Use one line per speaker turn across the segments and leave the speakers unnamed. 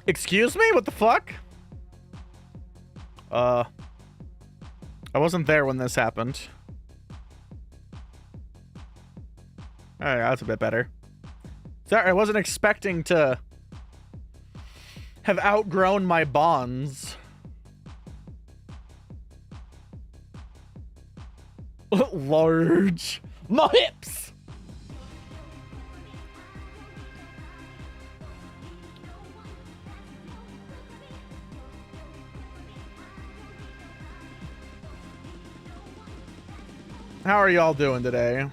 Excuse me? What the fuck? I wasn't there when this happened. Alright, that's a bit better. Sorry, I wasn't expecting to have outgrown my bonds. Large. My hips! How are y'all doing today?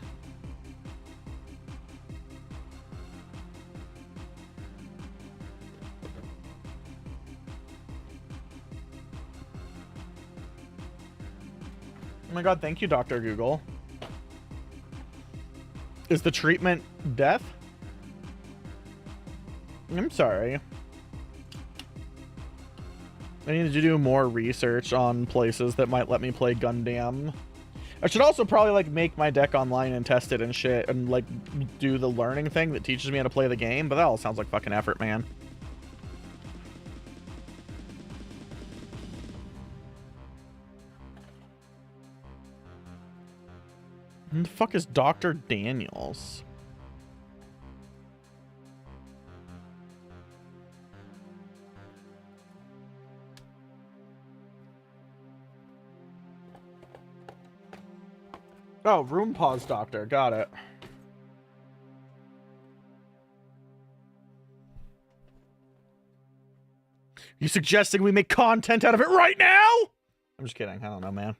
Oh my god, thank you, Dr. Google. Is the treatment death? I'm sorry. I need to do more research on places that might let me play Gundam. I should also probably, like, make my deck online and test it and shit and, like, do the learning thing that teaches me how to play the game, but that all sounds like fucking effort, man. Who the fuck is Dr. Daniels? Oh, room pause doctor. Got it. You suggesting we make content out of it right now? I'm just kidding. I don't know, man.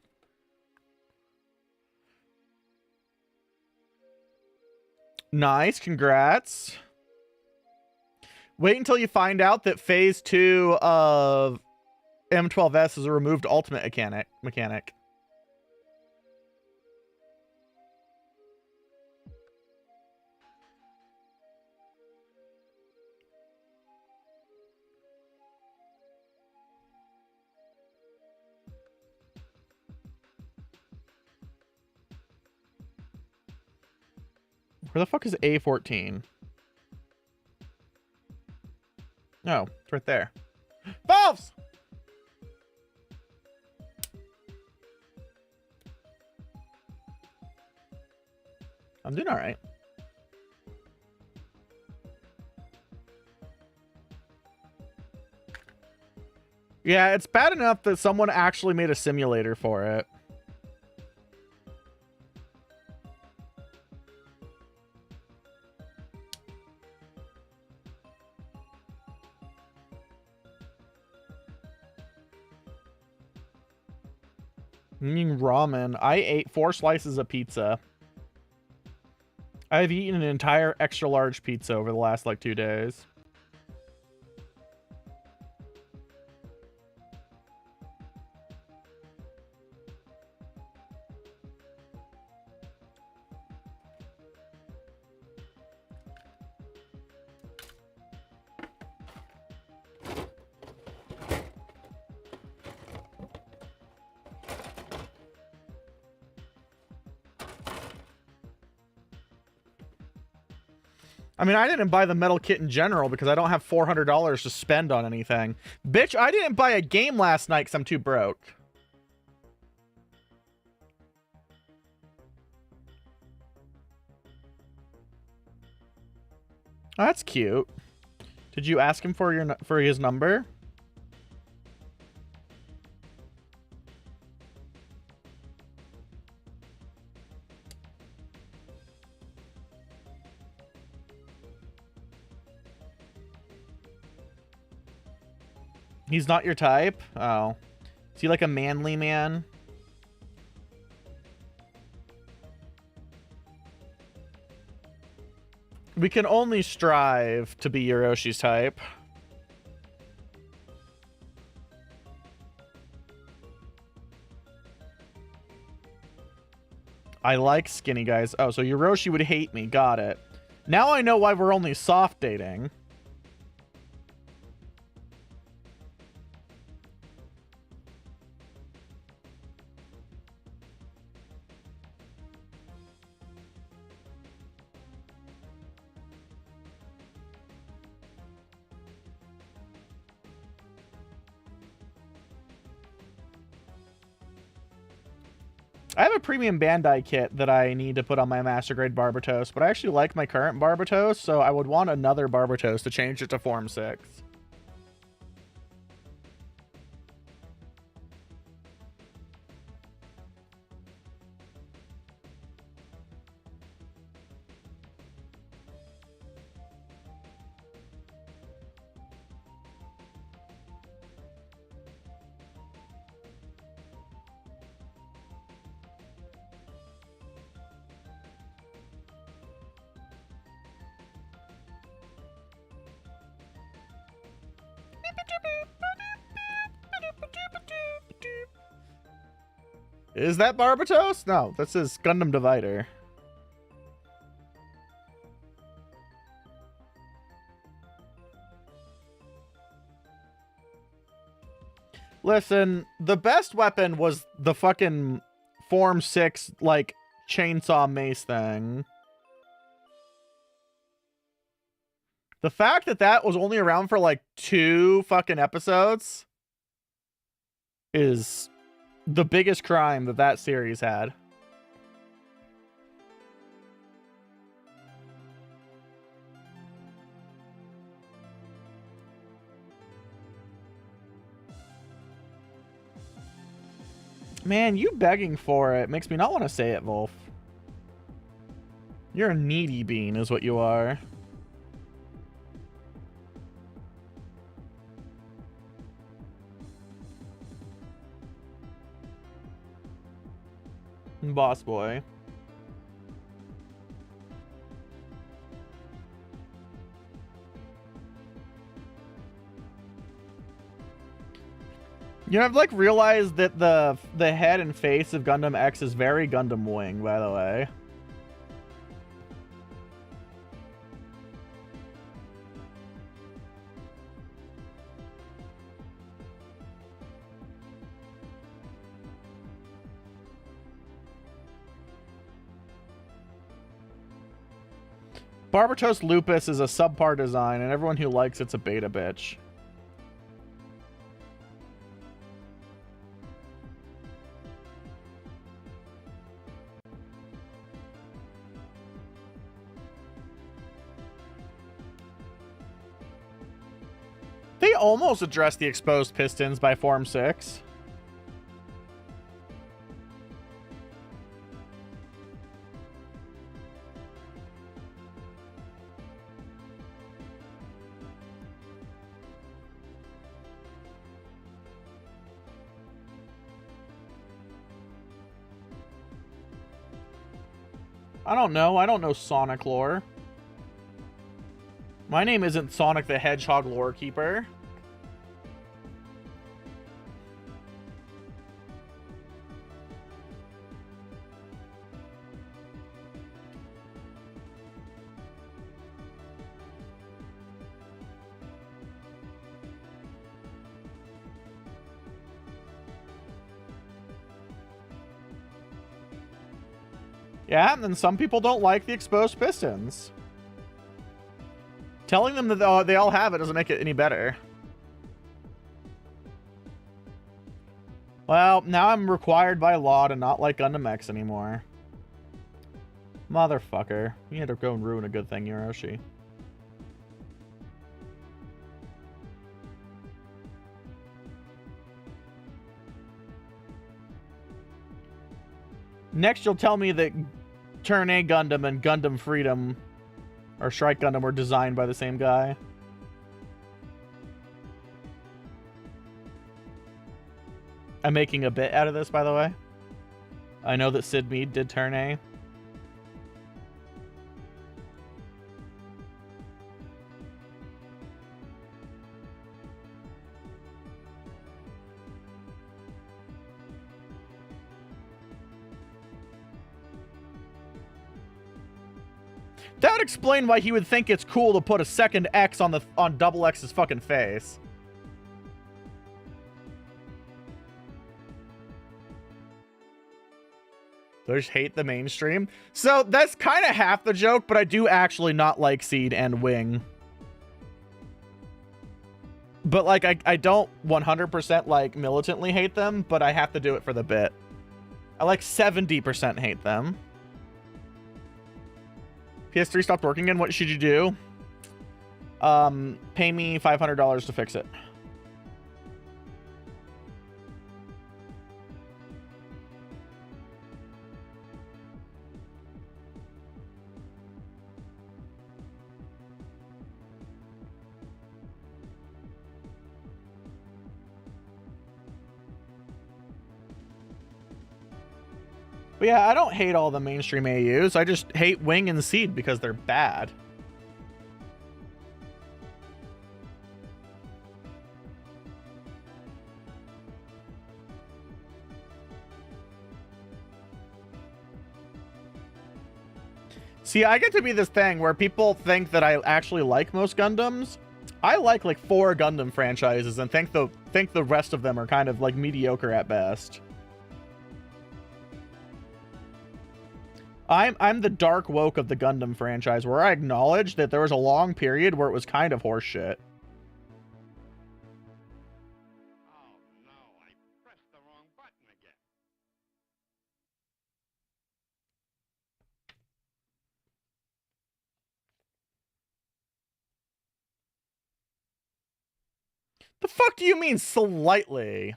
Nice. Congrats. Wait until you find out that phase 2 of M12S is a removed ultimate mechanic. Where the fuck is A14? Oh, it's right there. Valves! I'm doing alright. Yeah, it's bad enough that someone actually made a simulator for it. Ramen. I ate 4 slices of pizza. I've eaten an entire extra large pizza over the last like 2 days. I mean, I didn't buy the metal kit in general because I don't have $400 to spend on anything. Bitch, I didn't buy a game last night because I'm too broke. Oh, that's cute. Did you ask him for his number? He's not your type? Oh. Is he like a manly man? We can only strive to be Yoroshi's type. I like skinny guys. Oh, so Yoroshi would hate me. Got it. Now I know why we're only soft dating. I have a premium Bandai kit that I need to put on my master grade Barbatos, but I actually like my current Barbatos, so I would want another Barbatos to change it to Form 6. Is that Barbatos? No, that's his Gundam Divider. Listen, the best weapon was the fucking Form 6, like, chainsaw mace thing. The fact that that was only around for, like, 2 fucking episodes is the biggest crime that that series had. Man, you begging for it makes me not want to say it, Wolf. You're a needy bean is what you are. Boss boy. You know, I've like realized that the head and face of Gundam X is very Gundam Wing, by the way. Barbatos Lupus is a subpar design, and everyone who likes it's a beta bitch. They almost addressed the exposed pistons by Form 6. I don't know. I don't know Sonic lore. My name isn't Sonic the Hedgehog lore keeper. Yeah, and then some people don't like the exposed pistons. Telling them that they all have it doesn't make it any better. Well, now I'm required by law to not like Gundam X anymore. Motherfucker. You had to go and ruin a good thing, Hiroshi. Next, you'll tell me that Turn A Gundam and Gundam Freedom, or Strike Gundam, were designed by the same guy. I'm making a bit out of this, by the way. I know that Sid Mead did Turn A. That would explain why he would think it's cool to put a second X on Double X's fucking face. They just hate the mainstream. So that's kind of half the joke, but I do actually not like Seed and Wing. But like I don't 100% like militantly hate them, but I have to do it for the bit. I like 70% hate them. PS3 stopped working again. What should you do? Pay me $500 to fix it. But yeah, I don't hate all the mainstream AUs. I just hate Wing and Seed because they're bad. See, I get to be this thing where people think that I actually like most Gundams. I like 4 Gundam franchises and think the rest of them are kind of like mediocre at best. I'm the dark woke of the Gundam franchise, where I acknowledge that there was a long period where it was kind of horseshit.
Oh no, I pressed the wrong button again.
The fuck do you mean slightly?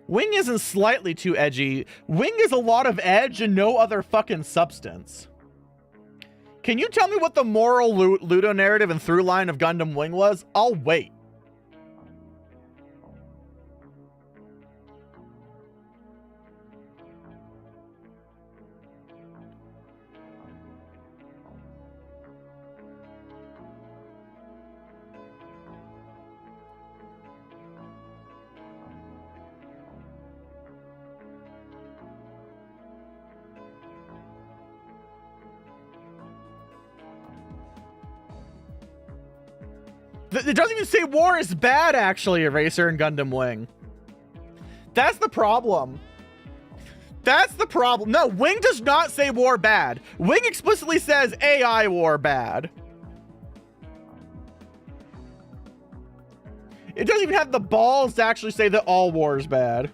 Wing isn't slightly too edgy. Wing is a lot of edge and no other fucking substance. Can you tell me what the moral Ludo narrative and through line of Gundam Wing was? I'll wait. It doesn't even say war is bad, actually, Eraser and Gundam Wing. That's the problem. That's the problem. No, Wing does not say war bad. Wing explicitly says AI war bad. It doesn't even have the balls to actually say that all war is bad.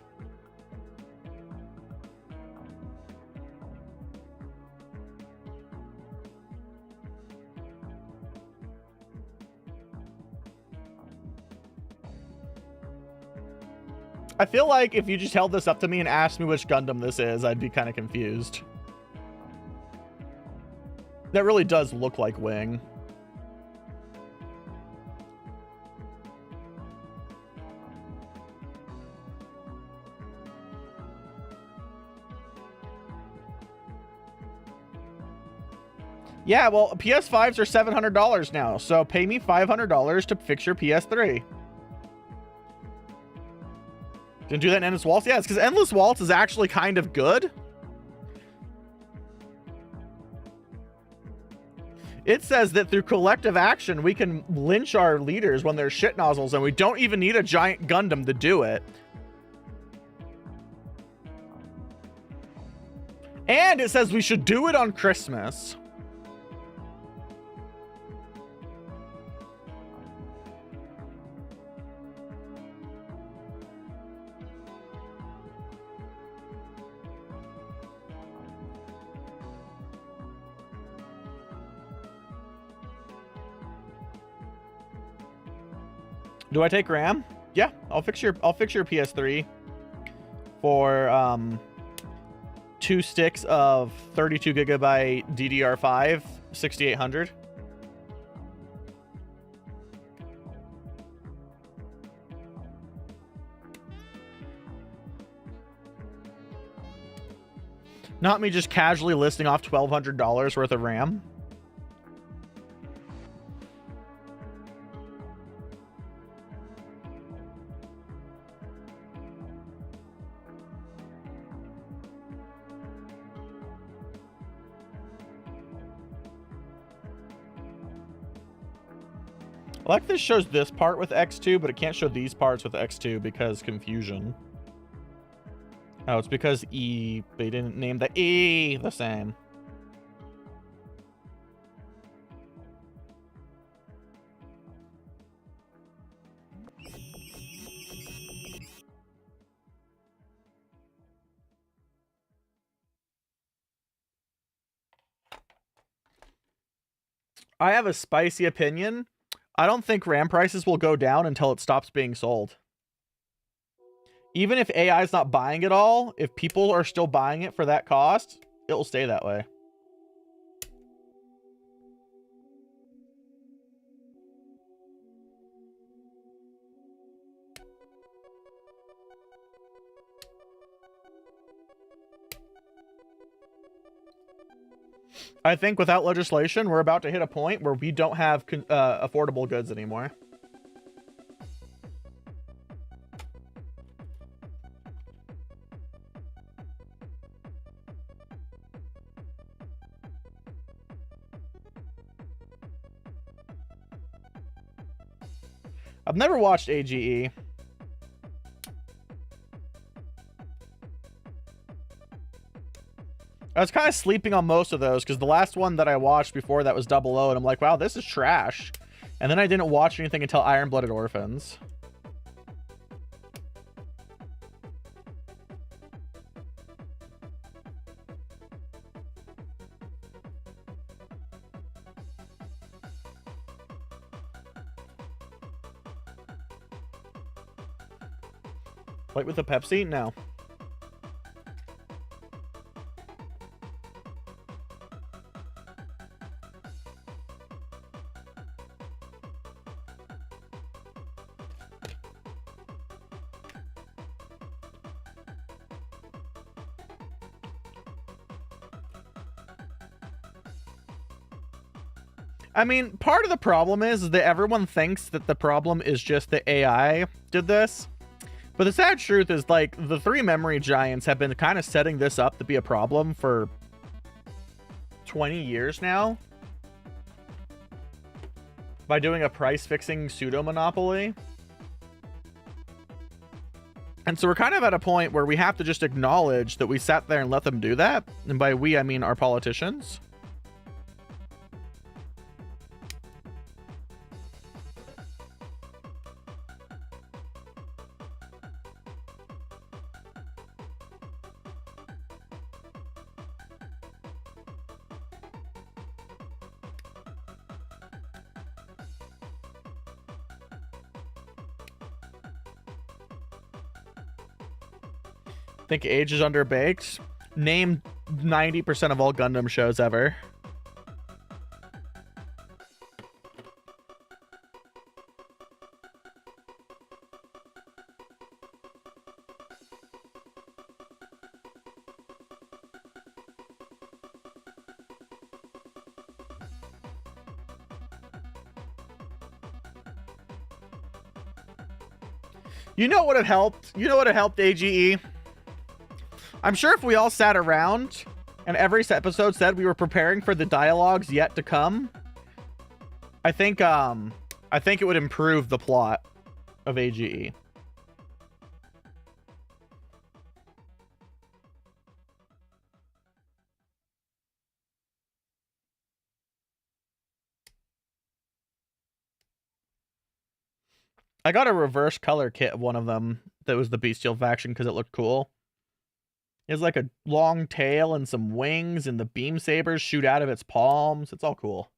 I feel like if you just held this up to me and asked me which Gundam this is, I'd be kind of confused. That really does look like Wing. Yeah, well, PS5s are $700 now, so pay me $500 to fix your PS3. Didn't do that in Endless Waltz? Yeah, it's because Endless Waltz is actually kind of good. It says that through collective action, we can lynch our leaders when they're shit nozzles, and we don't even need a giant Gundam to do it. And it says we should do it on Christmas. Do I take RAM? Yeah, I'll fix your PS3 for 2 sticks of 32 gigabyte DDR5 6800. Not me just casually listing off $1,200 worth of RAM. I like this shows this part with X2, but it can't show these parts with X2 because confusion. Oh, it's because they didn't name the E the same. I have a spicy opinion. I don't think RAM prices will go down until it stops being sold. Even if AI is not buying it all, if people are still buying it for that cost, it will stay that way. I think without legislation, we're about to hit a point where we don't have affordable goods anymore. I've never watched AGE. I was kind of sleeping on most of those because the last one that I watched before that was 00, and I'm like, wow, this is trash. And then I didn't watch anything until Iron-Blooded Orphans. Like with the Pepsi? No. I mean, part of the problem is that everyone thinks that the problem is just that AI did this. But the sad truth is, like, the three memory giants have been kind of setting this up to be a problem for 20 years now. By doing a price-fixing pseudo-monopoly. And so we're kind of at a point where we have to just acknowledge that we sat there and let them do that. And by we, I mean our politicians. Think age is underbaked. Name 90% of all Gundam shows ever. You know what it helped? You know what it helped, AGE? I'm sure if we all sat around and every episode said we were preparing for the dialogues yet to come, I think it would improve the plot of AGE. I got a reverse color kit of one of them that was the Bestial faction because it looked cool. It has like a long tail and some wings, and the beam sabers shoot out of its palms. It's all cool.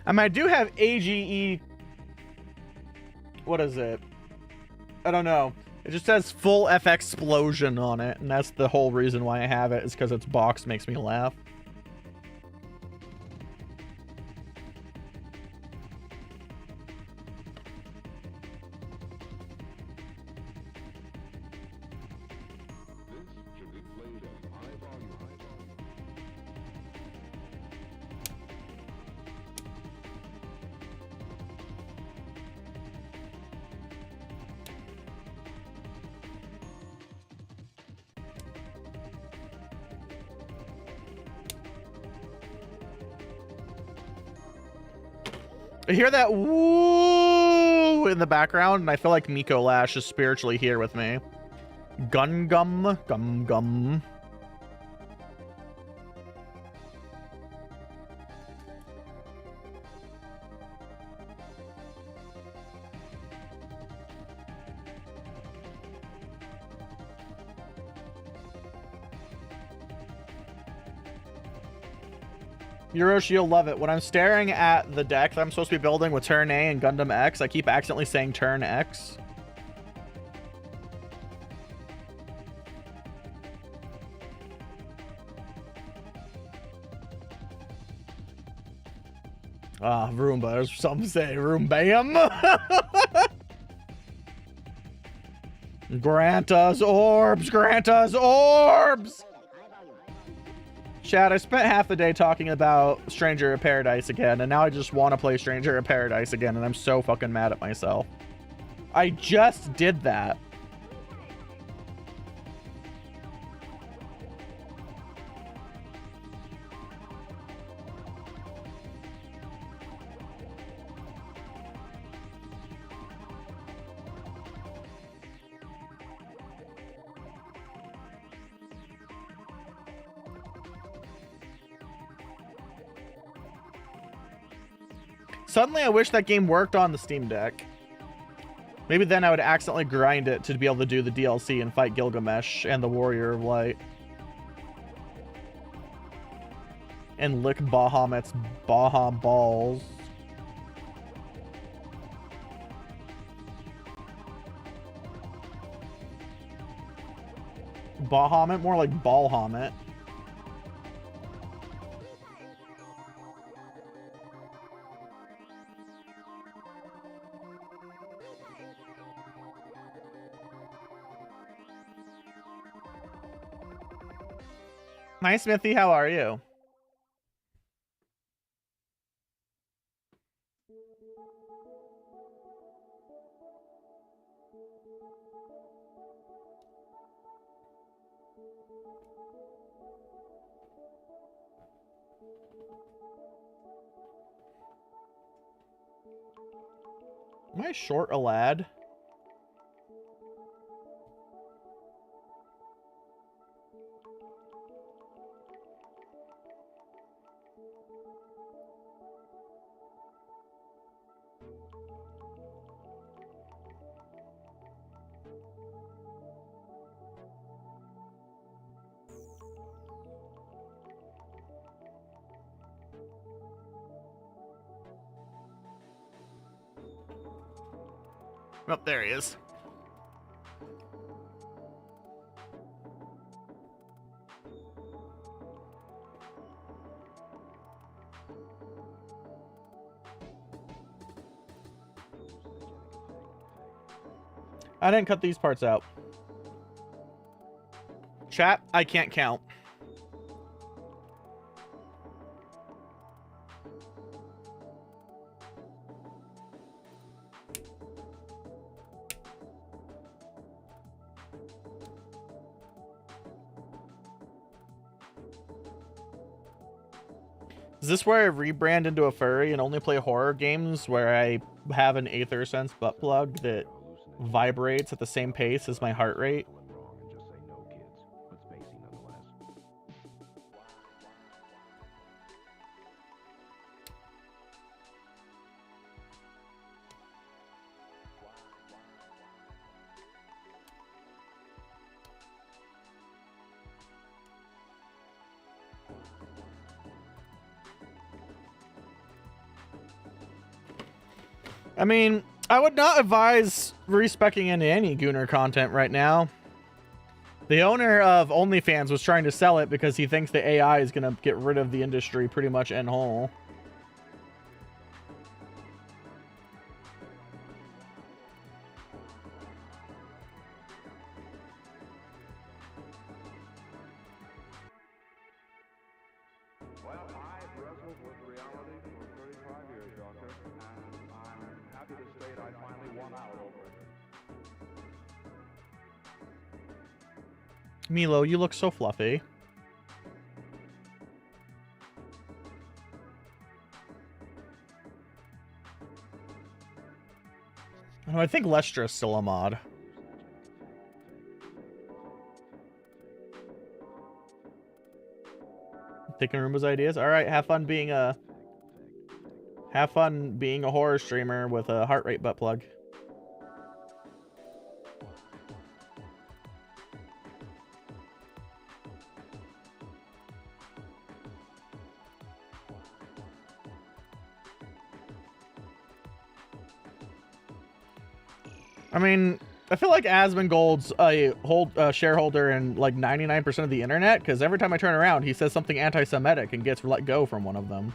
I mean, I do have AGE. What is it? I don't know. It just says full FX explosion on it, and that's the whole reason why I have it, is because its box makes me laugh. I hear that woo in the background, and I feel like Miko Lash is spiritually here with me. Gun gum, gum gum. Hiroshi, you'll love it. When I'm staring at the deck that I'm supposed to be building with turn A and Gundam X, I keep accidentally saying turn X. Ah, Roomba, as some say, Roombam. Grant us orbs, grant us orbs! Chad, I spent half the day talking about Stranger of Paradise again, and now I just want to play Stranger of Paradise again, and I'm so fucking mad at myself. I just did that. Suddenly, I wish that game worked on the Steam Deck. Maybe then I would accidentally grind it to be able to do the DLC and fight Gilgamesh and the Warrior of Light. And lick Bahamut's Baha balls. Bahamut? More like Ballhamut. Hi, Smithy. How are you? Am I short a lad? Oh, there he is. I didn't cut these parts out. Chat, I can't count. Is this where I rebrand into a furry and only play horror games where I have an Aether Sense butt plug that vibrates at the same pace as my heart rate? I mean, I would not advise respecing into any Gooner content right now. The owner of OnlyFans was trying to sell it because he thinks the AI is going to get rid of the industry pretty much in whole. Milo, you look so fluffy. Oh, I think Lestra's still a mod. Taking Roomba's ideas. All right, have fun being a horror streamer with a heart rate butt plug. I mean, I feel like Asmongold's a shareholder in like 99% of the internet, because every time I turn around, he says something anti-Semitic and gets let go from one of them.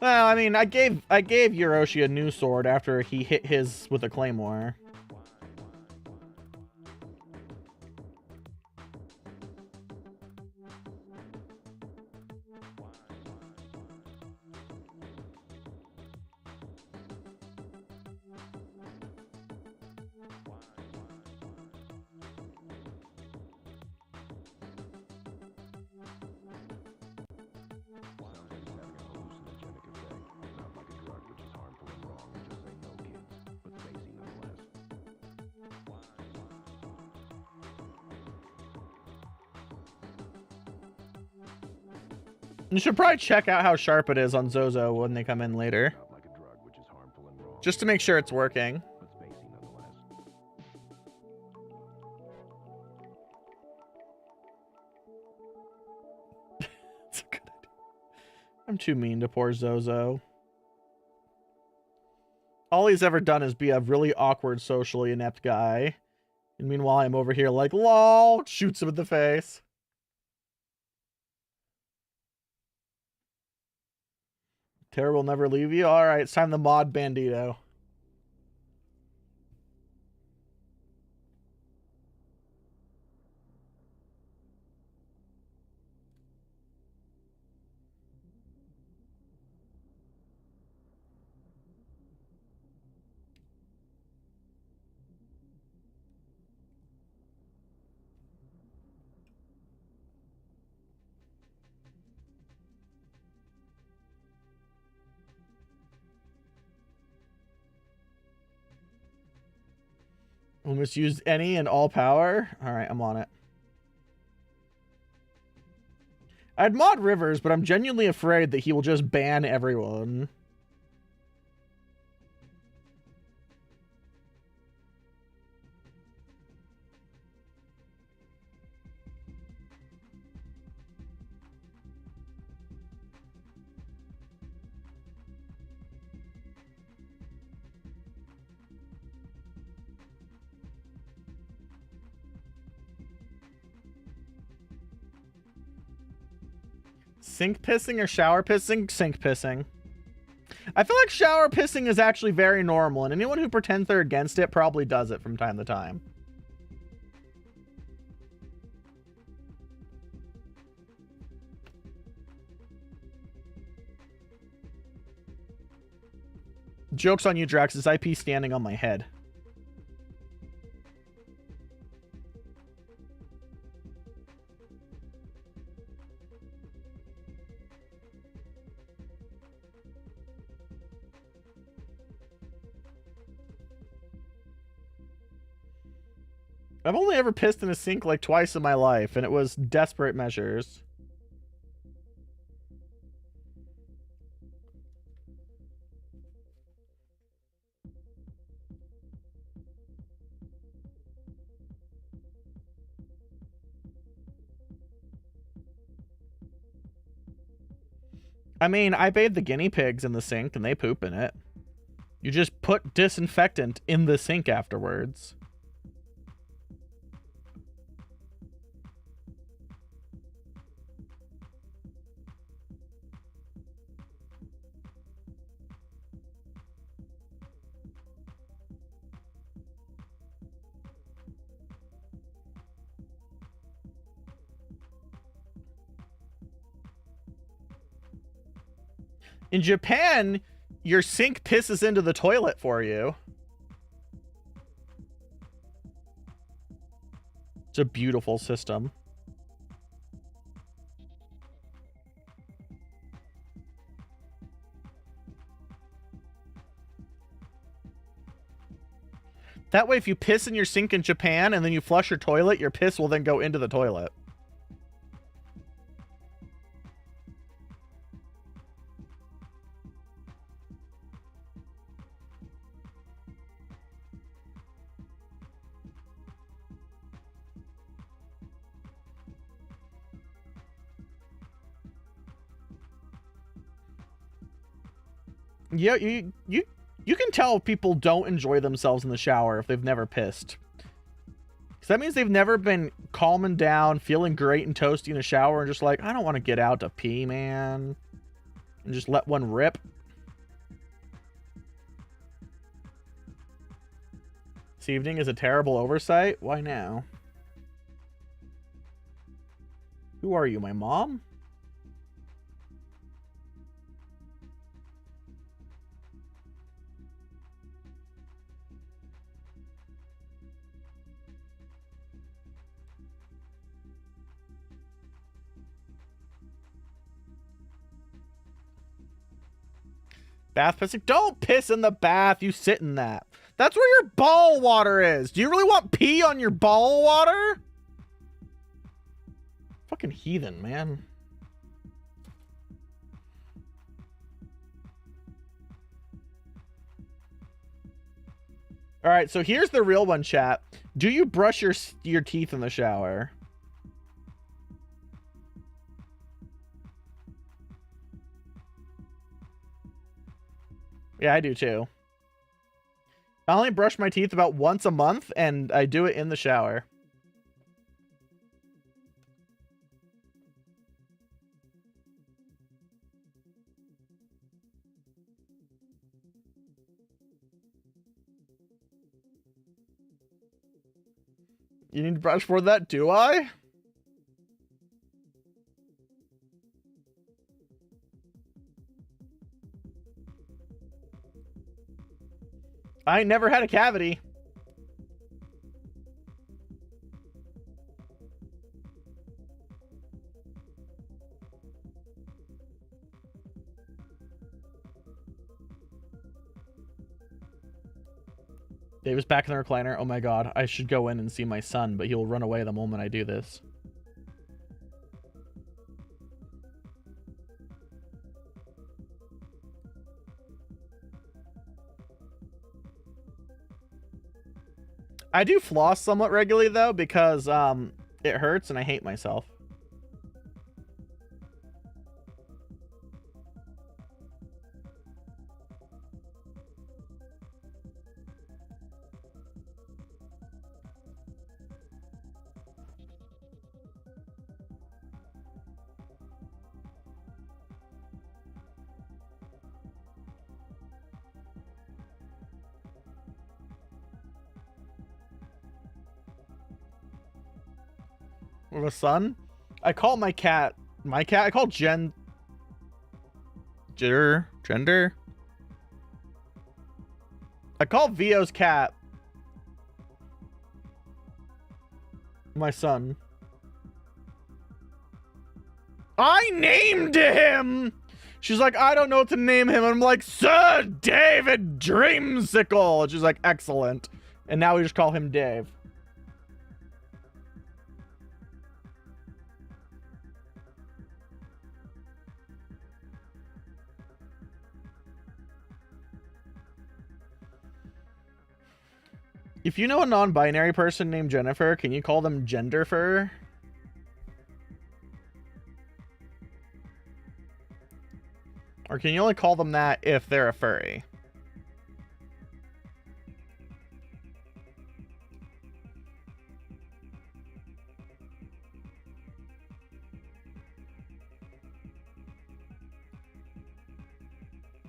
Well, I mean, I gave Hiroshi a new sword after he hit his with a claymore. You should probably check out how sharp it is on Zozo when they come in later. Just to make sure it's working. It's a good idea. I'm too mean to poor Zozo. All he's ever done is be a really awkward, socially inept guy. And meanwhile, I'm over here like, lol, shoots him in the face. Terror will never leave you. All right, it's time to mod Bandito. Almost used any and all power. All right, I'm on it. I'd mod Rivers, but I'm genuinely afraid that he will just ban everyone. Sink pissing or shower pissing? Sink pissing. I feel like shower pissing is actually very normal, and anyone who pretends they're against it probably does it from time to time. Joke's on you, Drax. Is IP standing on my head? I've only ever pissed in a sink like twice in my life, and it was desperate measures. I mean, I bathed the guinea pigs in the sink, and they poop in it. You just put disinfectant in the sink afterwards. In Japan, your sink pisses into the toilet for you. It's a beautiful system. That way, if you piss in your sink in Japan and then you flush your toilet, your piss will then go into the toilet. Yeah, you can tell if people don't enjoy themselves in the shower if they've never pissed. Because that means they've never been calming down, feeling great and toasty in the shower, and just like, I don't want to get out to pee, man. And just let one rip. This evening is a terrible oversight. Why now? Who are you, my mom? Bath pissing? Don't piss in the bath. You sit in that. That's where your ball water is. Do you really want pee on your ball water? Fucking heathen, man. All right, so here's the real one, chat. Do you brush your teeth in the shower? Yeah, I do too. I only brush my teeth about once a month, and I do it in the shower. You need to brush for that, do I? I ain't never had a cavity. Dave is back in the recliner. Oh my god, I should go in and see my son, but he will run away the moment I do this. I do floss somewhat regularly though, because it hurts and I hate myself. With a son? I call my cat. I call gender. I call Vio's cat my son. I named him! She's like, I don't know what to name him. And I'm like, Sir David Dreamsicle. And she's like, excellent. And now we just call him Dave. If you know a non-binary person named Jennifer, can you call them Genderfer? Or can you only call them that if they're a furry?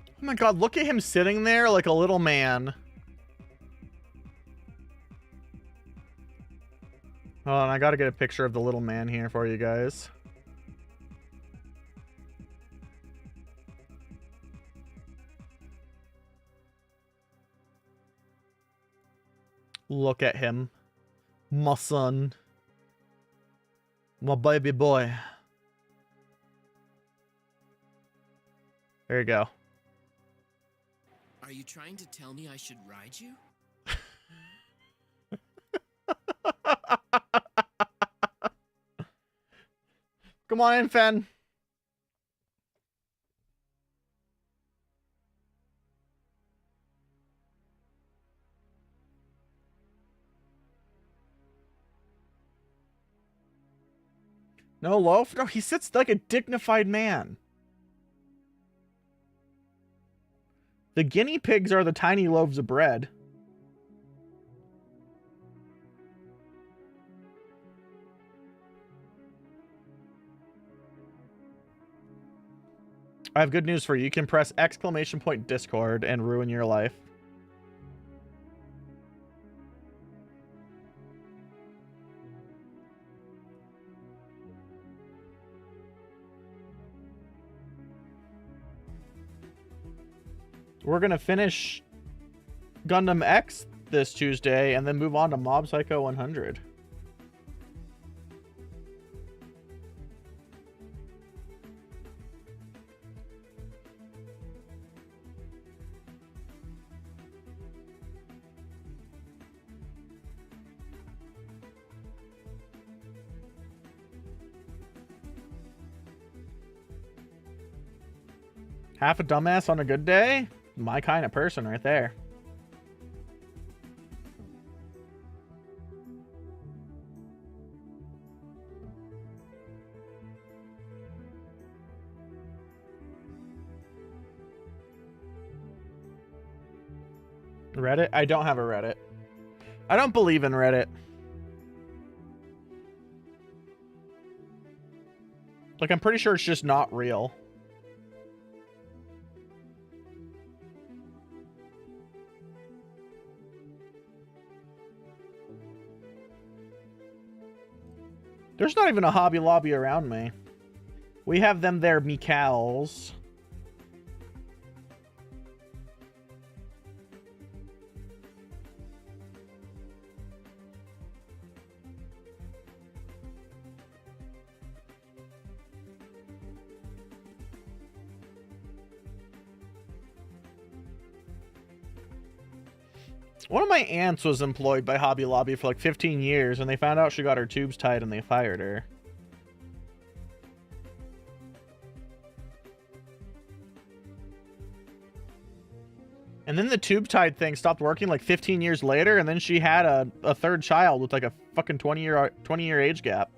Oh my god, look at him sitting there like a little man. Oh, and I gotta get a picture of the little man here for you guys. Look at him. My son. My baby boy. There you go.
Are you trying to tell me I should ride you?
Come on in, Fen. No loaf? No, he sits like a dignified man. The guinea pigs are the tiny loaves of bread. I have good news for you. You can press !Discord and ruin your life. We're going to finish Gundam X this Tuesday and then move on to Mob Psycho 100. Half a dumbass on a good day? My kind of person right there. Reddit? I don't have a Reddit. I don't believe in Reddit. Like, I'm pretty sure it's just not real. There's not even a Hobby Lobby around me. We have them there, Mikals. One of my aunts was employed by Hobby Lobby for like 15 years, and they found out she got her tubes tied and they fired her. And then the tube tied thing stopped working like 15 years later, and then she had a third child with like a fucking 20-year age gap.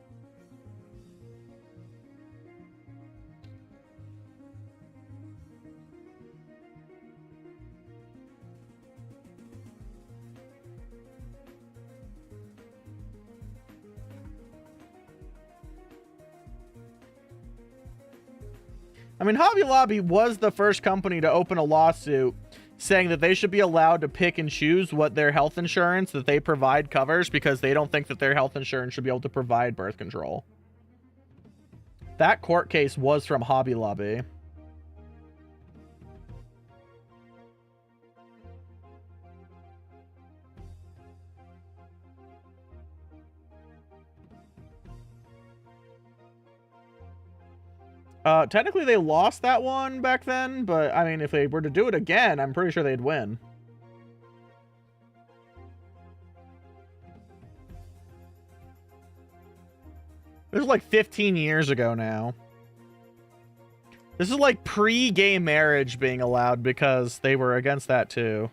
I mean, Hobby Lobby was the first company to open a lawsuit saying that they should be allowed to pick and choose what their health insurance that they provide covers because they don't think that their health insurance should be able to provide birth control. That court case was from Hobby Lobby. Technically they lost that one back then, but I mean, if they were to do it again, I'm pretty sure they'd win. This is like 15 years ago now. This is like pre-gay marriage being allowed because they were against that too.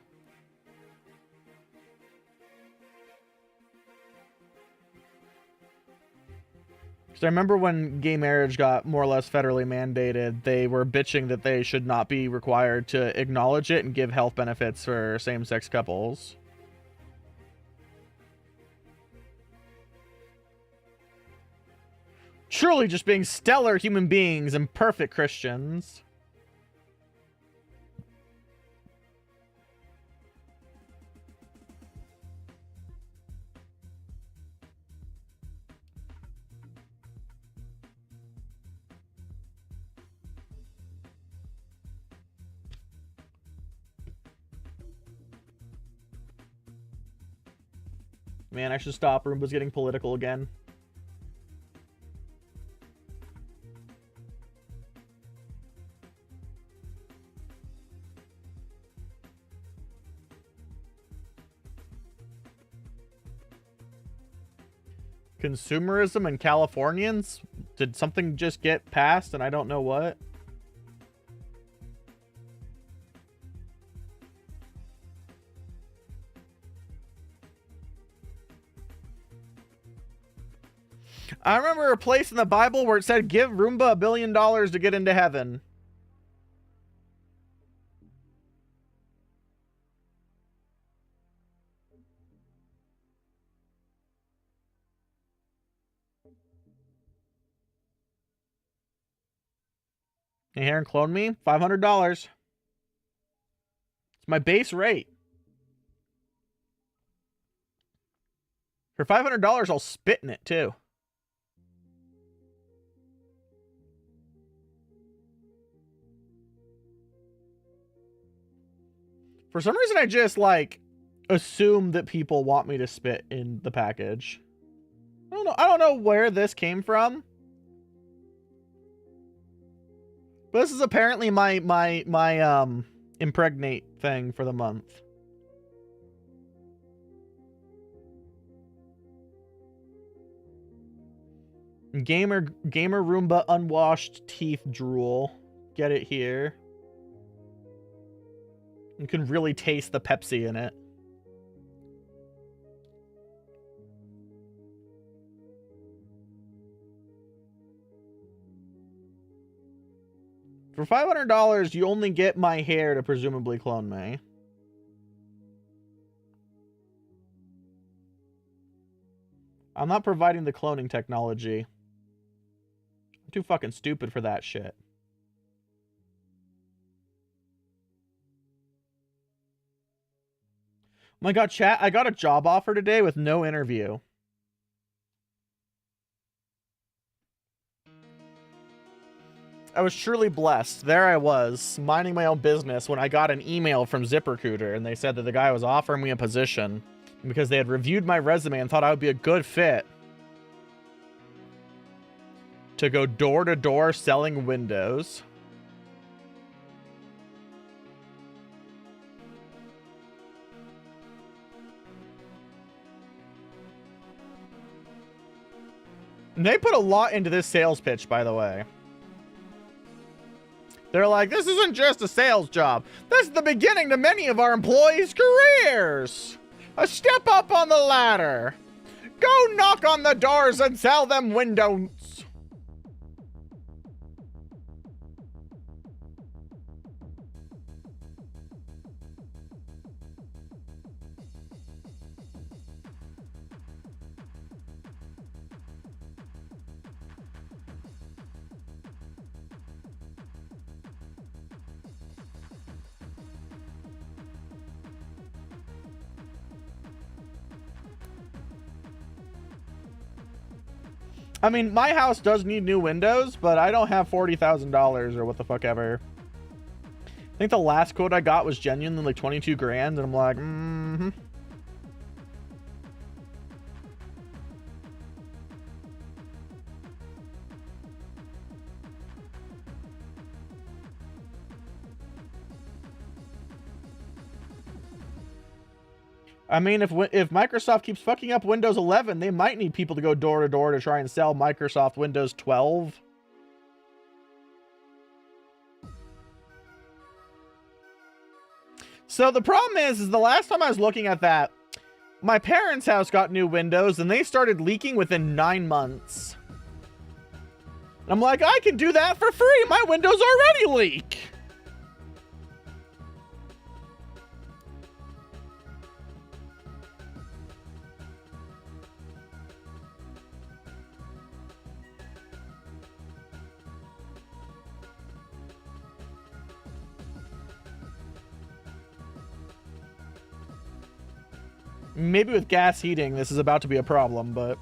I remember when gay marriage got more or less federally mandated, they were bitching that they should not be required to acknowledge it and give health benefits for same-sex couples. Truly just being stellar human beings and perfect Christians. Man, I should stop. Roomba's getting political again. Consumerism and Californians? Did something just get passed and I don't know what? I remember a place in the Bible where it said, give Roomba $1 billion to get into heaven. Hey, here and clone me, $500. It's my base rate. For $500, I'll spit in it too. For some reason, I just, like, assume that people want me to spit in the package. I don't know where this came from. But this is apparently my impregnate thing for the month. Gamer Roomba unwashed teeth drool. Get it here. You can really taste the Pepsi in it. For $500, you only get my hair to presumably clone me. I'm not providing the cloning technology. I'm too fucking stupid for that shit. Oh my god, chat, I got a job offer today with no interview. I was truly blessed. There I was, minding my own business, when I got an email from ZipRecruiter, and they said that the guy was offering me a position because they had reviewed my resume and thought I would be a good fit to go door to door selling windows. And they put a lot into this sales pitch, by the way. They're like, this isn't just a sales job. This is the beginning to many of our employees' careers. A step up on the ladder. Go knock on the doors and sell them windows. I mean, my house does need new windows, but I don't have $40,000 or what the fuck ever. I think the last quote I got was genuinely like 22 grand, and I'm like, mm-hmm. I mean, if Microsoft keeps fucking up Windows 11, they might need people to go door to door to try and sell Microsoft Windows 12. So the problem is the last time I was looking at that, my parents' house got new windows and they started leaking within 9 months. And I'm like, I can do that for free. My windows already leak. Maybe with gas heating, this is about to be a problem, but...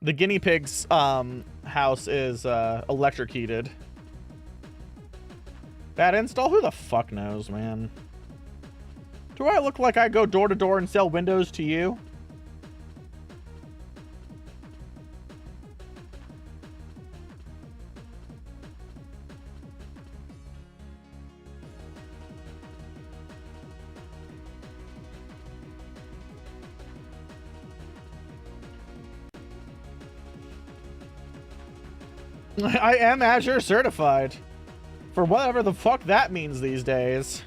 The guinea pig's house is electric heated. Bad install? Who the fuck knows, man? Do I look like I go door to door and sell windows to you? I am Azure certified. For whatever the fuck that means these days.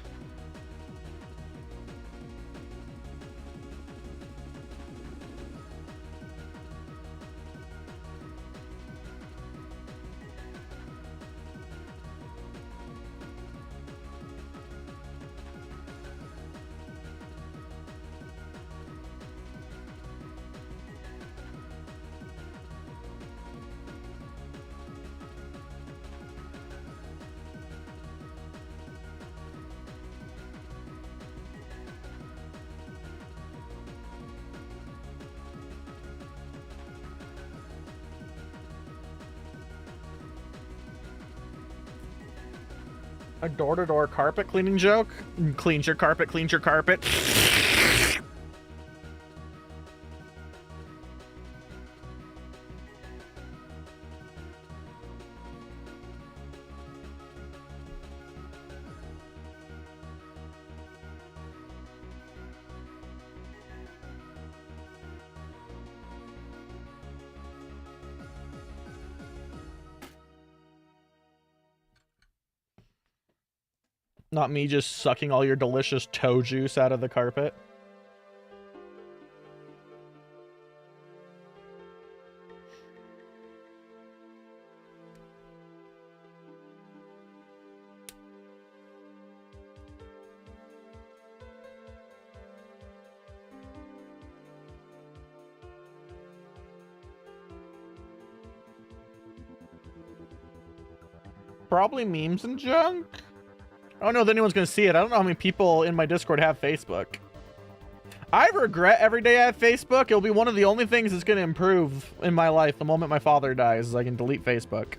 A door-to-door carpet cleaning joke? Cleans your carpet, cleans your carpet. Not me just sucking all your delicious toe juice out of the carpet. Probably memes and junk. I don't know if anyone's going to see it. I don't know how many people in my Discord have Facebook. I regret every day I have Facebook. It'll be one of the only things that's going to improve in my life the moment my father dies is I can delete Facebook.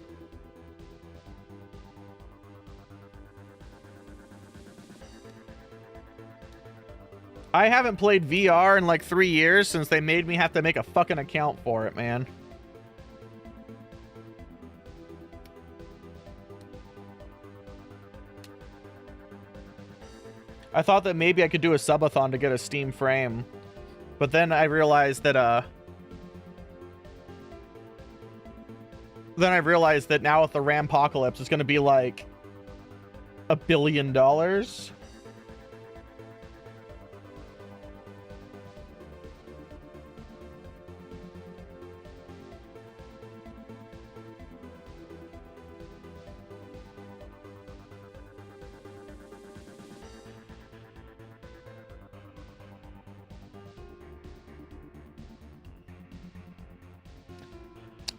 I haven't played VR in like 3 years since they made me have to make a fucking account for it, man. I thought that maybe I could do a subathon to get a Steam frame, but then I realized that now with the Rampocalypse, it's going to be like $1 billion.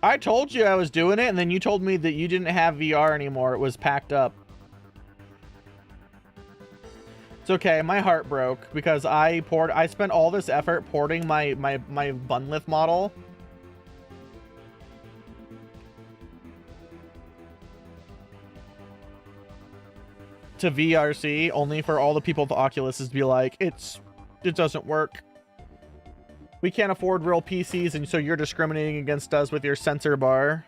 I told you I was doing it, and then you told me that you didn't have VR anymore. It was packed up. It's okay. My heart broke because I spent all this effort porting my Bunlith model. To VRC, only for all the people with the Oculuses to be like, it doesn't work. We can't afford real PCs, and so you're discriminating against us with your sensor bar.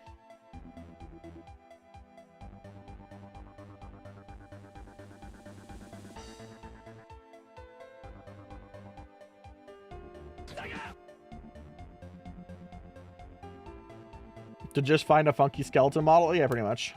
To just find a funky skeleton model? Yeah, pretty much.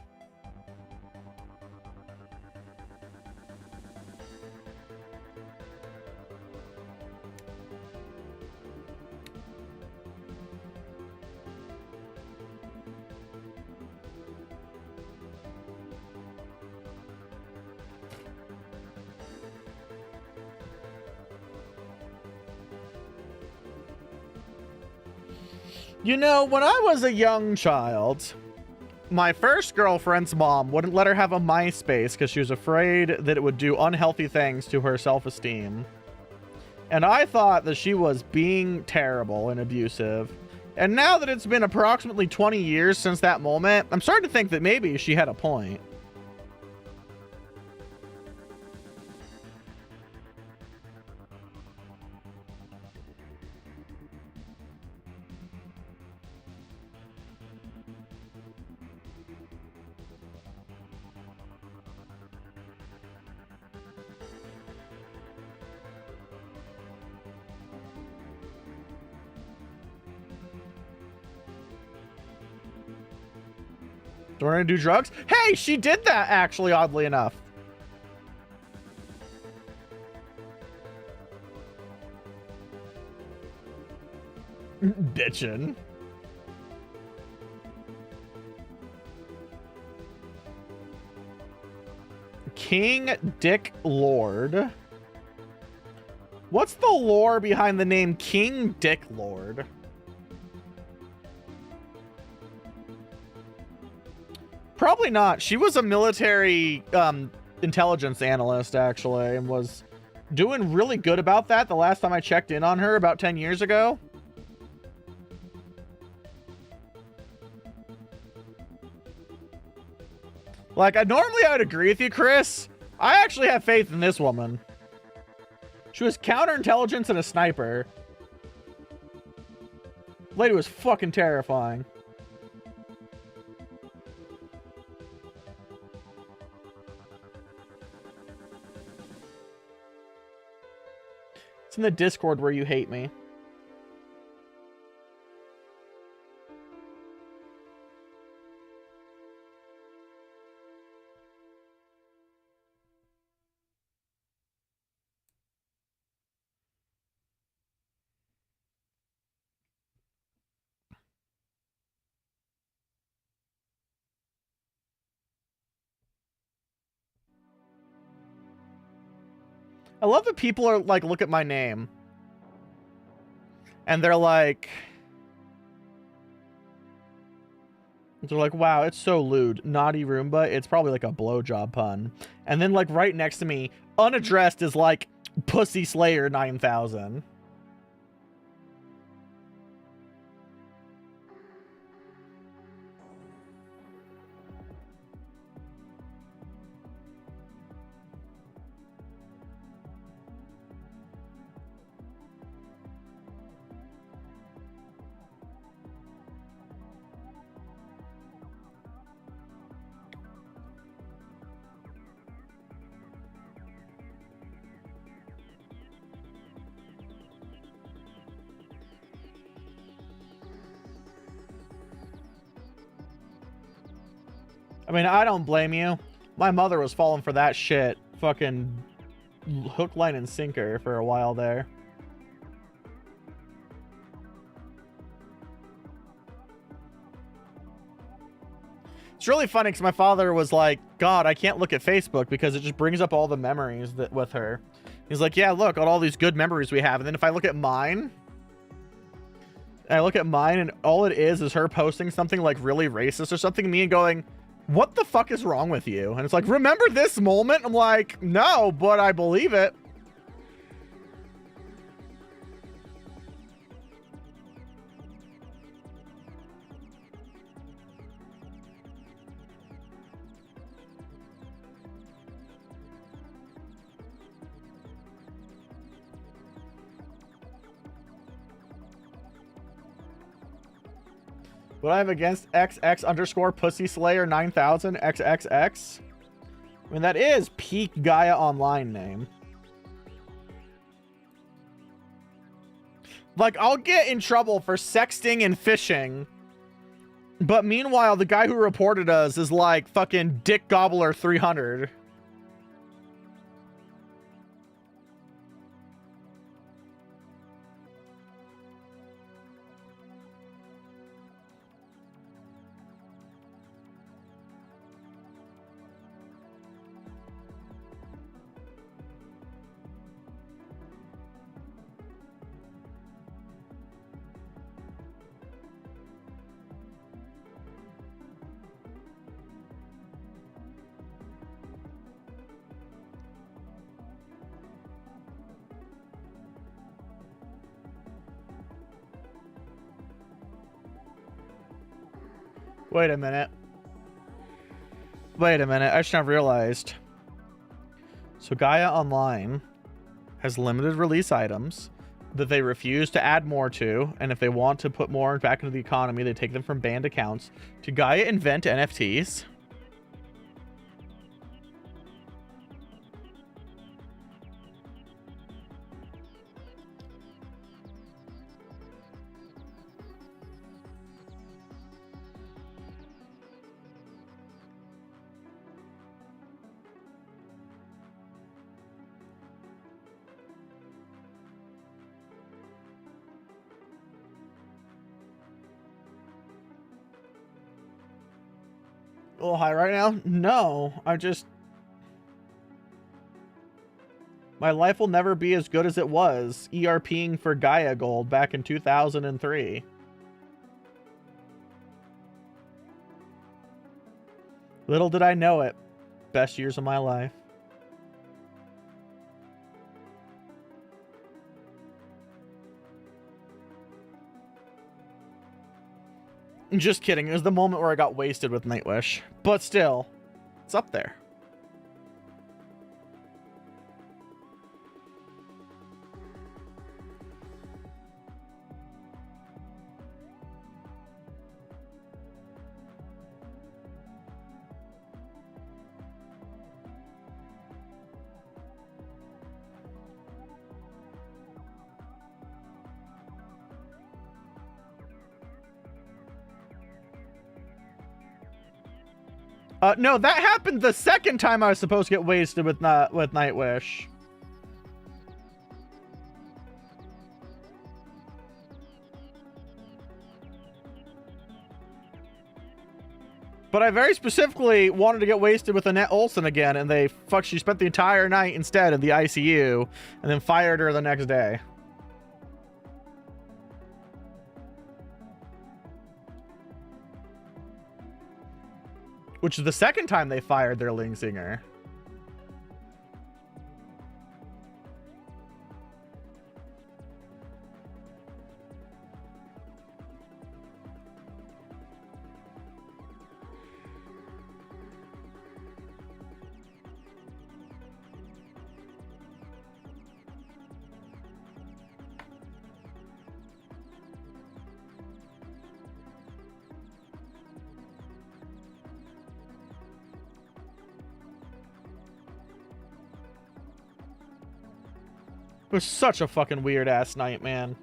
You know, when I was a young child, my first girlfriend's mom wouldn't let her have a MySpace because she was afraid that it would do unhealthy things to her self-esteem. And I thought that she was being terrible and abusive. And now that it's been approximately 20 years since that moment, I'm starting to think that maybe she had a point. Do you want to do drugs? Hey, she did that, actually, oddly enough. Bitchin'. King Dick Lord. What's the lore behind the name King Dick Lord? Probably not. She was a military intelligence analyst, actually, and was doing really good about that the last time I checked in on her about 10 years ago. Like, normally I would agree with you, Chris. I actually have faith in this woman. She was counterintelligence and a sniper. Lady was fucking terrifying. It's in the Discord where you hate me. I love that people are like, look at my name. And they're like, wow, it's so lewd. NaughtyRoomba, it's probably like a blowjob pun. And then like right next to me, unaddressed, is like Pussy Slayer 9000. I mean, I don't blame you. My mother was falling for that shit. Fucking hook, line, and sinker for a while there. It's really funny because my father was like, God, I can't look at Facebook because it just brings up all the memories that with her. He's like, yeah, look, all these good memories we have. And then if I look at mine, and all it is her posting something like really racist or something, me and going, what the fuck is wrong with you? And it's like, remember this moment? I'm like, no, but I believe it. What I have against XX underscore Pussy Slayer 9000 XXX? I mean, that is peak Gaia Online name. Like, I'll get in trouble for sexting and phishing. But meanwhile, the guy who reported us is like fucking Dick Gobbler 300. Wait a minute. Wait a minute. I just now realized. So Gaia Online has limited release items that they refuse to add more to. And if they want to put more back into the economy, they take them from banned accounts. To Gaia invent NFTs? A little high right now? No, my life will never be as good as it was ERPing for Gaia Gold back in 2003. Little did I know it. Best years of my life. Just kidding. It was the moment where I got wasted with Nightwish. But still. It's up there. No, that happened the second time I was supposed to get wasted with Nightwish. But I very specifically wanted to get wasted with Annette Olsen again, and she spent the entire night instead in the ICU, and then fired her the next day. Which is the second time they fired their lead singer. It was such a fucking weird ass night, man.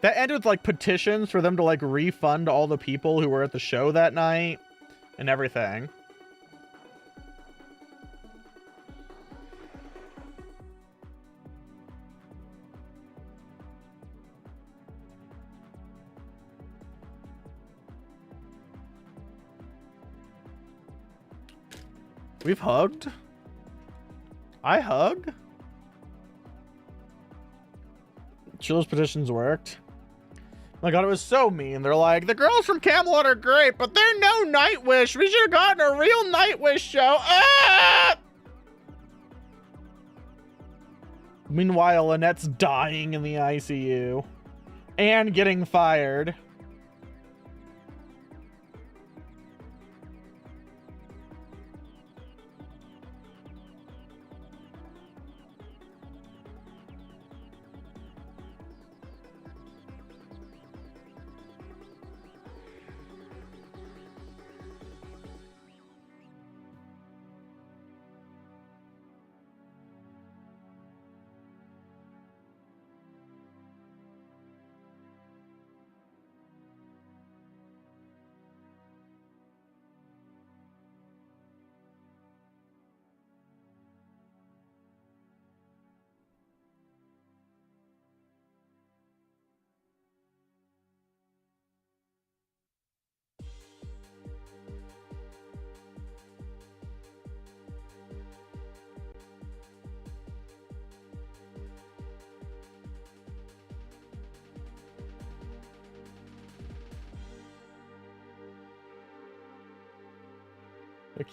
That ended with like petitions for them to like refund all the people who were at the show that night. And everything. We've hugged. I hug. Chill's petitions worked. My god, it was so mean. They're like, the girls from Camelot are great, but they're no Nightwish. We should have gotten a real Nightwish show. Ah! Meanwhile, Annette's dying in the ICU. And getting fired.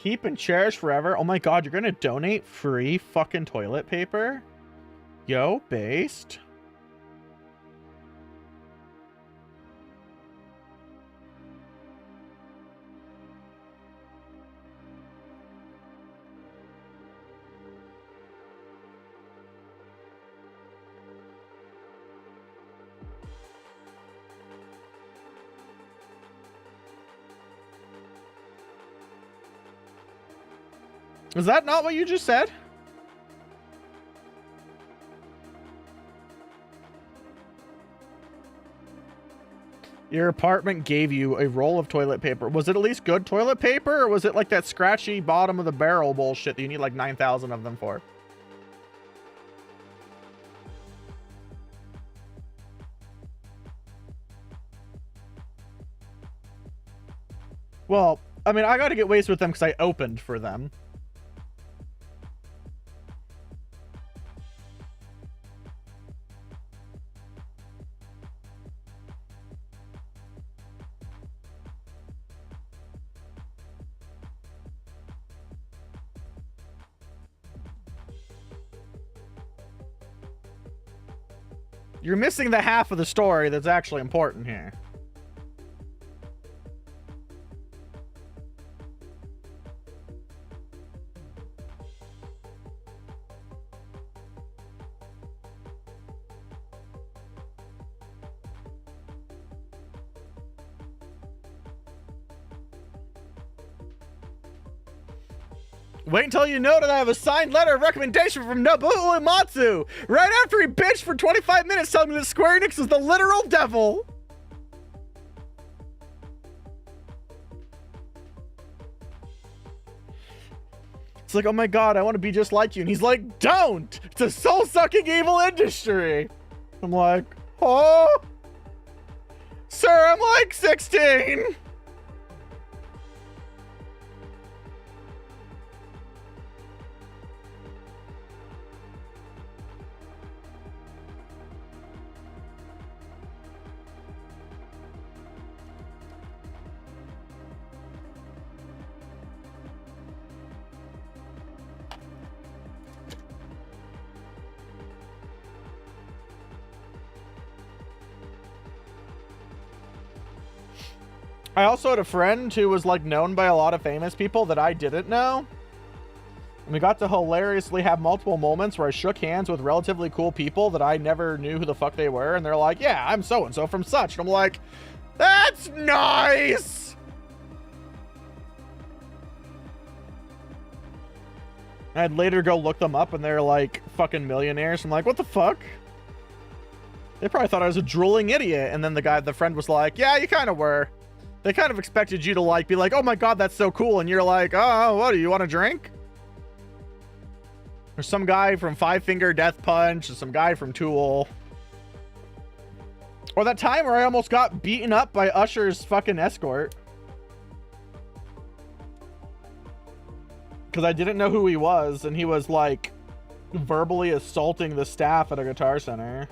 Keep and cherish forever. Oh my god, you're gonna donate free fucking toilet paper? Yo, based. Is that not what you just said? Your apartment gave you a roll of toilet paper. Was it at least good toilet paper, or was it like that scratchy bottom of the barrel bullshit that you need like 9,000 of them for? Well, I mean, I got to get wasted with them because I opened for them. You're missing the half of the story that's actually important here. Wait until you know that I have a signed letter of recommendation from Nobuo Uematsu right after he bitched for 25 minutes telling me that Square Enix is the literal devil. It's like, oh my god, I want to be just like you. And he's like, don't! It's a soul-sucking evil industry. I'm like, oh? Sir, I'm like 16. I also had a friend who was like known by a lot of famous people that I didn't know. And we got to hilariously have multiple moments where I shook hands with relatively cool people that I never knew who the fuck they were. And they're like, yeah, I'm so-and-so from such. And I'm like, that's nice. And I'd later go look them up and they're like fucking millionaires. I'm like, what the fuck? They probably thought I was a drooling idiot. And then the friend was like, yeah, you kind of were. They kind of expected you to like be like, oh my god, that's so cool. And you're like, oh, what do you want a drink? There's some guy from Five Finger Death Punch and some guy from Tool. Or that time where I almost got beaten up by Usher's fucking escort. Because I didn't know who he was. And he was like verbally assaulting the staff at a Guitar Center.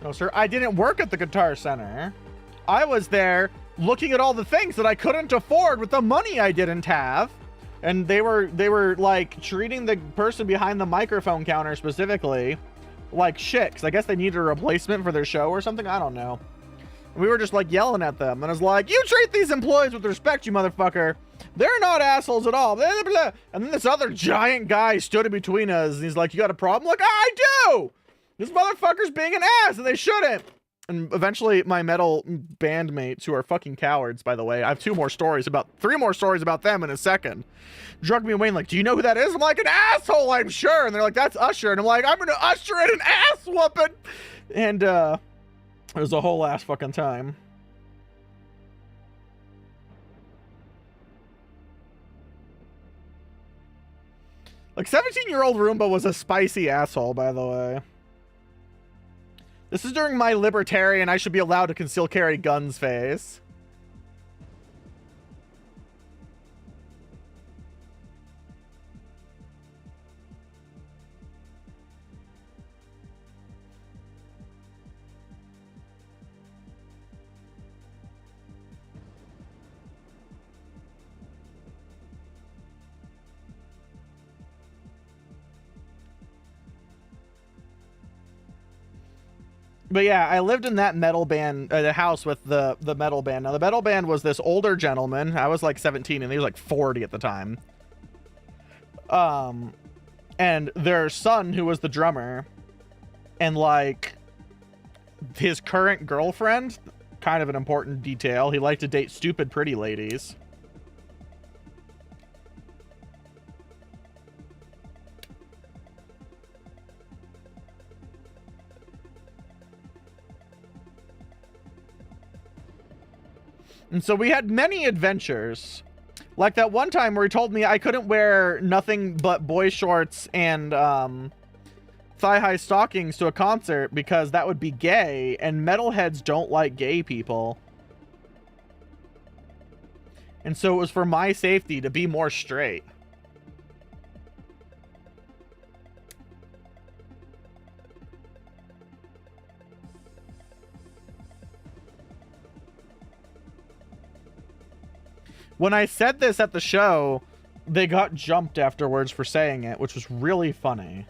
No, sir, I didn't work at the Guitar Center. I was there looking at all the things that I couldn't afford with the money I didn't have. And they were like treating the person behind the microphone counter specifically like shit, because I guess they needed a replacement for their show or something. I don't know. And we were just like yelling at them. And I was like, you treat these employees with respect, you motherfucker. They're not assholes at all. Blah, blah, blah. And then this other giant guy stood in between us. And he's like, you got a problem? I'm like, I do! This motherfucker's being an ass, and they shouldn't. And eventually, my metal bandmates, who are fucking cowards, by the way, I have three more stories about them in a second, drug me away and like, do you know who that is? I'm like, an asshole, I'm sure. And they're like, that's Usher. And I'm like, I'm gonna usher in an ass whooping. And it was a whole ass fucking time. Like, 17-year-old Roomba was a spicy asshole, by the way. This is during my libertarian, I should be allowed to conceal carry guns phase. But yeah, I lived in that metal band, the house with the metal band. Now, the metal band was this older gentleman. I was like 17 and he was like 40 at the time. And their son, who was the drummer, and like his current girlfriend, kind of an important detail, he liked to date stupid pretty ladies. And so we had many adventures. Like that one time where he told me I couldn't wear nothing but boy shorts and thigh-high stockings to a concert because that would be gay, and metalheads don't like gay people. And so it was for my safety to be more straight. When I said this at the show, they got jumped afterwards for saying it, which was really funny.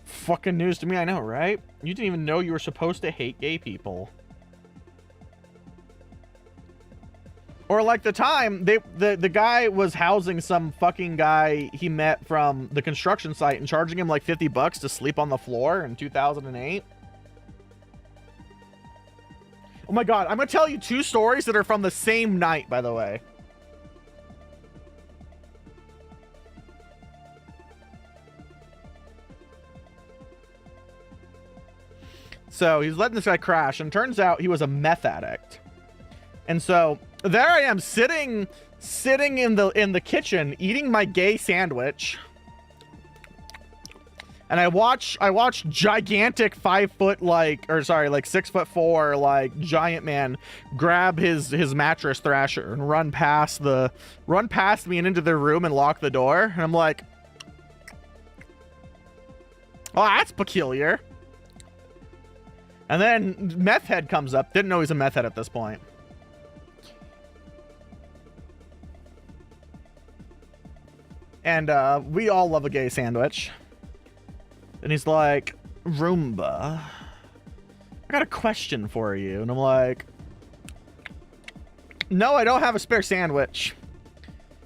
Fucking news to me, I know, right? You didn't even know you were supposed to hate gay people. Or like the time the guy was housing some fucking guy he met from the construction site and charging him like $50 to sleep on the floor in 2008. Oh my god, I'm gonna tell you 2 stories that are from the same night, by the way. So he's letting this guy crash, and turns out he was a meth addict. And so there I am sitting in the kitchen eating my gay sandwich. And I watch gigantic 5 foot like 6'4" like giant man grab his mattress thrasher and run past me and into their room and lock the door. And I'm like, oh, that's peculiar. And then meth head comes up. Didn't know he's a meth head at this point. And we all love a gay sandwich. And he's like, Roomba, I got a question for you. And I'm like, no, I don't have a spare sandwich.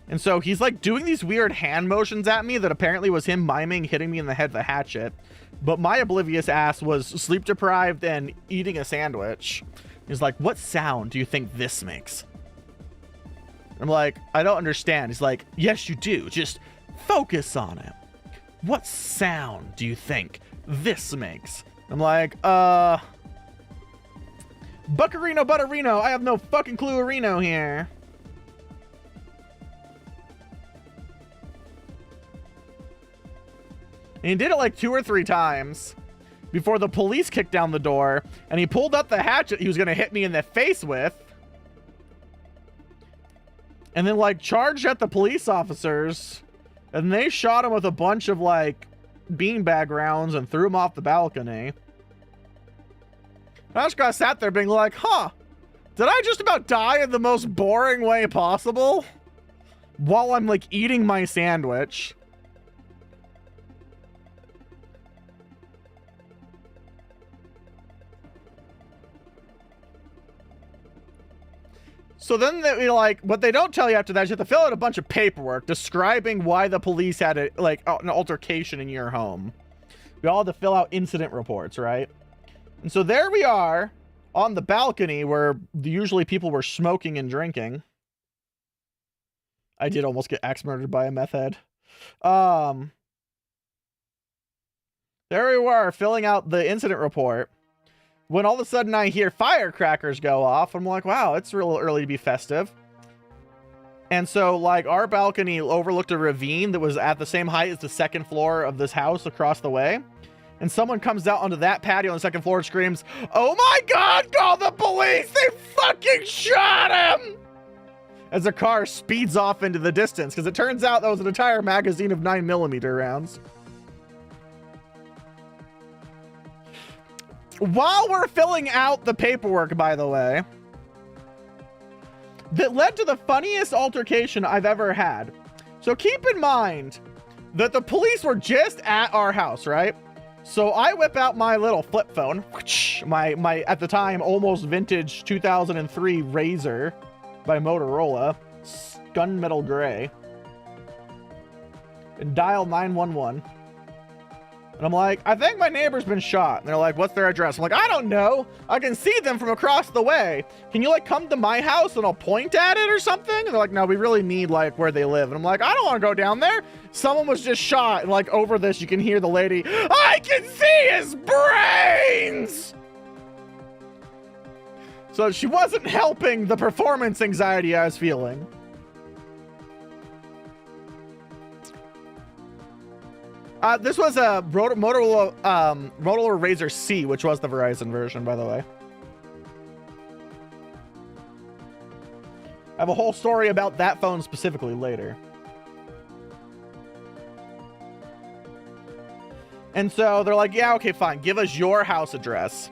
And so he's like doing these weird hand motions at me that apparently was him miming hitting me in the head with a hatchet. But my oblivious ass was sleep deprived and eating a sandwich. He's like, what sound do you think this makes? I'm like, I don't understand. He's like, yes, you do. Just focus on it. What sound do you think this makes? I'm like, Buccarino, Butterino. I have no fucking clue-rino here. And he did it like 2 or 3 times before the police kicked down the door, and he pulled up the hatchet he was going to hit me in the face with. And then like charged at the police officers, and they shot him with a bunch of like beanbag rounds and threw him off the balcony. I just got sat there being like, huh, did I just about die in the most boring way possible while I'm like eating my sandwich? So then they, like, what they don't tell you after that is you have to fill out a bunch of paperwork describing why the police had an altercation in your home. We all had to fill out incident reports, right? And so there we are on the balcony where usually people were smoking and drinking. I did almost get axe murdered by a meth head. There we were filling out the incident report, when all of a sudden I hear firecrackers go off. I'm like, wow, it's real early to be festive. And so like our balcony overlooked a ravine that was at the same height as the 2nd floor of this house across the way. And someone comes out onto that patio on the 2nd floor and screams, oh my God, call the police! They fucking shot him! As a car speeds off into the distance, because it turns out that was an entire magazine of 9mm rounds. While we're filling out the paperwork, by the way, that led to the funniest altercation I've ever had. So keep in mind that the police were just at our house, right? So I whip out my little flip phone, my at the time almost vintage 2003 Razor by Motorola, gunmetal gray, and dial 911. And I'm like, I think my neighbor's been shot. And they're like, what's their address? I'm like, I don't know. I can see them from across the way. Can you like come to my house and I'll point at it or something? And they're like, no, we really need like where they live. And I'm like, I don't want to go down there. Someone was just shot. And like over this, you can hear the lady, I can see his brains. So she wasn't helping the performance anxiety I was feeling. This was a Motorola Razr C, which was the Verizon version, by the way. I have a whole story about that phone specifically later. And so they're like, yeah, okay, fine. Give us your house address.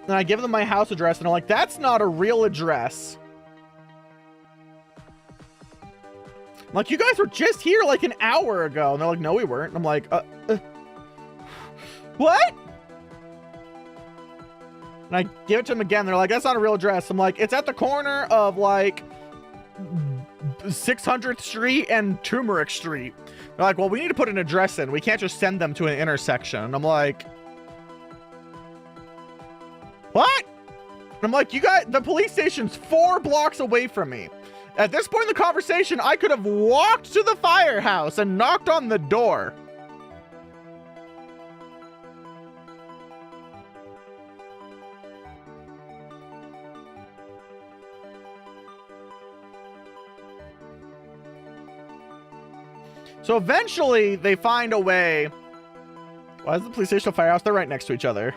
And I give them my house address, and they're like, that's not a real address. I'm like, you guys were just here like an hour ago. And they're like, no, we weren't. And I'm like, what? And I give it to them again. They're like, that's not a real address. I'm like, it's at the corner of like 600th Street and Turmeric Street. They're like, well, we need to put an address in. We can't just send them to an intersection. And I'm like, what? And I'm like, you guys, the police station's 4 blocks away from me. At this point in the conversation, I could have walked to the firehouse and knocked on the door. So eventually they find a way. Why is the police station and firehouse? They're right next to each other.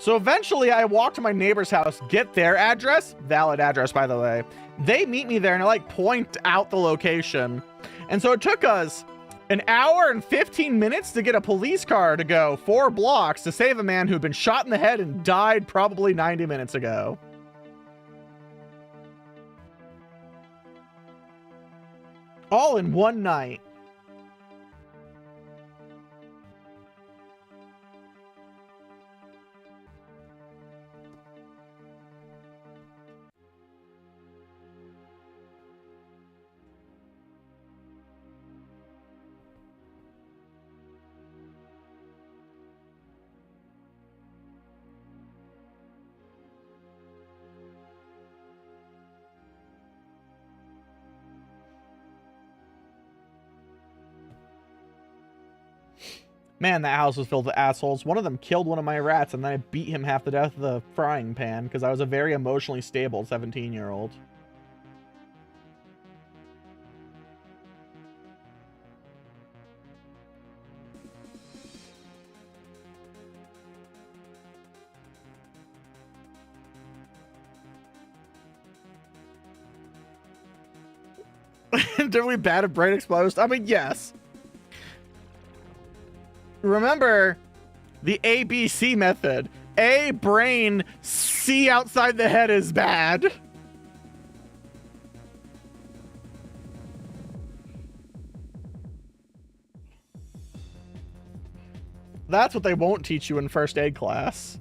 So eventually I walk to my neighbor's house, get their address, valid address, by the way. They meet me there and I like point out the location. And so it took us an hour and 15 minutes to get a police car to go 4 blocks to save a man who'd been shot in the head and died probably 90 minutes ago. All in one night. Man, that house was filled with assholes. One of them killed one of my rats, and then I beat him half to death with a frying pan because I was a very emotionally stable 17-year-old. Did we bad at brain exposed? I mean, yes. Remember the ABC method. A, brain. C, outside the head is bad. That's what they won't teach you in first aid class.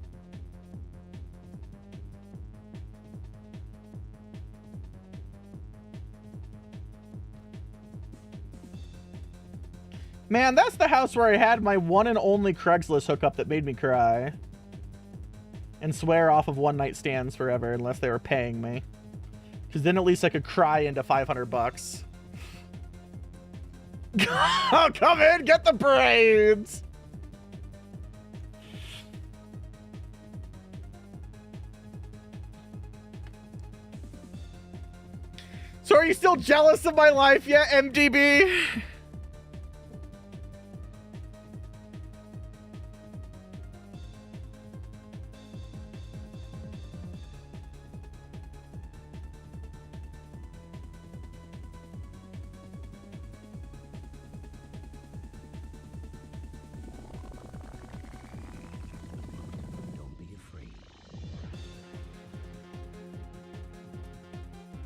Man, that's the house where I had my one and only Craigslist hookup that made me cry. And swear off of one-night stands forever unless they were paying me. Because then at least I could cry into $500. Oh, come in, get the braids! So are you still jealous of my life yet, MDB?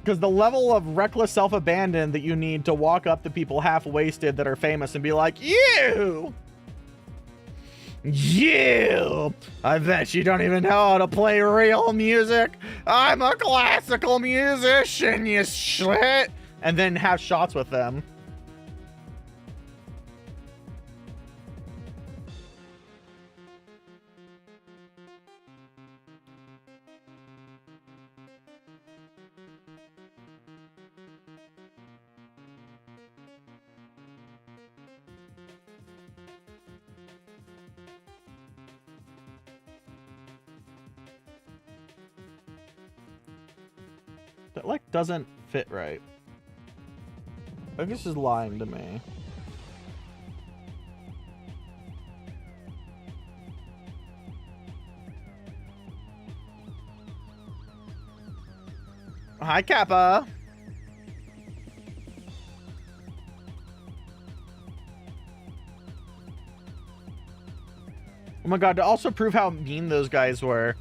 Because the level of reckless self-abandon that you need to walk up to people half-wasted that are famous and be like, you! I bet you don't even know how to play real music. I'm a classical musician, you shit. And then have shots with them. That, like, doesn't fit right. I think this is lying to me. Hi, Kappa. Oh my god, to also prove how mean those guys were.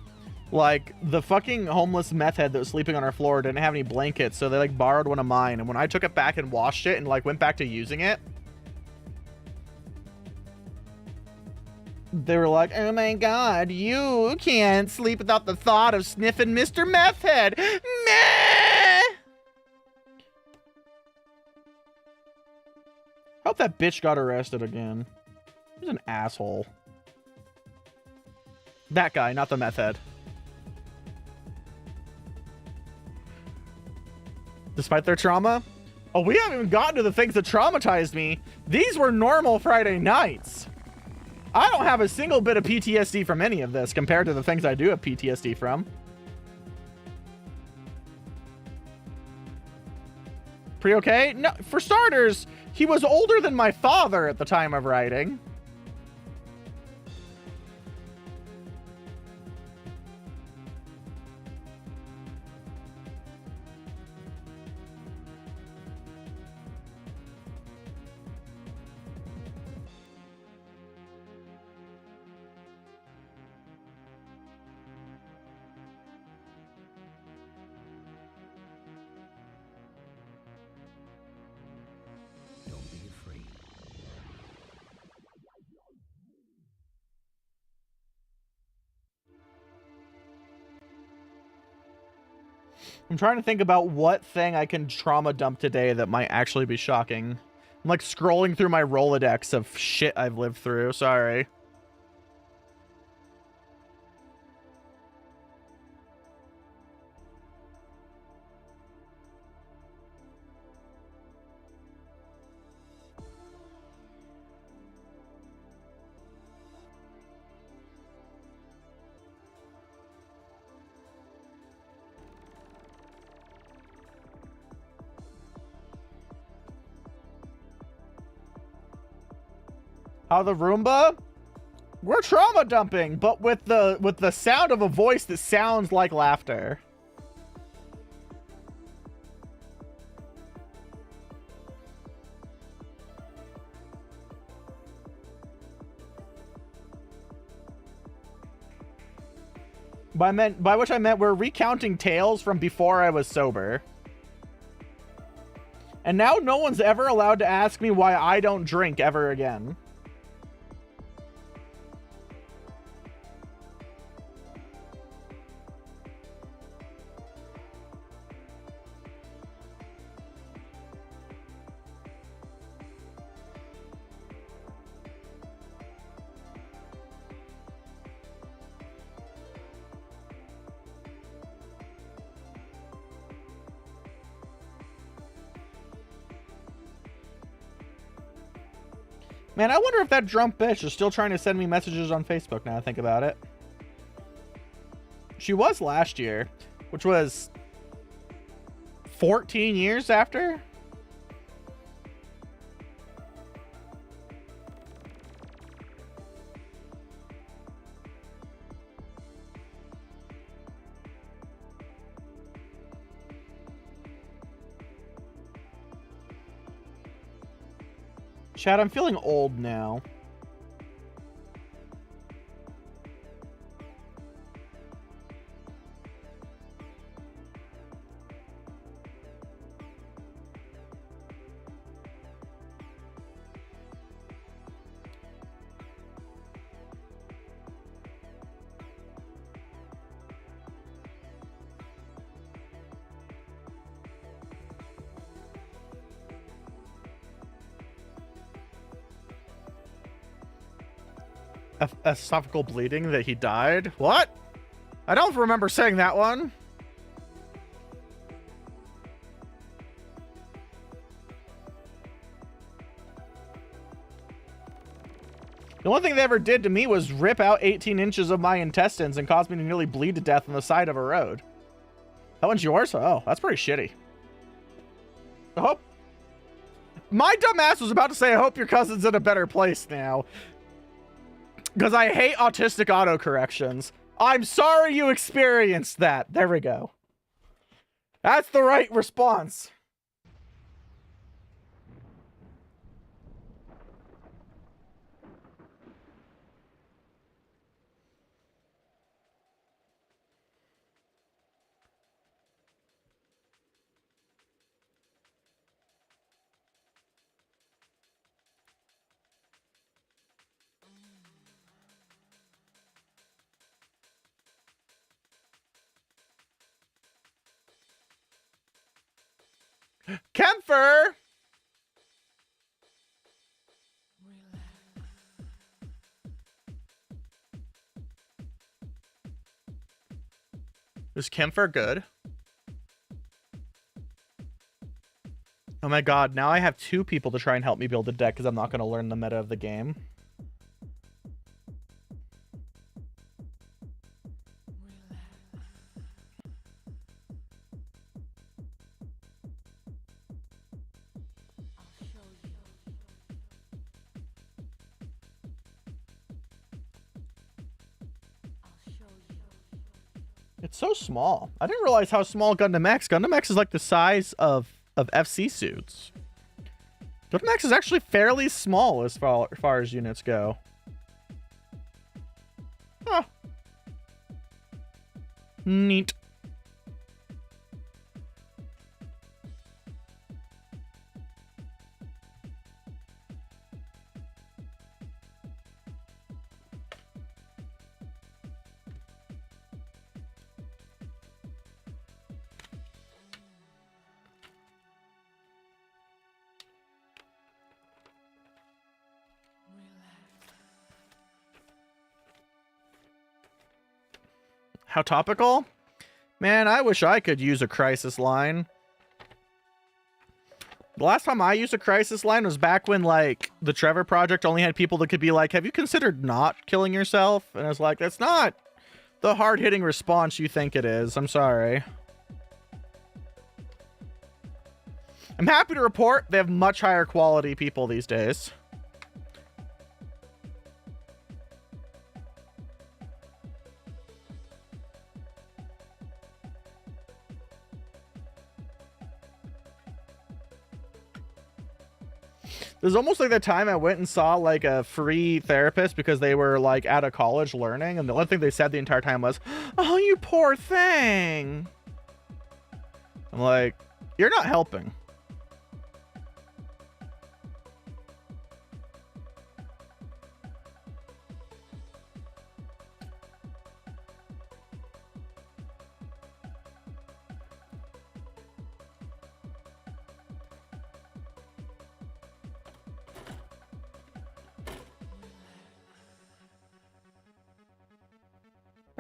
Like, the fucking homeless meth head that was sleeping on our floor didn't have any blankets, so they, like, borrowed one of mine. And when I took it back and washed it and, like, went back to using it, they were like, oh my god, you can't sleep without the thought of sniffing Mr. Meth Head. Meh! Hope that bitch got arrested again. He's an asshole. That guy, not the meth head. Despite their trauma? Oh, we haven't even gotten to the things that traumatized me. These were normal Friday nights. I don't have a single bit of PTSD from any of this compared to the things I do have PTSD from. Pretty okay? No, for starters, he was older than my father at the time of writing. I'm trying to think about what thing I can trauma dump today that might actually be shocking. I'm like scrolling through my Rolodex of shit I've lived through. Sorry. How the Roomba? We're trauma dumping, but with the sound of a voice that sounds like laughter. By which I meant we're recounting tales from before I was sober. And now no one's ever allowed to ask me why I don't drink ever again. Man, I wonder if that drunk bitch is still trying to send me messages on Facebook now I think about it. She was last year, which was 14 years after? Chad, I'm feeling old now. Esophageal bleeding that he died? What? I don't remember saying that one. The only thing they ever did to me was rip out 18 inches of my intestines and cause me to nearly bleed to death on the side of a road. That one's yours? Oh, that's pretty shitty. I hope... My dumbass was about to say, I hope your cousin's in a better place now. Because I hate autistic autocorrections. I'm sorry you experienced that. There we go. That's the right response. Kempfer! Is Kempfer good? Oh my god, now I have 2 people to try and help me build a deck because I'm not going to learn the meta of the game. It's so small. I didn't realize how small Gundam X. Gundam X is like the size of FC suits. Gundam X is actually fairly small as far as units go. Huh. Neat. How topical? Man, I wish I could use a crisis line. The last time I used a crisis line was back when, like, the Trevor Project only had people that could be like, have you considered not killing yourself? And I was like, that's not the hard-hitting response you think it is. I'm sorry. I'm happy to report they have much higher quality people these days. There's almost like the time I went and saw like a free therapist because they were like out of college learning, and the only thing they said the entire time was, "Oh, you poor thing." I'm like, you're not helping.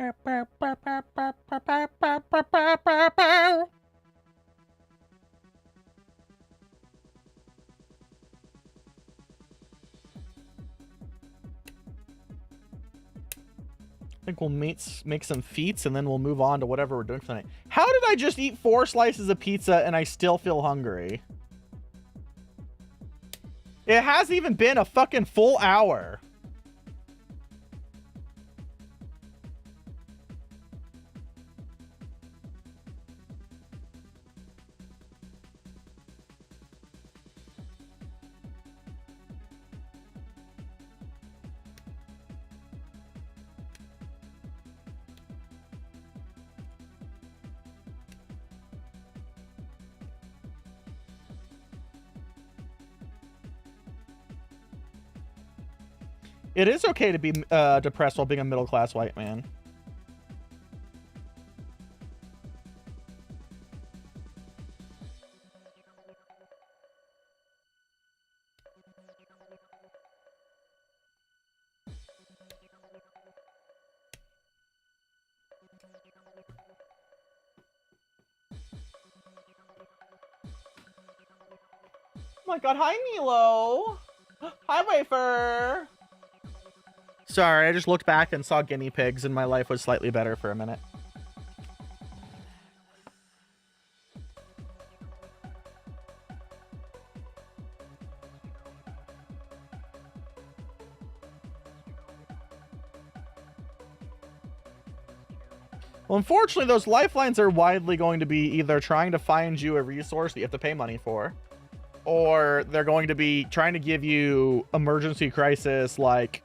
I think we'll make some feats and then we'll move on to whatever we're doing tonight. How did I just eat 4 slices of pizza and I still feel hungry? It hasn't even been a fucking full hour. It is okay to be depressed while being a middle-class white man. Oh my god, hi Milo! Hi Wafer! Sorry, I just looked back and saw guinea pigs and my life was slightly better for a minute. Well, unfortunately, those lifelines are widely going to be either trying to find you a resource that you have to pay money for, or they're going to be trying to give you emergency crisis, like,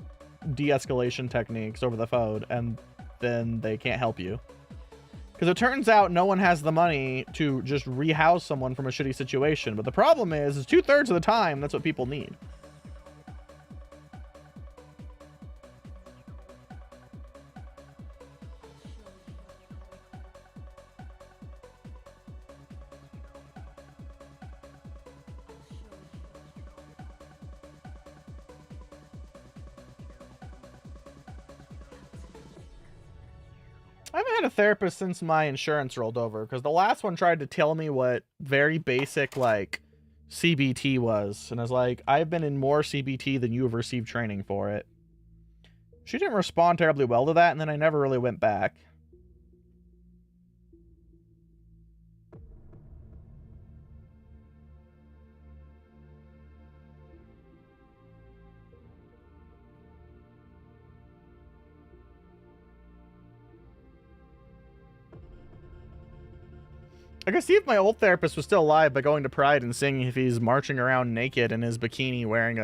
de-escalation techniques over the phone, and then they can't help you. Because it turns out no one has the money to just rehouse someone from a shitty situation. But the problem is 2/3 of the time, that's what people need. I haven't had a therapist since my insurance rolled over, because the last one tried to tell me what very basic, like, CBT was. And I was like, I've been in more CBT than you have received training for it. She didn't respond terribly well to that, and then I never really went back. I could see if my old therapist was still alive by going to Pride and seeing if he's marching around naked in his bikini wearing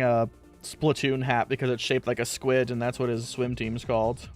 a Splatoon hat because it's shaped like a squid and that's what his swim team's called.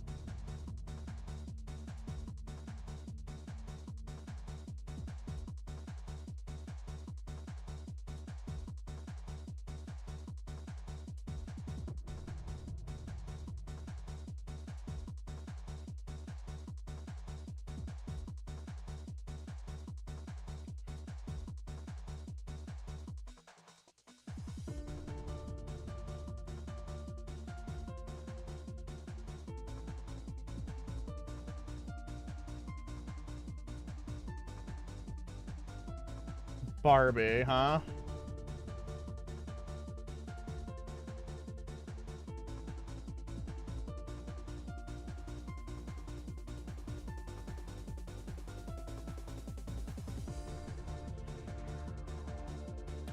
Barbie, huh?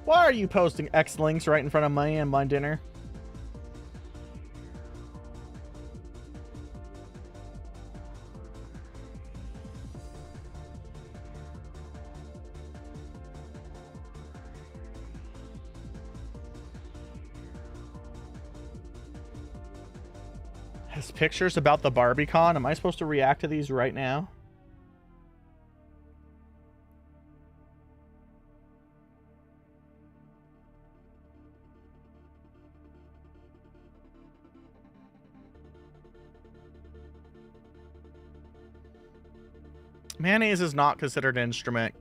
Why are you posting X links right in front of me and my dinner? Has pictures about the BarbieCon? Am I supposed to react to these right now? Mayonnaise is not considered an instrument.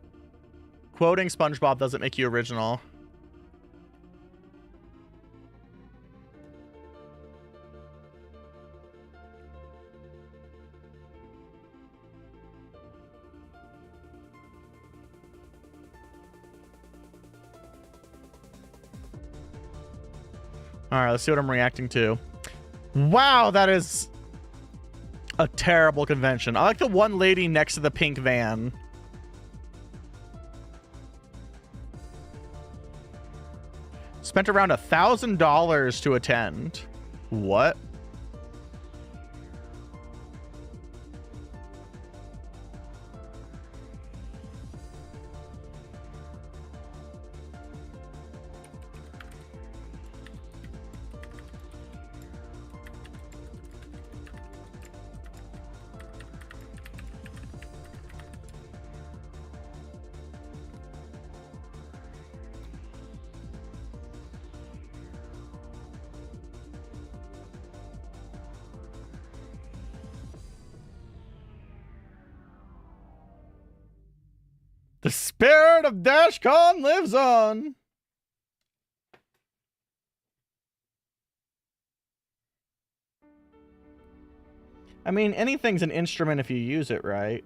Quoting SpongeBob doesn't make you original. Alright, let's see what I'm reacting to. Wow, that is a terrible convention. I like the one lady next to the pink van. Spent around $1,000 to attend. What? The spirit of DashCon lives on. I mean, anything's an instrument if you use it right.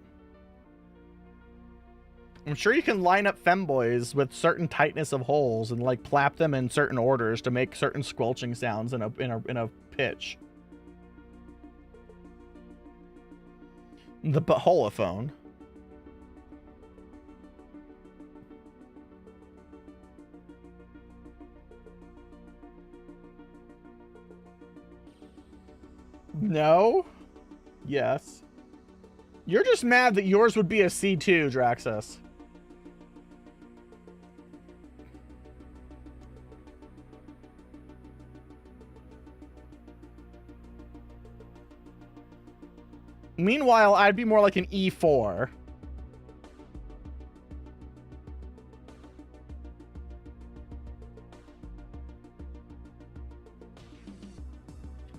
I'm sure you can line up femboys with certain tightness of holes and like plap them in certain orders to make certain squelching sounds in a pitch. The holophone. No. Yes. You're just mad that yours would be a C2, Draxus. Meanwhile, I'd be more like an E4.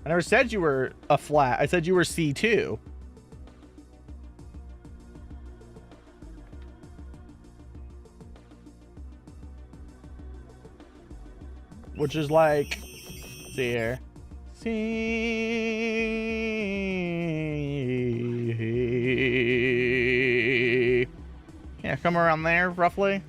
I never said you were a flat. I said you were C2. Which is like, let's see here. C. Yeah, come around there, roughly.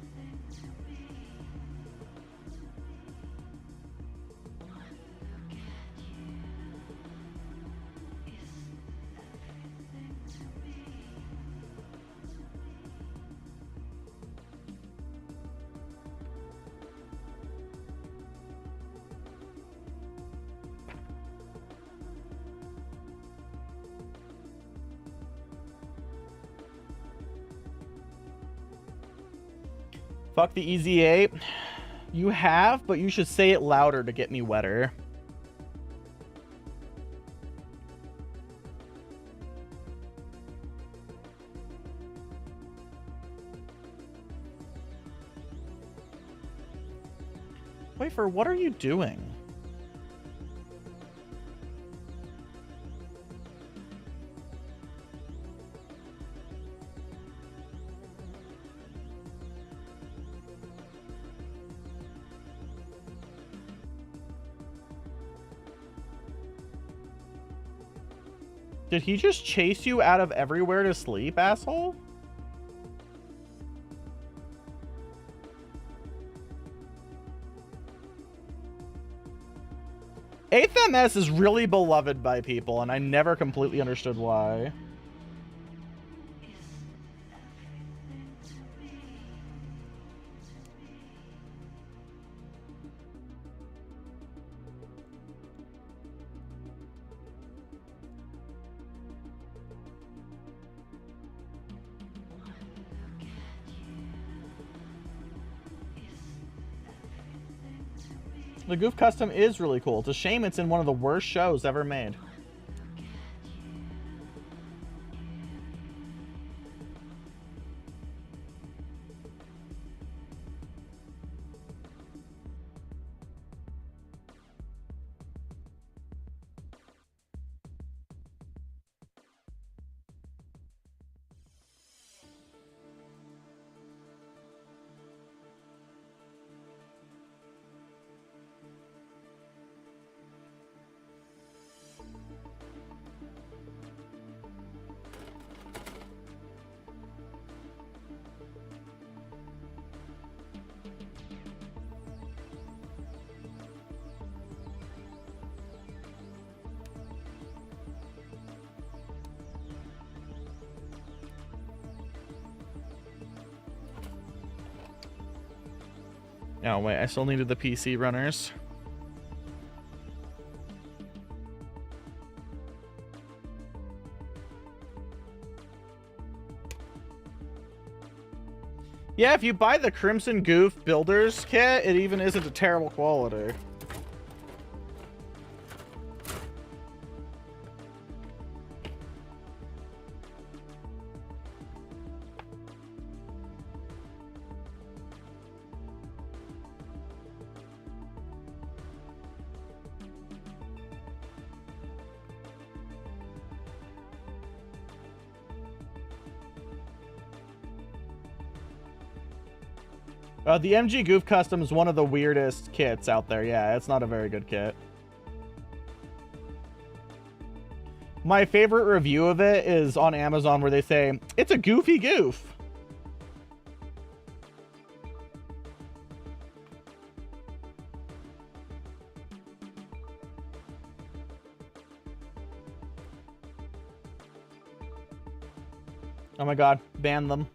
Fuck the Easy 8. You have, but you should say it louder to get me wetter. Wafer, what are you doing? Did he just chase you out of everywhere to sleep, asshole? Eighth MS is really beloved by people, and I never completely understood why. The Goof Custom is really cool. It's a shame it's in one of the worst shows ever made. Oh, wait, I still needed the PC runners. Yeah, if you buy the Crimson Goof Builders kit, it even isn't a terrible quality. The MG Goof Custom is one of the weirdest kits out there. Yeah, it's not a very good kit. My favorite review of it is on Amazon where they say, it's a goofy goof. Oh my god, ban them.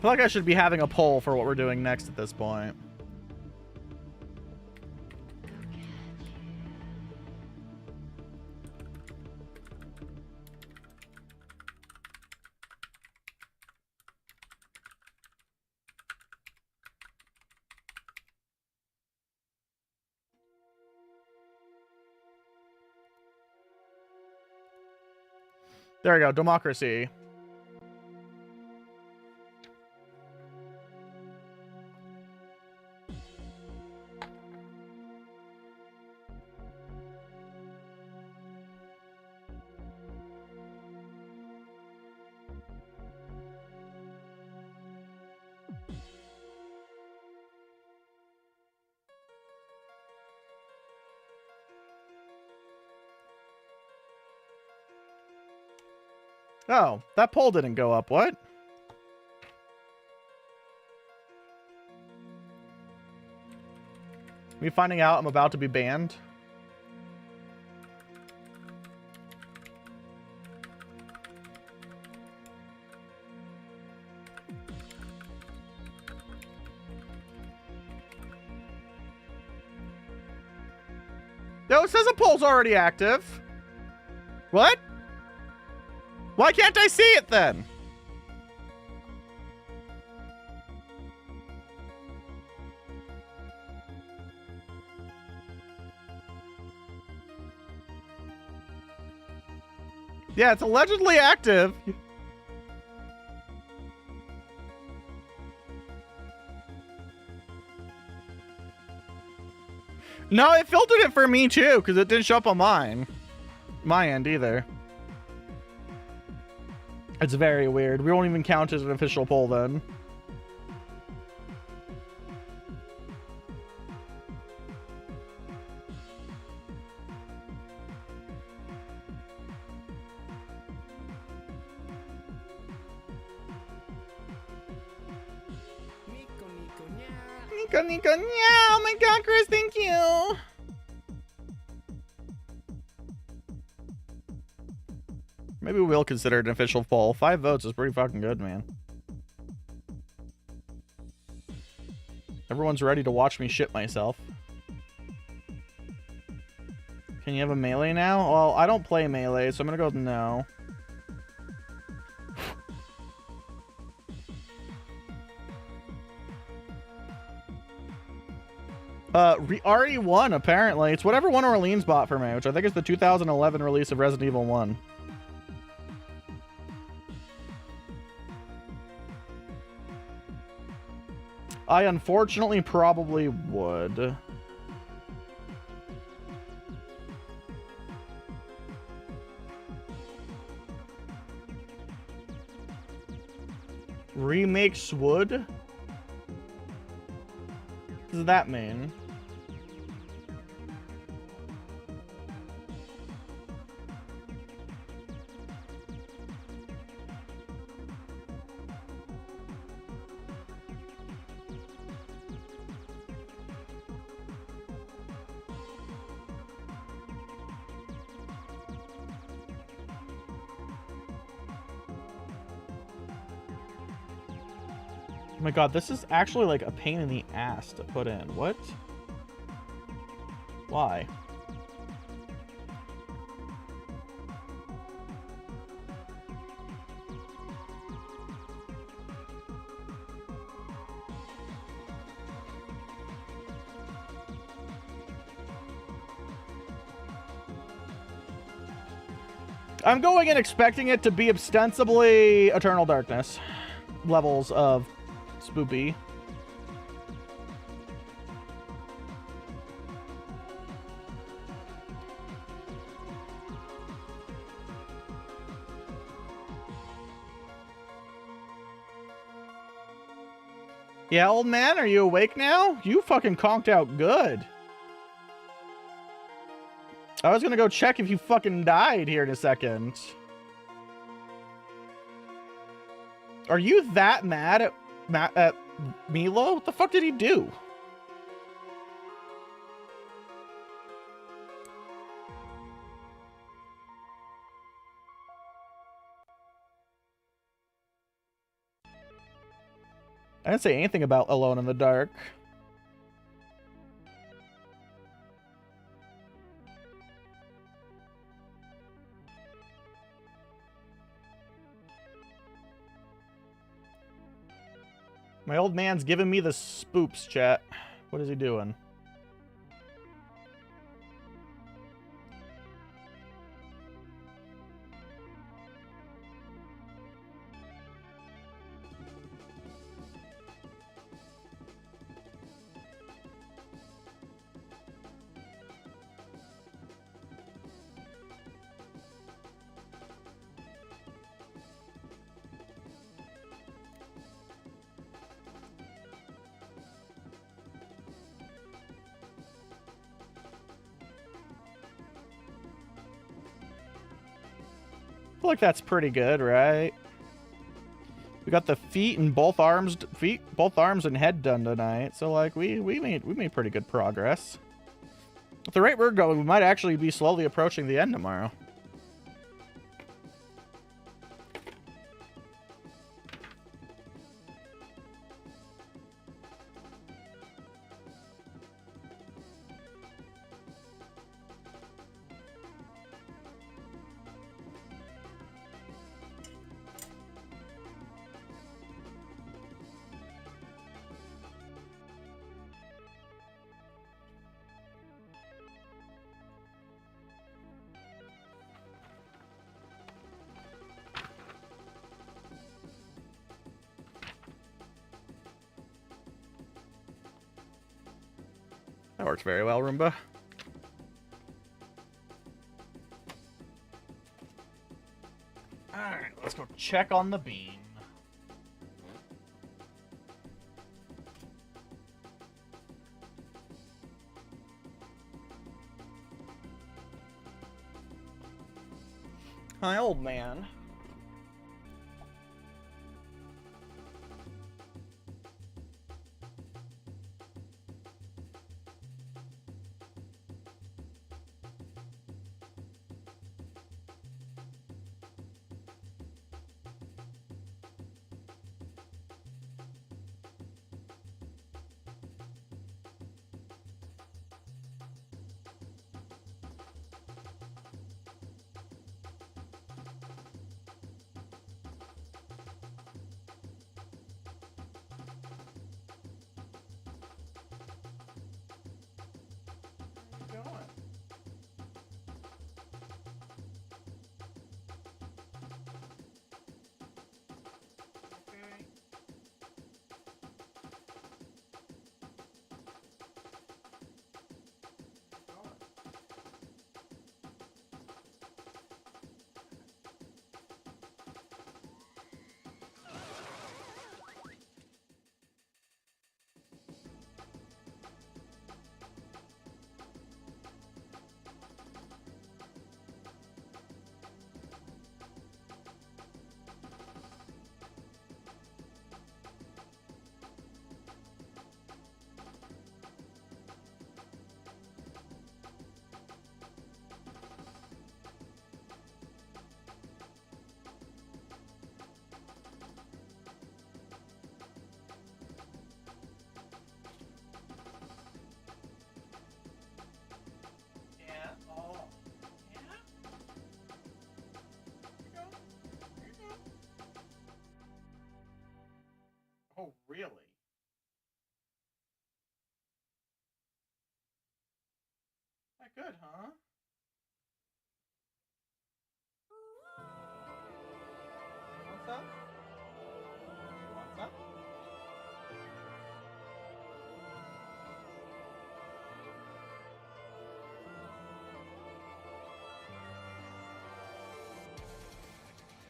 feel like I should be having a poll for what we're doing next at this point. There we go, democracy. Oh, that poll didn't go up. What? Me finding out I'm about to be banned? No, it says a poll's already active. What? Why can't I see it then? Yeah, it's allegedly active. No, it filtered it for me too, because it didn't show up on my end either. It's very weird. We won't even count as an official poll then. Nico, Nico, yeah! Oh my god, Chris, thank you! Maybe we'll consider it an official poll. 5 votes is pretty fucking good, man. Everyone's ready to watch me shit myself. Can you have a melee now? Well, I don't play melee, so I'm gonna go with no. RE1, apparently. It's whatever one Orleans bought for me, which I think is the 2011 release of Resident Evil 1. I unfortunately probably would. Remakes would? What does that mean? Oh my god, this is actually like a pain in the ass to put in. What? Why? I'm going in expecting it to be ostensibly Eternal Darkness levels of spoopy. Yeah, old man, are you awake now? You fucking conked out good. I was gonna go check if you fucking died here in a second. Are you that mad at Milo? What the fuck did he do? I didn't say anything about Alone in the Dark. My old man's giving me the spoops, chat. What is he doing? I feel like that's pretty good, right? We got the feet and both arms and head done tonight. So like we made pretty good progress. At the rate we're going, we might actually be slowly approaching the end tomorrow. That works very well, Roomba. Alright, let's go check on the beam. Hi, old man. Oh, really? That good, huh? You want some? You want some?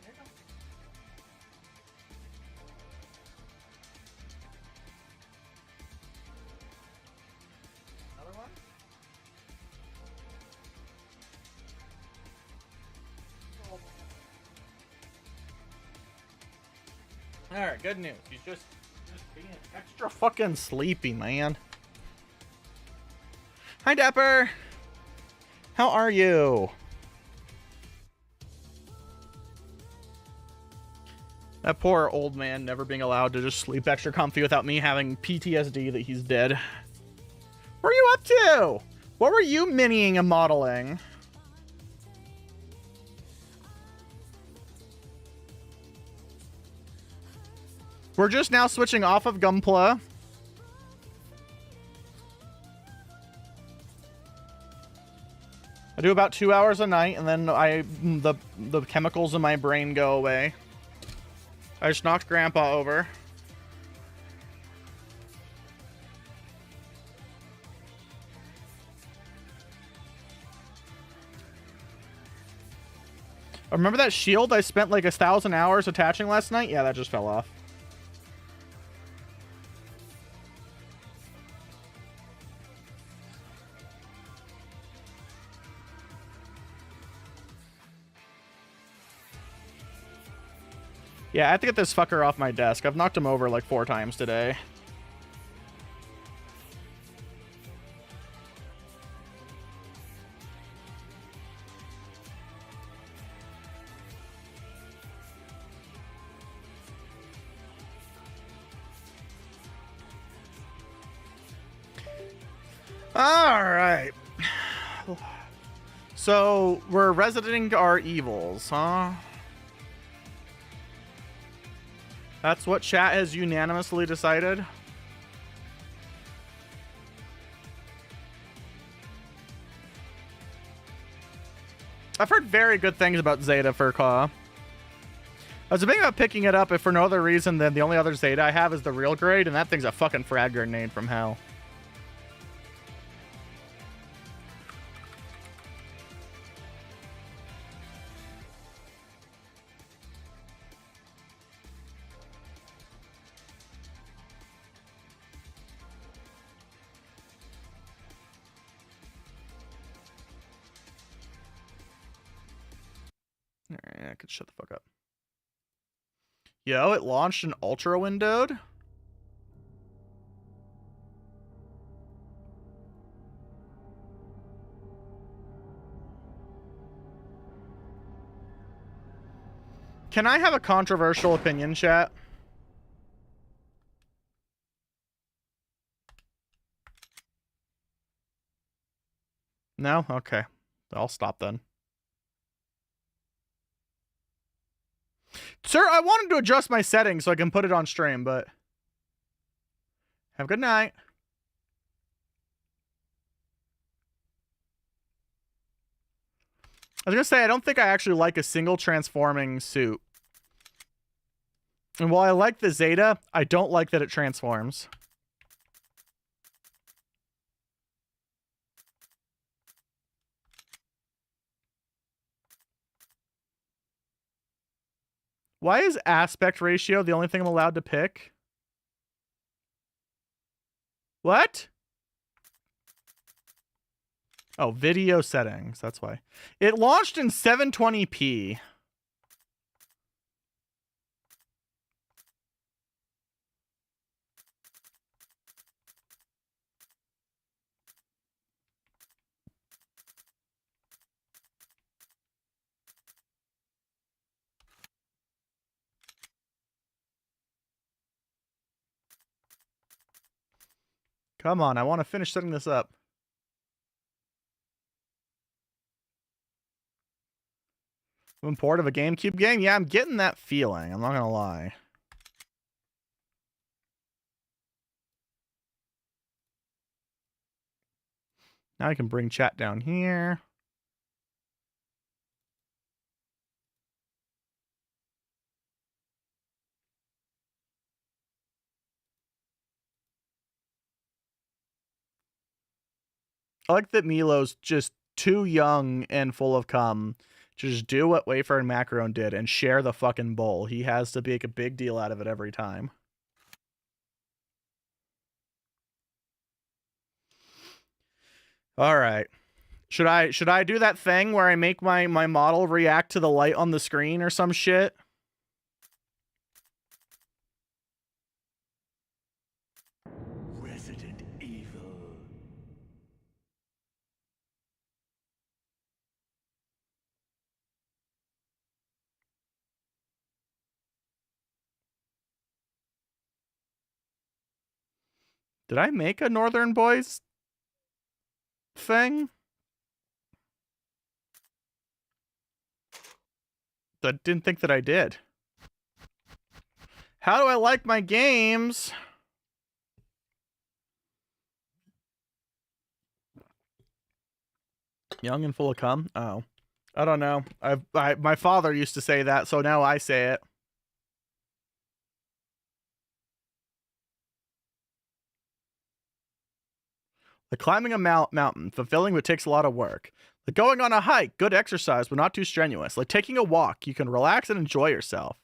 Here you go. Another one? Alright, good news. He's just being extra fucking sleepy, man. Hi, Dapper! How are you? That poor old man never being allowed to just sleep extra comfy without me having PTSD that he's dead. What are you up to? What were you miniing and modeling? We're just now switching off of Gunpla. I do about 2 hours a night, and then the chemicals in my brain go away. I just knocked Grandpa over. Remember that shield I spent like 1,000 hours attaching last night? Yeah, that just fell off. Yeah, I have to get this fucker off my desk. I've knocked him over like 4 times today. All right. So we're residenting our evils, huh? That's what chat has unanimously decided. I've heard very good things about Zeta for Claw. I was thinking about picking it up if for no other reason than the only other Zeta I have is the real grade, and that thing's a fucking frag grenade from hell. Alright, I could shut the fuck up. Yo, it launched an ultra windowed. Can I have a controversial opinion, chat? No? Okay. I'll stop then. Sir, I wanted to adjust my settings so I can put it on stream, but... Have a good night. I was gonna say, I don't think I actually like a single transforming suit. And while I like the Zeta, I don't like that it transforms. Why is aspect ratio the only thing I'm allowed to pick? What? Oh, video settings. That's why. It launched in 720p. Come on, I want to finish setting this up. Import of a GameCube game? Yeah, I'm getting that feeling. I'm not gonna lie. Now I can bring chat down here. I like that Milo's just too young and full of cum to just do what Wafer and Macaron did and share the fucking bowl. He has to make a big deal out of it every time. All right. Should I do that thing where I make my model react to the light on the screen or some shit?
Resident Evil.
Did I make a Northern Boys thing? I didn't think that I did. How do I like my games? Young and full of cum? Oh. I don't know. My father used to say that, so now I say it. Like climbing a mountain, fulfilling but takes a lot of work. Like going on a hike, good exercise but not too strenuous. Like taking a walk, you can relax and enjoy yourself.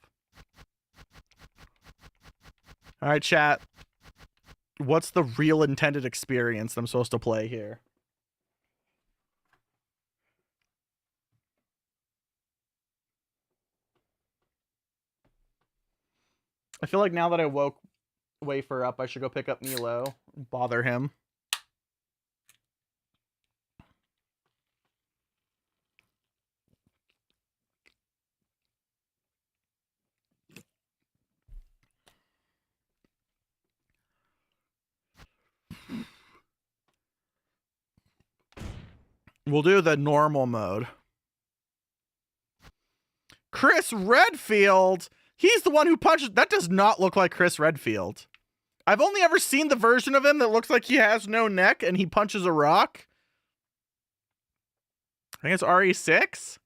All right, chat. What's the real intended experience I'm supposed to play here? I feel like now that I woke Wafer up, I should go pick up Milo and bother him. We'll do the normal mode. Chris Redfield? He's the one who punches. That does not look like Chris Redfield. I've only ever seen the version of him that looks like he has no neck and he punches a rock. I think it's RE6.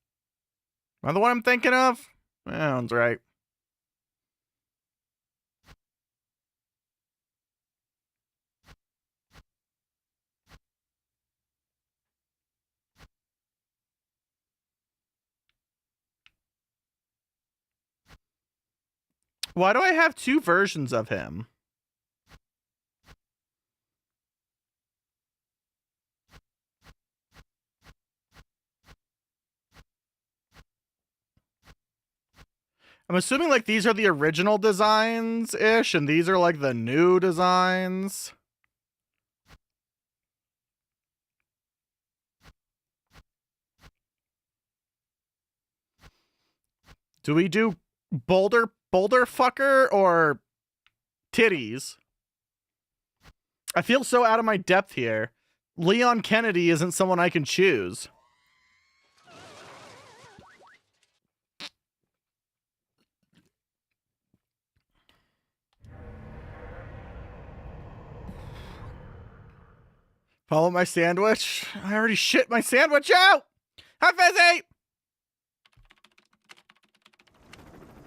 Am I the one I'm thinking of? Sounds right. Why do I have two versions of him? I'm assuming like these are the original designs-ish, and these are like the new designs. Do we do boulder fucker or titties? I feel so out of my depth here. Leon Kennedy isn't someone I can choose. Follow my sandwich? I already shit my sandwich out! Hi, Fizzy!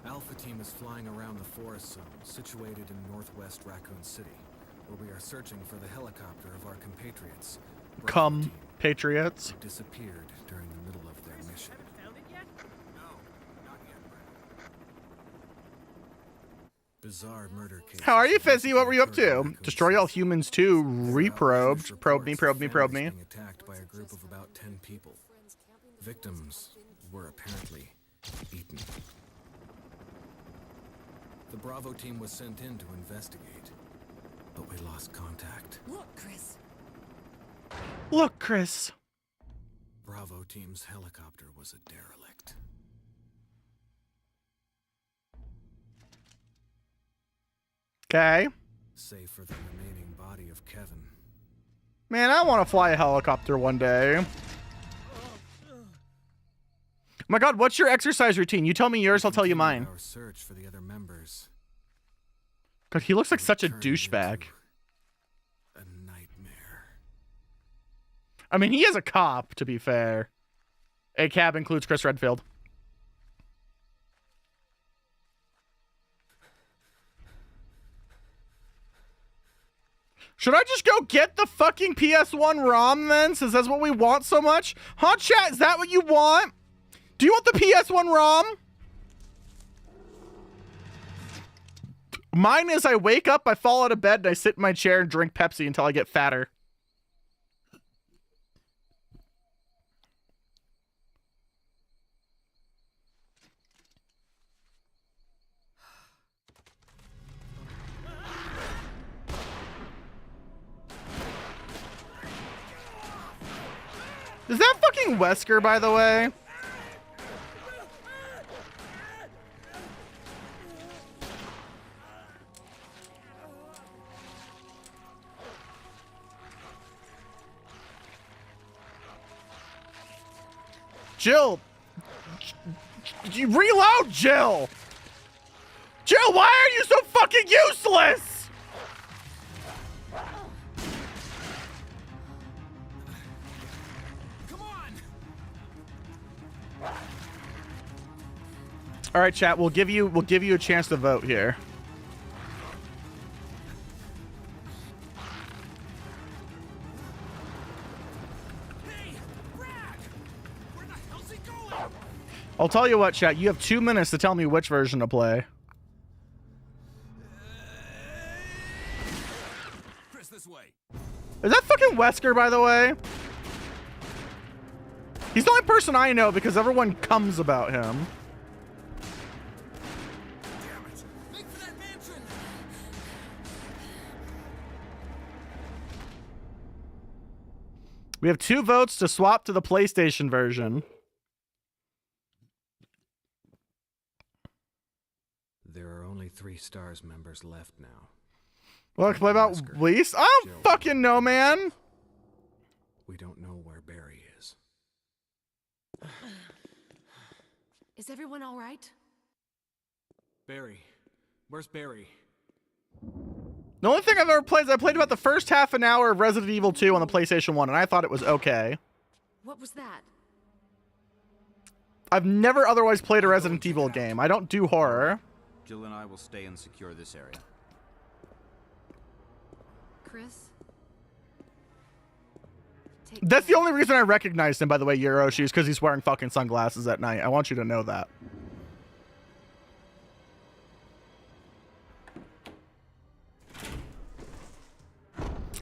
Alpha Team is flying around the forest zone, situated in northwest Raccoon City, where we are searching for the helicopter of our compatriots.
Come, patriots.
Who disappeared during the middle of their mission. Bizarre murder case.
How are you, Fizzy? What were you up to? Destroy all humans too. Reprobed. Probe me.
Attacked by a group of about 10 people. Victims were apparently eaten. The Bravo team was sent in to investigate, but we lost contact.
Look, Chris.
Bravo team's helicopter was a derelict.
Okay.
Save for the remaining body of Kevin.
Man, I want to fly a helicopter one day. Oh my god, what's your exercise routine? You tell me yours, I'll tell you mine.
Our search for the other members.
God, he looks like such a douchebag.
A nightmare.
I mean, he is a cop, to be fair. A cab includes Chris Redfield. Should I just go get the fucking PS1 ROM then, since that's what we want so much? Huh, chat? Is that what you want? Do you want the PS1 ROM? Mine is I wake up, I fall out of bed, and I sit in my chair and drink Pepsi until I get fatter. Is that fucking Wesker, by the way? Jill! Reload, Jill! Jill, why are you so fucking useless?
Come on!
All right, chat. We'll give you a chance to vote here.
Hey, Brad! Where the hell's he going?
I'll tell you what, chat. You have 2 minutes to tell me which version to play.
Chris, this way.
Is that fucking Wesker, by the way? He's the only person I know because everyone comes about him.
Damn it! Make for that mansion!
We have 2 votes to swap to the PlayStation version.
There are only 3 STARS members left now.
Well, can play about
Wesker,
least? I don't
Jill,
fucking know, man.
We don't know where Barry is.
Is everyone all right?
Barry. Where's Barry?
The only thing I've ever played is I played about the first half an hour of Resident Evil 2 on the PlayStation 1, and I thought it was okay.
What was that?
I've never otherwise played a Resident Evil game. I don't do horror.
Jill and I will stay and secure this area.
Chris? Take
That's the
care.
only reason I recognized him, by the way, Yoshi, is because he's wearing fucking sunglasses at night. I want you to know that.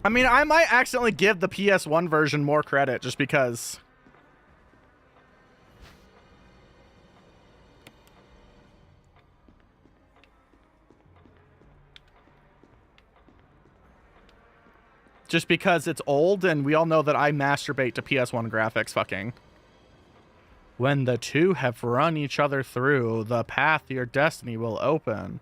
I mean, I might accidentally give the PS1 version more credit just because. Just because it's old, and we all know that I masturbate to PS1 graphics, fucking. When the two have run each other through, the path to your destiny will open.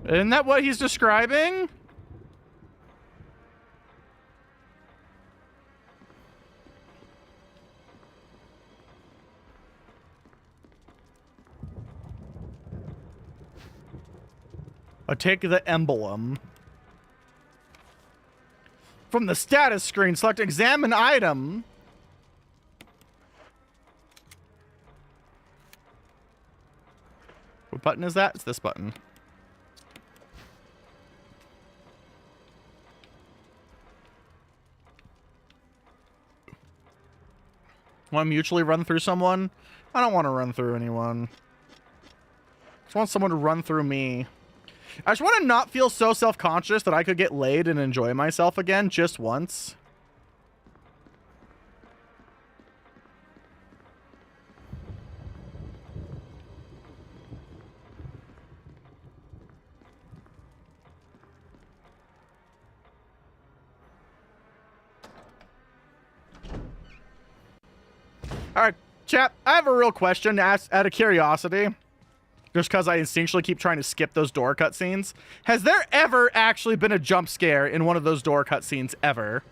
Isn't that what he's describing? I'll take the emblem. From the status screen, select examine item. What button is that? It's this button. Want to mutually run through someone? I don't want to run through anyone. I just want someone to run through me. I just want to not feel so self-conscious that I could get laid and enjoy myself again just once. All right, chat, I have a real question to ask out of curiosity. Just because I instinctually keep trying to skip those door cutscenes. Has there ever actually been a jump scare in one of those door cutscenes ever?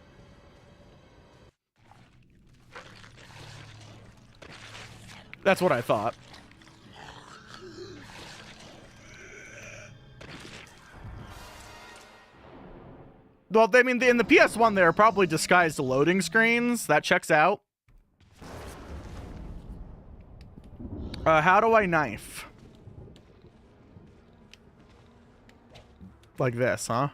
That's what I thought. Well, I mean, in the PS1, there are probably disguised loading screens. That checks out. How do I knife? Like this, huh?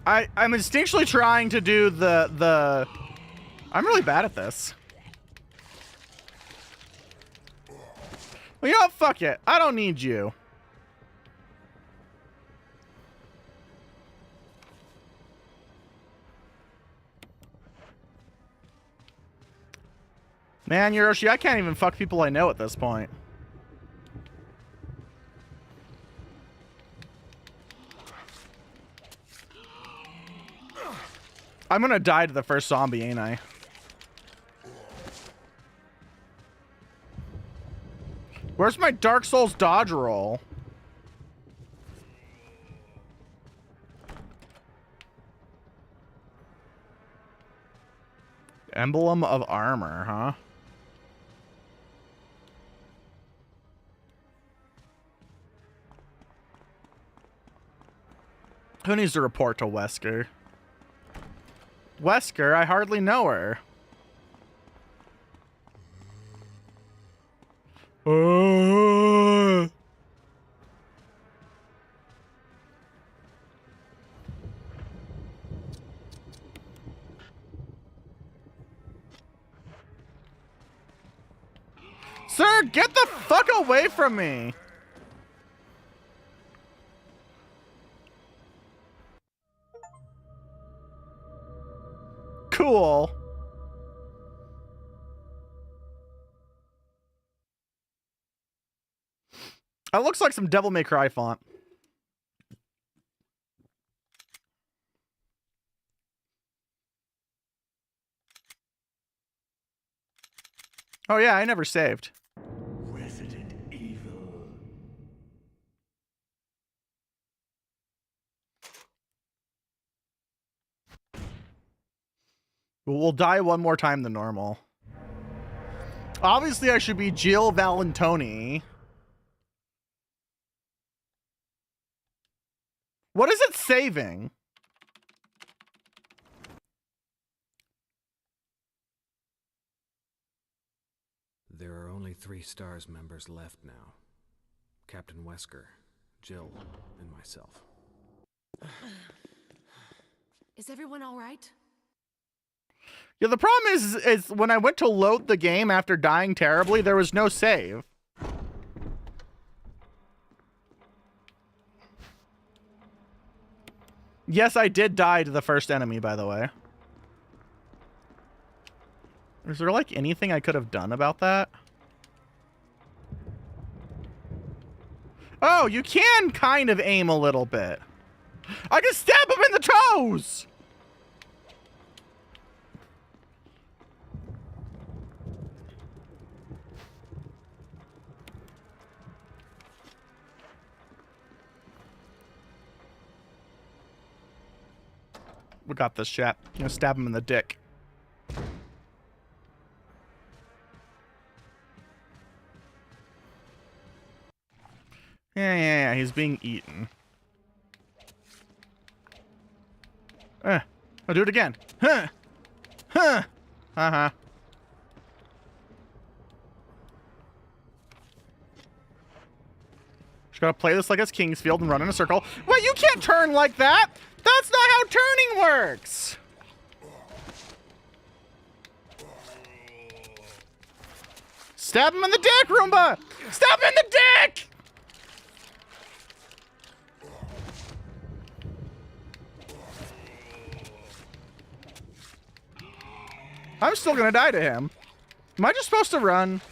I'm instinctually trying to do the I'm really bad at this. Well, you know what? Fuck it. I don't need you. Man, Hiroshi, I can't even fuck people I know at this point. I'm gonna die to the first zombie, ain't I? Where's my Dark Souls dodge roll? Emblem of armor, huh? Who needs to report to Wesker? Wesker, I hardly know her. Sir, get the fuck away from me! Cool. That looks like some Devil May Cry font. Oh yeah, I never saved.
Resident Evil.
We'll die one more time than normal. Obviously, I should be Jill Valentoni. What is it saving?
There are only 3 STARS members left now. Captain Wesker, Jill, and myself.
Is everyone all right?
Yeah, the problem is when I went to load the game after dying terribly, there was no save. Yes, I did die to the first enemy, by the way. Is there, like, anything I could have done about that? Oh, you can kind of aim a little bit. I can stab him in the toes! We got this, chat. I'm gonna stab him in the dick. Yeah, he's being eaten. I'll do it again. Huh. Huh. Uh-huh. Just gotta play this like it's Kingsfield and run in a circle. Wait, you can't turn like that! That's not how turning works! Stab him in the dick, Roomba! Stab him in the dick! I'm still gonna die to him. Am I just supposed to run?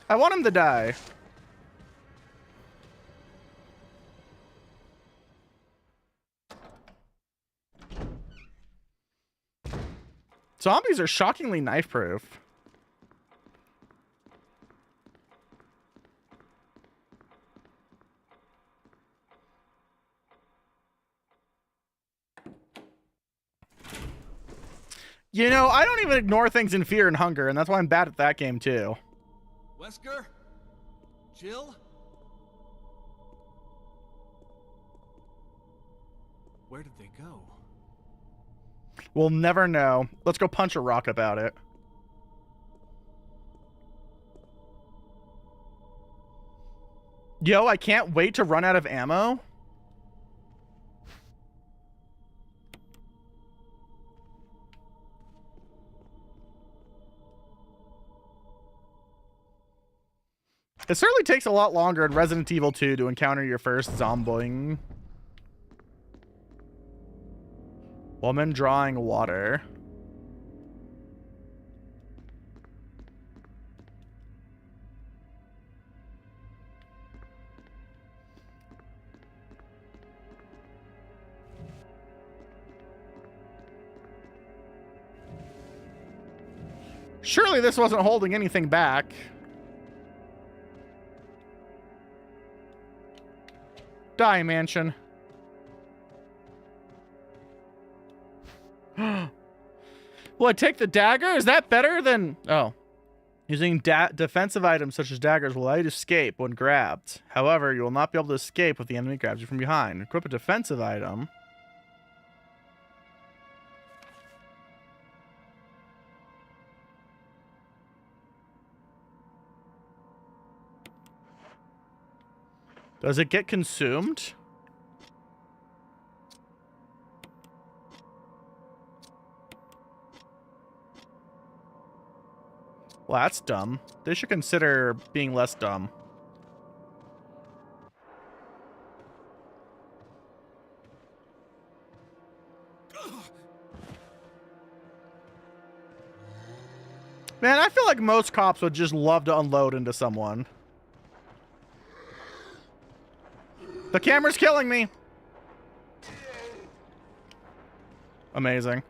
I want him to die. Zombies are shockingly knife-proof. You know, I don't even ignore things in fear and hunger, and that's why I'm bad at that game, too.
Wesker? Jill? Where did they go?
We'll never know. Let's go punch a rock about it. Yo, I can't wait to run out of ammo. It certainly takes a lot longer in Resident Evil 2 to encounter your first zomboing. Woman drawing water. Surely this wasn't holding anything back. Die, mansion. Will I take the dagger? Is that better than... Oh. Using defensive items such as daggers will allow you to escape when grabbed. However, you will not be able to escape if the enemy grabs you from behind. Equip a defensive item. Does it get consumed? Well, that's dumb. They should consider being less dumb. Man, I feel like most cops would just love to unload into someone. The camera's killing me. Amazing.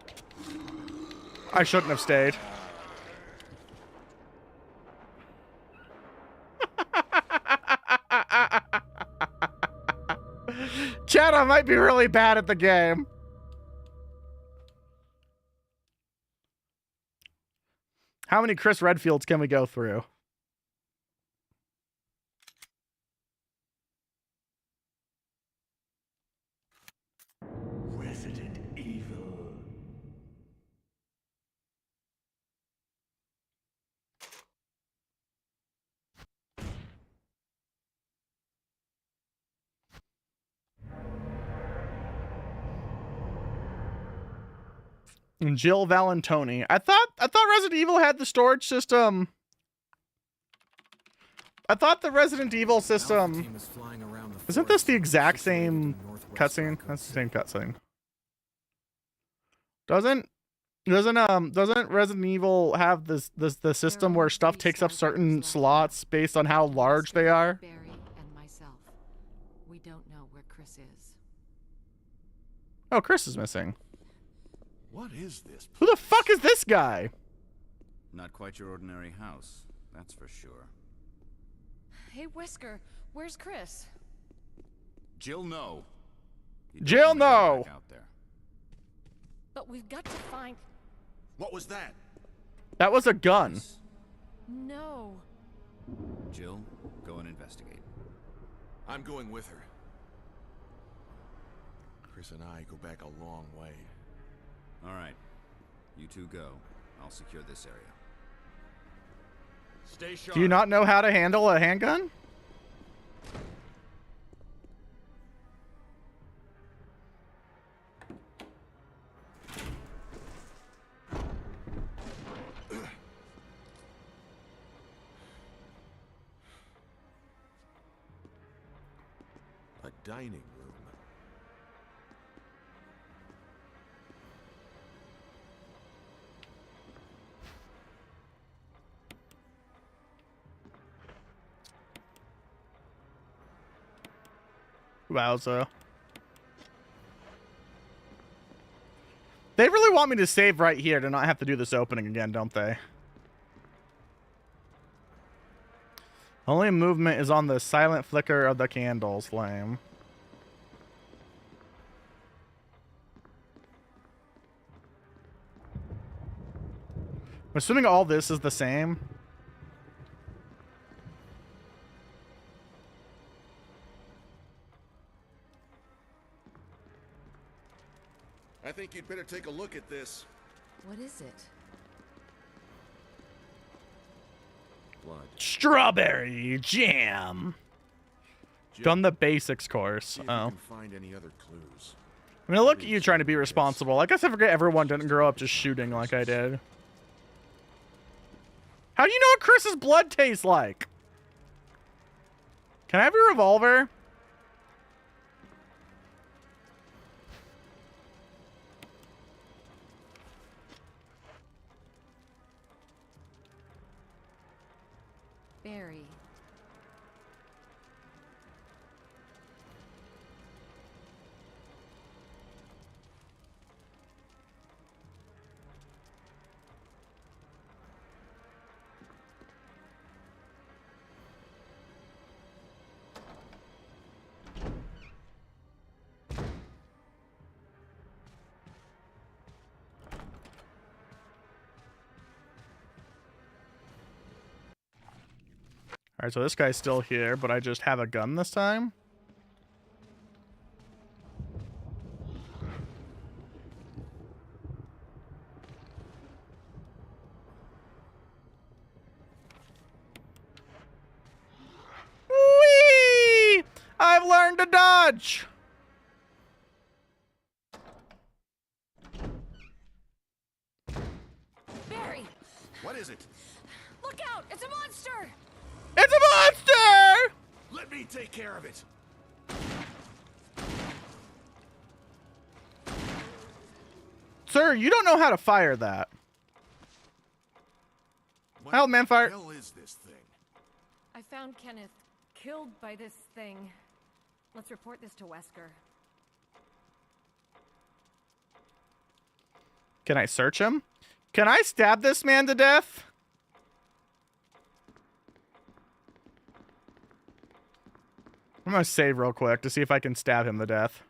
I shouldn't have stayed. Chad, I might be really bad at the game. How many Chris Redfields can we go through?
Resident Evil.
And Jill Valentoni. I thought Resident Evil had the storage system. I thought the Resident Evil system. Isn't this the exact same cutscene? That's the same cutscene. Doesn't Resident Evil have the system where stuff takes up certain slots based on how large they are?
Barry and myself. We don't know where Chris is.
Oh, Chris is missing.
What is this?
Who the fuck is this guy?
Not quite your ordinary house, that's for sure.
Hey, Whisker, where's Chris?
Jill, no.
You don't
Jill,
wanna go
no.
back out there.
But we've got to find...
What was that?
That was a gun.
No.
Jill, go and investigate.
I'm going with her. Chris and I go back a long way.
All right, you two go. I'll secure this area.
Stay sharp.
Do you not know how to handle a handgun?
A dining room.
Wowza. They really want me to save right here to not have to do this opening again, don't they? Only movement is on the silent flicker of the candle's flame. I'm assuming all this is the same.
I think you'd better take a look at this.
What is it?
Blood.
Strawberry jam.
Jill,
Done the basics course.
see if you
Oh.
can find any other clues.
I mean, look at you trying to be responsible. I guess I forget everyone didn't grow up just shooting like I did. How do you know what Chris's blood tastes like? Can I have your revolver?
Barry.
Alright, so this guy's still here, but I just have a gun this time. Whee! I've learned to dodge!
Barry!
What is it?
Look out! It's a monster!
It's a monster!
Let me take care of it.
Sir, you don't know how to fire that.
What
Help, man, fire.
the hell is this thing?
I found Kenneth killed by this thing. Let's report this to Wesker.
Can I search him? Can I stab this man to death? I'm gonna save real quick to see if I can stab him to death.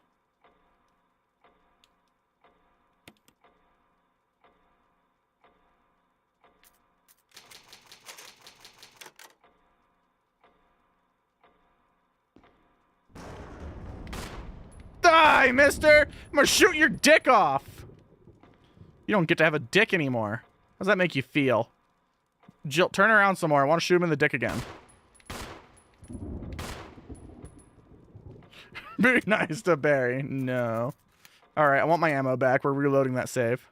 Die, mister! I'm gonna shoot your dick off! You don't get to have a dick anymore. How does that make you feel? Jill, turn around some more. I want to shoot him in the dick again. Be nice to Barry. No. Alright, I want my ammo back. We're reloading that save.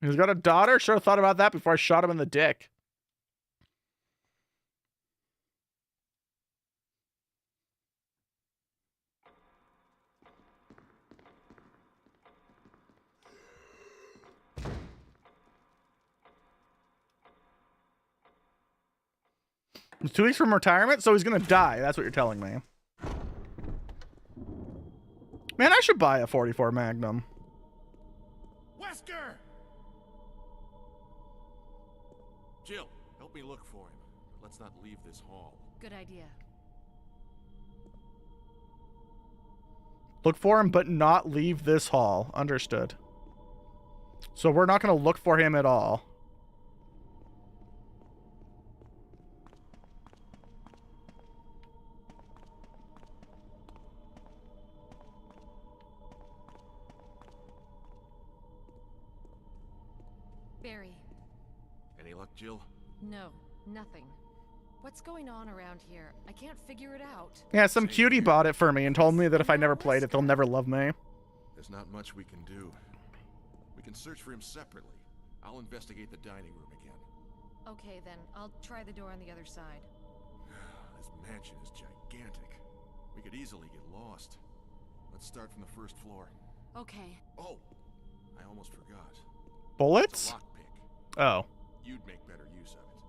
He's got a daughter? Should have thought about that before I shot him in the dick. It's 2 weeks from retirement, so he's gonna die. That's what you're telling me. Man, I should buy a 44 Magnum.
Wesker! Jill, help me look for him. Let's not leave this hall.
Good idea.
Look for him, but not leave this hall. Understood. So we're not gonna look for him at all.
Barry.
Any luck, Jill?
No, nothing. What's going on around here? I can't figure it out.
Yeah, some cutie bought it for me and told me that if I never played it, they'll never love me.
There's not much we can do. We can search for him separately. I'll investigate the dining room again.
Okay, then. I'll try the door on the other side.
This mansion is gigantic. We could easily get lost. Let's start from the first floor.
Okay.
Oh, I almost forgot.
Bullets?
It's a lockpick.
Oh.
You'd make better use of it.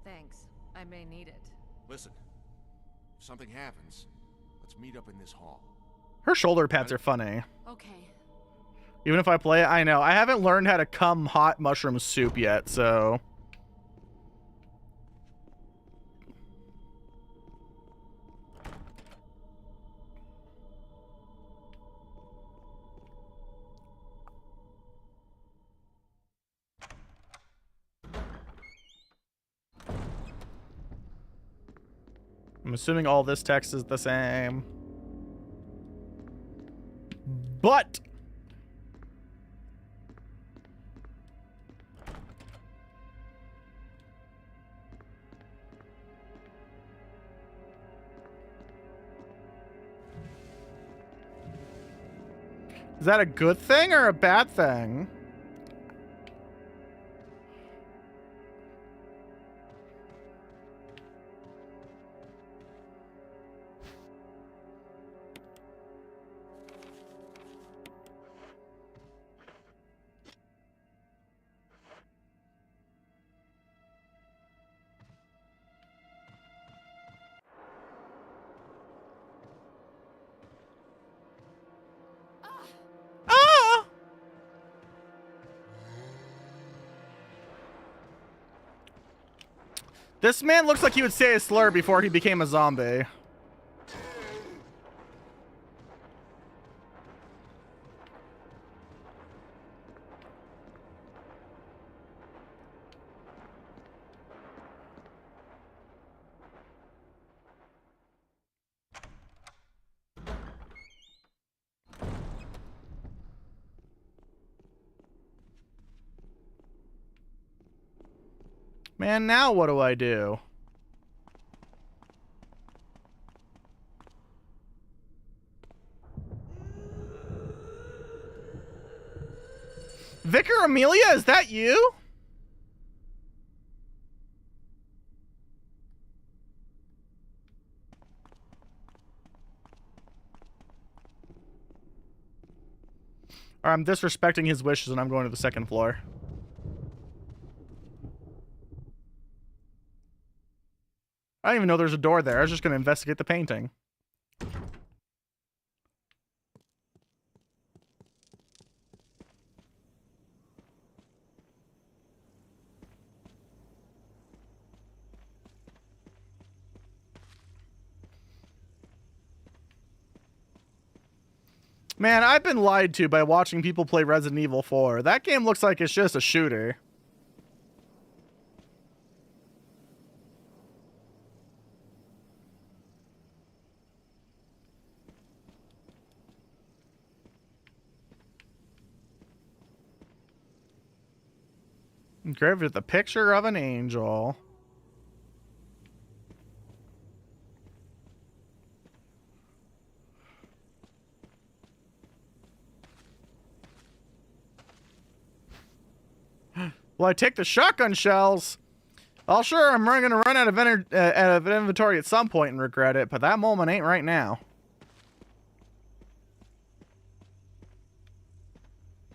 Thanks. I may need it.
Listen, if something happens, let's meet up in this hall.
Her shoulder pads are funny.
Okay.
Even if I play it, I know. I haven't learned how to cum hot mushroom soup yet, so... I'm assuming all this text is the same. But is that a good thing or a bad thing? Ah! This man looks like he would say a slur before he became a zombie. Man, now what do I do? Vicar Amelia, is that you? Or I'm disrespecting his wishes and I'm going to the second floor. I didn't even know there's a door there. I was just going to investigate the painting. Man, I've been lied to by watching people play Resident Evil 4. That game looks like it's just a shooter. Engraved with the picture of an angel. Well, I take the shotgun shells. Well, sure, I'm going to run out of inventory at some point and regret it, but that moment ain't right now.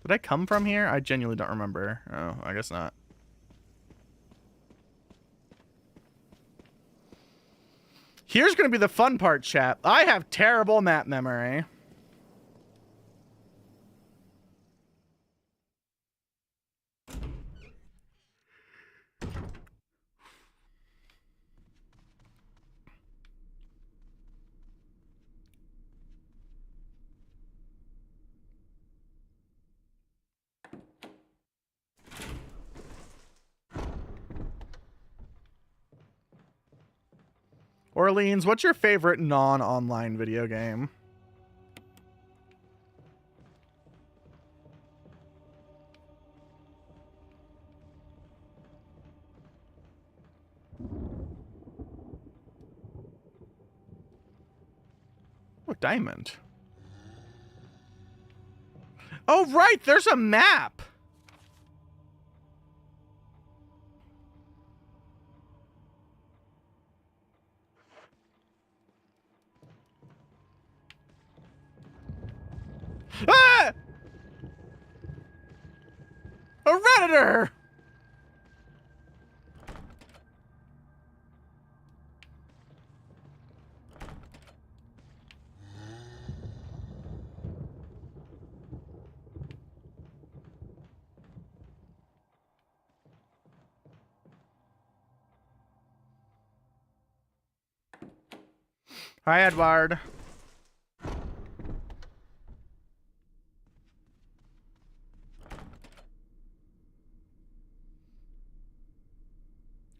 Did I come from here? I genuinely don't remember. Oh, I guess not. Here's going to be the fun part, chat. I have terrible map memory. Orleans, what's your favorite non-online video game? Oh, diamond. Oh, right, there's a map. Ah! A Redditor! Hi, Edward. I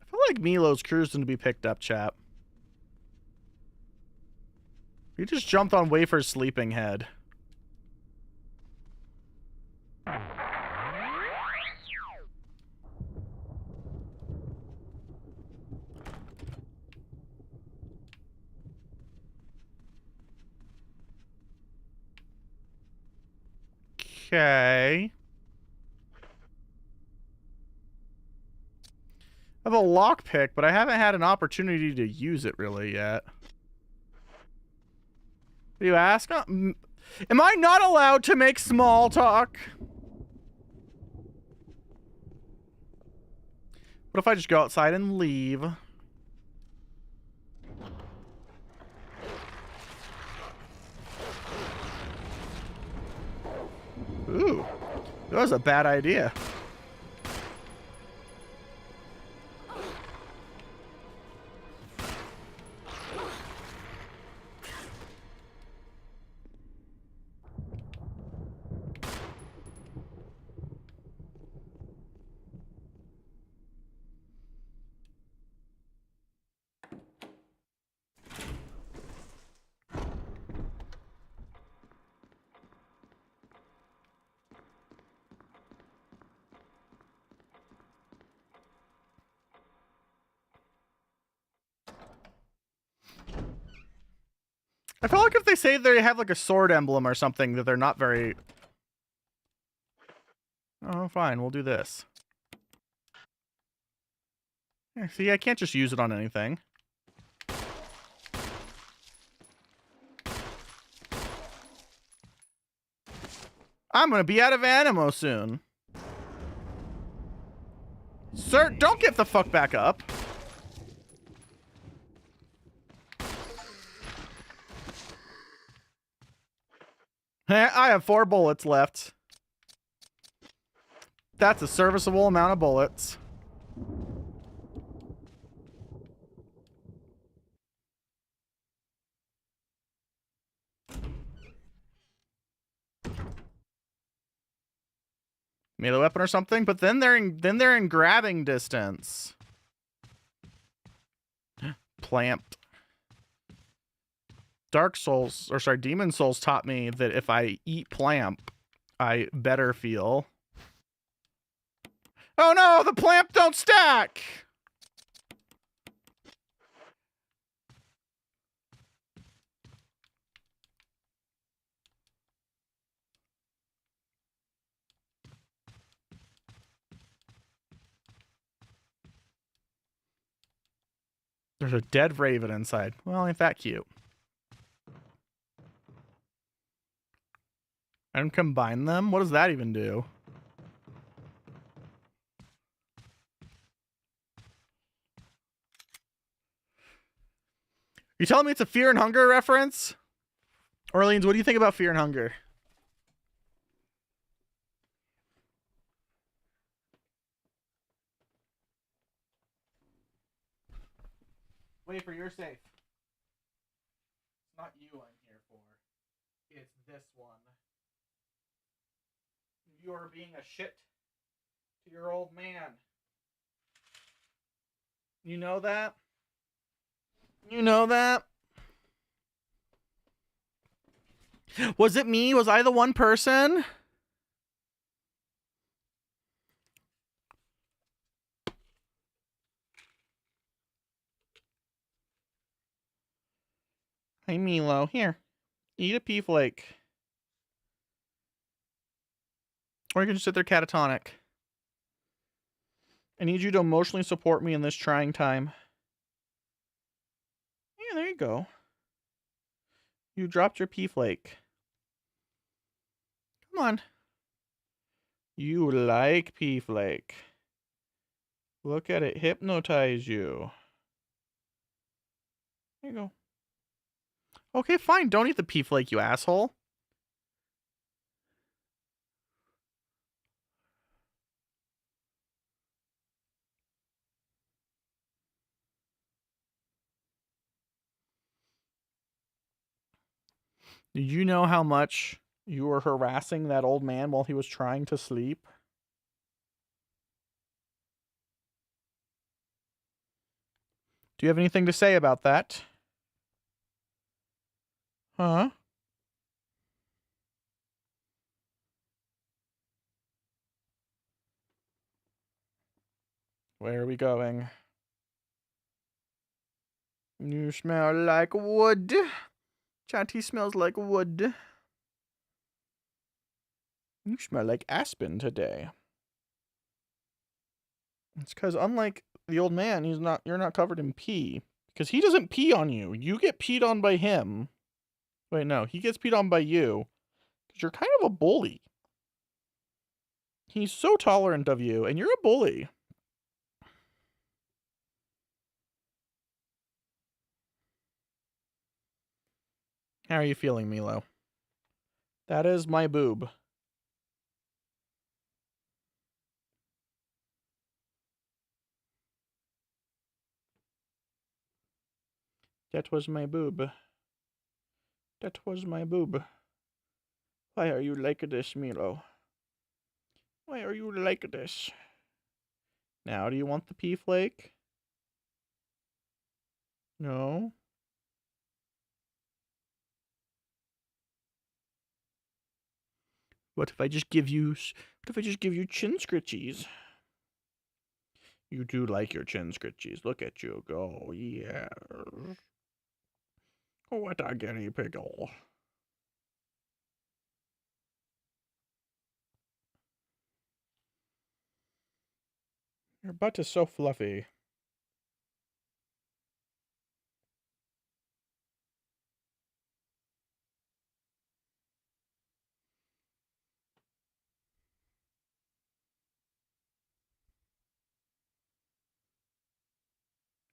feel like Milo's cruising to be picked up, chap. He just jumped on Wafer's sleeping head. Okay. I have a lockpick, but I haven't had an opportunity to use it really yet. Do you ask? Am I not allowed to make small talk? What if I just go outside and leave? Ooh, that was a bad idea. I feel like if they say they have like a sword emblem or something that they're not very... Oh, fine, we'll do this. Yeah, see, I can't just use it on anything. I'm gonna be out of ammo soon. Sir, don't get the fuck back up. I have 4 bullets left. That's a serviceable amount of bullets. Melee weapon or something, but then they're in grabbing distance. Plamped. Demon Souls taught me that if I eat Plamp, I better feel. Oh no, the Plamp don't stack! There's a dead raven inside. Well, ain't that cute? And combine them? What does that even do? You telling me it's a Fear and Hunger reference? Orleans, what do you think about Fear and Hunger? Wait, for your safe. It's not you I'm here for. It's this one. You are being a shit to your old man. You know that? You know that? Was it me? Was I the one person? Hey, Milo. Here. Eat a pea flake. Or you can just sit there catatonic. I need you to emotionally support me in this trying time. Yeah, there you go. You dropped your pea flake. Come on. You like pea flake. Look at it hypnotize you. There you go. Okay, fine. Don't eat the pea flake, you asshole. Did you know how much you were harassing that old man while he was trying to sleep? Do you have anything to say about that? Huh? Where are we going? You smell like wood. Chatty smells like wood. You smell like aspen today. It's because unlike the old man, you're not covered in pee. Because he doesn't pee on you. You get peed on by him. Wait, no. He gets peed on by you. Because you're kind of a bully. He's so tolerant of you, and you're a bully. How are you feeling, Milo? That is my boob. That was my boob. That was my boob. Why are you like this, Milo? Why are you like this? Now, do you want the pea flake? No? What if I just give you chin scritchies? You do like your chin scritchies. Look at you go. Yeah. What a guinea piggle. Your butt is so fluffy.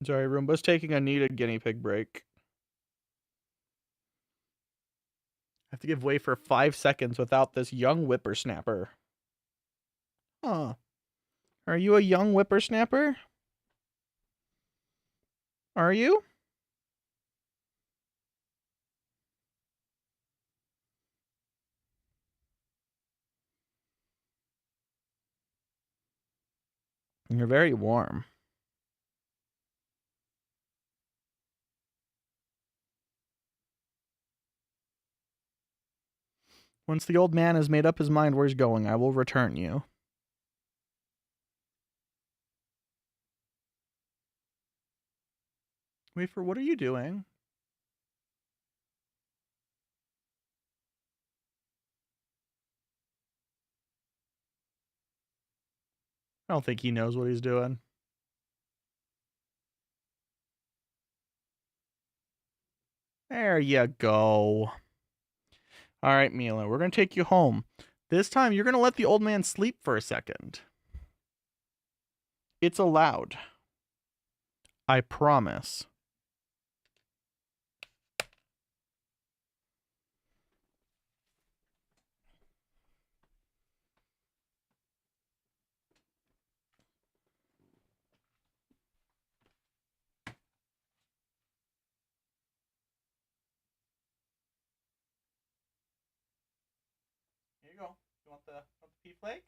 Sorry, Roomba's taking a needed guinea pig break. I have to give way for 5 seconds without this young whippersnapper. Huh. Are you a young whippersnapper? Are you? You're very warm. Once the old man has made up his mind where he's going, I will return you. Wafer, what are you doing? I don't think he knows what he's doing. There you go. All right, Mila, we're going to take you home. This time, you're going to let the old man sleep for a second. It's allowed. I promise. Here you go. You want the pea flake?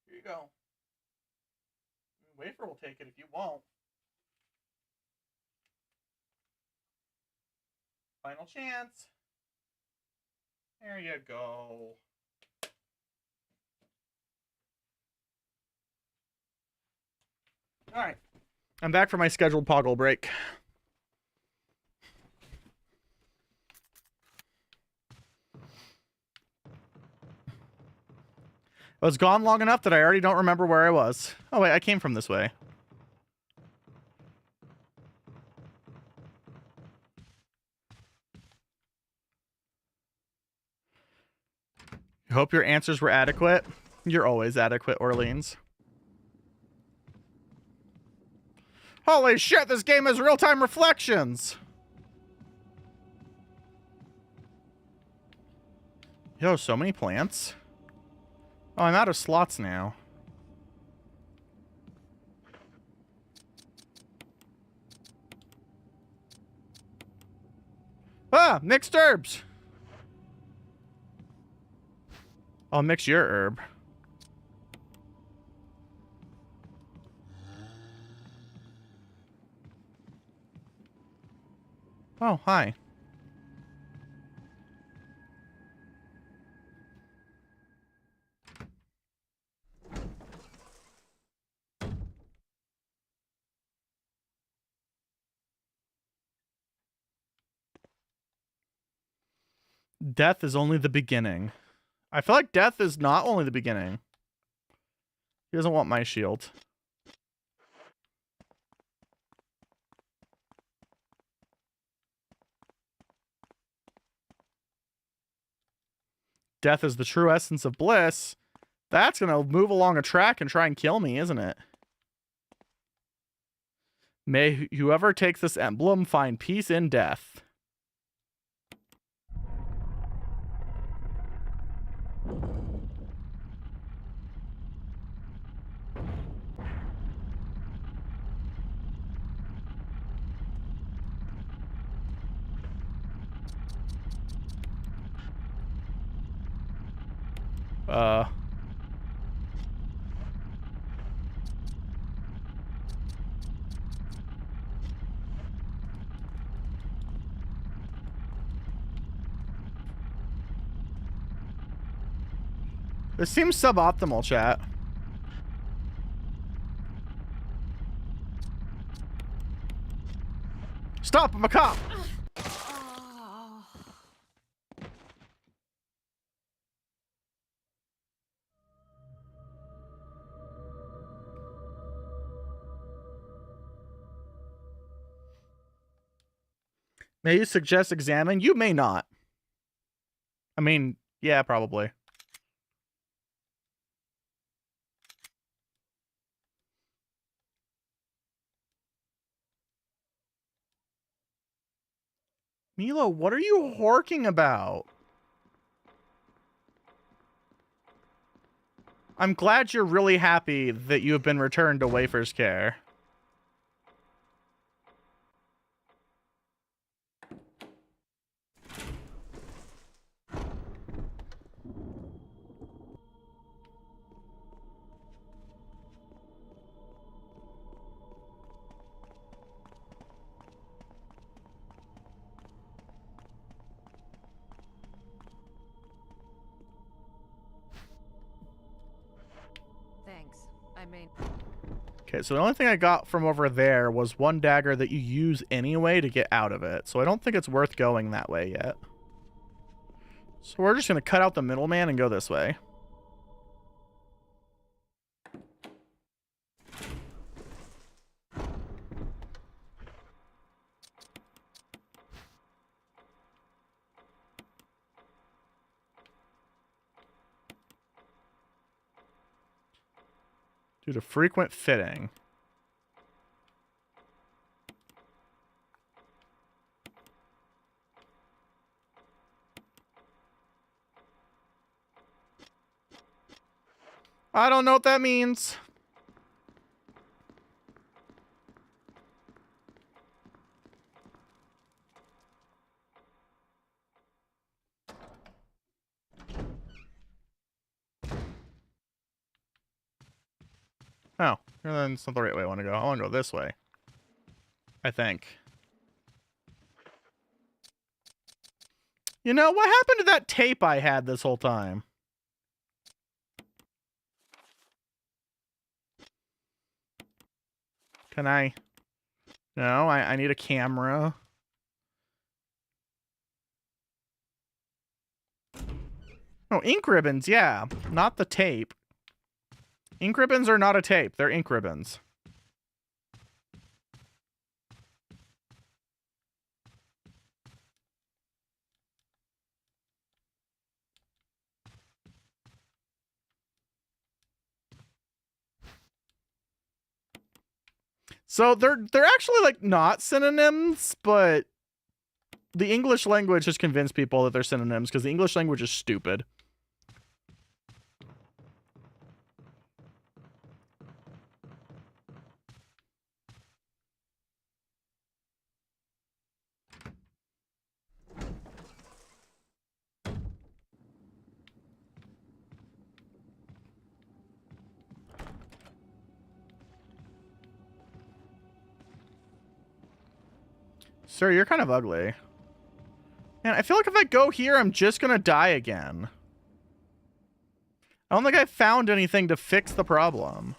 Here you go. Wafer will take it if you won't. Final chance. There you go. All right. I'm back for my scheduled Poggle break. I was gone long enough that I already don't remember where I was. Oh, wait, I came from this way. I hope your answers were adequate. You're always adequate, Orleans. Holy shit, this game has real-time reflections! Yo, so many plants. Oh, I'm out of slots now. Ah, mixed herbs! I'll mix your herb. Oh, hi. Death is only the beginning. I feel like death is not only the beginning. He doesn't want my shield. Death is the true essence of bliss. That's gonna move along a track and try and kill me, isn't it? May whoever takes this emblem find peace in death. This seems suboptimal, chat. Stop! I'm a cop! May you suggest examine? You may not. I mean, yeah, probably. Milo, what are you horking about? I'm glad you're really happy that you have been returned to Wafer's care.
Thanks. I mean...
Okay, so the only thing I got from over there was one dagger that you use anyway to get out of it. So I don't think it's worth going that way yet. So we're just going to cut out the middleman and go this way. Due to frequent fitting. I don't know what that means. Oh, then it's not the right way I want to go. I want to go this way. I think. You know, what happened to that tape I had this whole time? Can I? No, I need a camera. Oh, ink ribbons, yeah. Not the tape. Ink ribbons are not a tape. They're ink ribbons. So they're actually like not synonyms, but the English language has convinced people that they're synonyms because the English language is stupid. Sir, you're kind of ugly. Man, I feel like if I go here, I'm just gonna die again. I don't think I found anything to fix the problem.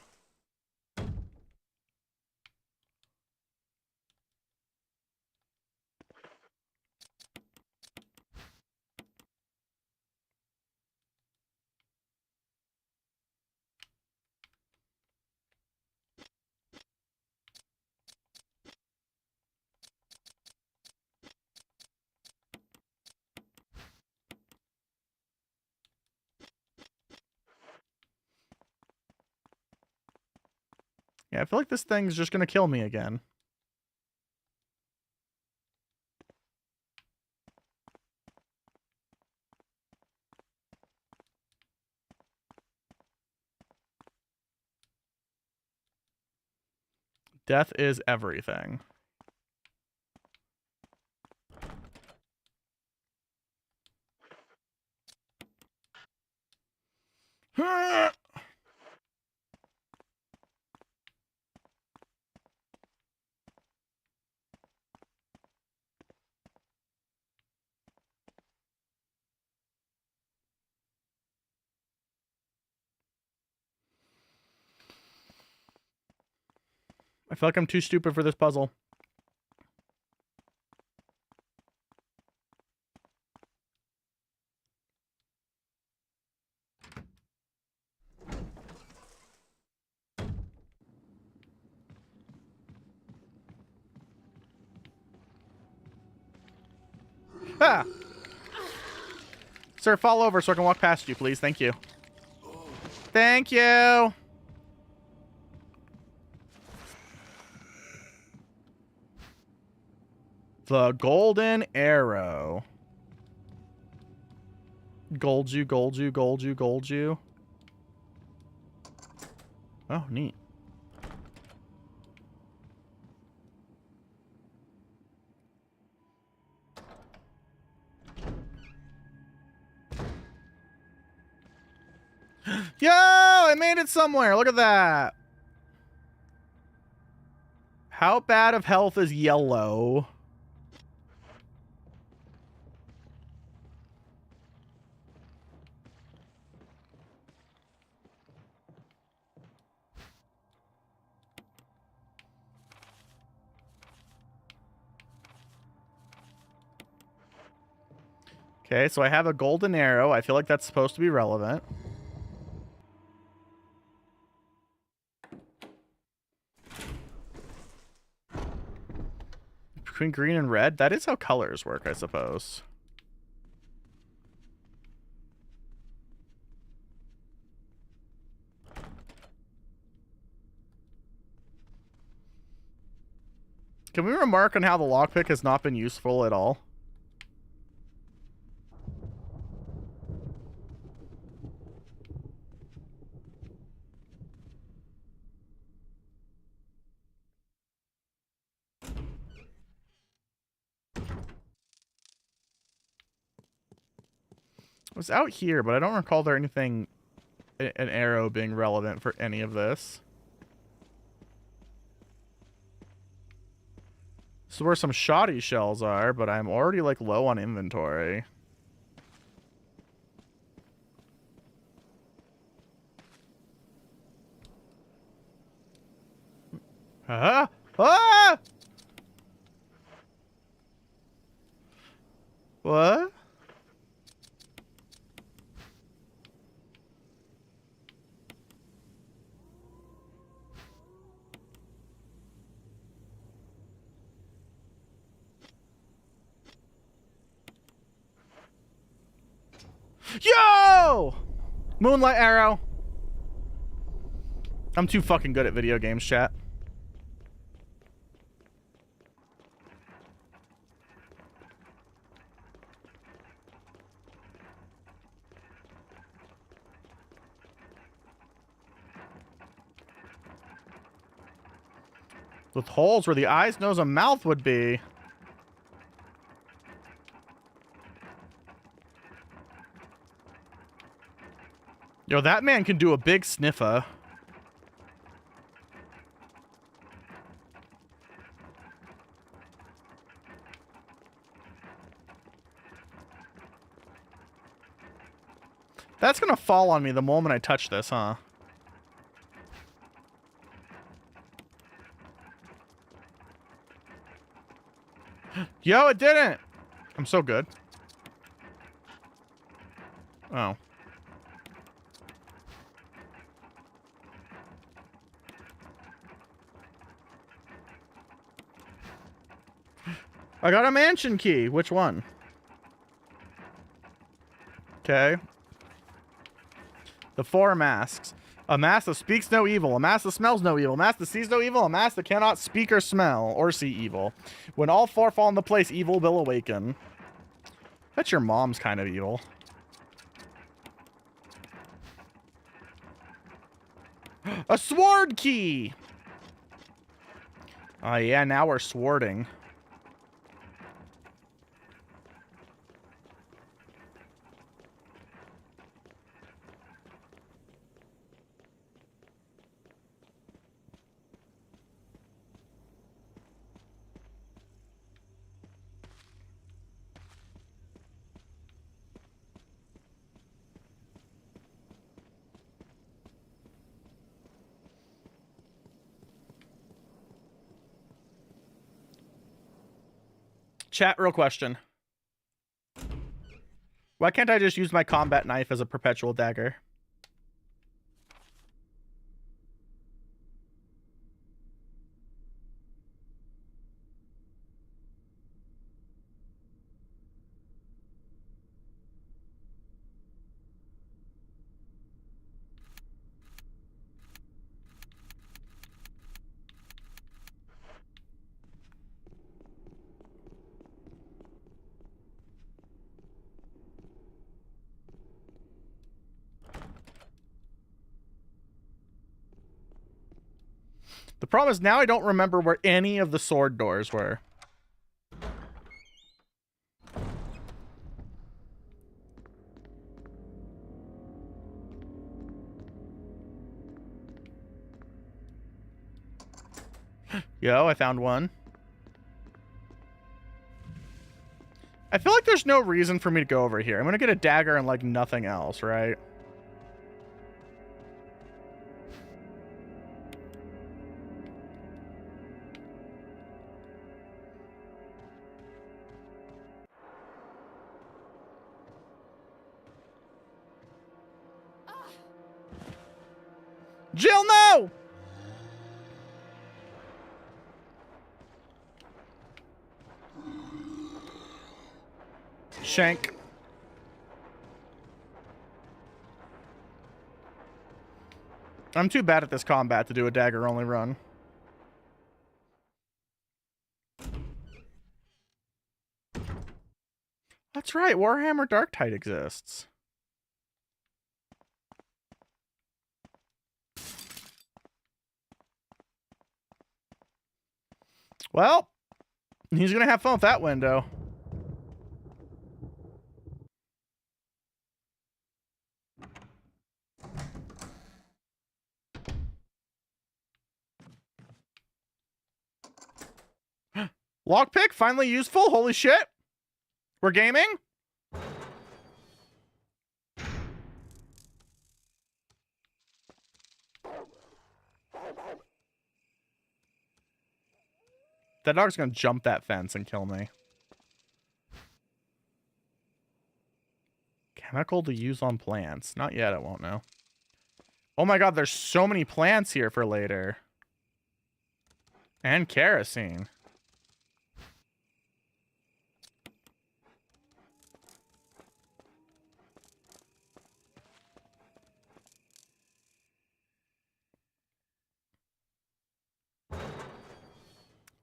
Yeah, I feel like this thing's just gonna kill me again. Death is everything. I feel like I'm too stupid for this puzzle. Ah! Sir, fall over so I can walk past you, please. Thank you. Thank you! The golden arrow. Gold you, gold you, gold you, gold you. Oh, neat. Yo! I made it somewhere! Look at that! How bad of health is yellow? Okay, so I have a golden arrow. I feel like that's supposed to be relevant. Between green and red? That is how colors work, I suppose. Can we remark on how the lockpick has not been useful at all? It was out here, but I don't recall there anything, an arrow being relevant for any of this. This is where some shoddy shells are, but I'm already like low on inventory. Ah! Ah! What? Yo! Moonlight arrow. I'm too fucking good at video games, chat. With holes where the eyes, nose, and mouth would be. Yo, that man can do a big sniffer. That's gonna fall on me the moment I touch this, huh? Yo, it didn't! I'm so good. Oh. I got a mansion key. Which one? Okay. The 4 masks. A mask that speaks no evil. A mask that smells no evil. A mask that sees no evil. A mask that cannot speak or smell or see evil. When all 4 fall into place, evil will awaken. Bet your mom's kind of evil. A sword key! Oh yeah, now we're swording. Chat, real question. Why can't I just use my combat knife as a perpetual dagger? The problem is now I don't remember where any of the sword doors were. Yo, I found one. I feel like there's no reason for me to go over here. I'm gonna get a dagger and like nothing else, right? Jill, no! Shank. I'm too bad at this combat to do a dagger only run. That's right, Warhammer Darktide exists. Well, he's gonna have fun with that window. Lockpick, finally useful. Holy shit. We're gaming? That dog's gonna jump that fence and kill me. Chemical to use on plants. Not yet, I won't know. Oh my god, there's so many plants here for later. And kerosene.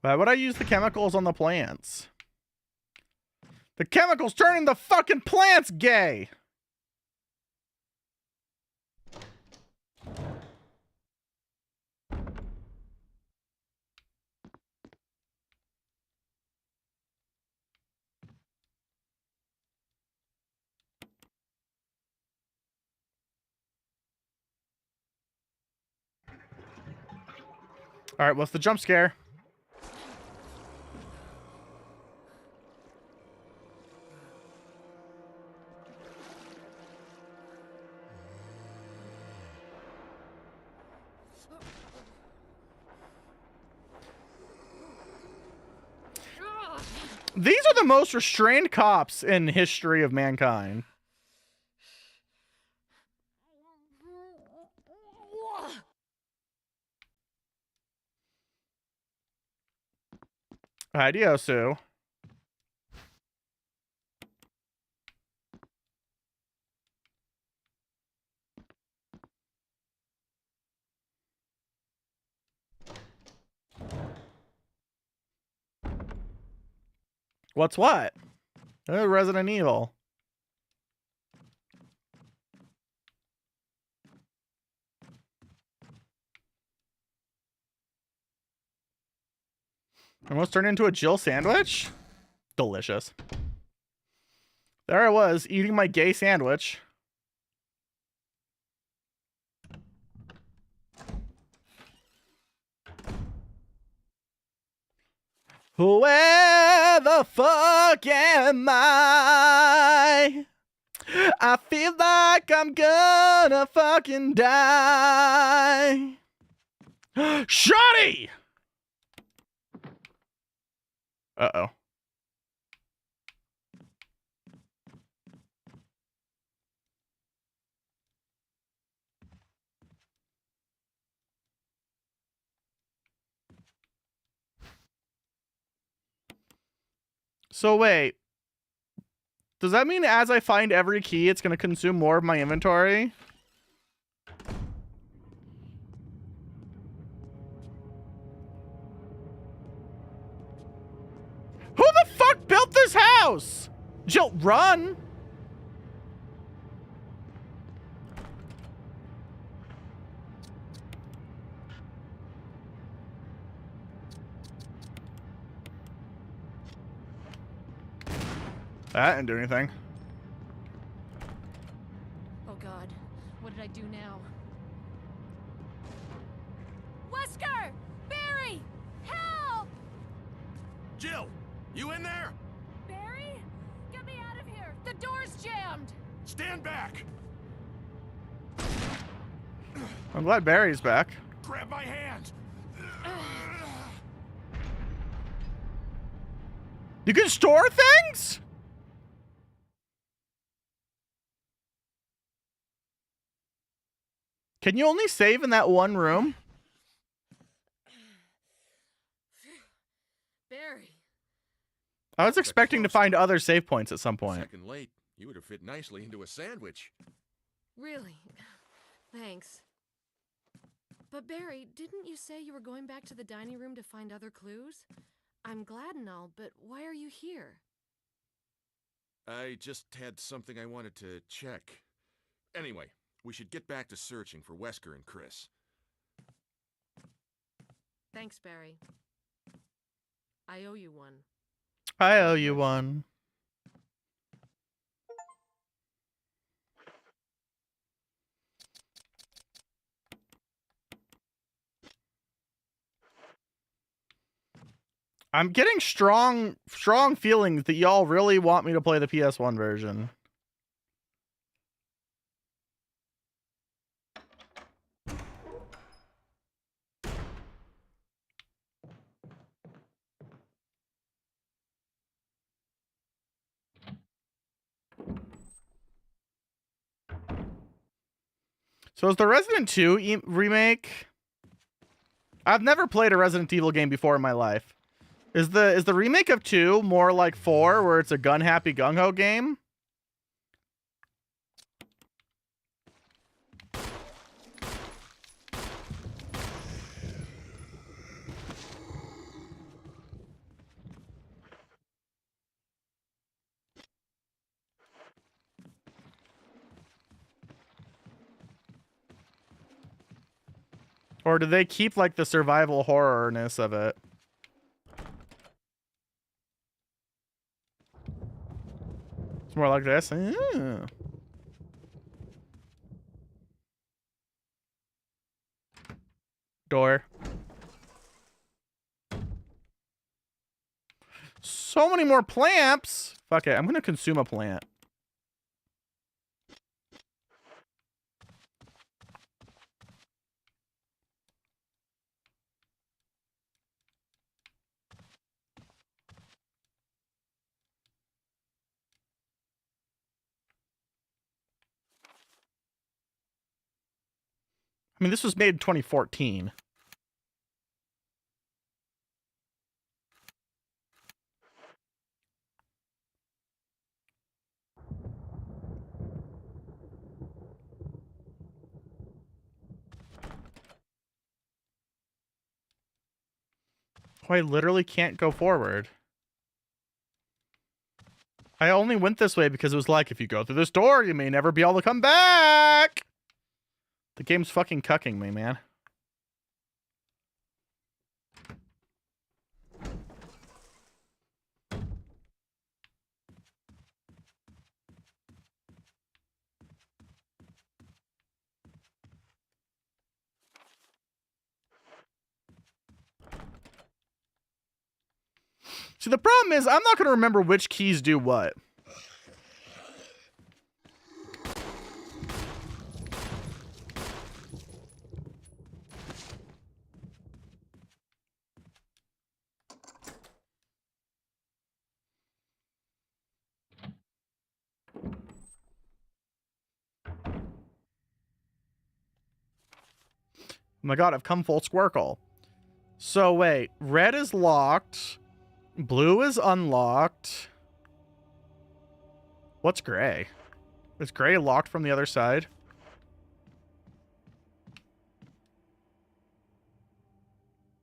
Why would I use the chemicals on the plants? The chemicals turning the fucking plants gay! Alright, what's the jump scare? These are the most restrained cops in history of mankind. Idiosu. What's what? Resident Evil. Almost turned into a Jill sandwich? Delicious. There I was, eating my gay sandwich. Where the fuck am I? I feel like I'm gonna fucking die. Shotty! Uh-oh. So wait. Does that mean as I find every key, it's going to consume more of my inventory? Who the fuck built this house? Jill, run! That didn't do anything.
Oh god, what did I do now? Wesker! Barry! Help!
Jill, you in there?
Barry? Get me out of here! The door's jammed!
Stand back!
I'm glad Barry's back.
Grab my hand!
You can store things? Can you only save in that one room?
Barry.
I was expecting to find other save points at some point.
Second late, you would have fit nicely into a sandwich.
Really? Thanks. But Barry, didn't you say you were going back to the dining room to find other clues? I'm glad and all, but why are you here?
I just had something I wanted to check. Anyway, we should get back to searching for Wesker and Chris.
Thanks, Barry. I owe you one.
I owe you one. I'm getting strong feelings that y'all really want me to play the PS1 version. So is the Resident 2 remake? I've never played a Resident Evil game before in my life. Is the remake of 2 more like 4, where it's a gun-happy gung-ho game? Or do they keep like the survival horrorness of it? It's more like this. Door. So many more plants. Fuck it. I'm going to consume a plant. I mean, this was made in 2014. Oh, I literally can't go forward. I only went this way because it was like, if you go through this door, you may never be able to come back. The game's fucking cucking me, man. See, the problem is I'm not going to remember which keys do what. Oh my god, I've come full squircle. So wait, red is locked. Blue is unlocked. What's gray? Is gray locked from the other side?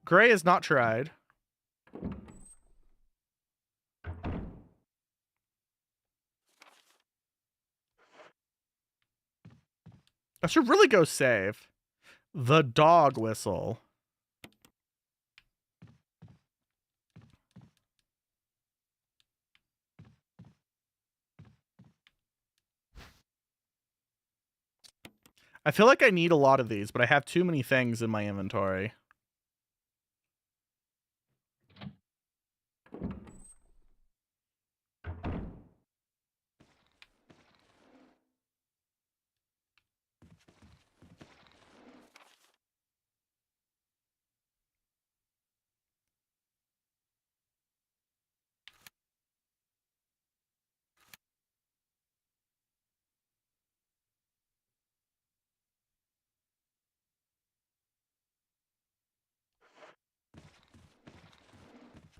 Gray is not tried. I should really go save. The dog whistle. I feel like I need a lot of these, but I have too many things in my inventory.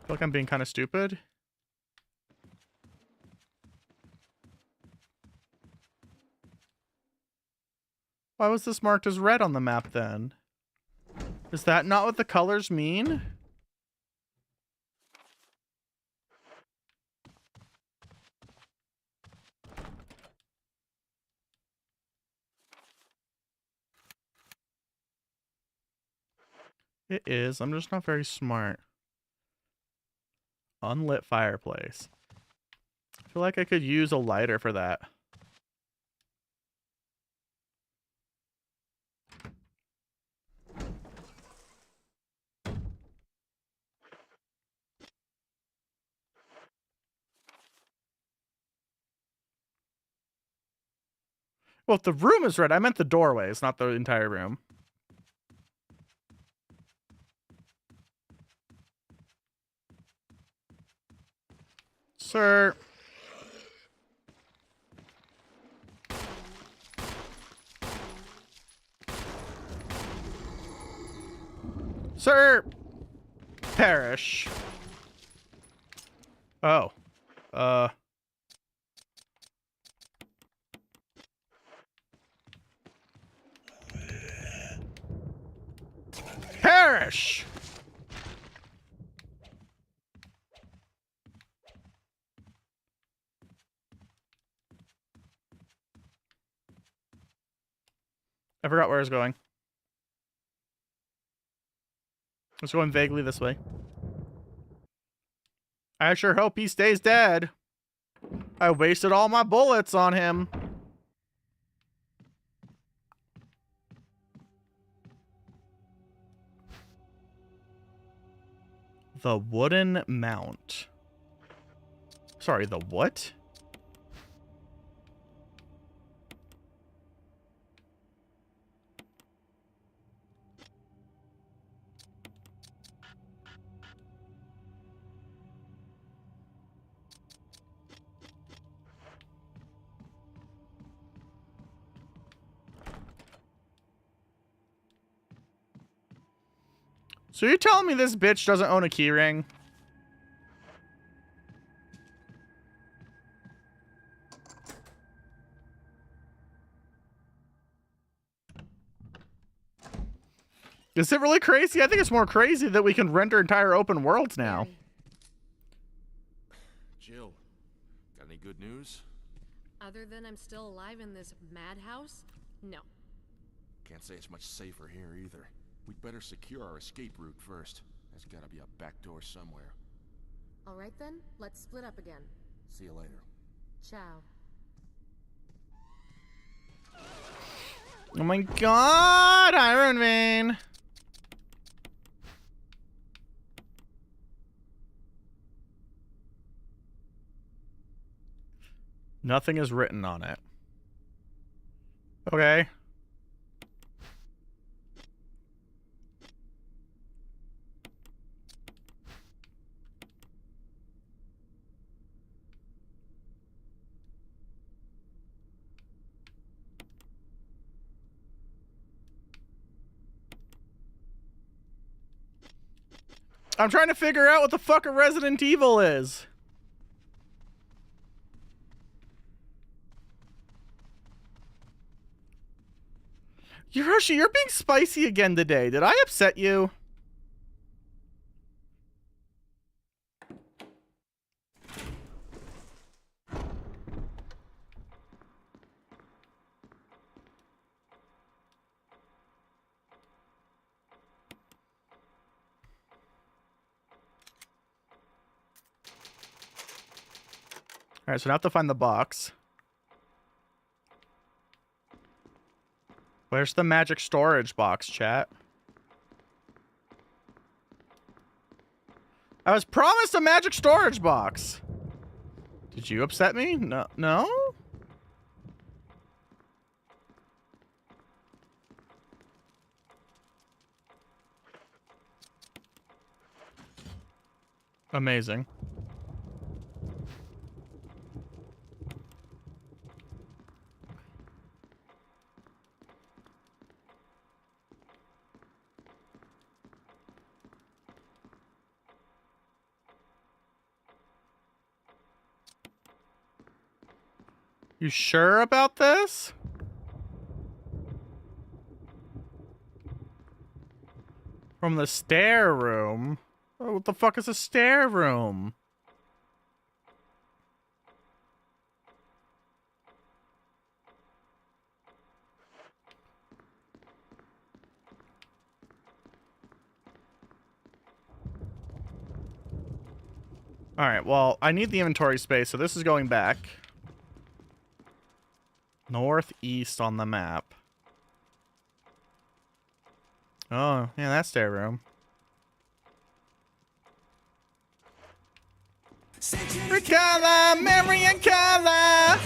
I feel like I'm being kind of stupid. Why was this marked as red on the map then? Is that not what the colors mean? It is. I'm just not very smart. Unlit fireplace. I feel like I could use a lighter for that. Well, if the room is red, I meant the doorways, not the entire room. Sir. Sir. Perish. Oh. Perish! I forgot where I was going. I was going vaguely this way. I sure hope he stays dead. I wasted all my bullets on him. The wooden mount. Sorry, the what? So you're telling me this bitch doesn't own a keyring? Is it really crazy? I think it's more crazy that we can render entire open worlds now.
Barry,
Jill, got any good news?
other than I'm still alive in this madhouse? No.
Can't say it's much safer here either. We'd better secure our escape route first. There's gotta be a back door somewhere.
All right then, let's split up again.
See you later.
Ciao.
Oh my god, Iron Man! Nothing is written on it. Okay. I'm trying to figure out what the fuck a Resident Evil is. Hiroshi, you're being spicy again today. Did I upset you? Alright, so now I have to find the box. Where's the magic storage box, chat? I was promised a magic storage box. Did you upset me? No. No? Amazing. You sure about this? From the stair room? Oh, what the fuck is a stair room? Alright, well, I need the inventory space, so this is going back. Northeast on the map. Oh, yeah, that's stair room. Color, memory and color.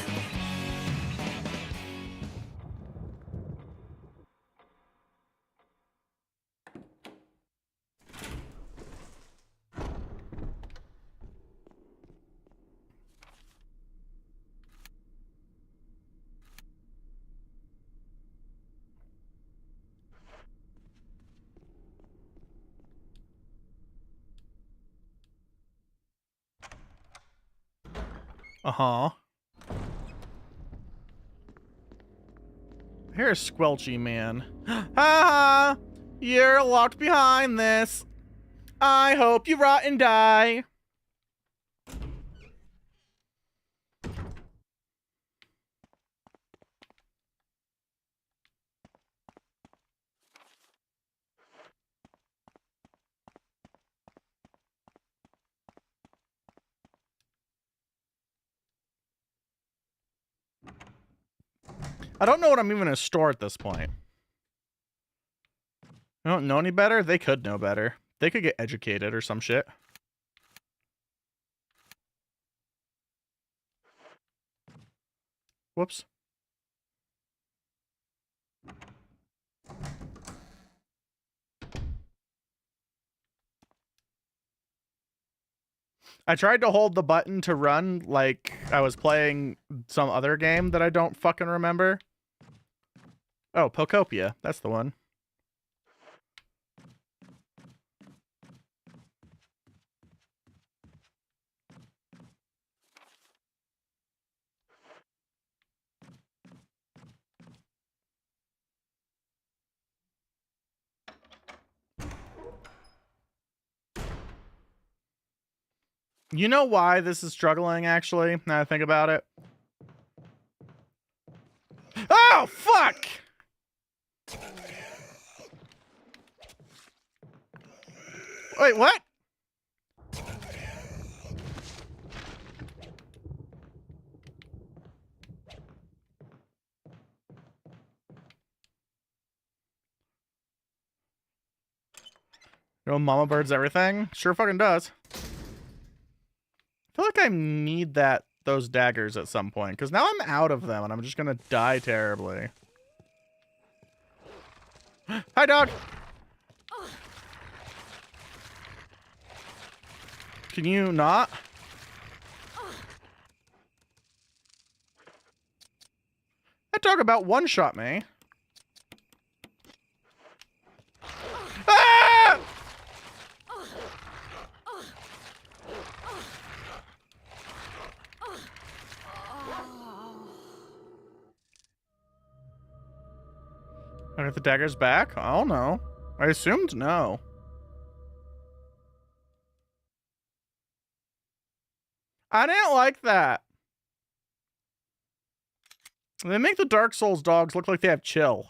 Uh-huh. Here's Squelchy Man. Ha ha! You're locked behind this. I hope you rot and die. I don't know what I'm even gonna store at this point. I don't know any better? They could know better. They could get educated or some shit. Whoops. I tried to hold the button to run like I was playing some other game that I don't fucking remember. Oh, Pocopia. That's the one. You know why this is struggling, actually, now I think about it? Oh, fuck! Wait, what? You know, Mama Bird's everything? Sure fucking does. I feel like I need those daggers at some point, because now I'm out of them and I'm just gonna die terribly. Hi, dog! Can you not? That dog about one-shot me. Ah! I got the daggers back? I don't know. I assumed no. I didn't like that. They make the Dark Souls dogs look like they have chill.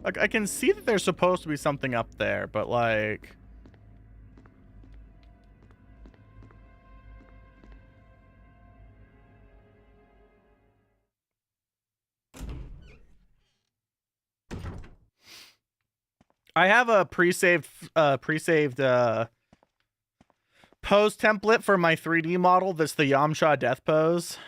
Like, I can see that there's supposed to be something up there, but like... I have a pre-saved pose template for my 3D model that's the Yamcha death pose.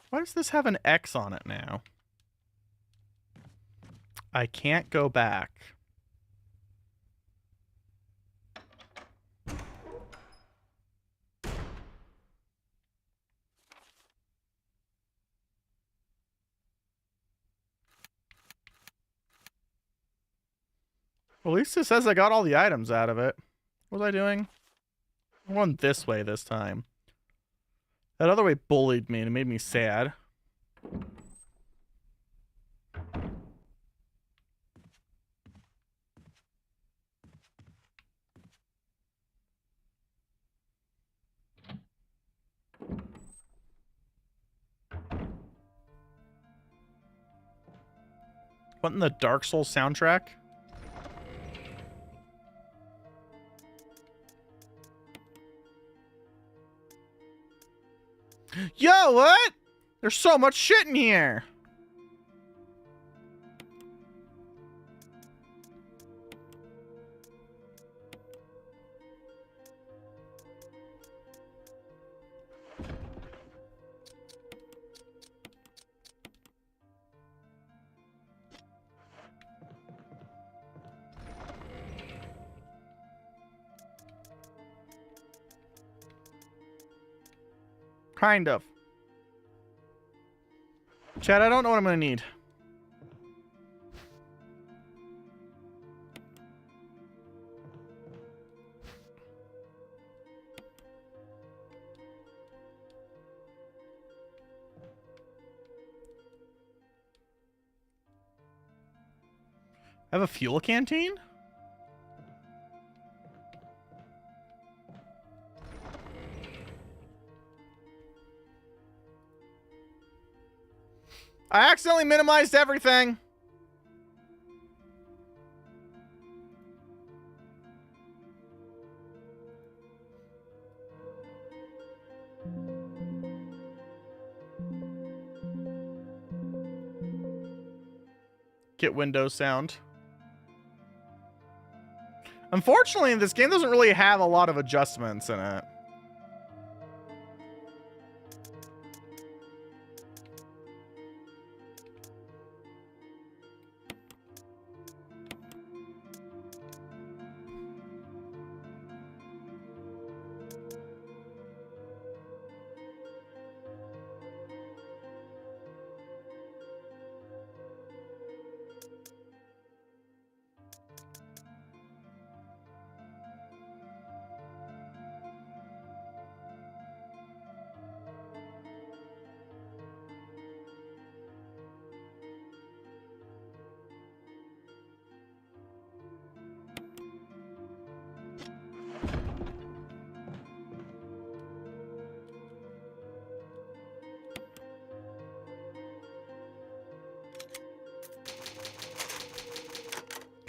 Why does this have an X on it now? I can't go back. Well, at least it says I got all the items out of it. What was I doing? I went this way this time. That other way bullied me and it made me sad. What in the Dark Souls soundtrack? Yo, what? There's so much shit in here. Kind of. Chad, I don't know what I'm gonna need. I have a fuel canteen? I accidentally minimized everything. Get Windows sound. Unfortunately, this game doesn't really have a lot of adjustments in it.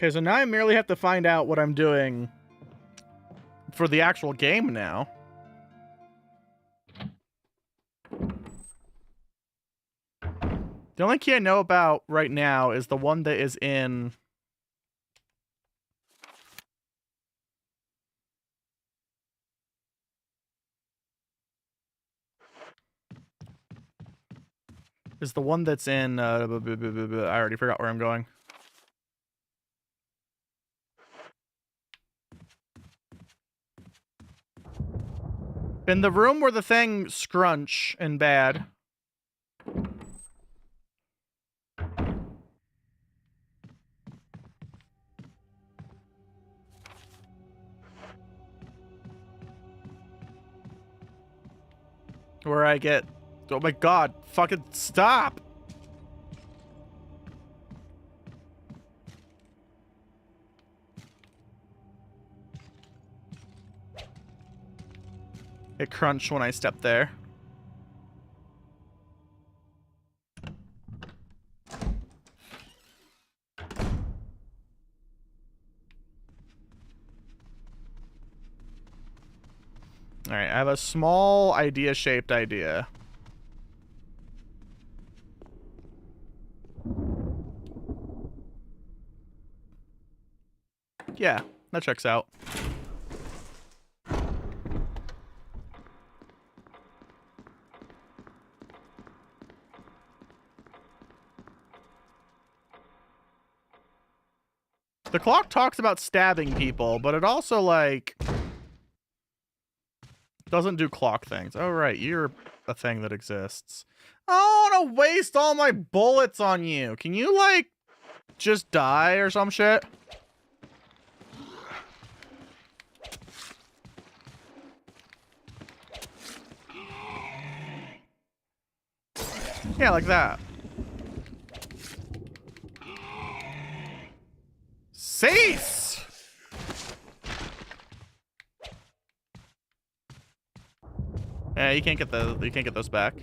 Okay, so now I merely have to find out what I'm doing for the actual game now. The only key I know about right now is the one that is in... Is the one that's in... I already forgot where I'm going. In the room where the thing scrunch and bad. Where I get... Oh my god, fucking stop! It crunched when I stepped there. Alright, I have a small idea-shaped idea. Yeah, that checks out. The clock talks about stabbing people, but it also, like, doesn't do clock things. Oh, right, you're a thing that exists. I don't want to waste all my bullets on you. Can you, like, just die or some shit? Yeah, like that. Cease! Yeah, you can't get those back.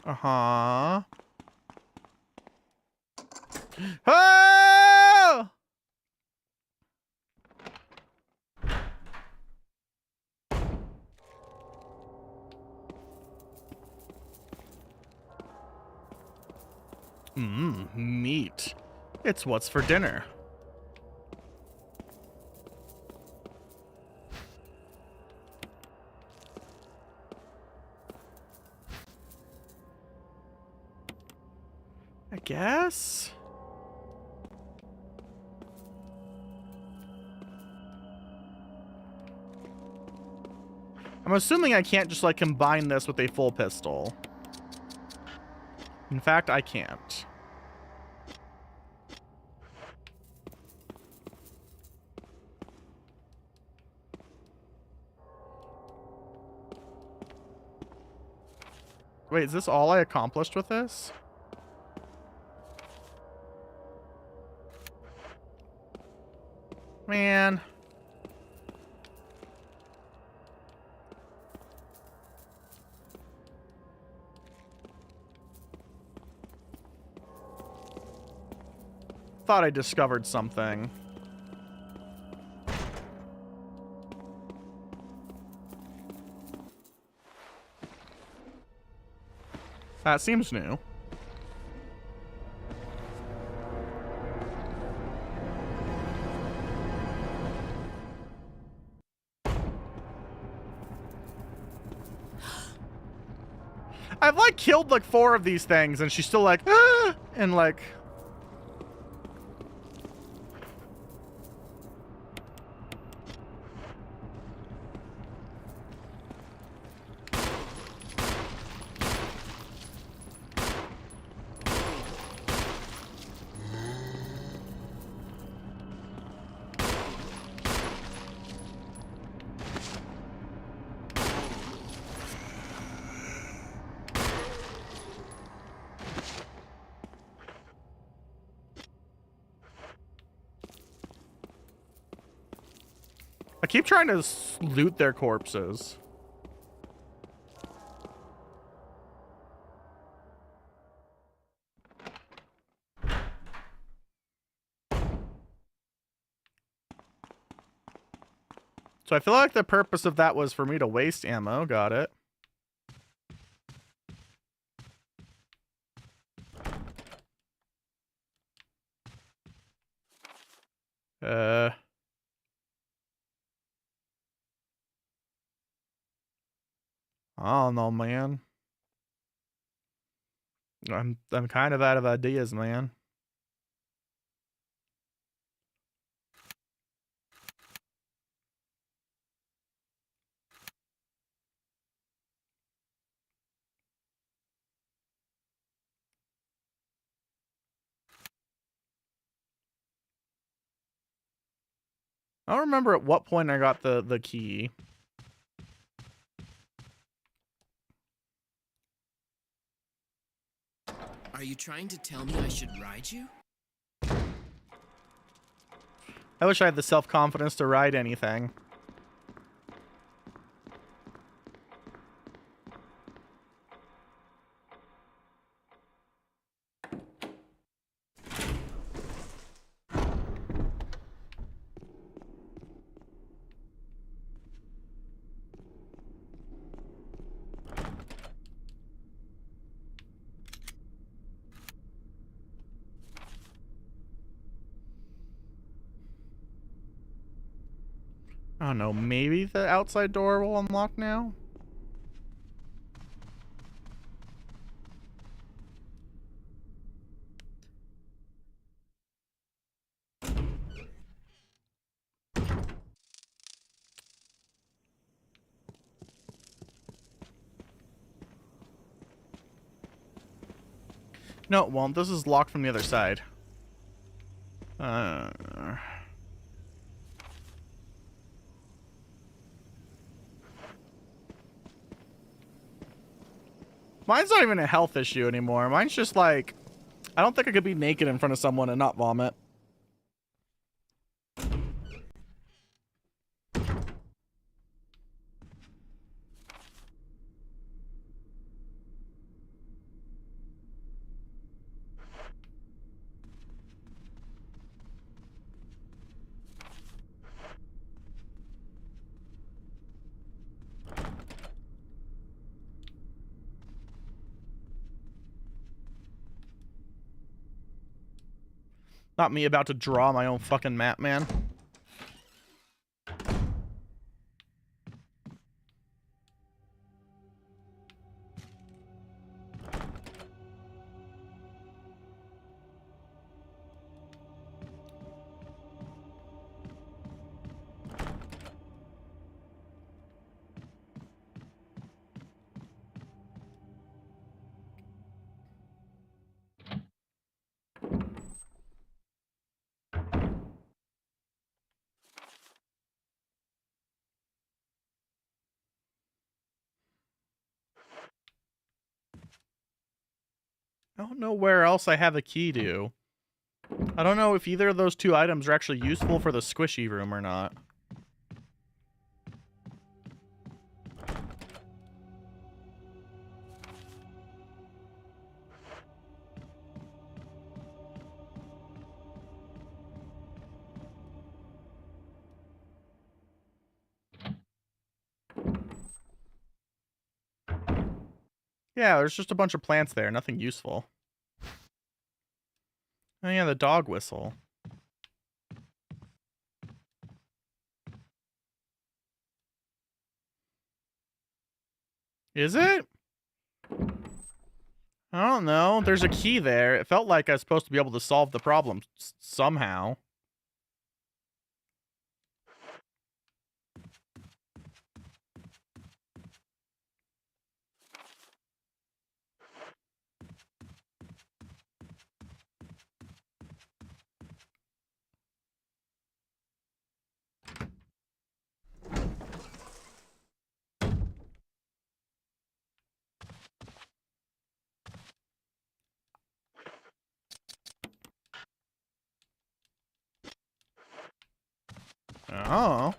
Uh-huh. Oh! Meat. It's what's for dinner. I guess? I'm assuming I can't just, like, combine this with a full pistol. In fact, I can't. Wait, is this all I accomplished with this? Man. Thought I discovered something. That seems new. I've like killed like 4 of these things and she's still like, ah! And like... I keep trying to loot their corpses. So I feel like the purpose of that was for me to waste ammo. Got it. I don't know, man. I'm kind of out of ideas, man. I don't remember at what point I got the key.
Are you trying to tell me I should ride you?
I wish I had the self-confidence to ride anything. I don't know, maybe the outside door will unlock now? No, it won't. This is locked from the other side. Mine's not even a health issue anymore. Mine's just like, I don't think I could be naked in front of someone and not vomit. Not me about to draw my own fucking map, man. I don't know where else I have a key to. I don't know if either of those two items are actually useful for the squishy room or not. Yeah, there's just a bunch of plants there, nothing useful. Oh yeah, the dog whistle. Is it? I don't know. There's a key there. It felt like I was supposed to be able to solve the problem somehow. Oh.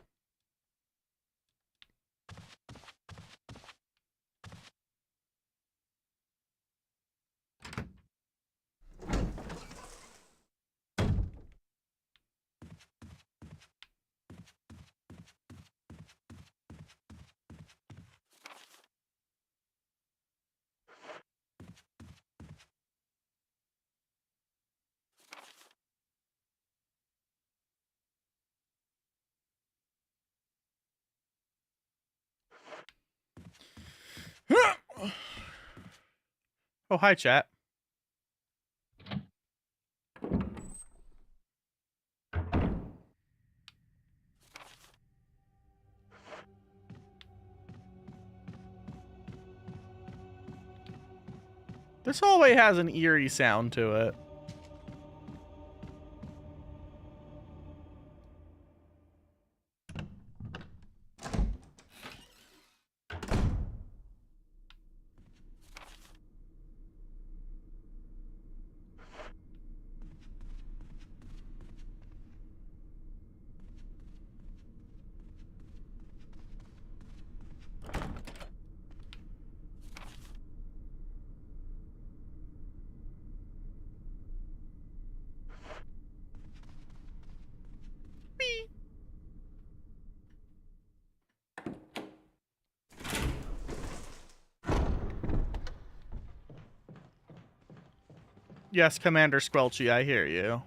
Oh, hi, chat. This hallway has an eerie sound to it. Yes, Commander Squelchy, I hear you.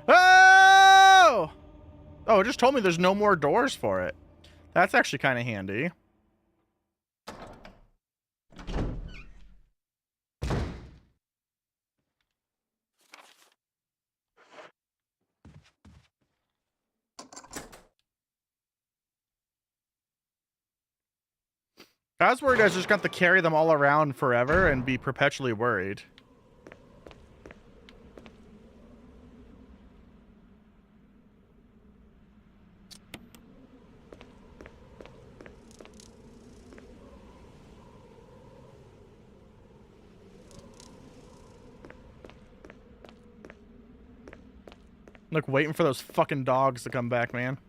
Oh! Oh, it just told me there's no more doors for it. That's actually kind of handy. I was worried I was just going to have to carry them all around forever and be perpetually worried. Like, waiting for those fucking dogs to come back, man.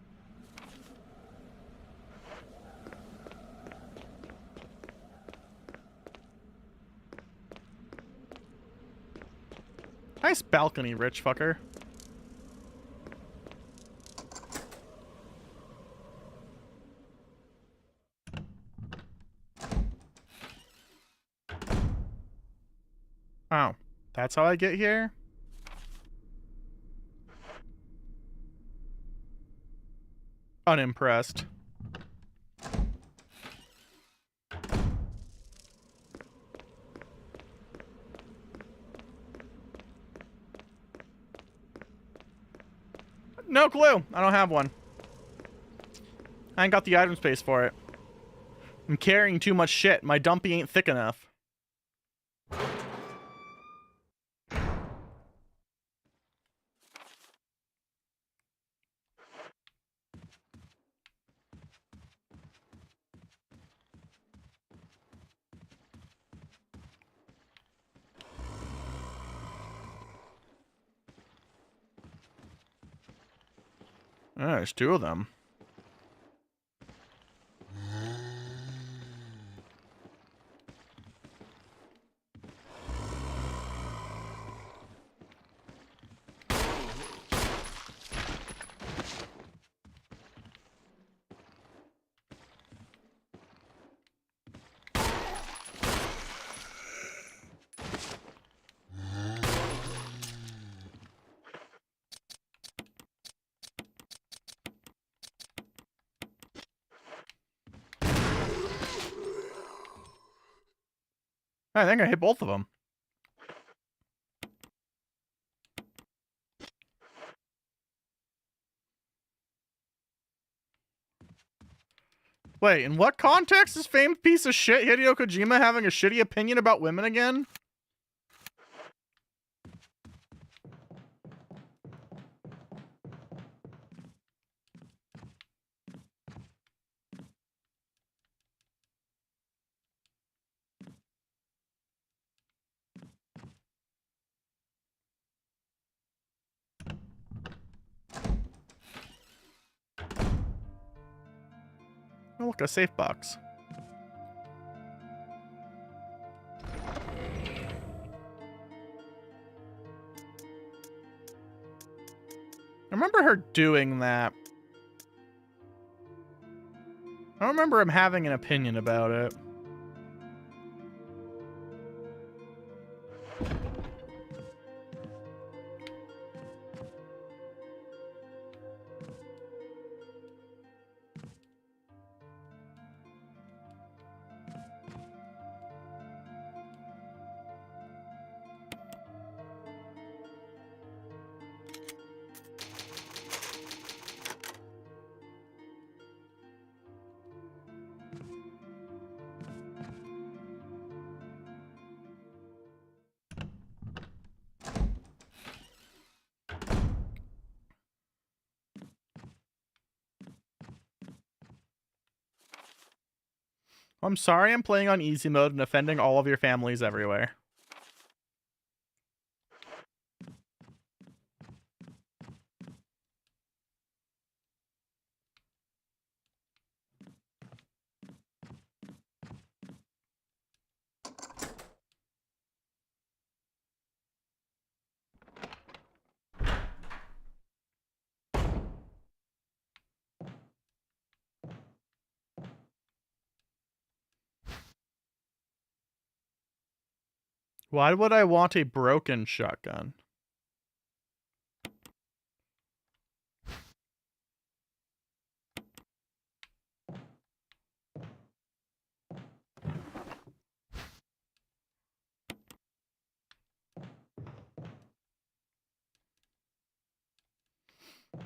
Nice balcony, rich fucker. Oh, that's how I get here? Unimpressed. No clue. I don't have one. I ain't got the item space for it. I'm carrying too much shit. My dumpy ain't thick enough. Oh, there's two of them. I think I hit both of them. Wait, in what context is famed piece of shit Hideo Kojima having a shitty opinion about women again? Oh, look, a safe box. I remember her doing that. I don't remember him having an opinion about it. I'm sorry I'm playing on easy mode and offending all of your families everywhere. Why would I want a broken shotgun?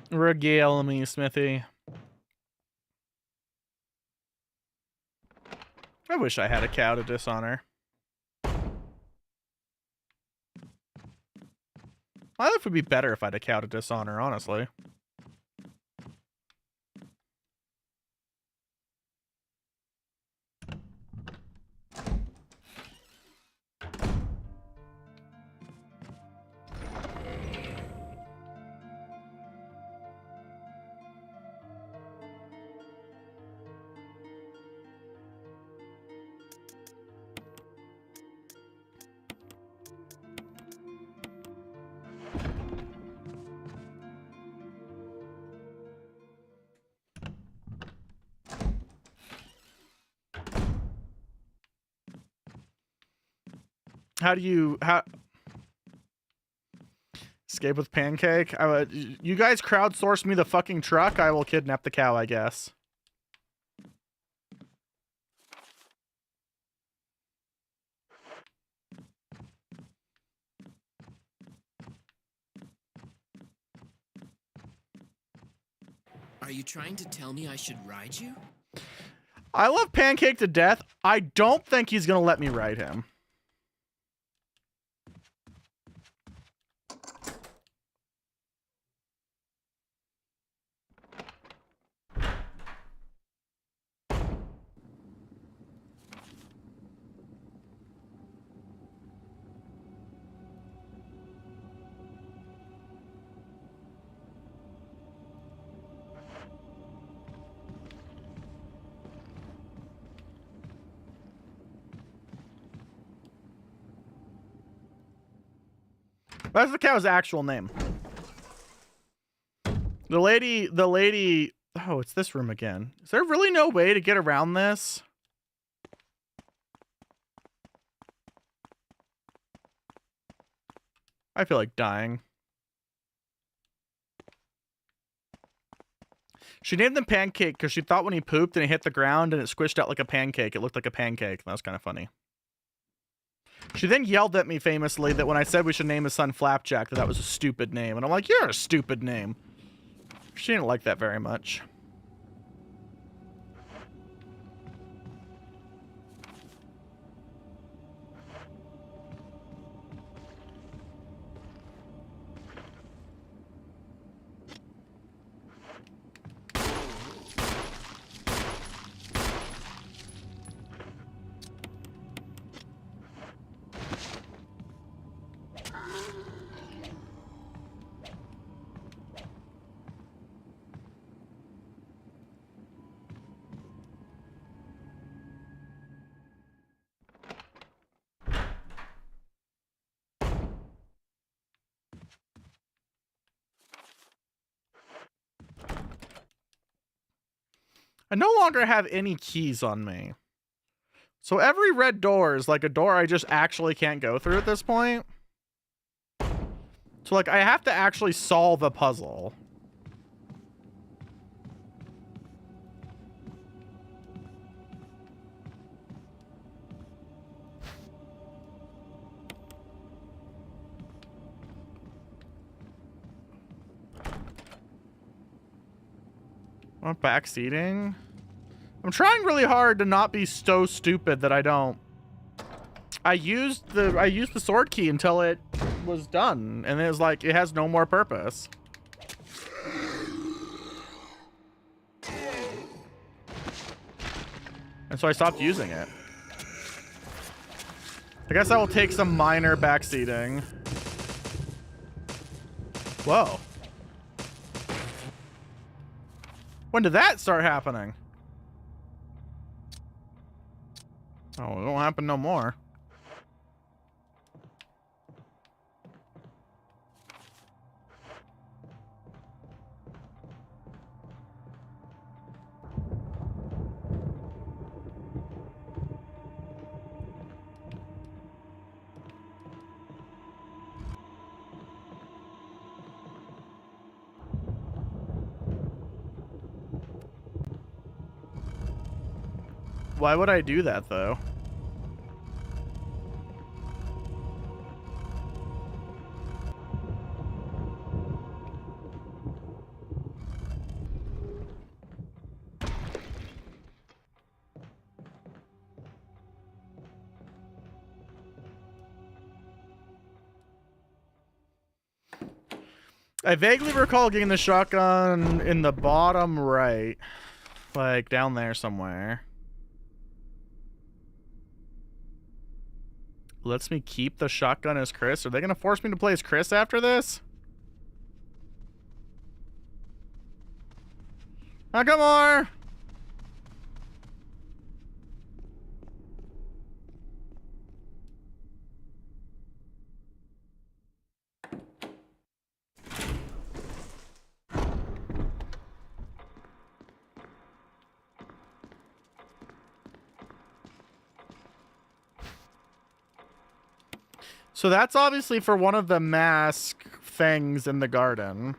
Regale me, Smithy. I wish I had a cow to dishonor. My life would be better if I had a cow to dishonor, honestly. How do you escape with pancake? You guys crowdsource me the fucking truck. I will kidnap the cow, I guess.
Are you trying to tell me I should ride you?
I love Pancake to death. I don't think he's gonna let me ride him. That's the cow's actual name. The lady, oh, it's this room again. Is there really no way to get around this? I feel like dying. She named him Pancake because she thought when he pooped and he hit the ground and it squished out like a pancake, it looked like a pancake. That was kind of funny. She then yelled at me famously that when I said we should name his son Flapjack, that was a stupid name. And I'm like, you're a stupid name. She didn't like that very much. I no longer have any keys on me. So every red door is like a door I just actually can't go through at this point. So like I have to actually solve a puzzle. Want backseating? I'm trying really hard to not be so stupid that I don't. I used the sword key until it was done, and it was like it has no more purpose. And so I stopped using it. I guess I will take some minor backseating. Whoa. When did that start happening? Oh, it won't happen no more. Why would I do that, though? I vaguely recall getting the shotgun in the bottom right. Like, down there somewhere. Lets me keep the shotgun as Chris. Are they gonna force me to play as Chris after this? Nakamura! So that's obviously for one of the mask things in the garden.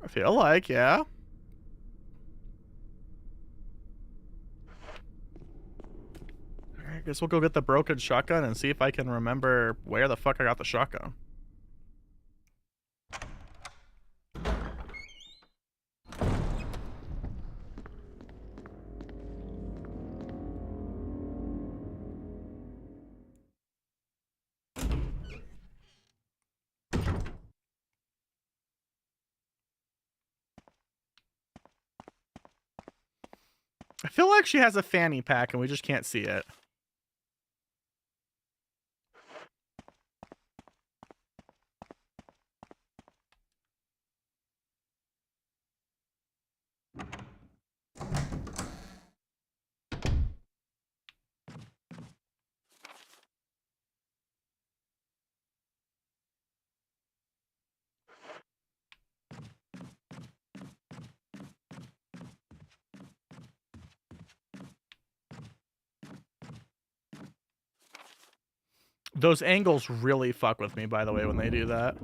I feel like, yeah. I guess we'll go get the broken shotgun and see if I can remember where the fuck I got the shotgun. I feel like she has a fanny pack and we just can't see it. Those angles really fuck with me, by the way, when they do that.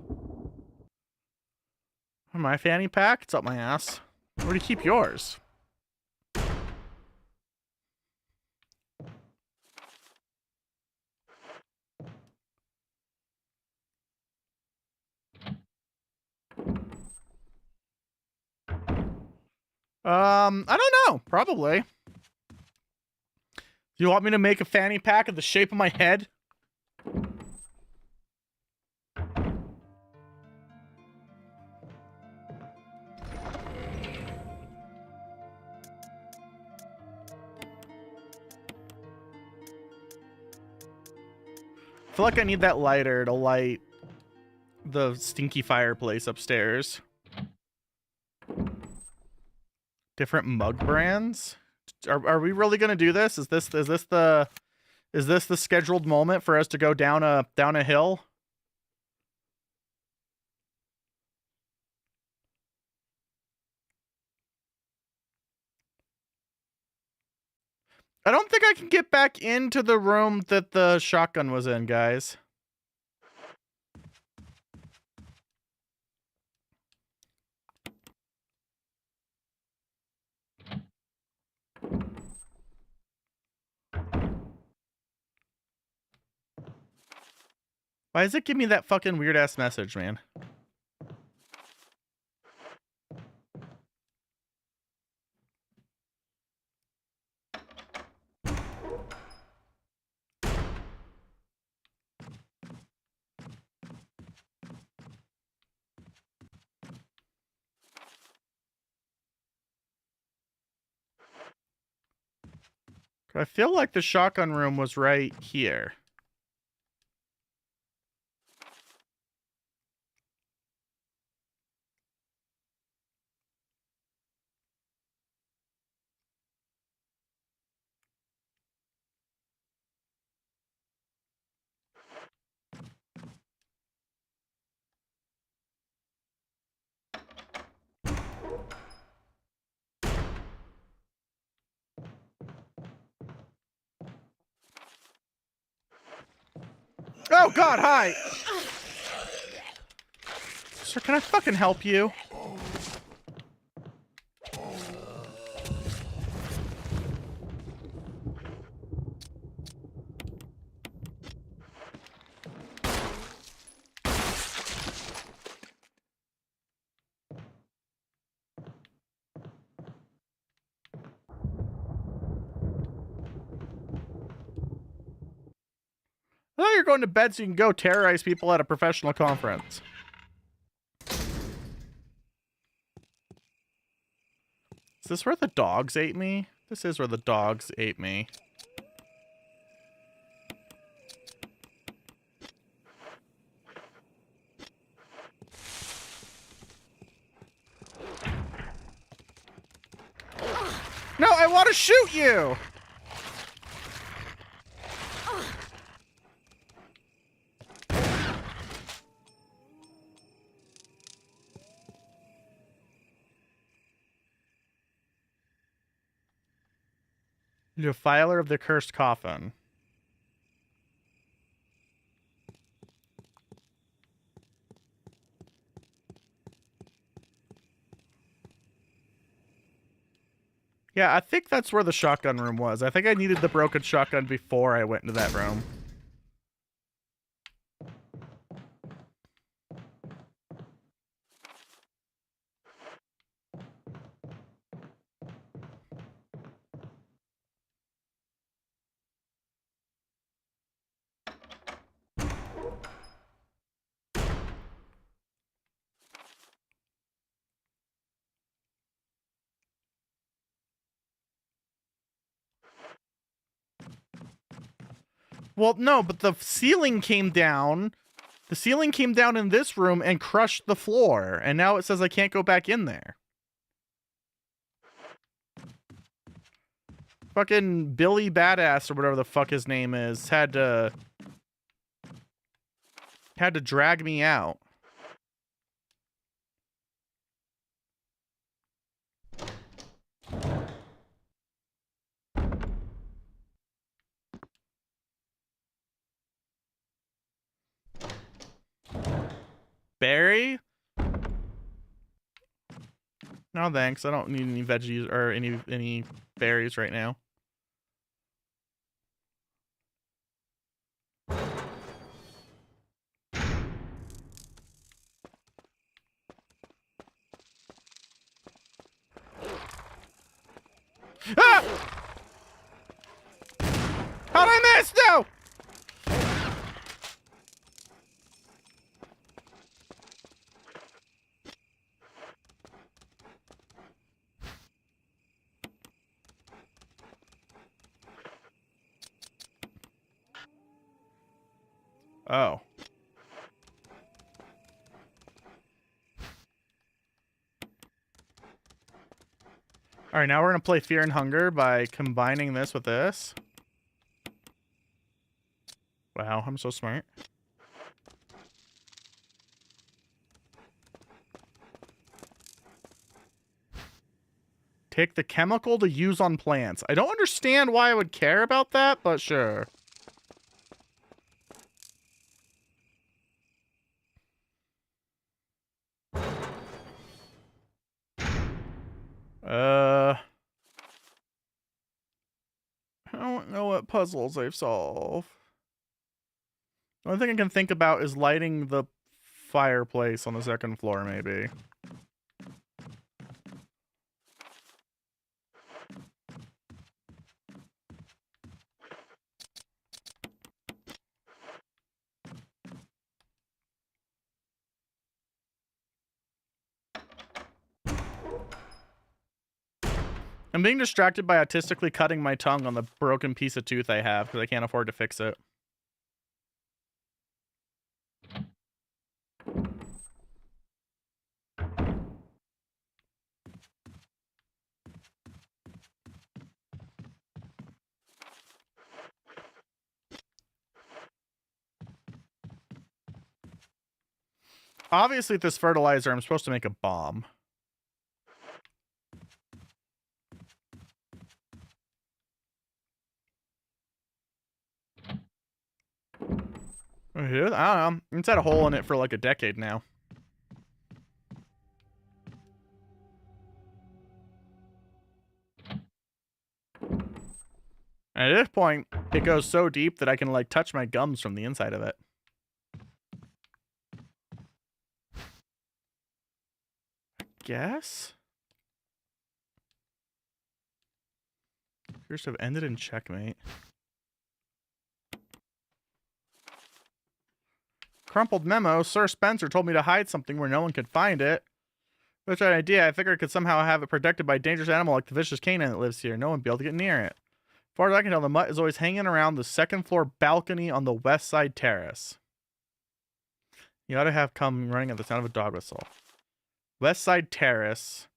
My fanny pack? It's up my ass. Where do you keep yours? I don't know. Probably. Do you want me to make a fanny pack of the shape of my head? I feel like I need that lighter to light the stinky fireplace upstairs. Different mug brands? Are we really gonna do this? Is this the scheduled moment for us to go down a hill? I don't think I can get back into the room that the shotgun was in, guys. Why does it give me that fucking weird ass message, man? I feel like the shotgun room was right here. Oh god, hi! Sir, can I fucking help you? I thought you were going to bed so you can go terrorize people at a professional conference. Is this where the dogs ate me? This is where the dogs ate me. No, I want to shoot you! The filer of the cursed coffin. Yeah, I think that's where the shotgun room was. I think I needed the broken shotgun before I went into that room. Well, no, but the ceiling came down. The ceiling came down in this room and crushed the floor. And now it says I can't go back in there. Fucking Billy Badass or whatever the fuck his name is had to drag me out. Berry? No, thanks. I don't need any veggies or any berries right now. Ah! How'd I miss? No! Oh. Alright, now we're gonna play Fear and Hunger by combining this with this. Wow, I'm so smart. Take the chemical to use on plants. I don't understand why I would care about that, but sure. I don't know what puzzles I've solved. The only thing I can think about is lighting the fireplace on the second floor, maybe. I'm being distracted by autistically cutting my tongue on the broken piece of tooth I have because I can't afford to fix it. Obviously, with this fertilizer, I'm supposed to make a bomb. I don't know. It's had a hole in it for like a decade now. And at this point, it goes so deep that I can like touch my gums from the inside of it. Guess? Appears to have ended in checkmate. Crumpled memo. Sir Spencer told me to hide something where no one could find it. Which an idea. I figured I could somehow have it protected by a dangerous animal like the vicious canine that lives here. No one would be able to get near it. As far as I can tell, the mutt is always hanging around the second floor balcony on the west side terrace. You ought to have come running at the sound of a dog whistle. West side terrace.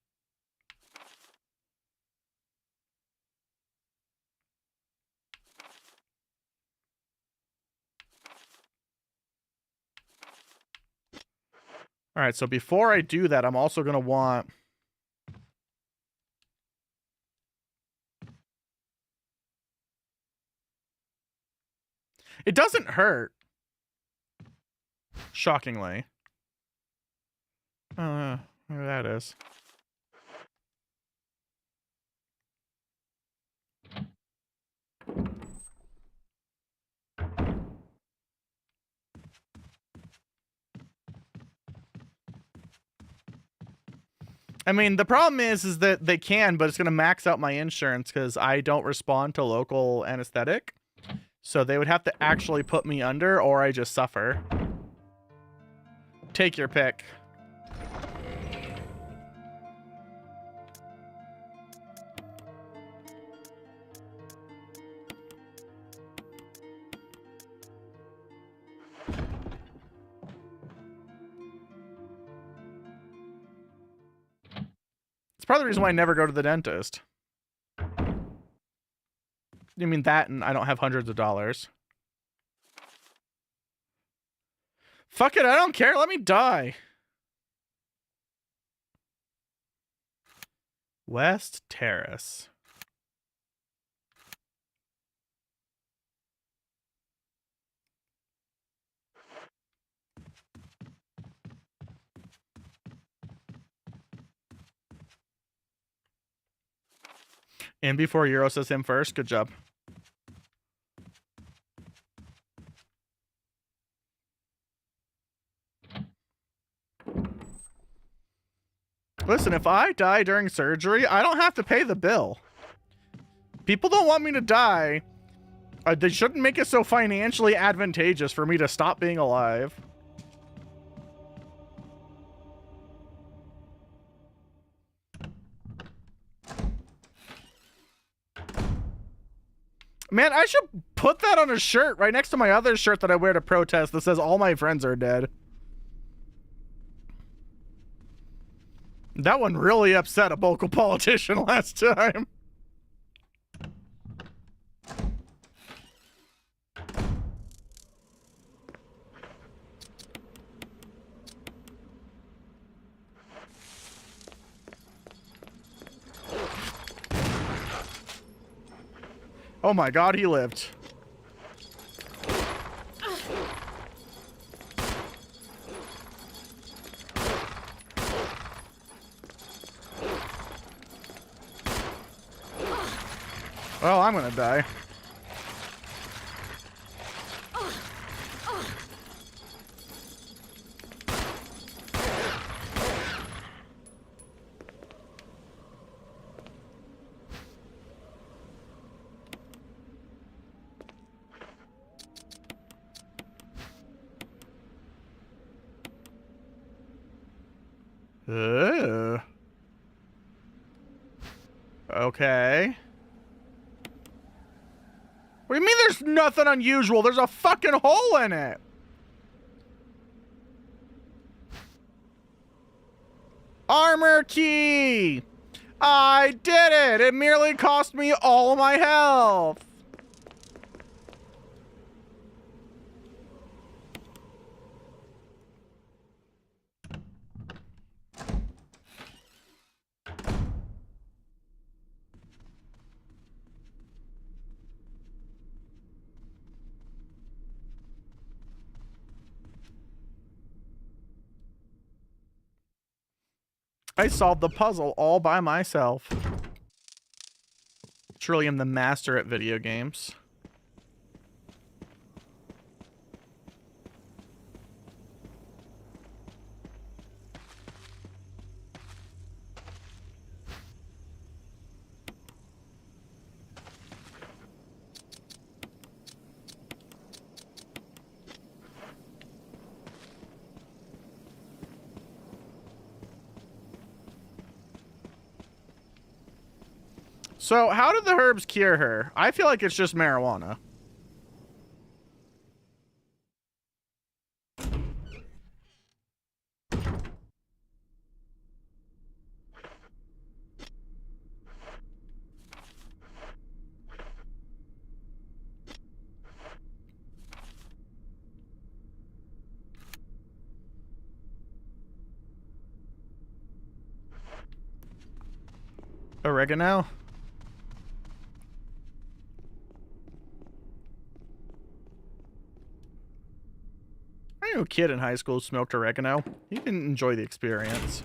All right, so before I do that, I'm also going to want... It doesn't hurt. Shockingly. Where that is. I mean, the problem is that they can, but it's going to max out my insurance because I don't respond to local anesthetic. So they would have to actually put me under, or I just suffer. Take your pick. It's part of the reason why I never go to the dentist. You mean that and I don't have hundreds of dollars. Fuck it, I don't care. Let me die. West Terrace. In before Euro says him first. Good job. Listen, if I die during surgery, I don't have to pay the bill. People don't want me to die. They shouldn't make it so financially advantageous for me to stop being alive. Man, I should put that on a shirt right next to my other shirt that I wear to protest that says all my friends are dead. That one really upset a local politician last time. Oh my god, he lived. Well, I'm gonna die. Okay. What do you mean there's nothing unusual? There's a fucking hole in it. Armor key! I did it! It merely cost me all my health! I solved the puzzle all by myself. Truly am the master at video games. So, how did the herbs cure her? I feel like it's just marijuana. Oregano? I knew a kid in high school who smoked oregano. He didn't enjoy the experience.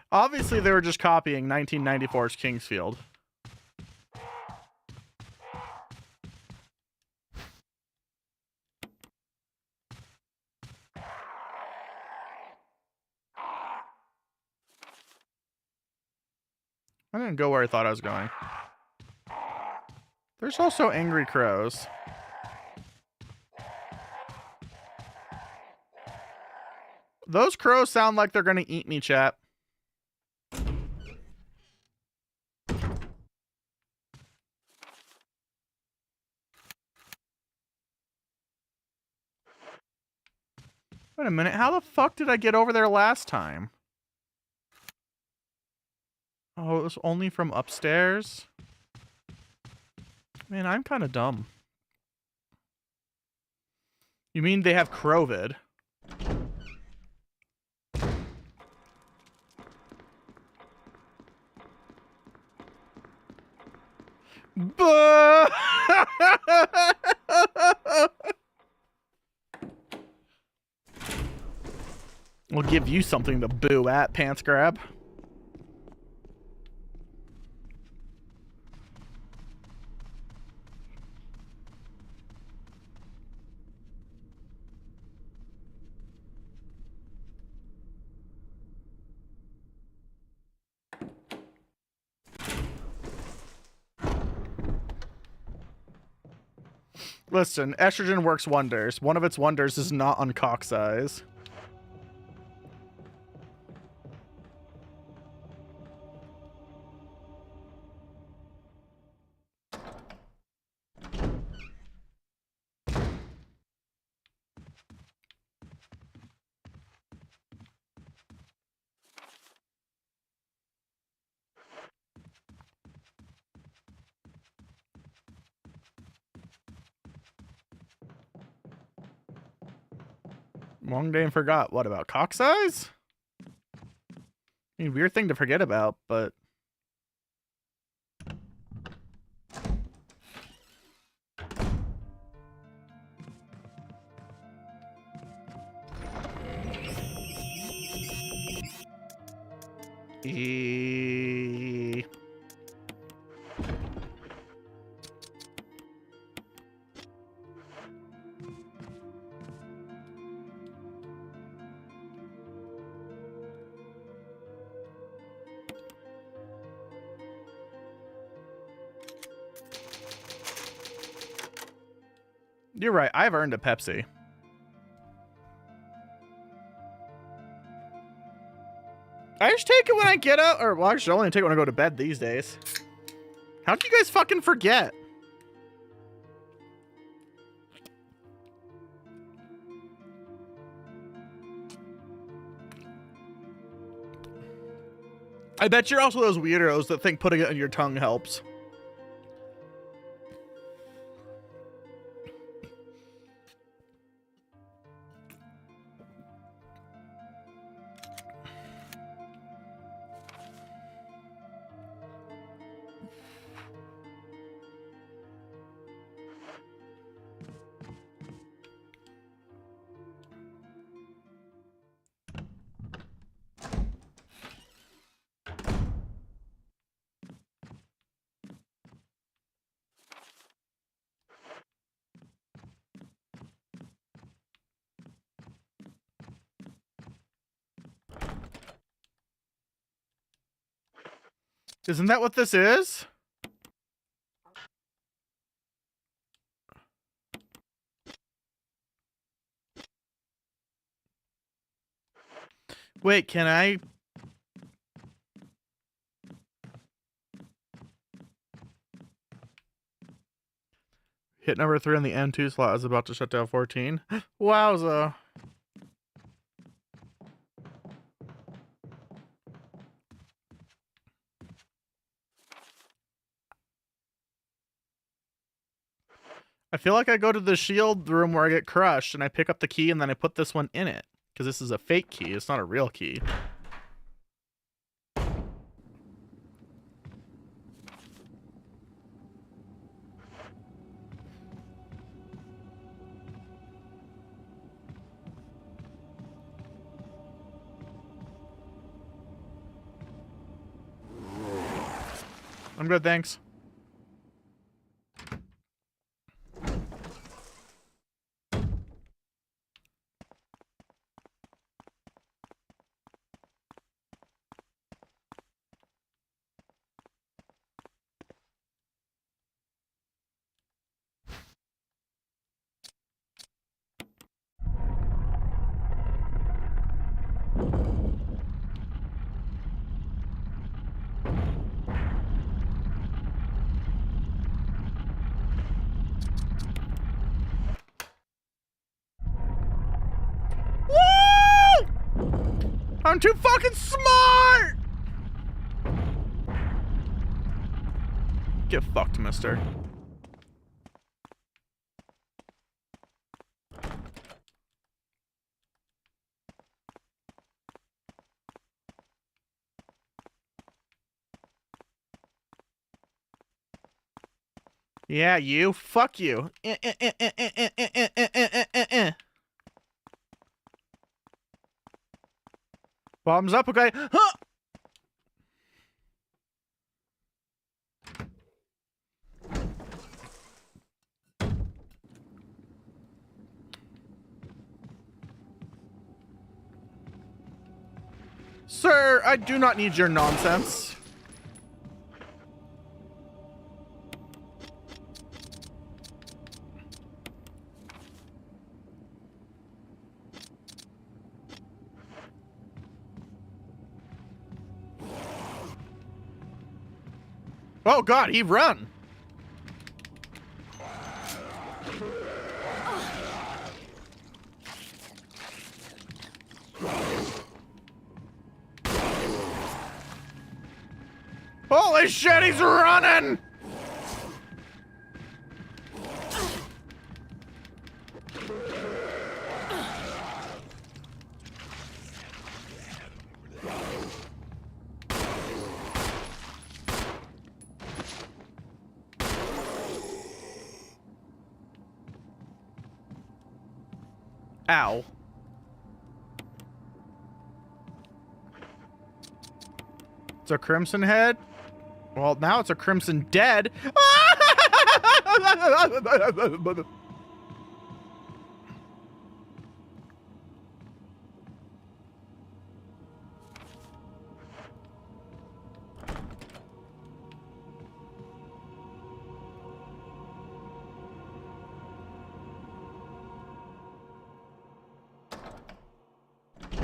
Obviously, they were just copying 1994's Kingsfield. I didn't go where I thought I was going. There's also angry crows. Those crows sound like they're gonna eat me, chat. Wait a minute, how the fuck did I get over there last time? Oh, it was only from upstairs? Man, I'm kind of dumb. You mean they have Crovid? We'll give you something to boo at, pants grab. Listen, estrogen works wonders. One of its wonders is not on cock size. Long day and forgot. What about cock size? I mean, weird thing to forget about, but... E You're right. I've earned a Pepsi. I just take it when I get up, or well, actually, I only take it when I go to bed these days. How'd you guys fucking forget? I bet you're also those weirdos that think putting it on your tongue helps. Isn't that what this is? Wait, can I? Hit number 3 on the M2 slot is about to shut down 14. Wowza. I feel like I go to the shield room where I get crushed and I pick up the key and then I put this one in it. Because this is a fake key. It's not a real key. I'm good, thanks. I'm too fucking smart! Get fucked, mister. Yeah, you. Fuck you. Bombs up, okay? Huh! Sir, I do not need your nonsense. Oh god, he run. Holy shit, he's running! Ow. It's a crimson head. Well, now it's a crimson dead.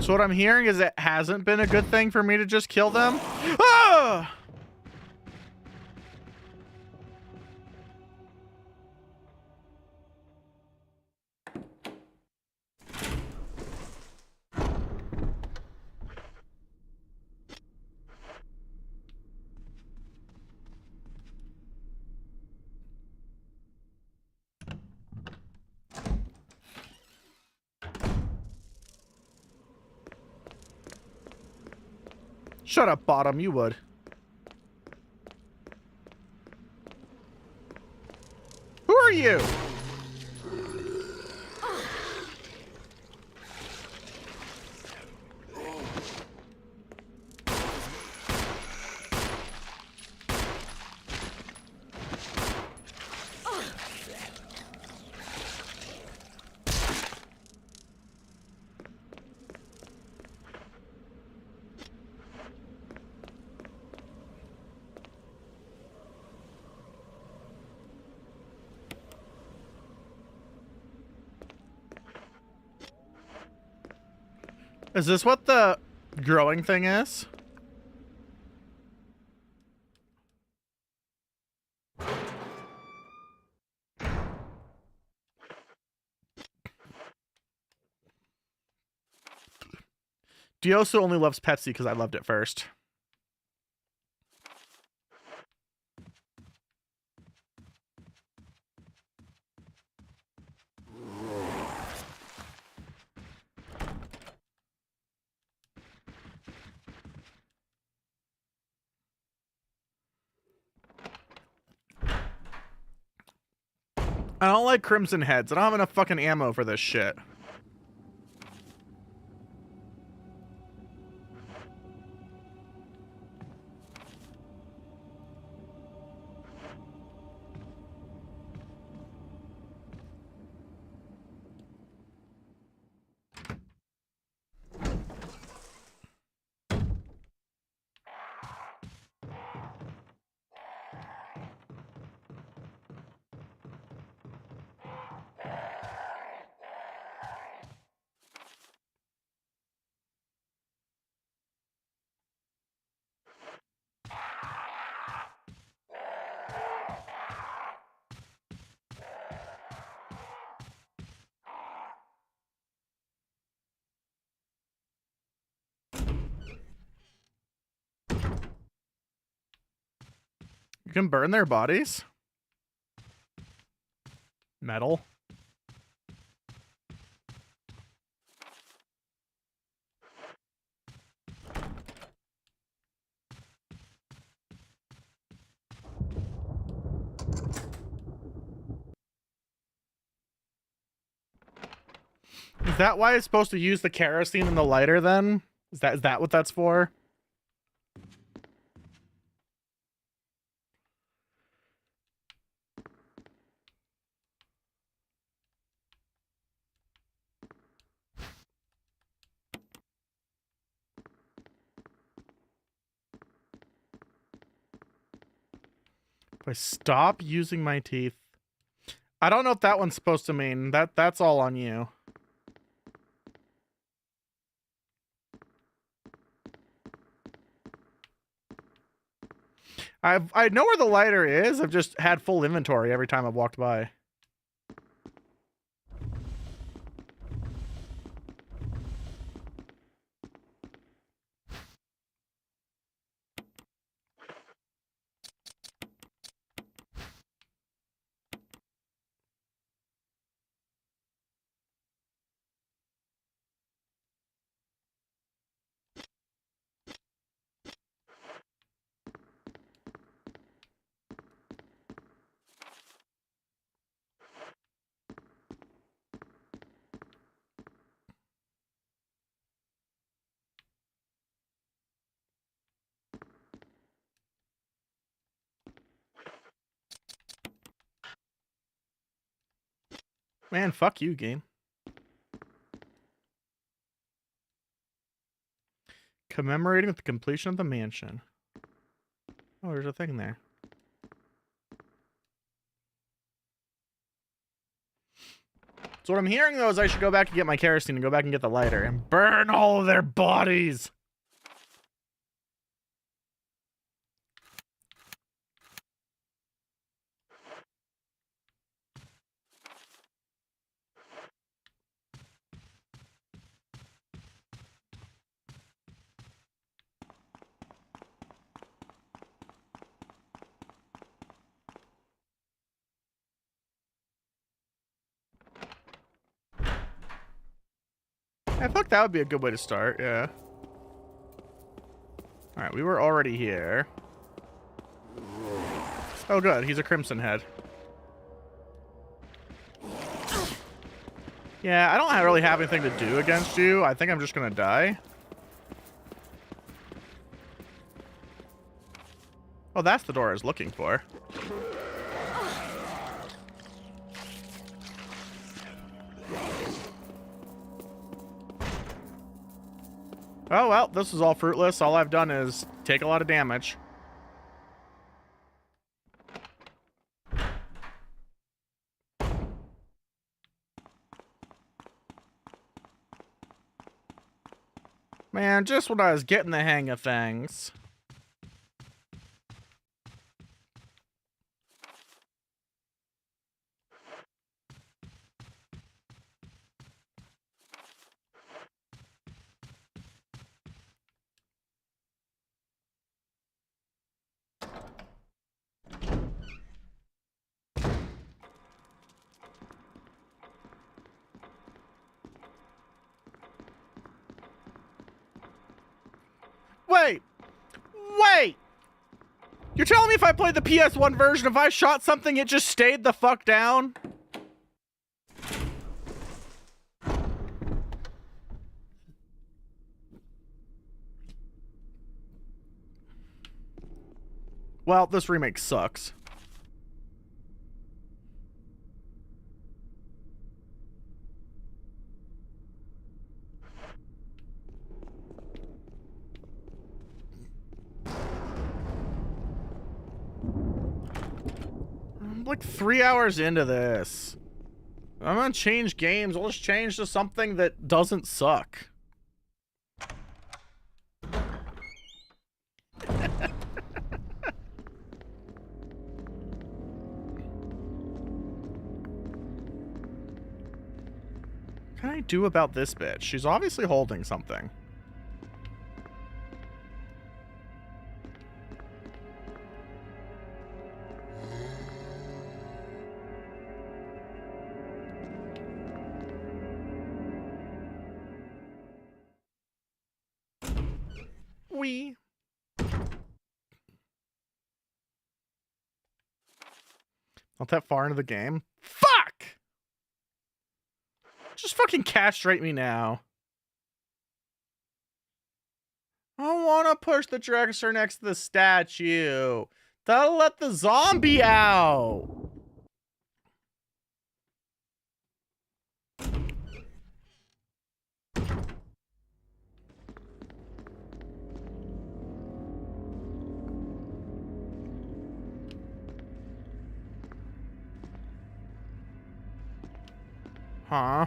So what I'm hearing is it hasn't been a good thing for me to just kill them. Ah! Shut up, Bottom, you would. Who are you? Is this what the growing thing is? Dioso only loves Petsy because I loved it first. I don't like crimson heads. I don't have enough fucking ammo for this shit. You can burn their bodies? Metal? Is that why it's supposed to use the kerosene and the lighter then? Is that what that's for? If I stop using my teeth. I don't know what that one's supposed to mean. That's all on you. I know where the lighter is. I've just had full inventory every time I've walked by. Man, fuck you, game. Commemorating with the completion of the mansion. Oh, there's a thing there. So what I'm hearing, though, is I should go back and get my kerosene and go back and get the lighter and burn all of their bodies. I thought that would be a good way to start, yeah. Alright, we were already here. Oh good, he's a Crimson Head. Yeah, I don't really have anything to do against you. I think I'm just gonna die. Oh, that's the door I was looking for. Oh, well, this is all fruitless. All I've done is take a lot of damage. Man, just when I was getting the hang of things. Wait! Wait! You're telling me if I played the PS1 version, if I shot something, it just stayed the fuck down? Well, this remake sucks. I'm like 3 hours into this. I'm gonna change games. I'll just change to something that doesn't suck. What can I do about this bitch? She's obviously holding something. Wee. Not that far into the game. Fuck! Just fucking castrate me now. I don't want to push the dragster next to the statue. That'll let the zombie out. Huh?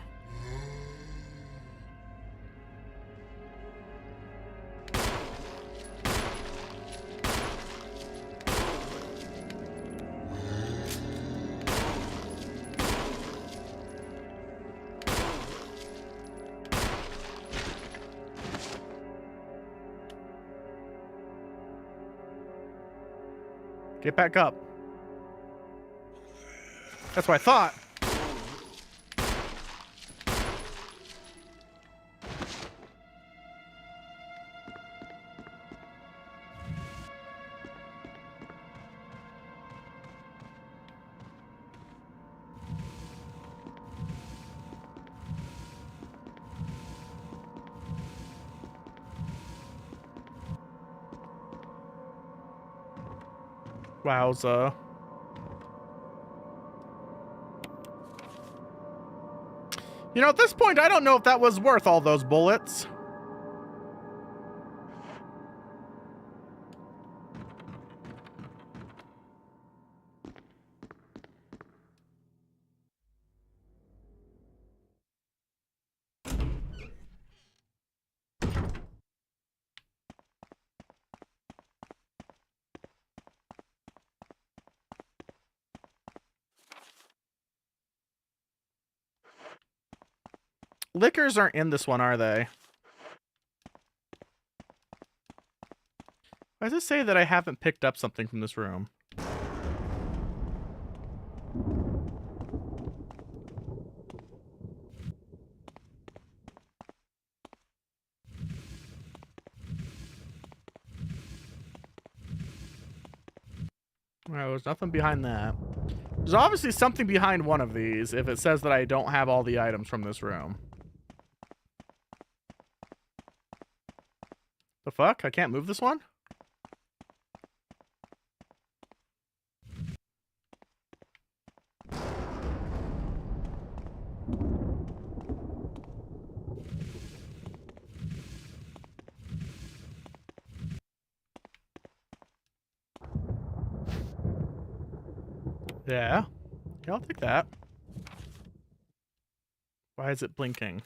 Get back up. That's what I thought. Wowza. You know, at this point, I don't know if that was worth all those bullets. Liquors aren't in this one, are they? Why does it say that I haven't picked up something from this room? Alright, there's nothing behind that. There's obviously something behind one of these if it says that I don't have all the items from this room. The fuck? I can't move this one? Yeah. Yeah, I'll take that. Why is it blinking?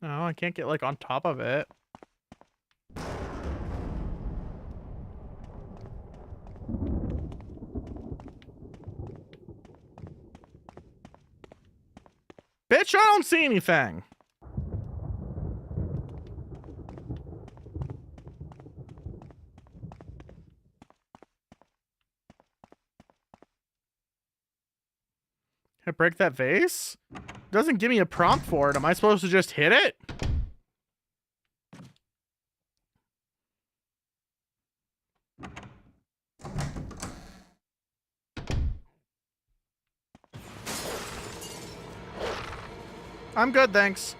No, I can't get, like, on top of it. Bitch, I don't see anything. Can I break that vase? It doesn't give me a prompt for it. Am I supposed to just hit it? I'm good, thanks.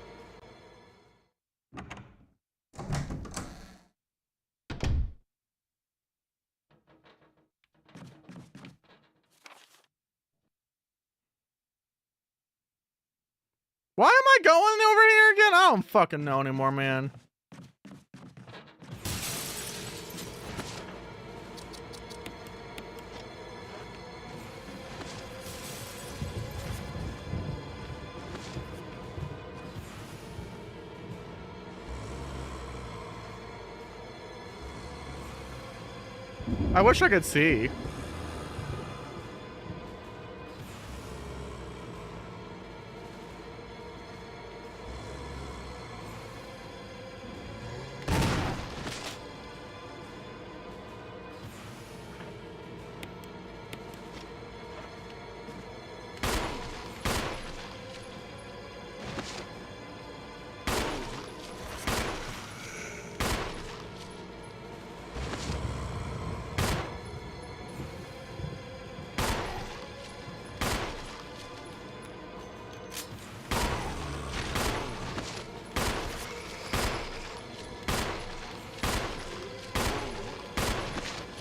Why am I going over here again? I don't fucking know anymore, man. I wish I could see.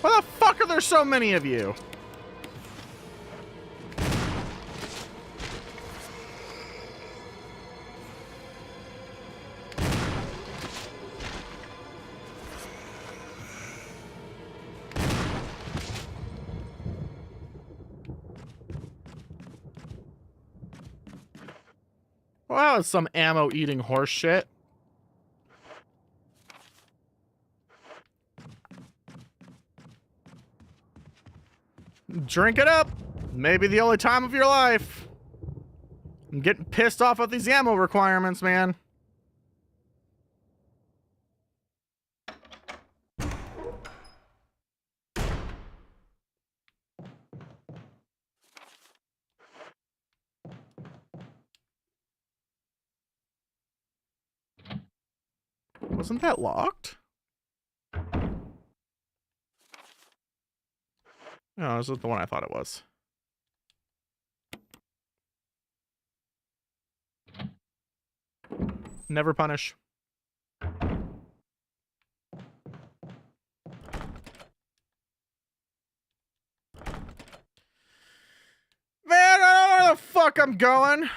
Why the fuck are there so many of you? Well, that was some ammo-eating horse shit. Drink it up. Maybe the only time of your life. I'm getting pissed off at these ammo requirements, man. Wasn't that locked? No, this is the one I thought it was. Never punish. Man, I don't know where the fuck I'm going.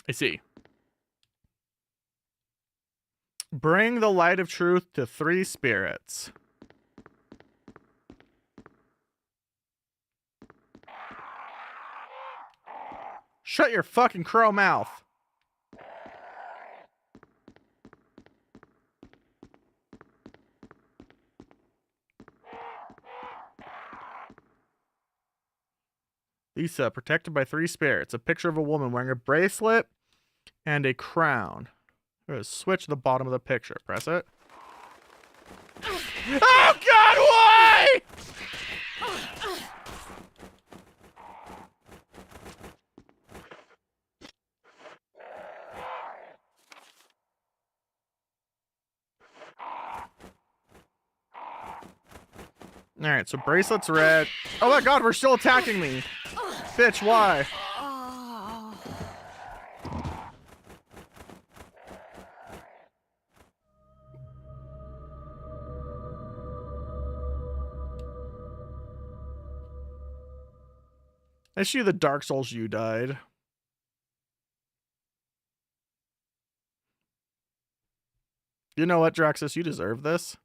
I see. Bring the light of truth to 3 spirits. Shut your fucking crow mouth. Lisa, protected by 3 spirits. A picture of a woman wearing a bracelet and a crown. There's a switch at the bottom of the picture. Press it. Oh God, why? Alright, so bracelet's red. Oh my God, we're still attacking me. Bitch, why? I see the Dark Souls you died. You know what, Draxus? You deserve this.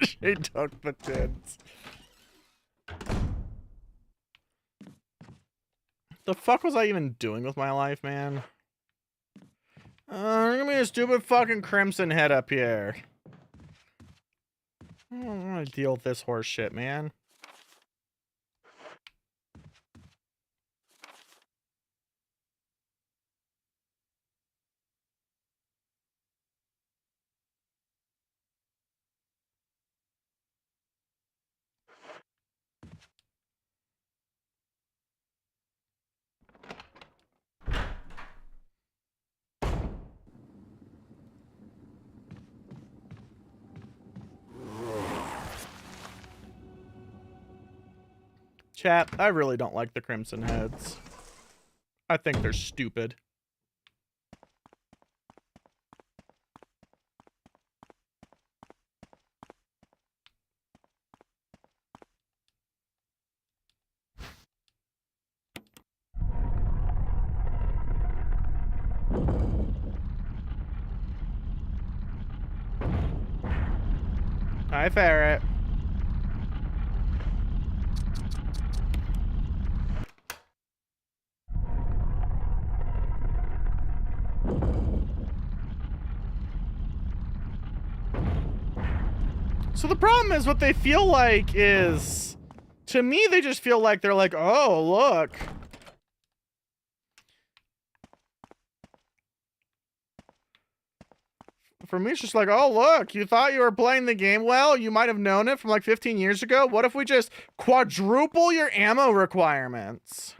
She took the tins. The fuck was I even doing with my life, man? Give me a stupid fucking crimson head up here. I don't want to deal with this horse shit, man. Chat, I really don't like the Crimson Heads. I think they're stupid. Hi, Ferret. So the problem is what they feel like is, to me, they just feel like they're like, oh, look. For me, it's just like, oh, look, you thought you were playing the game well? You might have known it from like 15 years ago. What if we just quadruple your ammo requirements?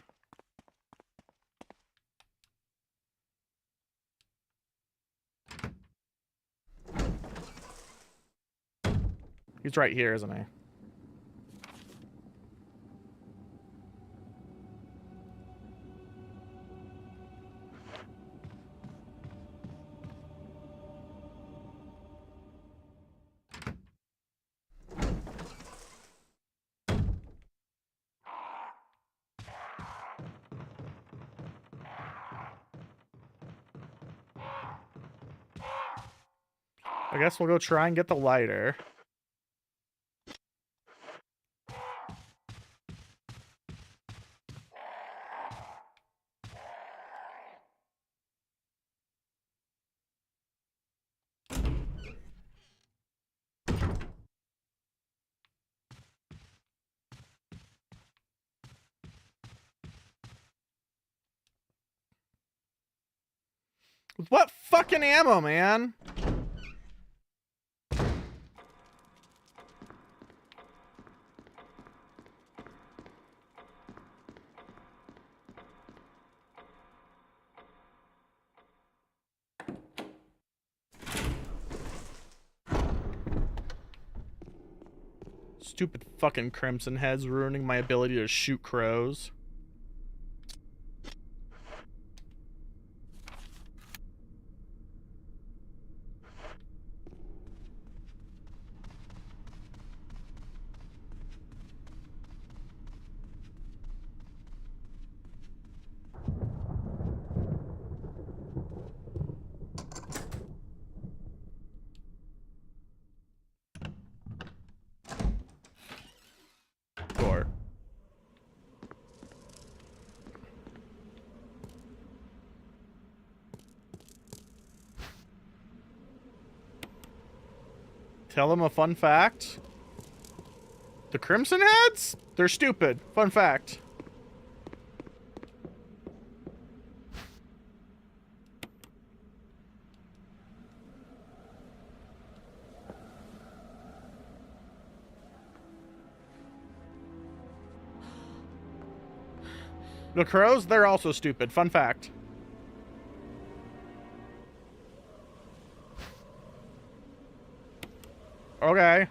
He's right here, isn't he? I guess we'll go try and get the lighter. With what fucking ammo, man? Stupid fucking Crimson Heads ruining my ability to shoot crows. Door. Tell them a fun fact. The Crimson Heads? They're stupid. Fun fact. The crows, they're also stupid. Fun fact. Okay.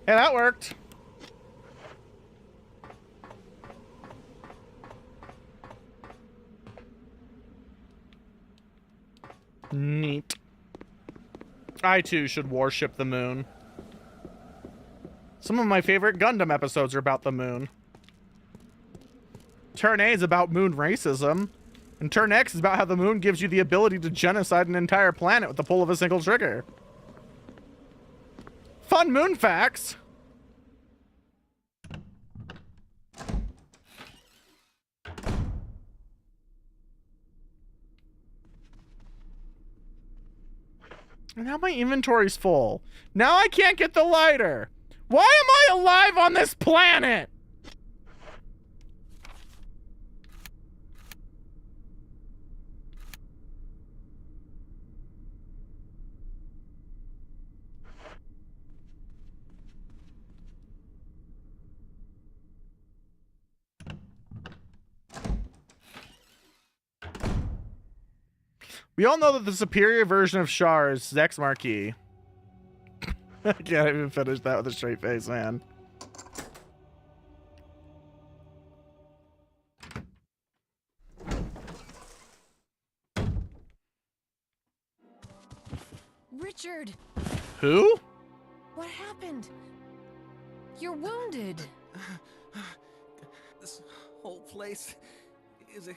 Yeah, that worked. Neat. I too should worship the moon. Some of my favorite Gundam episodes are about the moon. Turn A is about moon racism, and Turn X is about how the moon gives you the ability to genocide an entire planet with the pull of a single trigger. Fun moon facts! And now my inventory's full. Now I can't get the lighter. Why am I alive on this planet? We all know that the superior version of Char is Zex Marquis. I can't even finish that with a straight face, man.
Richard,
Who?
what happened? You're wounded.
This whole place is a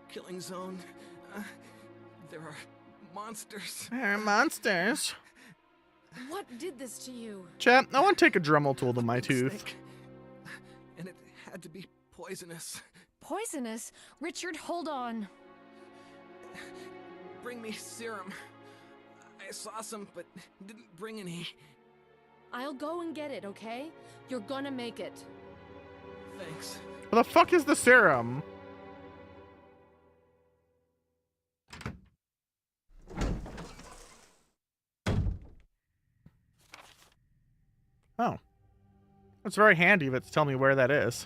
killing zone. There are monsters.
They're monsters.
What did this to you?
Chat, I want to take a Dremel tool to my tooth.
Snake. And it had to be poisonous.
Poisonous? Richard, hold on.
Bring me serum. I saw some, but didn't bring any.
I'll go and get it, okay? You're gonna make it.
Thanks.
What the fuck is the serum? Oh. It's very handy if it's tell me where that is.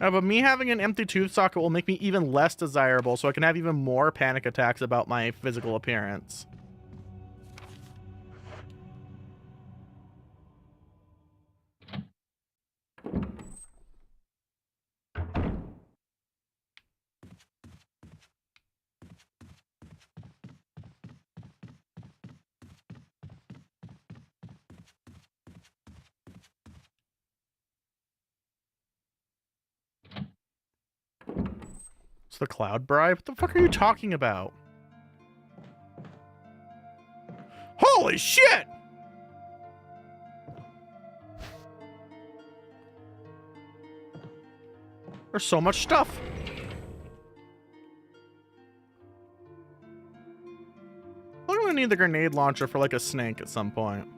But me having an empty tooth socket will make me even less desirable, so I can have even more panic attacks about my physical appearance. It's the cloud bribe? What the fuck are you talking about? Holy shit! There's so much stuff. I'm gonna need the grenade launcher for like a snake at some point.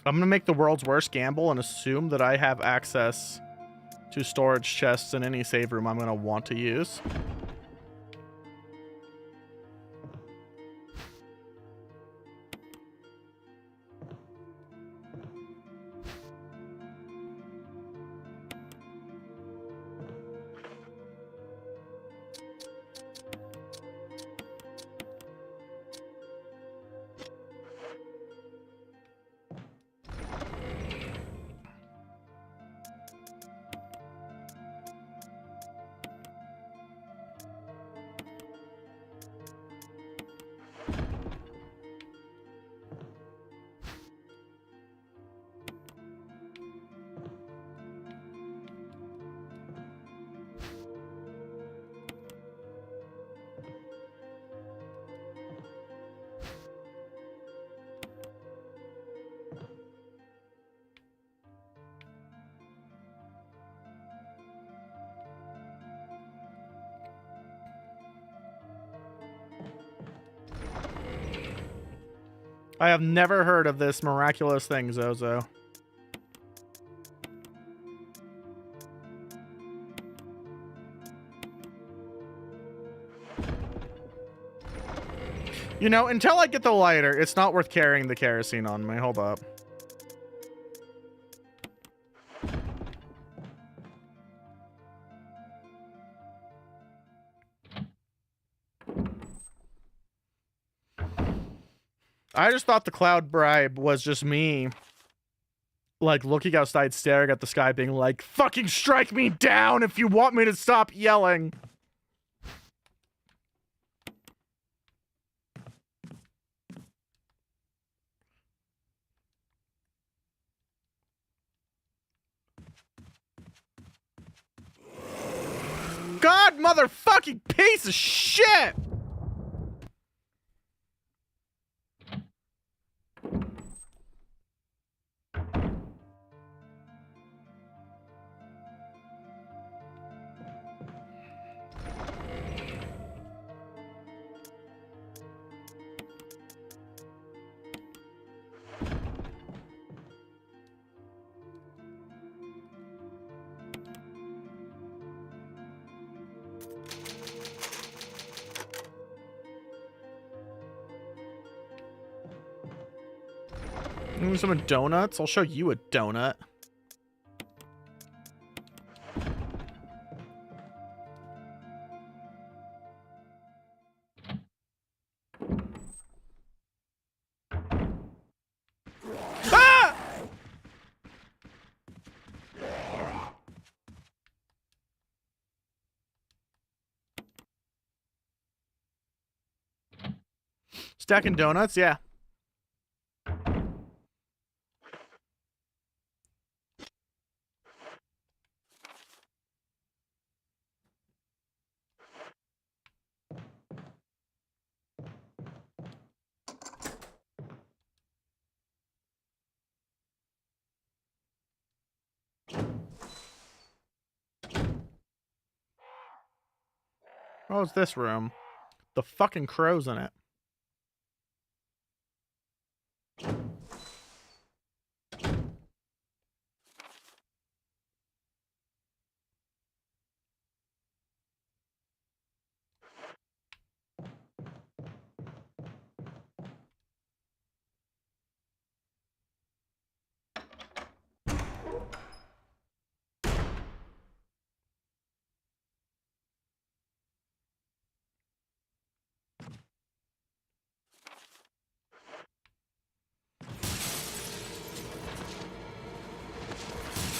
I'm gonna make the world's worst gamble and assume that I have access to storage chests in any save room I'm gonna want to use. I have never heard of this miraculous thing, Zozo. You know, until I get the lighter, it's not worth carrying the kerosene on me. Hold up. I just thought the cloud bribe was just me, like, looking outside, staring at the sky, being like, fucking strike me down if you want me to stop yelling. God, motherfucking piece of shit! You want some donuts? I'll show you a donut. Ah! Stacking donuts? Yeah. Oh, it's this room. The fucking crow's in it.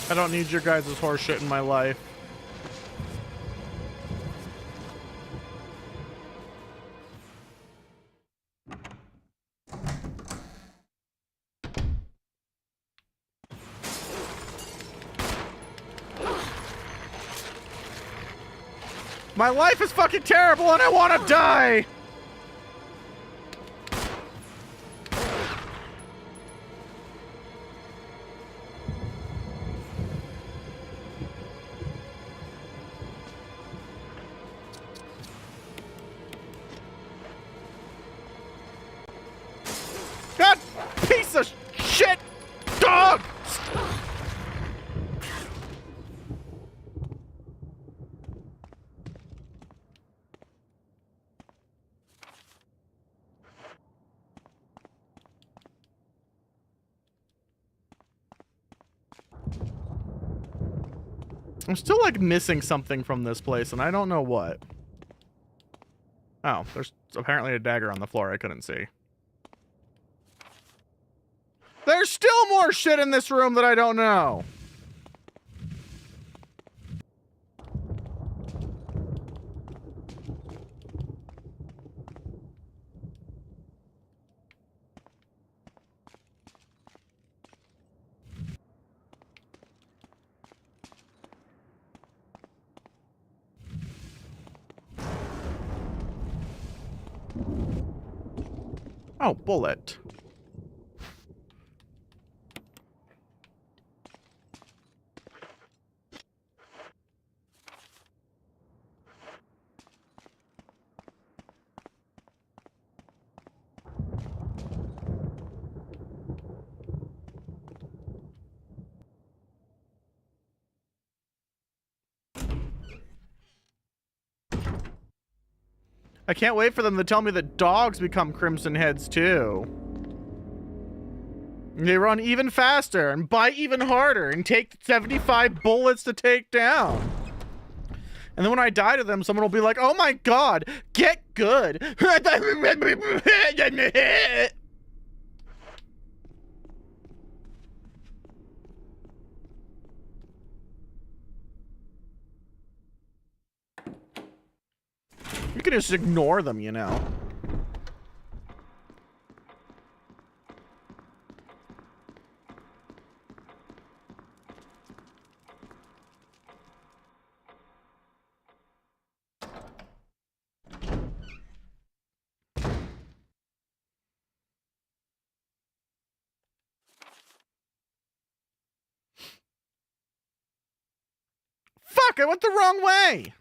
I don't need your guys' horse shit in my life. My life is fucking terrible and I want to die! God, piece of shit dog! I'm still like missing something from this place and I don't know what. Oh, there's apparently a dagger on the floor I couldn't see. There's still more shit in this room that I don't know. Oh, bullet. I can't wait for them to tell me that dogs become Crimson Heads too. They run even faster and bite even harder and take 75 bullets to take down. And then when I die to them, someone will be like, oh my god, get good. You can just ignore them, you know. Fuck, I went the wrong way.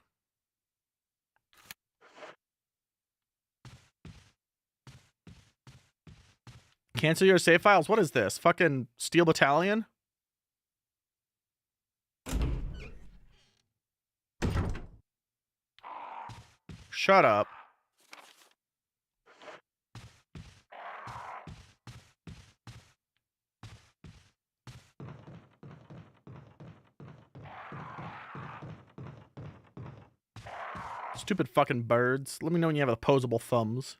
Cancel your save files? What is this? Fucking Steel Battalion? Shut up. Stupid fucking birds. Let me know when you have opposable thumbs.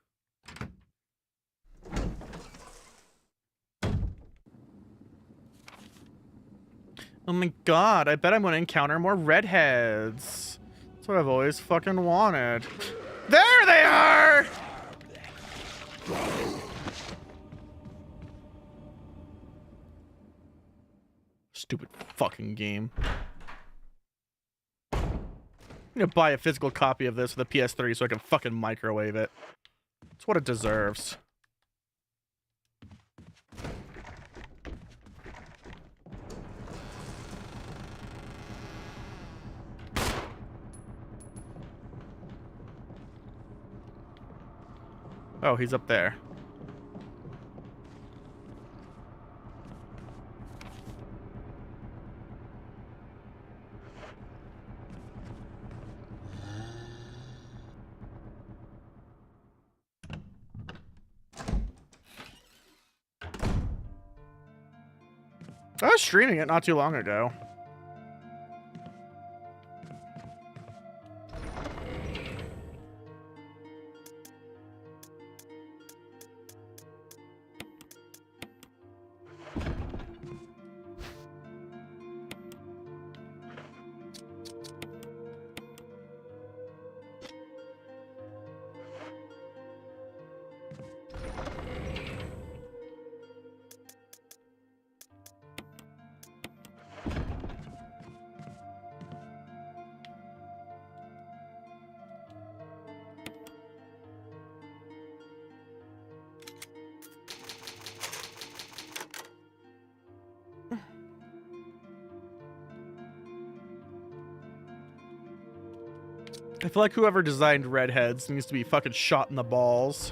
Oh my god, I bet I'm gonna encounter more redheads. That's what I've always fucking wanted. There they are! Stupid fucking game. I'm gonna buy a physical copy of this for the PS3 so I can fucking microwave it. It's what it deserves. Oh, he's up there. I was streaming it not too long ago. I feel like whoever designed redheads needs to be fucking shot in the balls.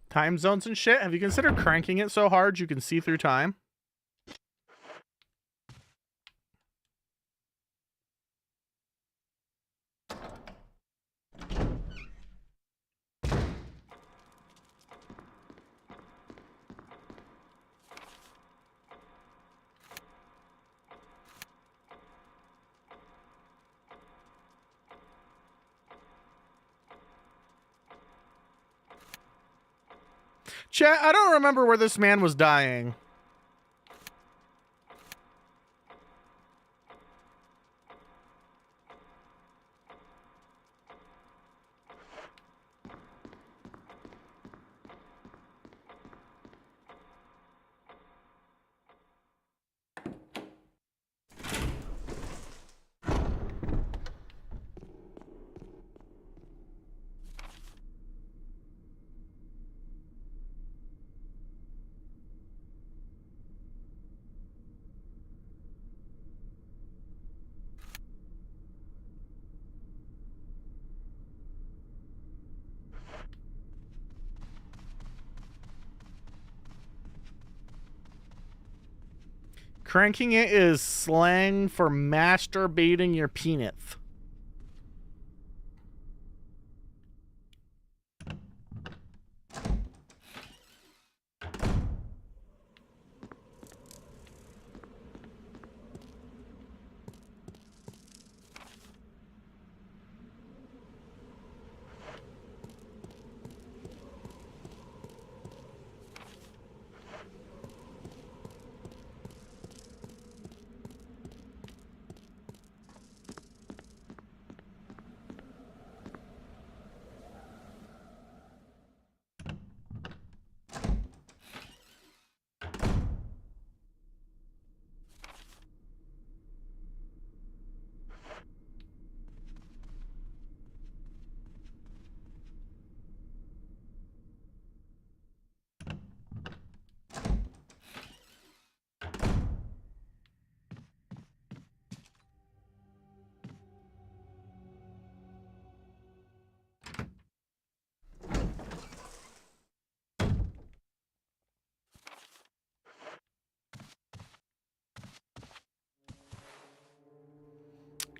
Time zones and shit. Have you considered cranking it so hard you can see through time? Chat, I don't remember where this man was dying. Cranking it is slang for masturbating your penis.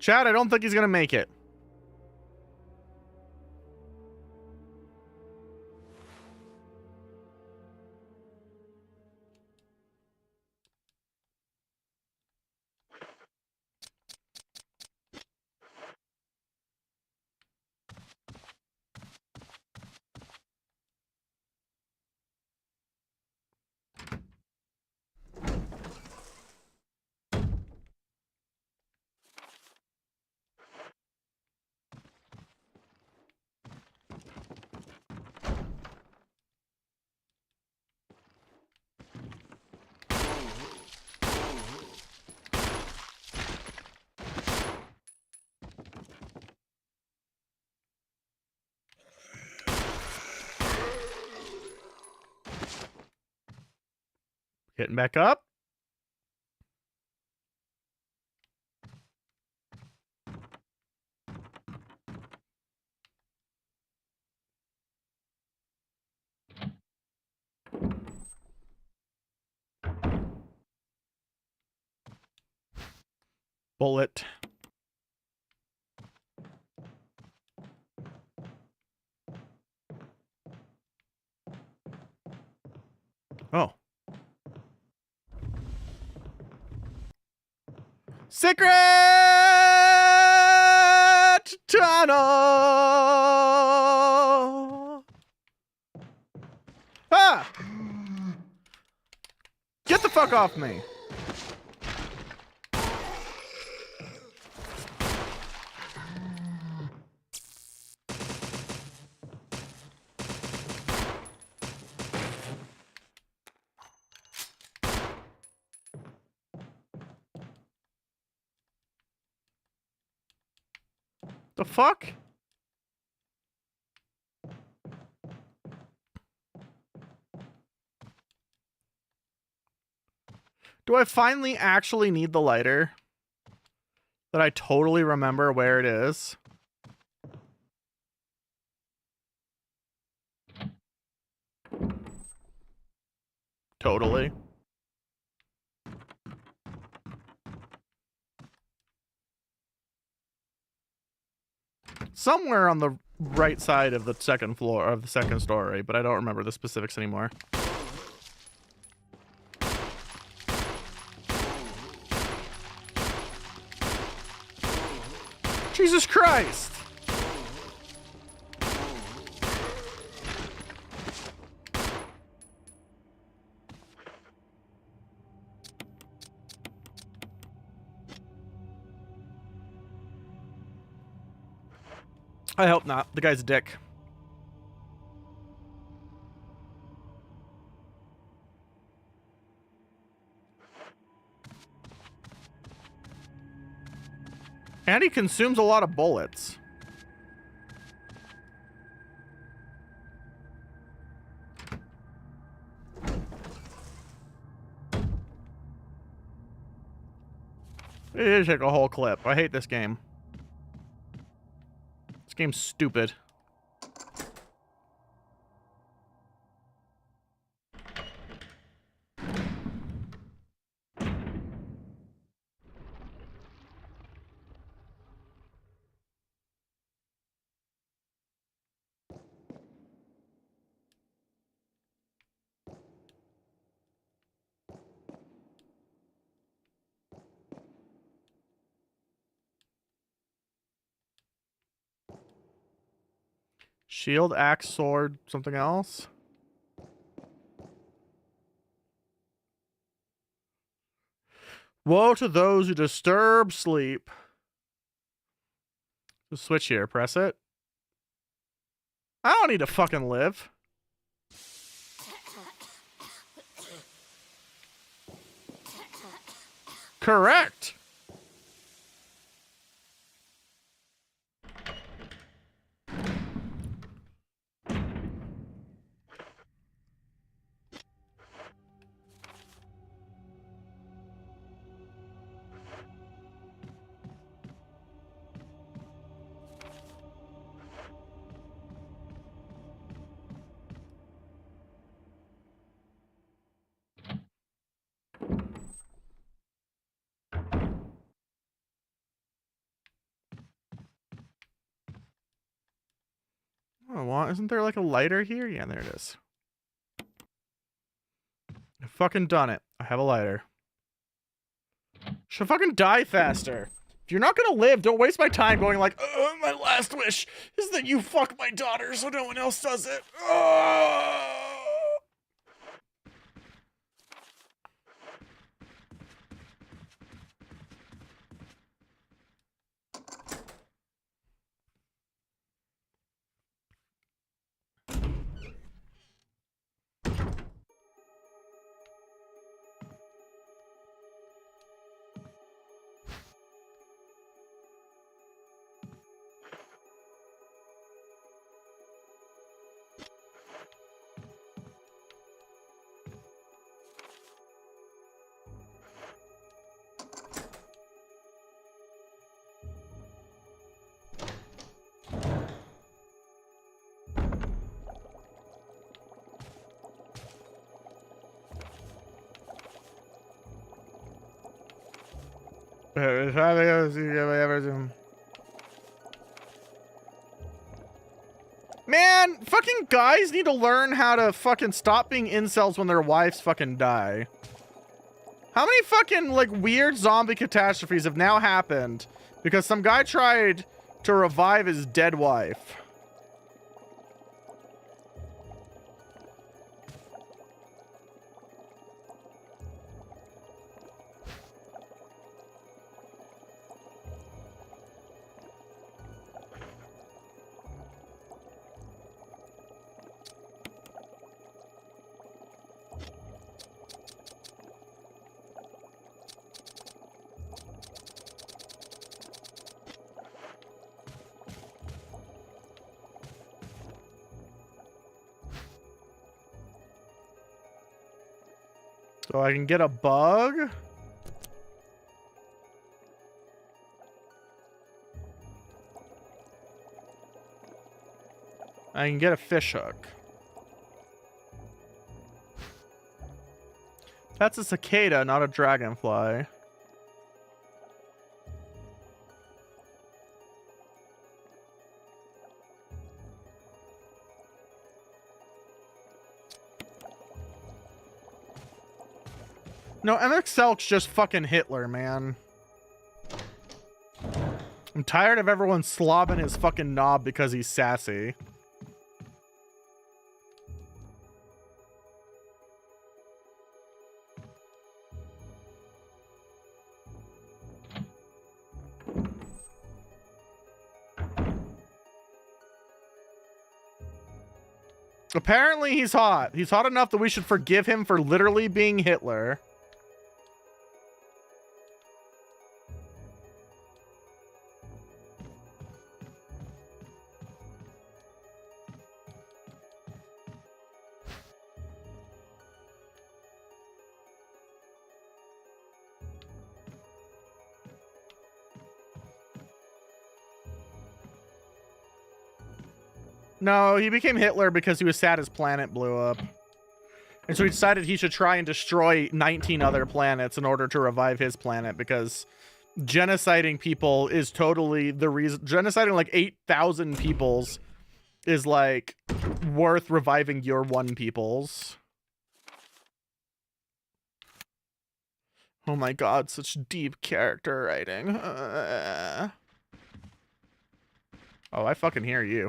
Chad, I don't think he's gonna make it. Getting back up. Bullet. Oh. Secret tunnel. Ah! Get the fuck off me. The fuck? Do I finally actually need the lighter? That I totally remember where it is? Totally. Somewhere on the right side of the second floor of the second story, but I don't remember the specifics anymore. Jesus Christ! I hope not. The guy's a dick. And he consumes a lot of bullets. It did take a whole clip. I hate this game. This game's stupid. Shield, axe, sword, something else? Woe to those who disturb sleep. The switch here, press it. I don't need to fucking live. Correct. Oh, isn't there like a lighter here? Yeah, there it is. I fucking done it. I have a lighter. Should fucking die faster. If you're not gonna live, don't waste my time going like, oh, my last wish is that you fuck my daughter so no one else does it. Oh! Man, fucking guys need to learn how to fucking stop being incels when their wives fucking die. How many fucking, like, weird zombie catastrophes have now happened because some guy tried to revive his dead wife? So I can get a bug? I can get a fish hook. That's a cicada, not a dragonfly. No, MXL's just fucking Hitler, man. I'm tired of everyone slobbing his fucking knob because he's sassy. Apparently he's hot. He's hot enough that we should forgive him for literally being Hitler. No, he became Hitler because he was sad his planet blew up. And so he decided he should try and destroy 19 other planets in order to revive his planet, because genociding people is totally the reason. Genociding like 8,000 peoples is like worth reviving your one peoples. Oh my god, such deep character writing. Oh, I fucking hear you.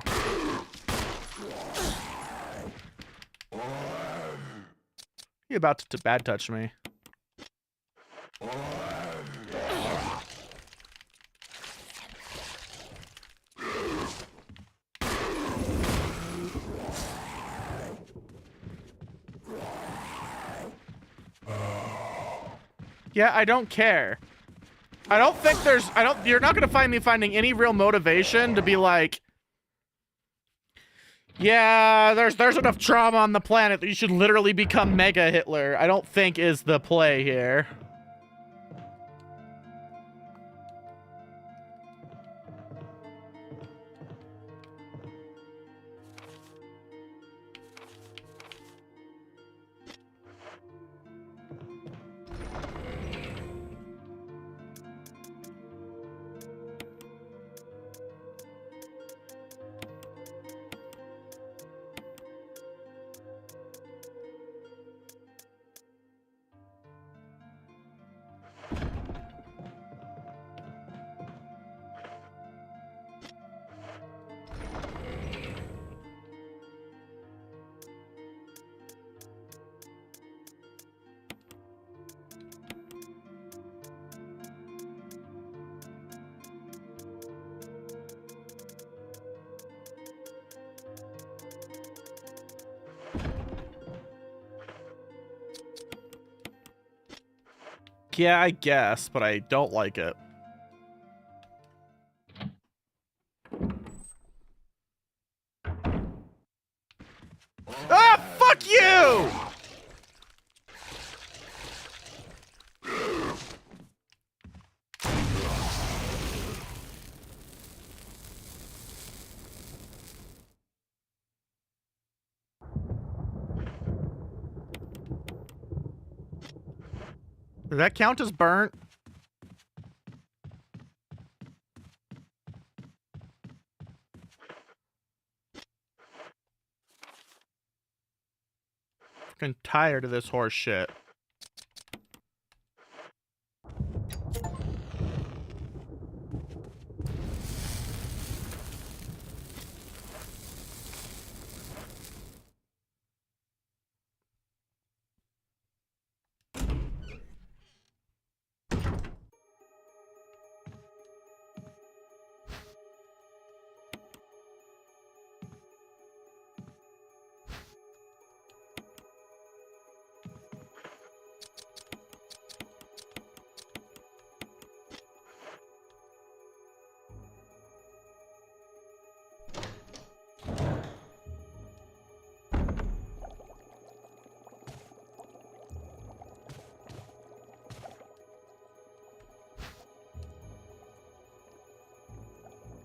You about to bad touch me. Yeah, I don't care. I don't think there's, you're not gonna find me finding any real motivation to be like, yeah, there's enough trauma on the planet that you should literally become Mega Hitler. I don't think is the play here. Yeah, I guess, but I don't like it. Ah, fuck you! Does that count as burnt? Fucking tired of this horse shit.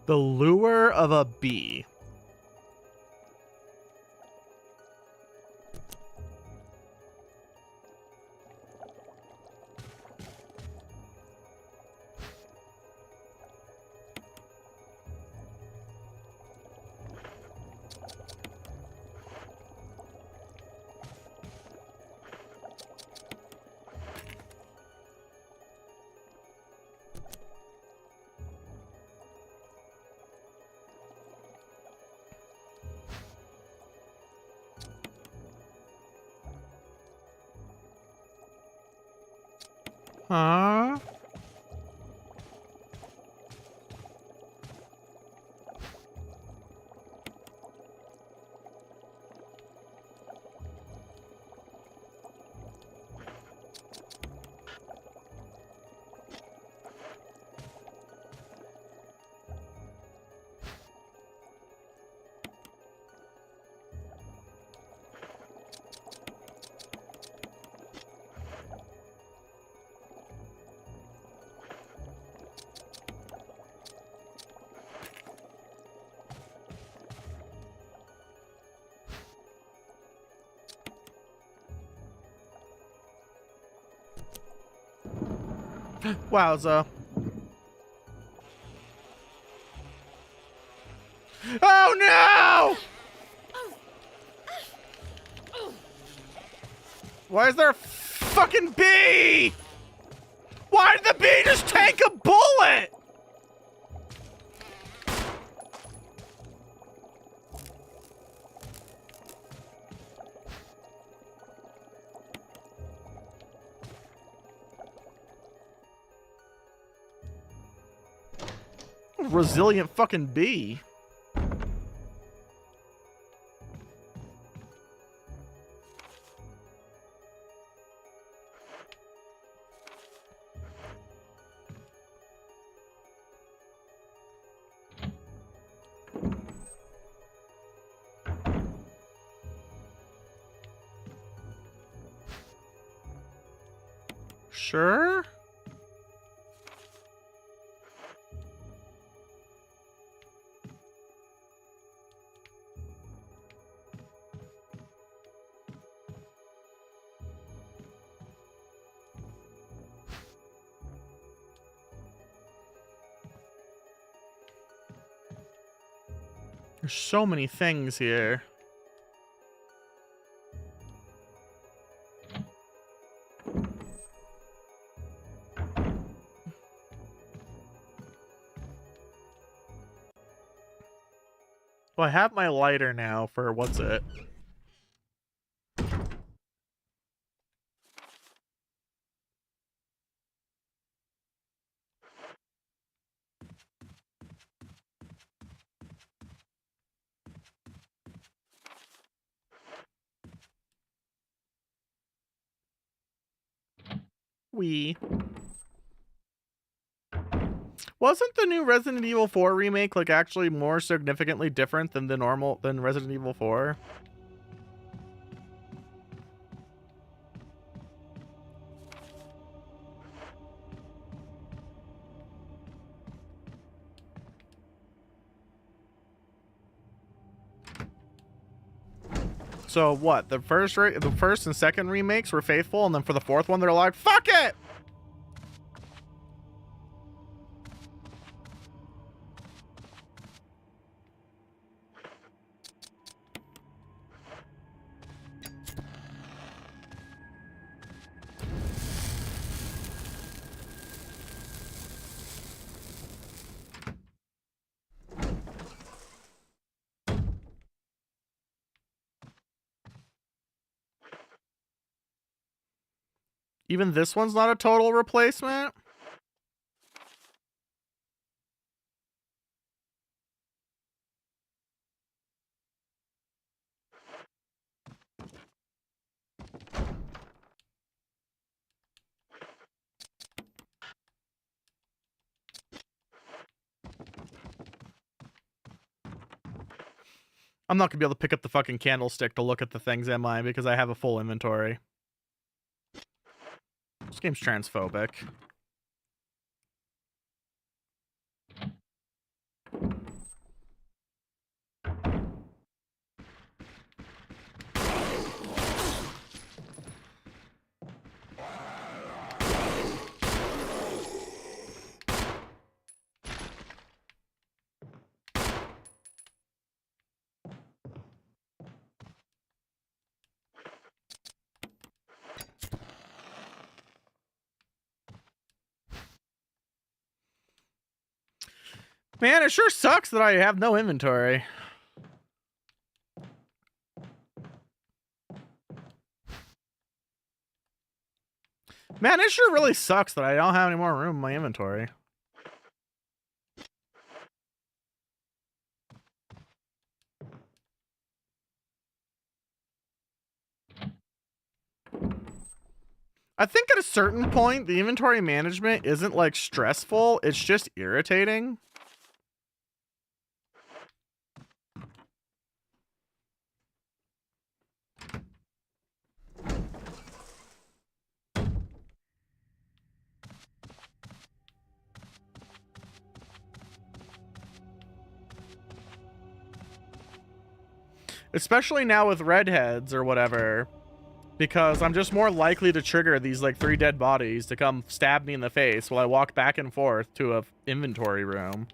The lure of a bee. Huh? Wowza. Oh no! Why is there a fucking bee? Why did the bee just take a bullet? Resilient fucking bee. Sure. There's so many things here. Well, I have my lighter now for what's it? Wasn't the new Resident Evil 4 remake like actually more significantly different than than Resident Evil 4? So what? The first and second remakes were faithful, and then for the fourth one they're like, "Fuck it!" Even this one's not a total replacement? I'm not gonna be able to pick up the fucking candlestick to look at the things, am I? Because I have a full inventory. This game's transphobic. Man, it sure sucks that I have no inventory. Man, it sure really sucks that I don't have any more room in my inventory. I think at a certain point, the inventory management isn't like stressful, it's just irritating. Especially now with redheads or whatever, because I'm just more likely to trigger these like 3 dead bodies to come stab me in the face while I walk back and forth to a inventory room.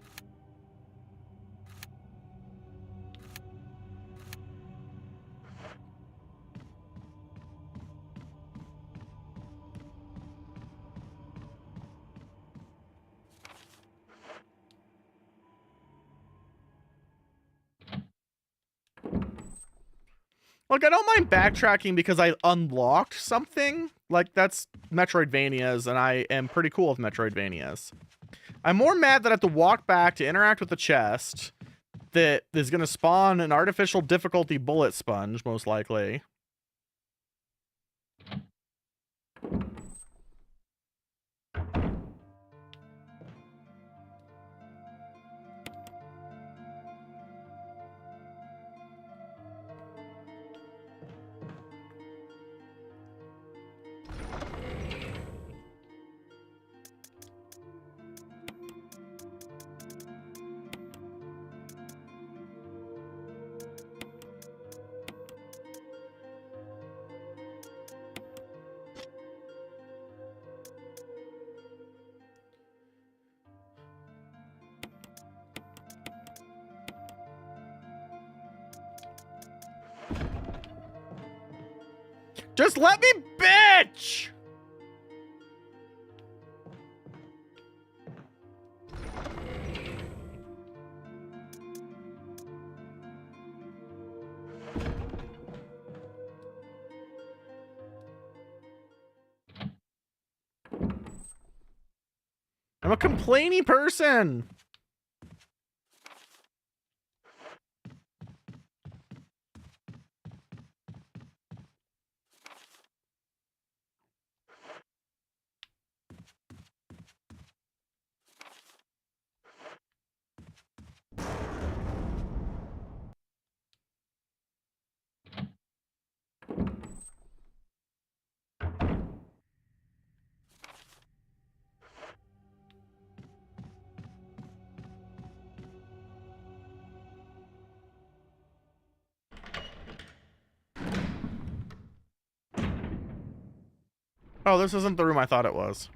Look, I don't mind backtracking because I unlocked something. Like, that's Metroidvanias, and I am pretty cool with Metroidvanias. I'm more mad that I have to walk back to interact with the chest that is going to spawn an artificial difficulty bullet sponge, most likely. Just let me bitch! I'm a complaining person. Oh, this isn't the room I thought it was.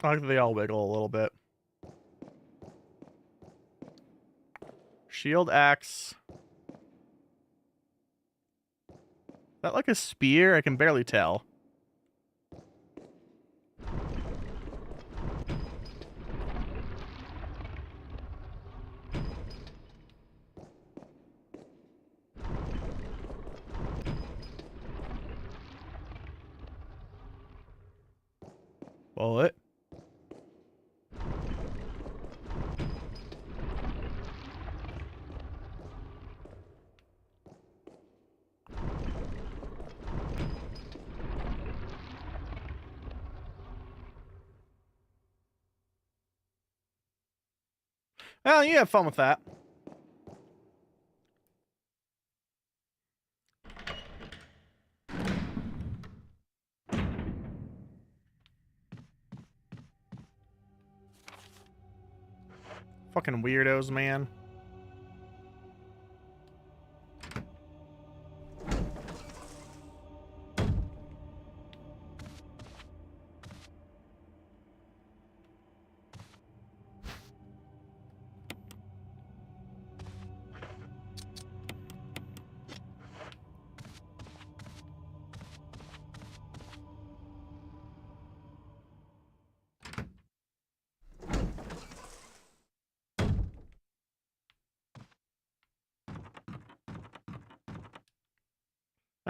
I like that they all wiggle a little bit. Shield axe. Is that like a spear? I can barely tell. Bullet. Well, you have fun with that. Fucking weirdos, man.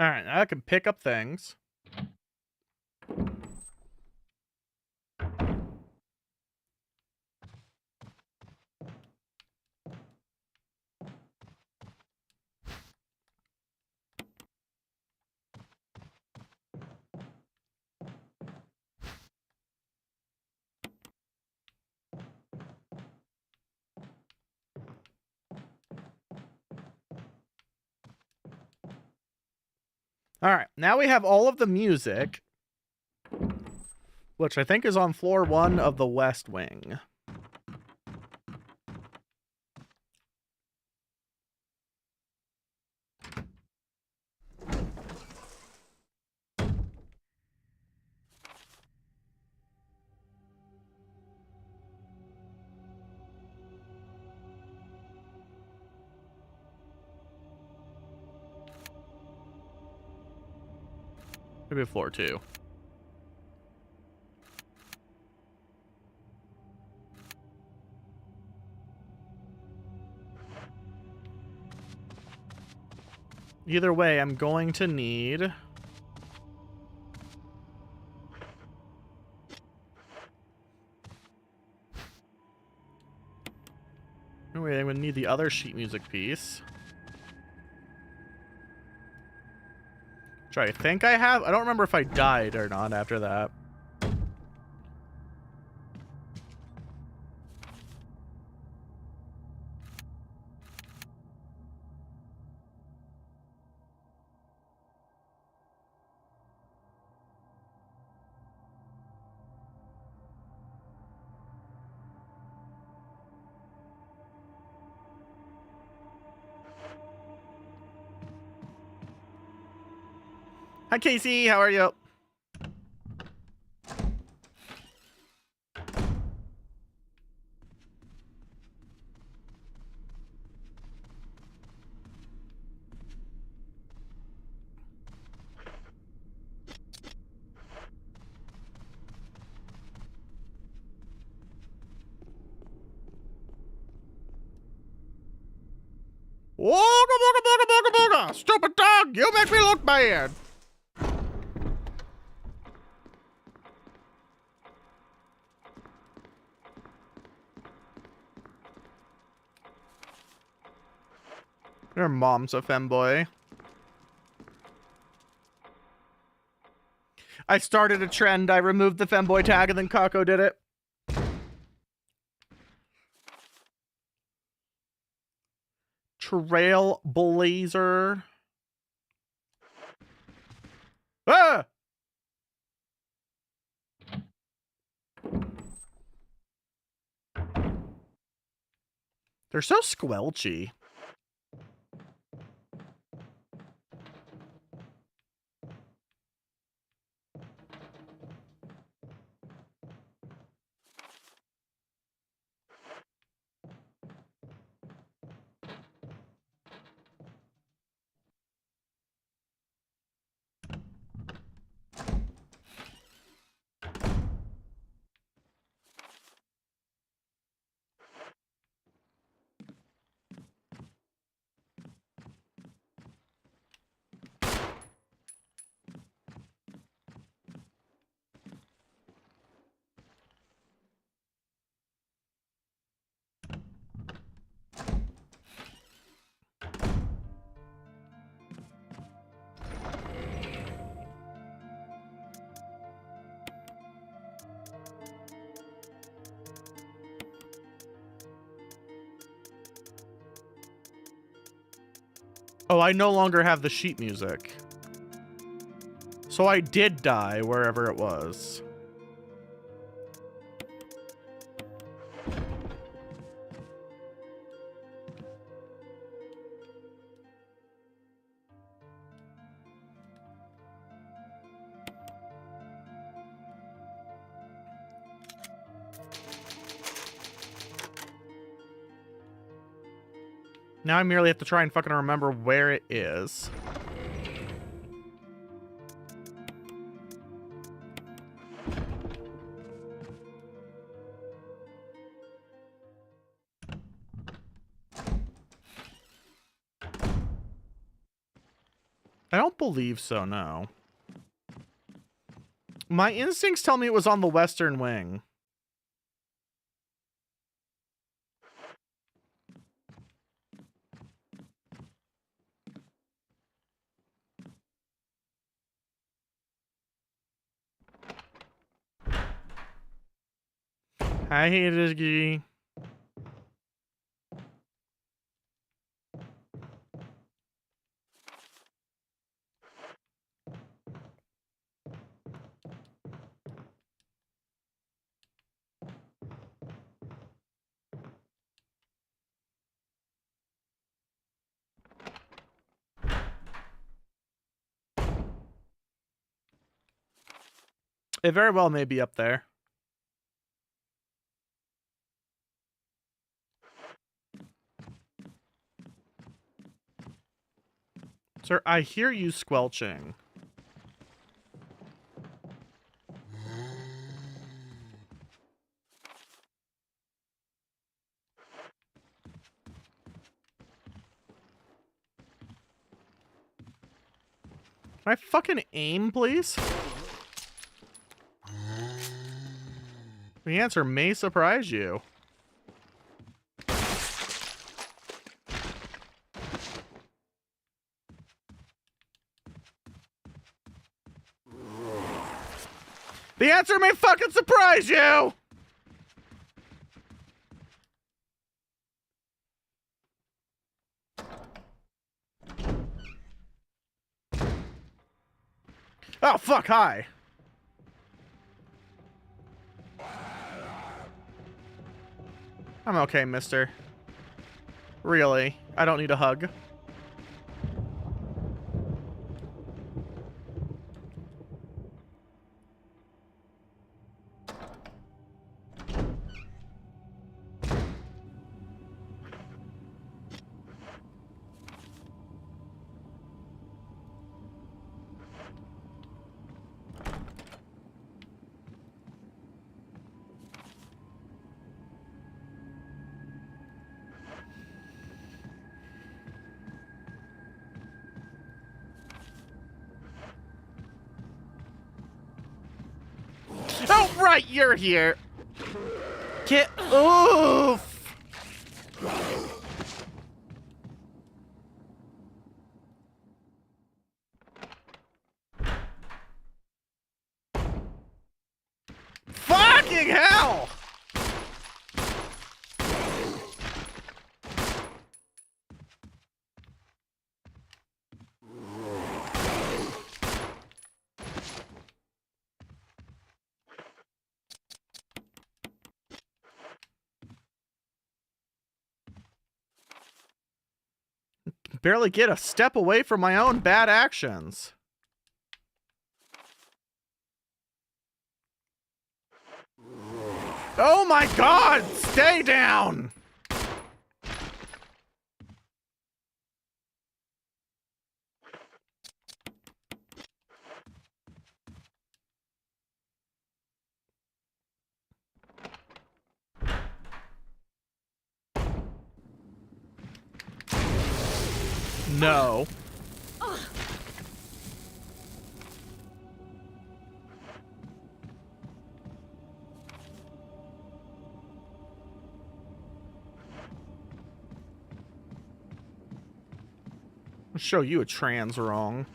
Alright, I can pick up things. Alright, now we have all of the music, which I think is on floor 1 of the West Wing. Maybe floor 2. Either way, I'm going to need... Anyway, I'm going to need the other sheet music piece. Which I think I have. I don't remember if I died or not after that. Hi, Casey. How are you? Wooga booga booga booga booga! Stupid dog! You make me look bad! Your mom's a femboy. I started a trend. I removed the femboy tag and then Kako did it. Trailblazer. Ah! They're so squelchy. Oh, I no longer have the sheet music. So I did die wherever it was. Now I merely have to try and fucking remember where it is. I don't believe so, no. My instincts tell me it was on the western wing. Hi, Hideki. It very well may be up there. Sir, I hear you squelching. Can I fucking aim, please? The answer may surprise you. The answer may fucking surprise you! Oh, fuck, hi. I'm okay, mister. Really, I don't need a hug. Oh, right, you're here. Get oof. Fucking hell! Barely get a step away from my own bad actions. Oh my god! Stay down! No. I'll show you a trans wrong.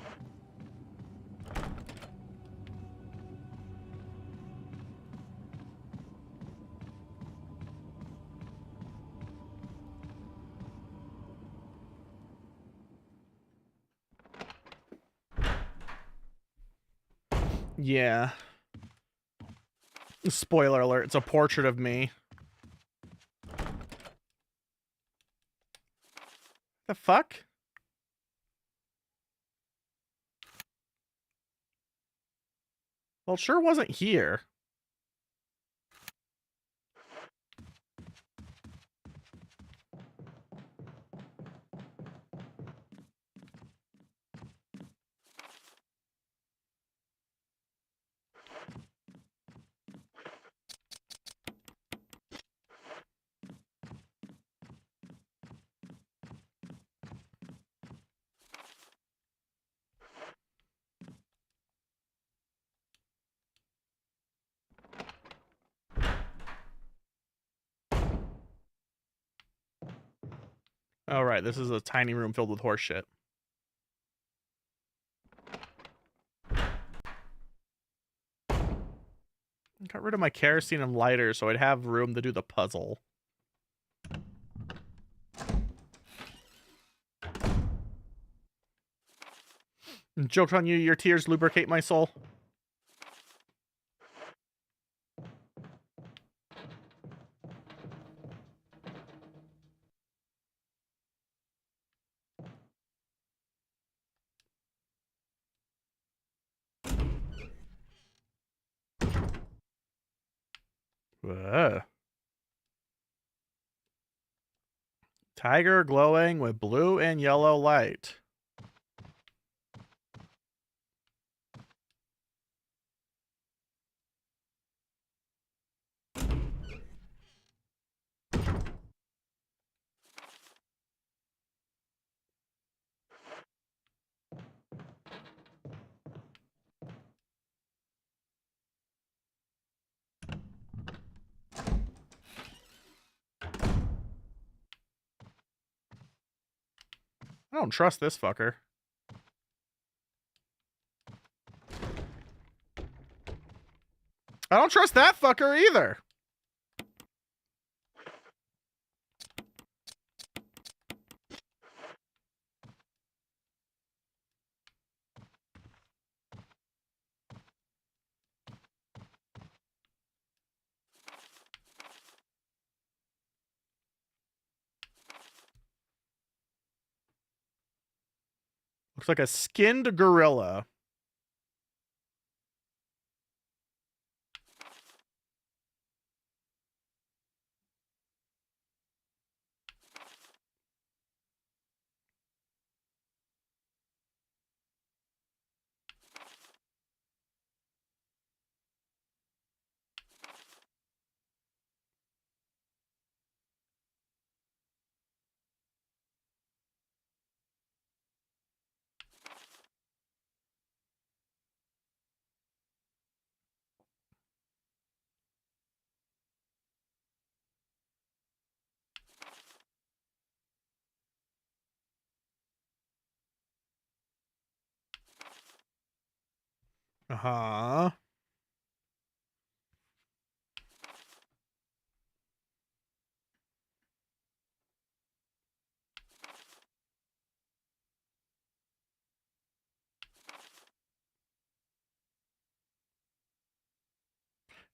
Yeah. Spoiler alert, it's a portrait of me. The fuck? Well, it sure wasn't here. All right, this is a tiny room filled with horse shit. Got rid of my kerosene and lighter so I'd have room to do the puzzle. Joke's on you, your tears lubricate my soul. Ugh. Tiger glowing with blue and yellow light. I don't trust this fucker. I don't trust that fucker either. Looks like a skinned gorilla. Uh-huh.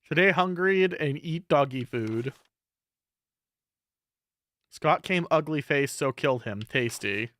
Today hungried and eat doggy food. Scott came ugly face, so killed him. Tasty.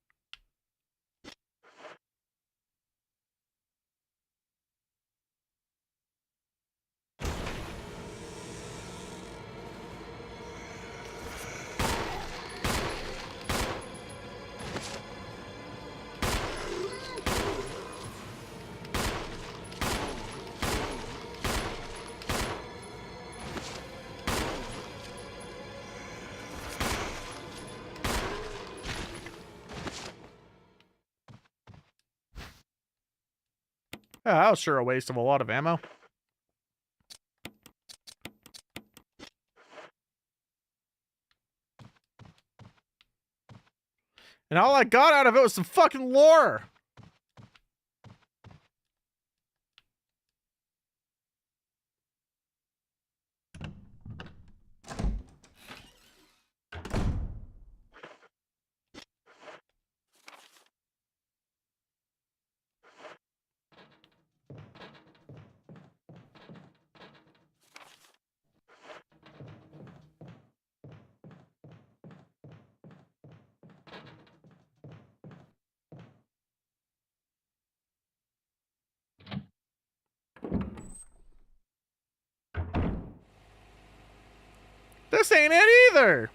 Yeah, that was sure a waste of a lot of ammo. And all I got out of it was some fucking lore. This ain't it either.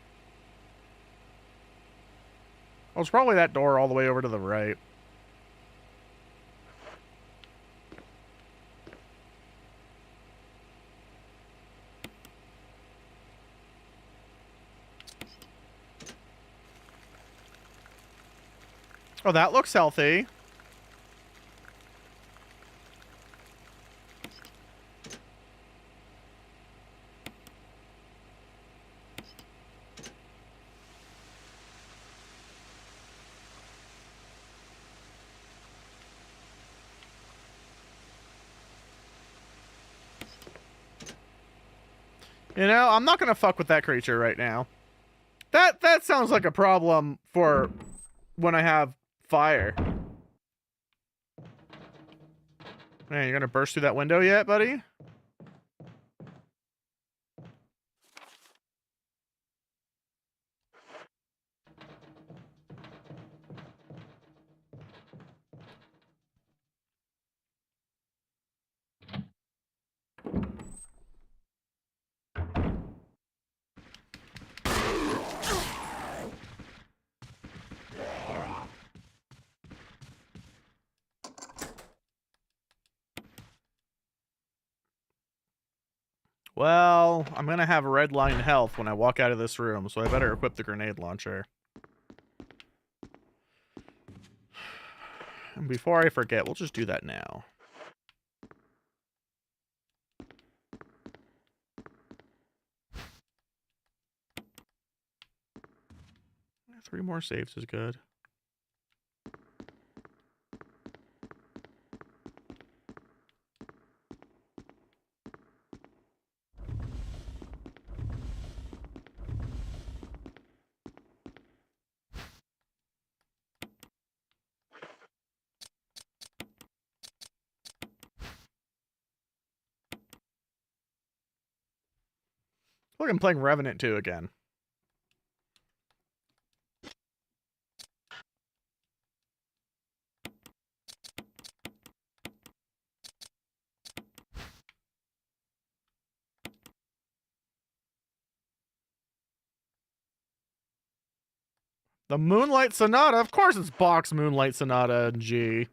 Oh, it's probably that door all the way over to the right. Oh, that looks healthy. You know, I'm not gonna fuck with that creature right now. That sounds like a problem for when I have fire. Man, you're gonna burst through that window yet, buddy? Well, I'm gonna have redline health when I walk out of this room, so I better equip the grenade launcher. And before I forget, we'll just do that now. Three more saves is good. Look, I'm playing Revenant 2 again. The Moonlight Sonata? Of course it's Bach's Moonlight Sonata in G.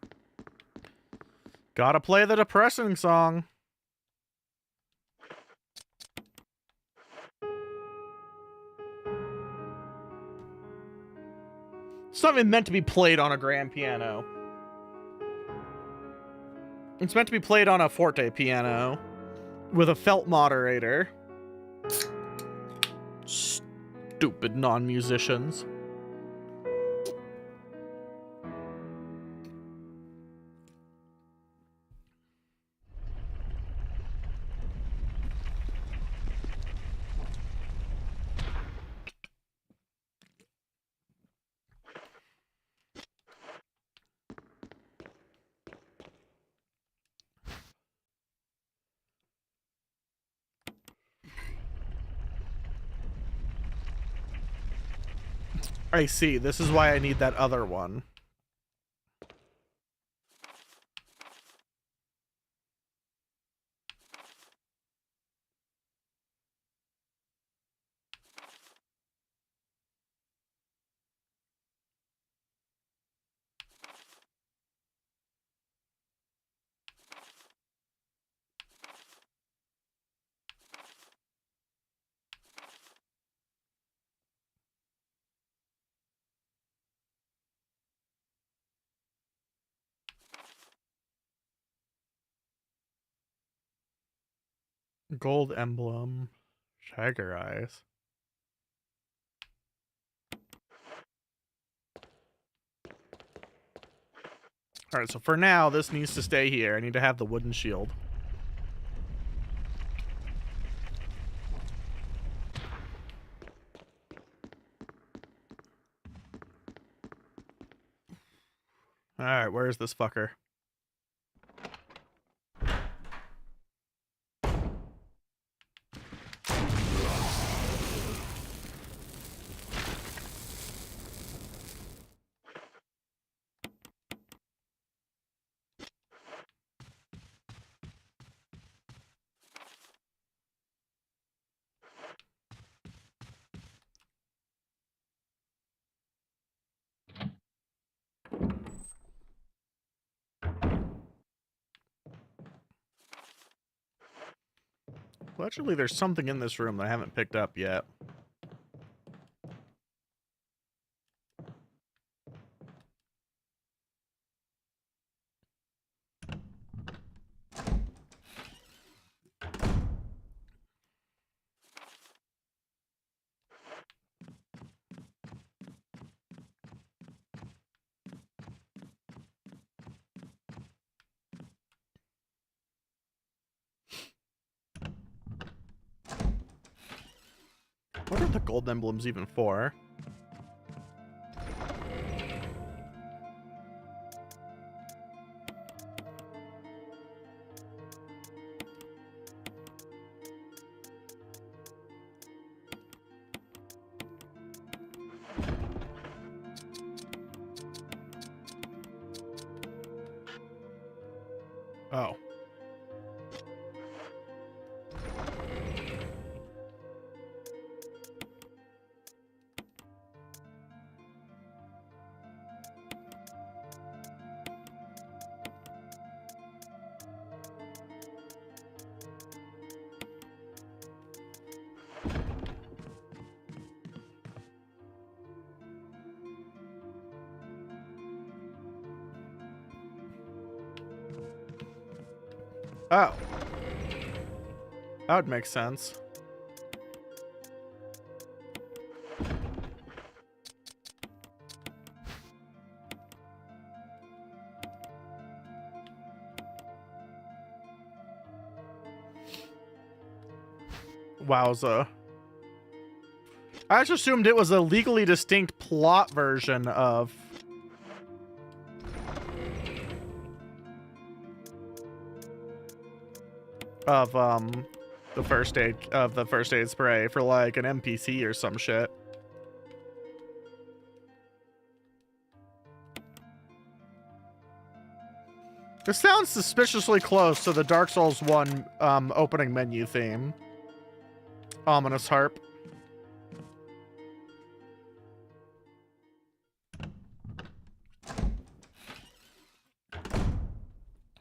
Gotta play the depressing song. It's not even meant to be played on a grand piano. It's meant to be played on a forte piano with a felt moderator. Stupid non-musicians. I see. This is why I need that other one. Gold emblem. Shagger eyes. Alright, so for now, this needs to stay here. I need to have the wooden shield. Alright, where is this fucker? Allegedly, there's something in this room that I haven't picked up yet. What are the gold emblems even for? Oh. Oh. That would make sense. Wowza. I just assumed it was a legally distinct plot version of the first aid spray for like an NPC or some shit. This sounds suspiciously close to the Dark Souls 1 opening menu theme. Ominous harp.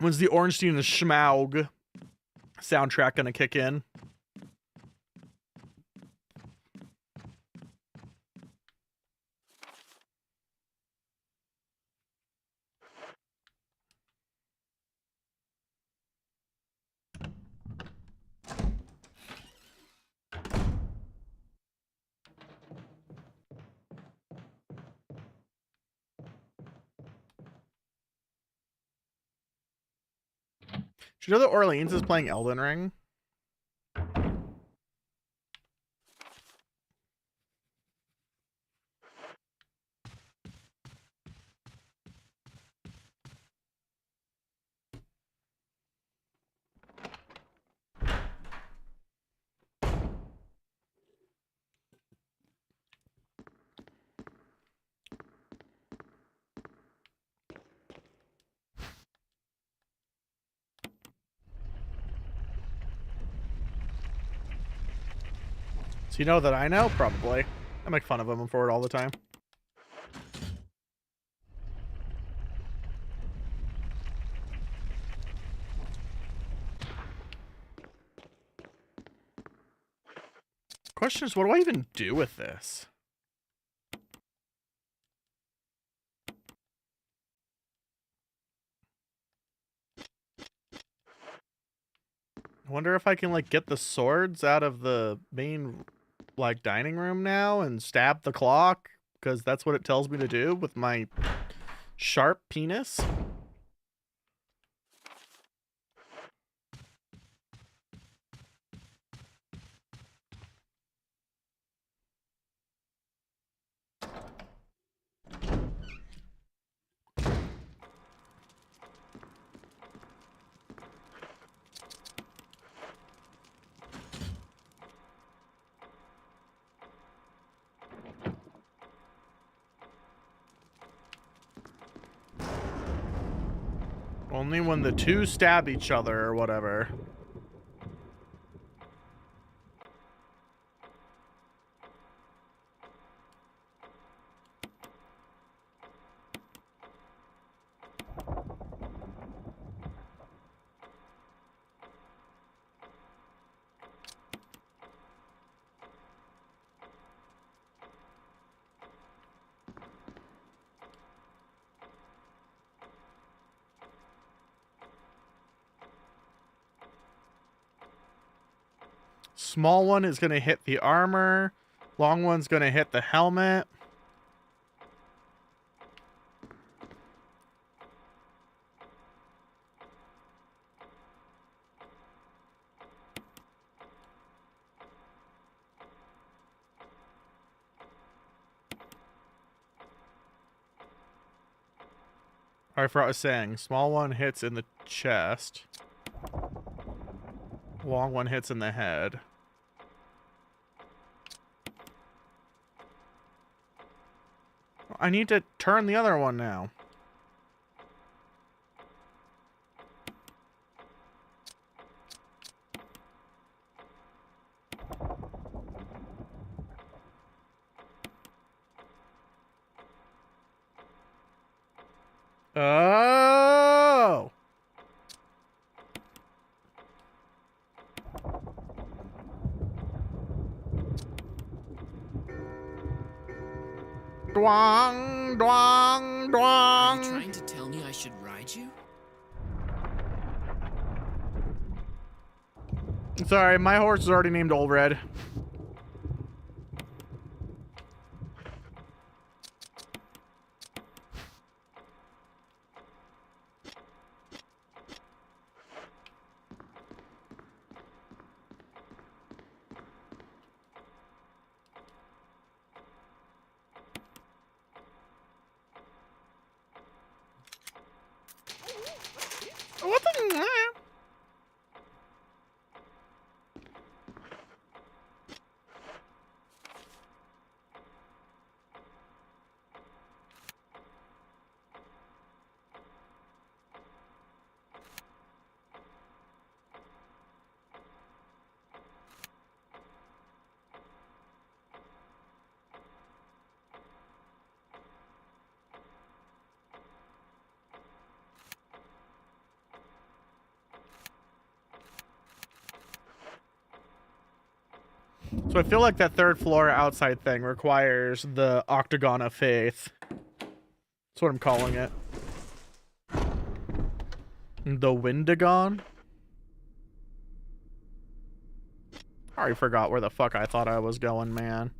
When's the Ornstein and Schmaug soundtrack gonna kick in? Do you know that Orleans is playing Elden Ring? So you know that I know? Probably. I make fun of him for it all the time. Question is, what do I even do with this? I wonder if I can like get the swords out of the main like dining room now and stab the clock, because that's what it tells me to do with my sharp penis. Only when the two stab each other or whatever. small one is gonna hit the armor. Long one's gonna hit the helmet. I forgot what I was saying. Small one hits in the chest. Long one hits in the head. I need to turn the other one now. Oh! Dwang, dwang,
Are you
dwang.
trying to tell me I should ride you?
Sorry, my horse is already named Old Red. What the? So I feel like that third floor outside thing requires the Octagon of Faith. That's what I'm calling it. The Windagon? I already forgot where the fuck I thought I was going, man.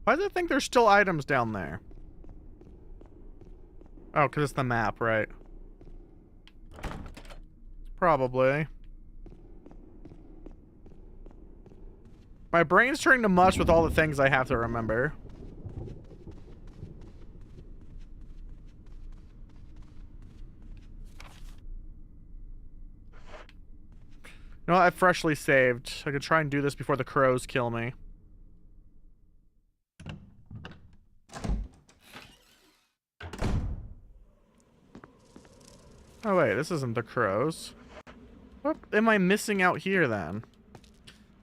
Why does it think there's still items down there? Oh, because it's the map, right? Probably. My brain's turning to mush with all the things I have to remember. You know what? I've freshly saved. I could try and do this before the crows kill me. Oh wait, this isn't the crows. What am I missing out here then?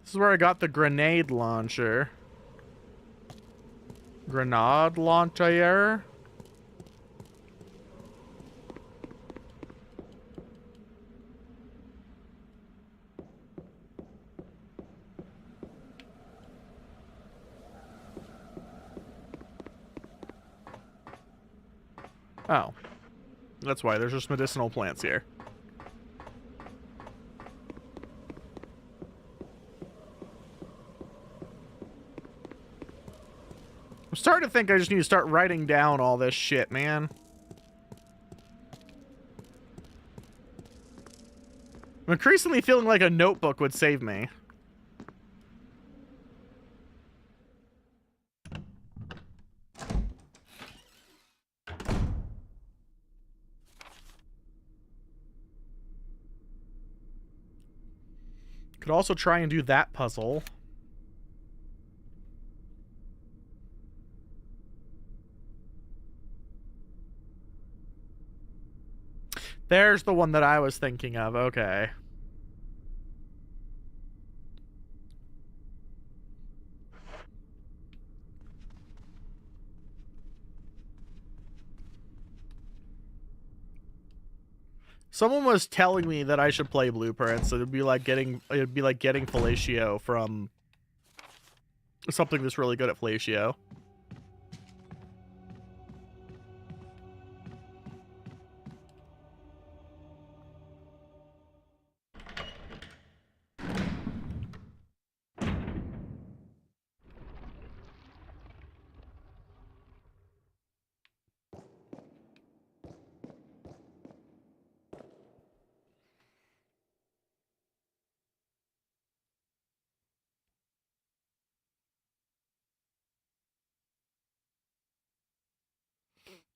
This is where I got the grenade launcher. Grenade launcher? Oh. That's why there's just medicinal plants here. I'm starting to think I just need to start writing down all this shit, man. I'm increasingly feeling like a notebook would save me. Could also try and do that puzzle. There's the one that I was thinking of. Okay. Someone was telling me that I should play Blueprints. It'd be like getting fellatio from something that's really good at fellatio.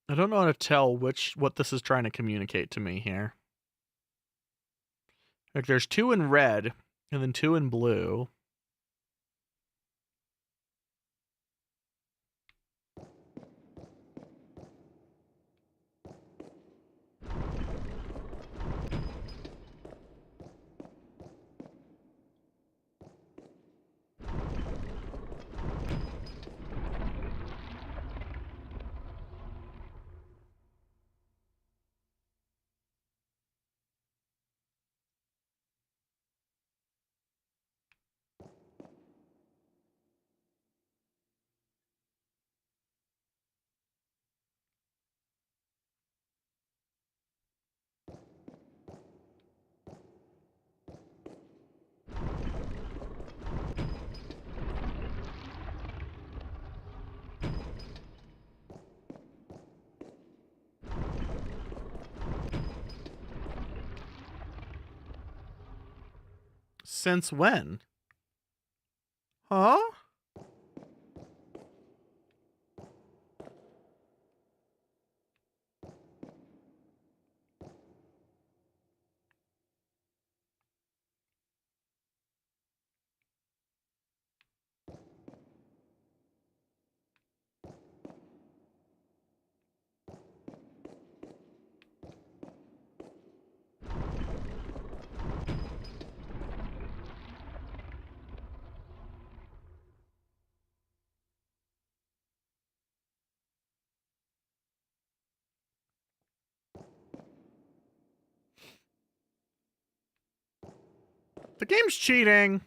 I don't know how to tell what this is trying to communicate to me here. Like there's 2 in red and then 2 in blue. Since when? Huh? The game's cheating.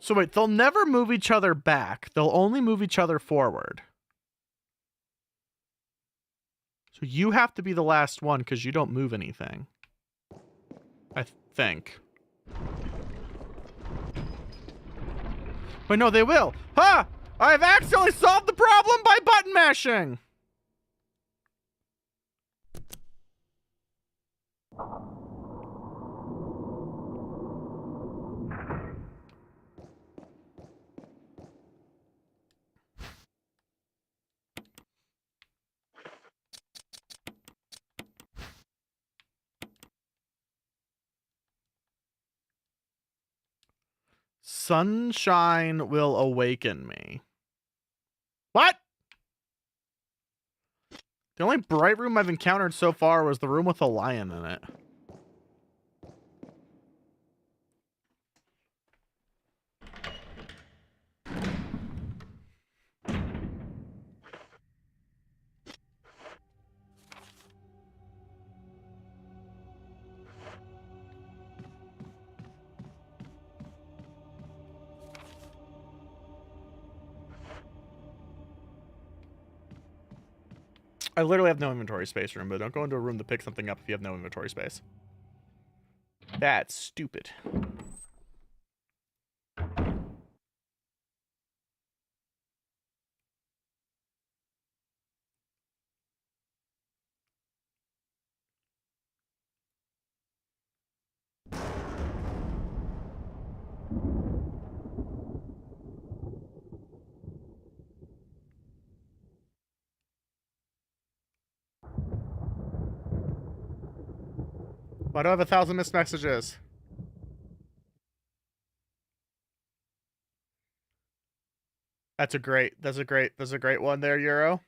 So wait, they'll never move each other back. They'll only move each other forward. So you have to be the last one because you don't move anything. I think. But no, they will. Ha! I've accidentally solved the problem by button mashing! Sunshine will awaken me. What? The only bright room I've encountered so far was the room with a lion in it. I literally have no inventory space, room, but don't go into a room to pick something up if you have no inventory space. That's stupid. Why do I have 1,000 missed messages? That's a great one there, Euro.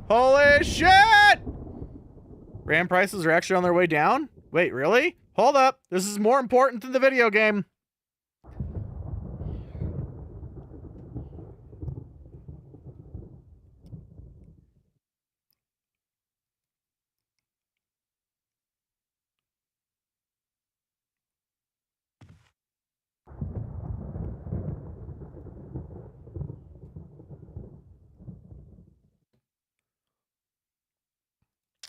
Holy shit! RAM prices are actually on their way down? Wait, really? Hold up. This is more important than the video game.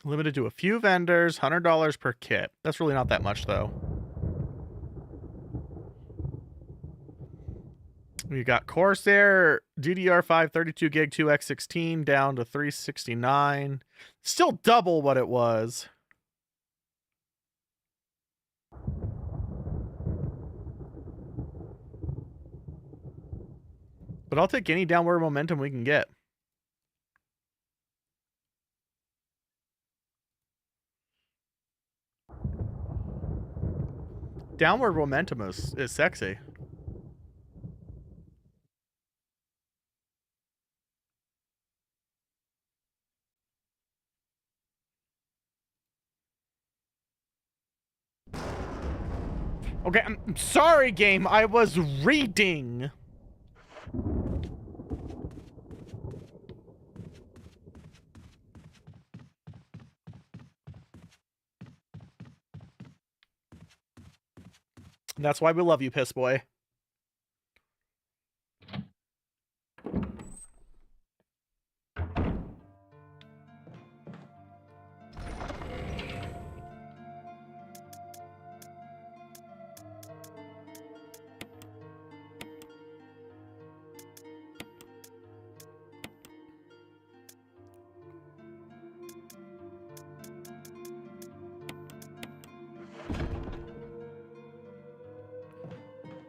Limited to a few vendors, $100 per kit. That's really not that much, though. We got Corsair DDR5 32 gig 2x16 down to $369. Still double what it was. But I'll take any downward momentum we can get. Downward momentum is sexy. Okay, I'm sorry, game. I was reading. And that's why we love you, piss boy.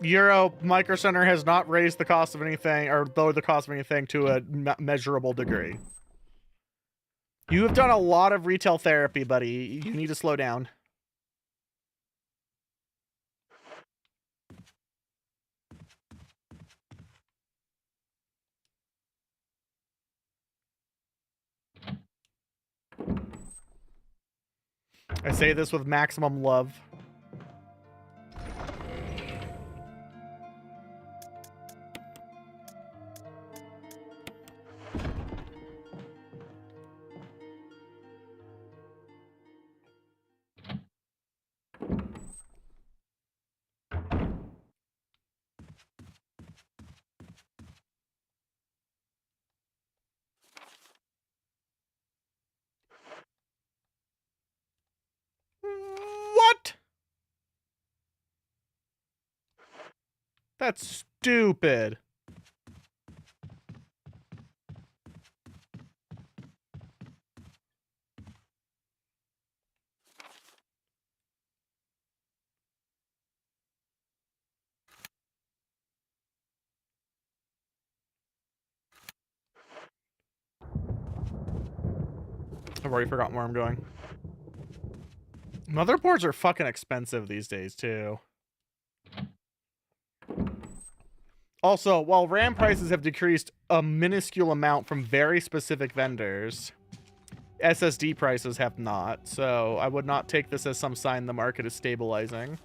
Euro Micro Center has not raised the cost of anything, or lowered the cost of anything to a measurable degree. You have done a lot of retail therapy, buddy. You need to slow down. I say this with maximum love. What? That's stupid. I've already forgotten where I'm going. Motherboards are fucking expensive these days, too. Also, while RAM prices have decreased a minuscule amount from very specific vendors, SSD prices have not, so I would not take this as some sign the market is stabilizing.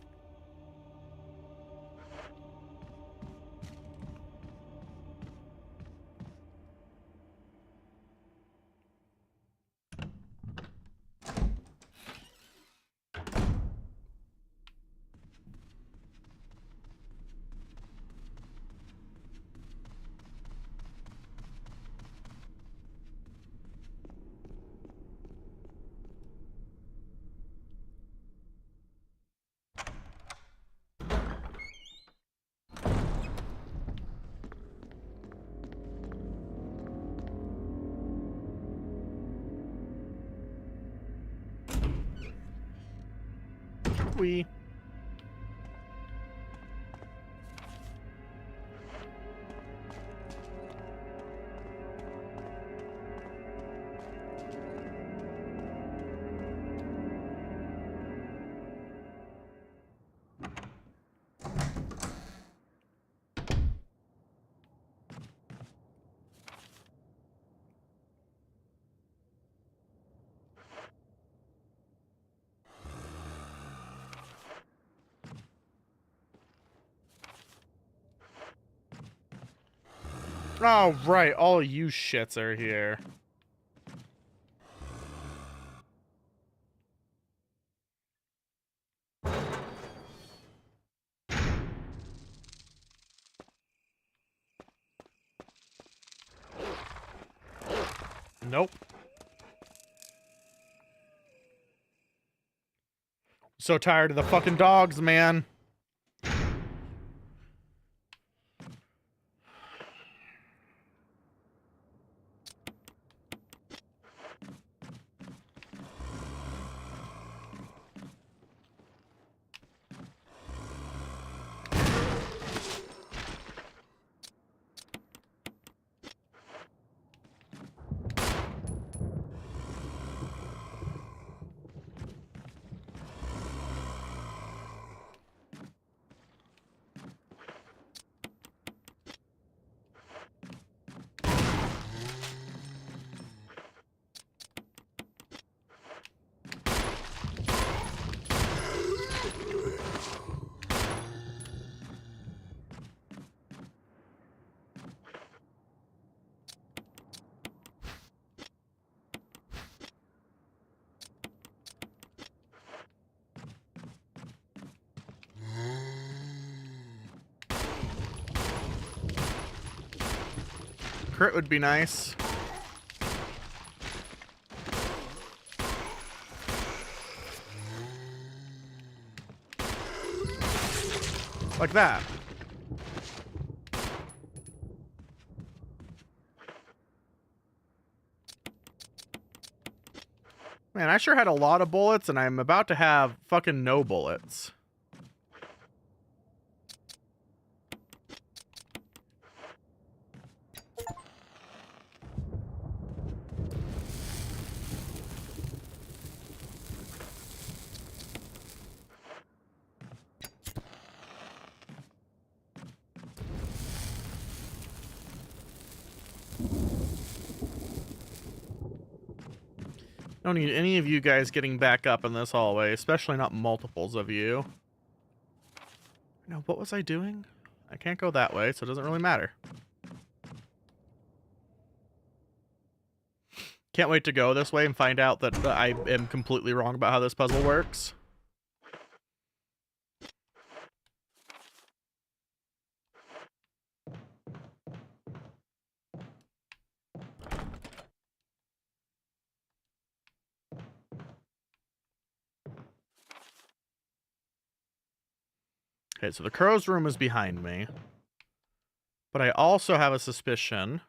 We. Oh, right. All you shits are here. Nope. So tired of the fucking dogs, man. Crit would be nice. Like that. Man, I sure had a lot of bullets, and I'm about to have fucking no bullets. Don't need any of you guys getting back up in this hallway, especially not multiples of you. Now, what was I doing? I can't go that way, so it doesn't really matter. Can't wait to go this way and find out that I am completely wrong about how this puzzle works. Okay, so the crow's room is behind me. But I also have a suspicion.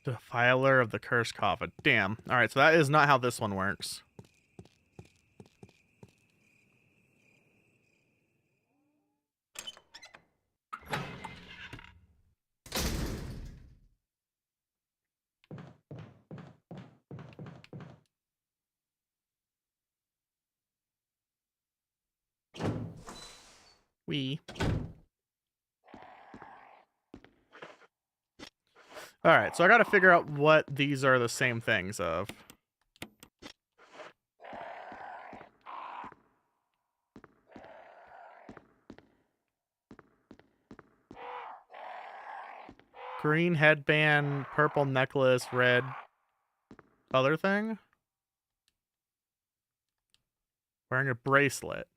Defiler of the cursed coffin. Damn. Alright, so that is not how this one works. Alright, so I gotta figure out what these are the same things of. Green headband, purple necklace, red other thing? Wearing a bracelet.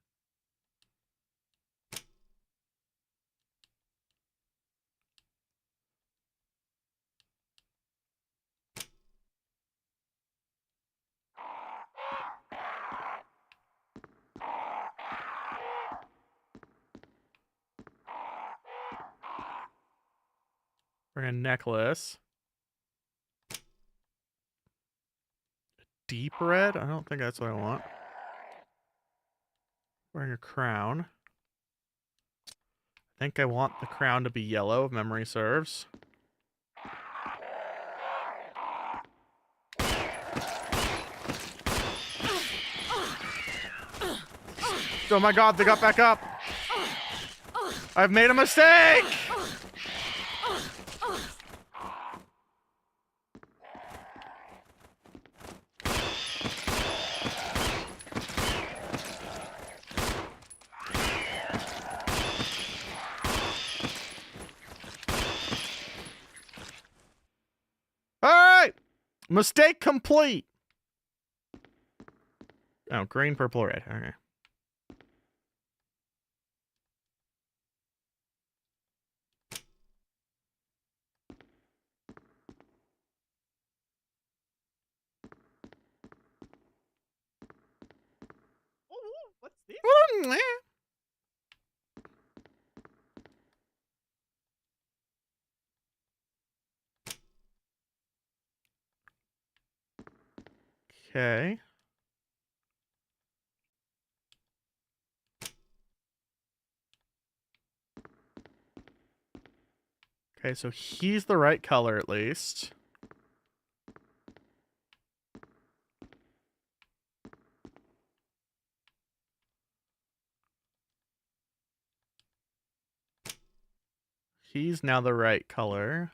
Wearing a necklace. Deep red? I don't think that's what I want. Wearing a crown. I think I want the crown to be yellow, if memory serves. Oh my god, they got back up. I've made a mistake! Alright! Mistake complete! Oh, green, purple, red. Okay.
What's this?
Okay. Okay, so he's the right color at least. He's now the right color.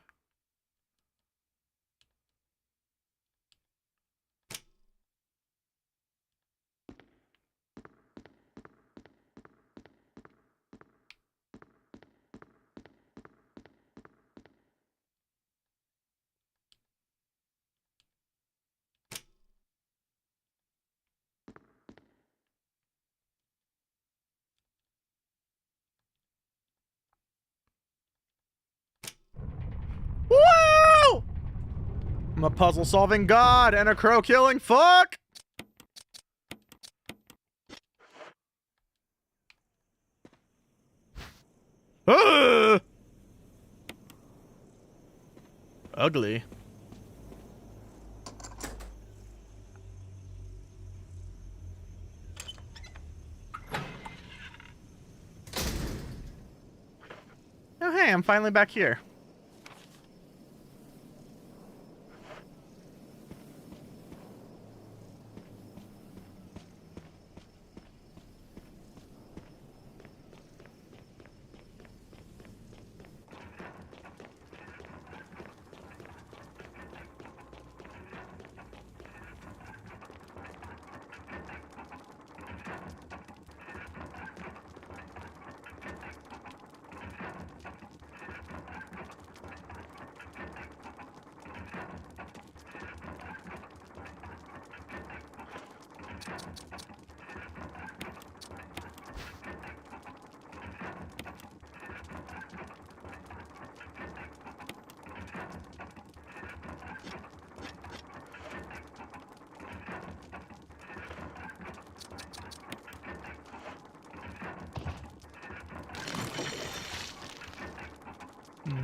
Woo! I'm a puzzle-solving god and a crow-killing fuck! Ugly. Oh, hey, I'm finally back here.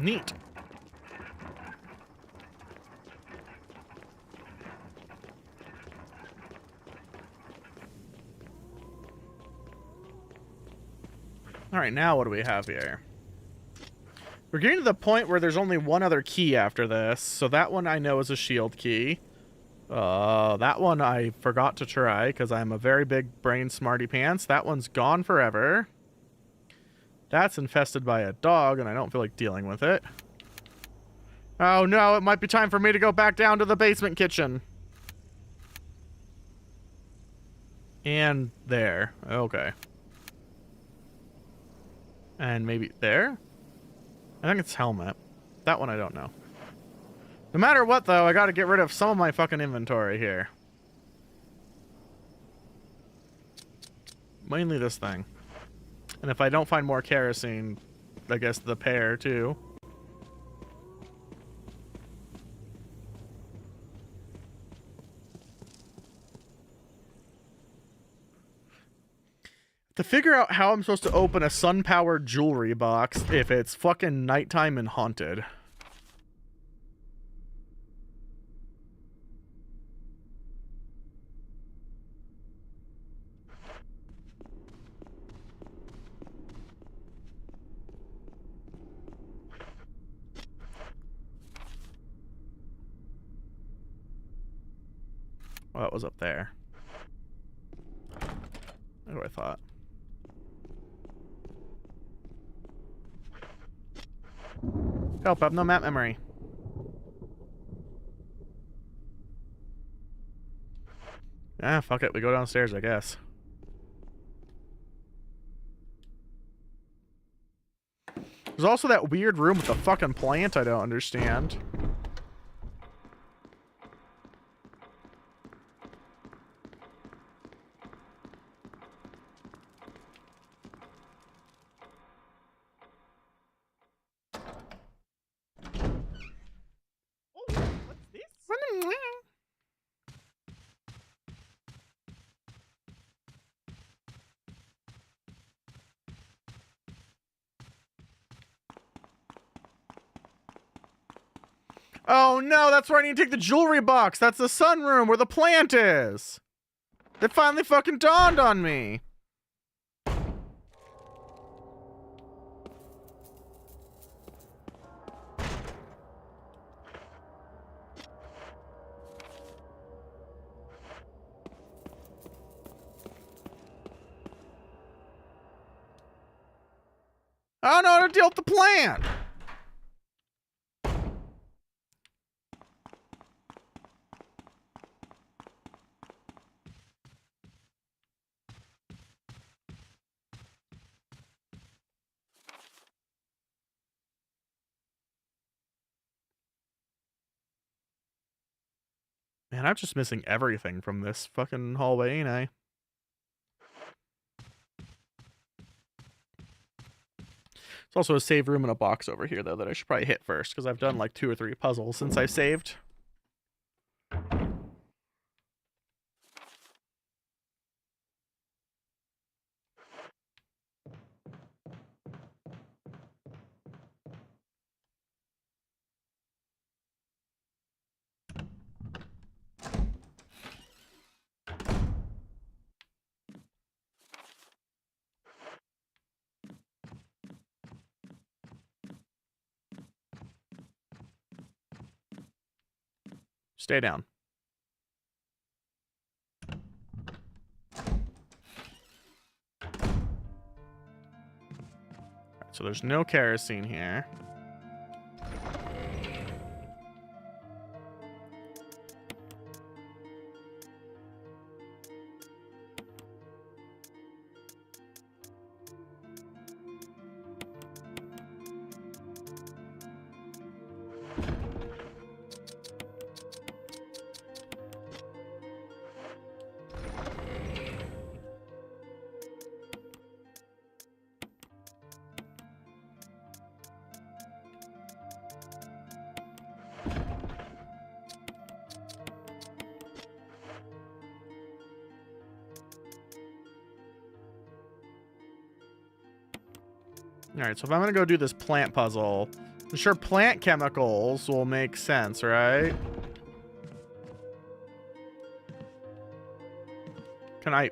Neat. Alright, now what do we have here? We're getting to the point where there's only one other key after this, so that one I know is a shield key. That one I forgot to try, because I'm a very big brain smarty pants. That one's gone forever. That's infested by a dog, and I don't feel like dealing with it. Oh no, it might be time for me to go back down to the basement kitchen. And there. Okay. And maybe there? I think it's helmet. That one I don't know. No matter what, though, I gotta get rid of some of my fucking inventory here. Mainly this thing. And if I don't find more kerosene, I guess the pear, too. To figure out how I'm supposed to open a sun-powered jewelry box if it's fucking nighttime and haunted. Well, that was up there. That's what I thought. Help, I have no map memory. Ah, fuck it. We go downstairs, I guess. There's also that weird room with the fucking plant I don't understand.
Oh, what's this?
Oh no, that's where I need to take the jewelry box. That's the sunroom where the plant is. It finally fucking dawned on me. I don't know how to deal with the plant. Man, I'm just missing everything from this fucking hallway, ain't I? There's also a save room and a box over here, though, that I should probably hit first, because I've done like 2 or 3 puzzles since I saved. Stay down. Alright, so there's no kerosene here. Alright, so if I'm gonna go do this plant puzzle, I'm sure plant chemicals will make sense, right? Can I...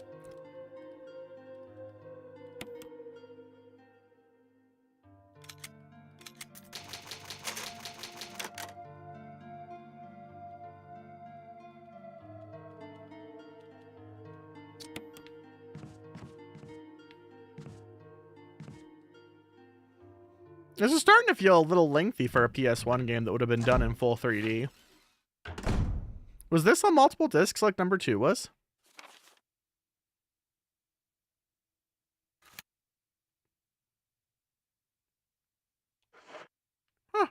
This is starting to feel a little lengthy for a PS1 game that would have been done in full 3D. Was this on multiple discs like number 2 was? Huh.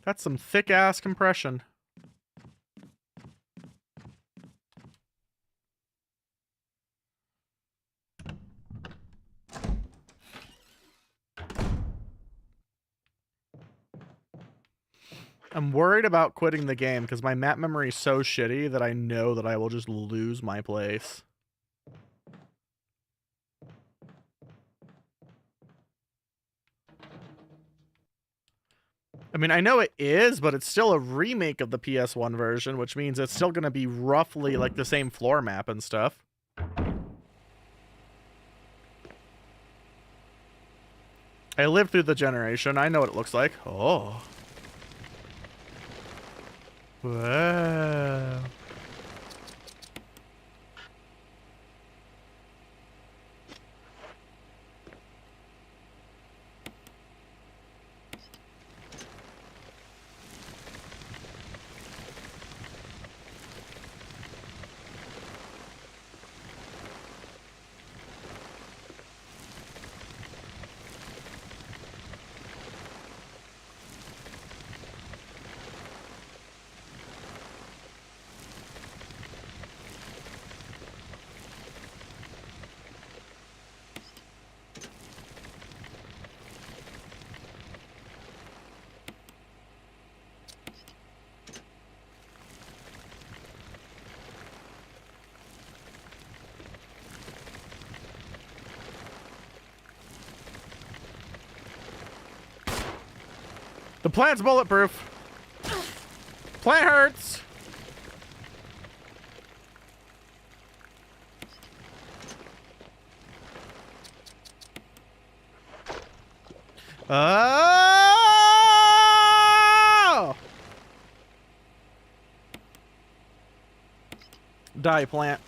That's some thick-ass compression. I'm worried about quitting the game because my map memory is so shitty that I know that I will just lose my place. I mean, I know it is, but it's still a remake of the PS1 version, which means it's still going to be roughly like the same floor map and stuff. I lived through the generation. I know what it looks like. Oh. Wow. The plant's bulletproof. Plant hurts. Oh! Die, plant.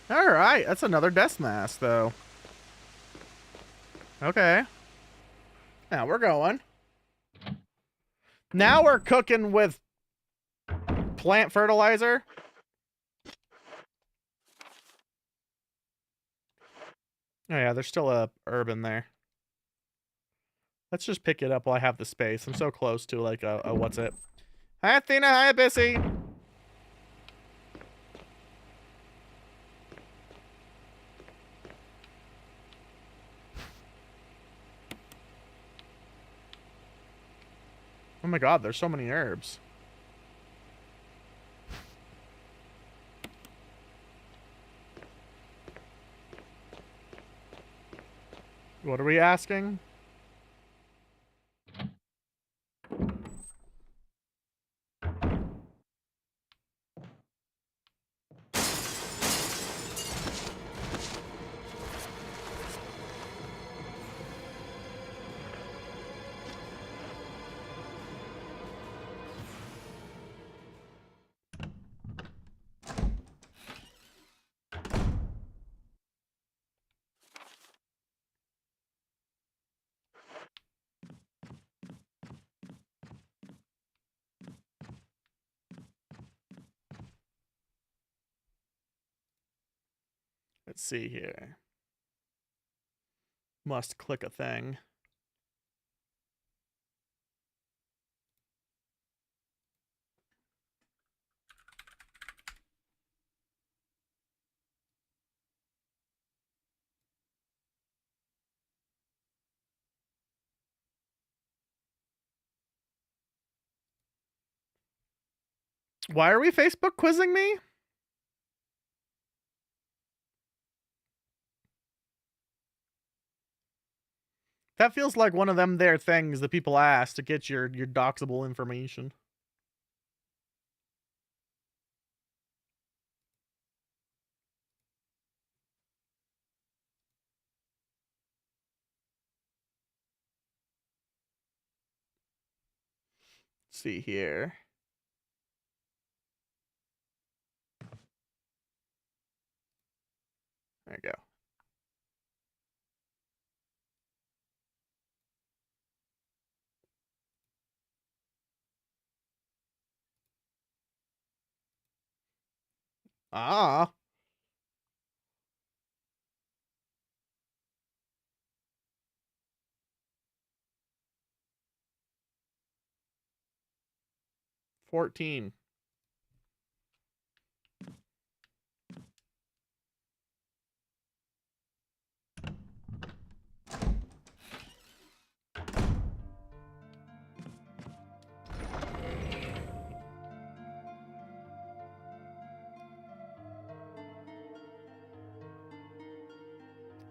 Alright, that's another death mask, though. Okay. Now we're going. Now we're cooking with plant fertilizer. Oh yeah, there's still a herb in there. Let's just pick it up while I have the space. I'm so close to like a what's it? Hi Athena, hi Bissy. Oh my god, there's so many herbs. What are we asking? Let's see here. Must click a thing. Why are we Facebook quizzing me? That feels like one of them there things that people ask to get your doxable information. Let's see here. There you go. Ah. $14.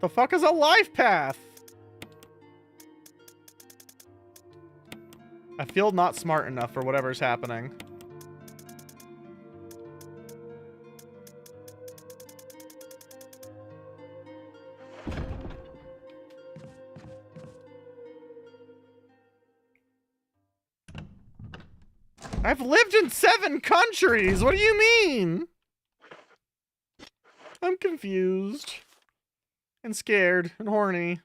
The fuck is a life path? I feel not smart enough for whatever's happening. I've lived in 7 countries. What do you mean? I'm confused. And scared and horny.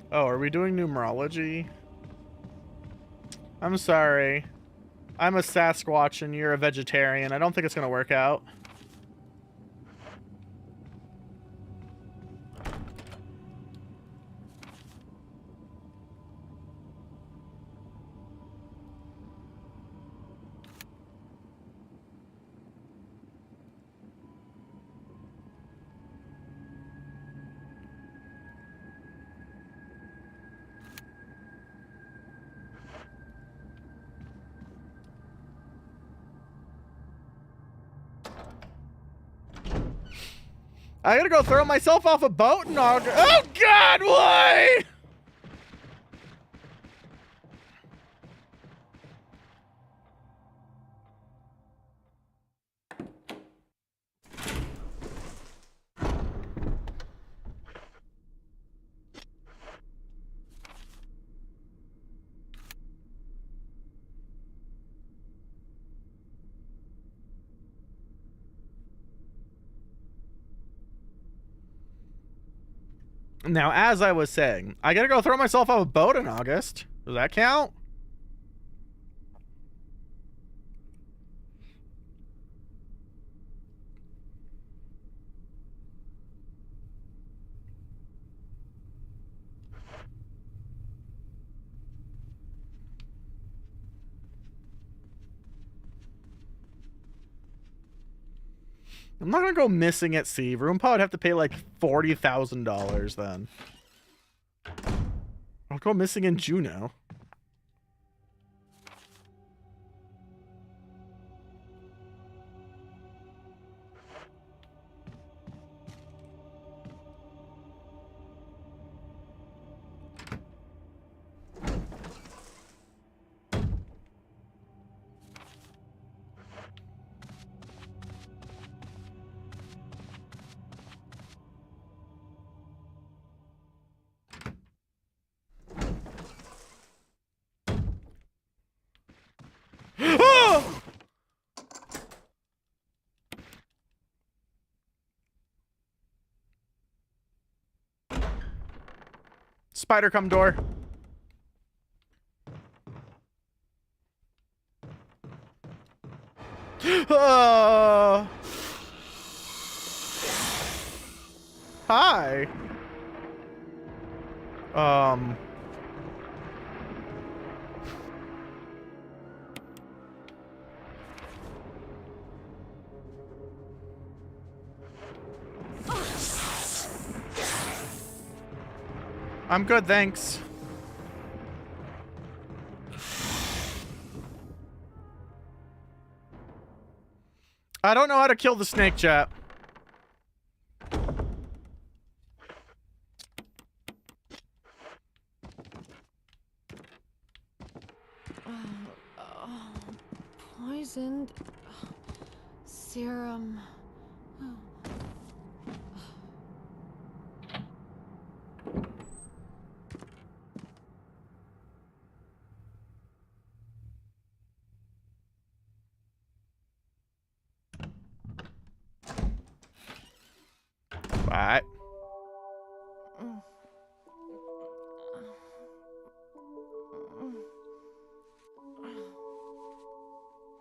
Oh, are we doing numerology? I'm sorry. I'm a Sasquatch and you're a vegetarian. I don't think it's gonna work out. I gotta go throw myself off a boat and I'll go— oh God, why? Now, as I was saying, I gotta go throw myself off a boat in August. Does that count? I'm not gonna go missing at sea. Roomba would have to pay like $40,000 then. I'll go missing in Juneau. Spider come door. Hi. I'm good, thanks. I don't know how to kill the snake, chat.
Poisoned serum.
What?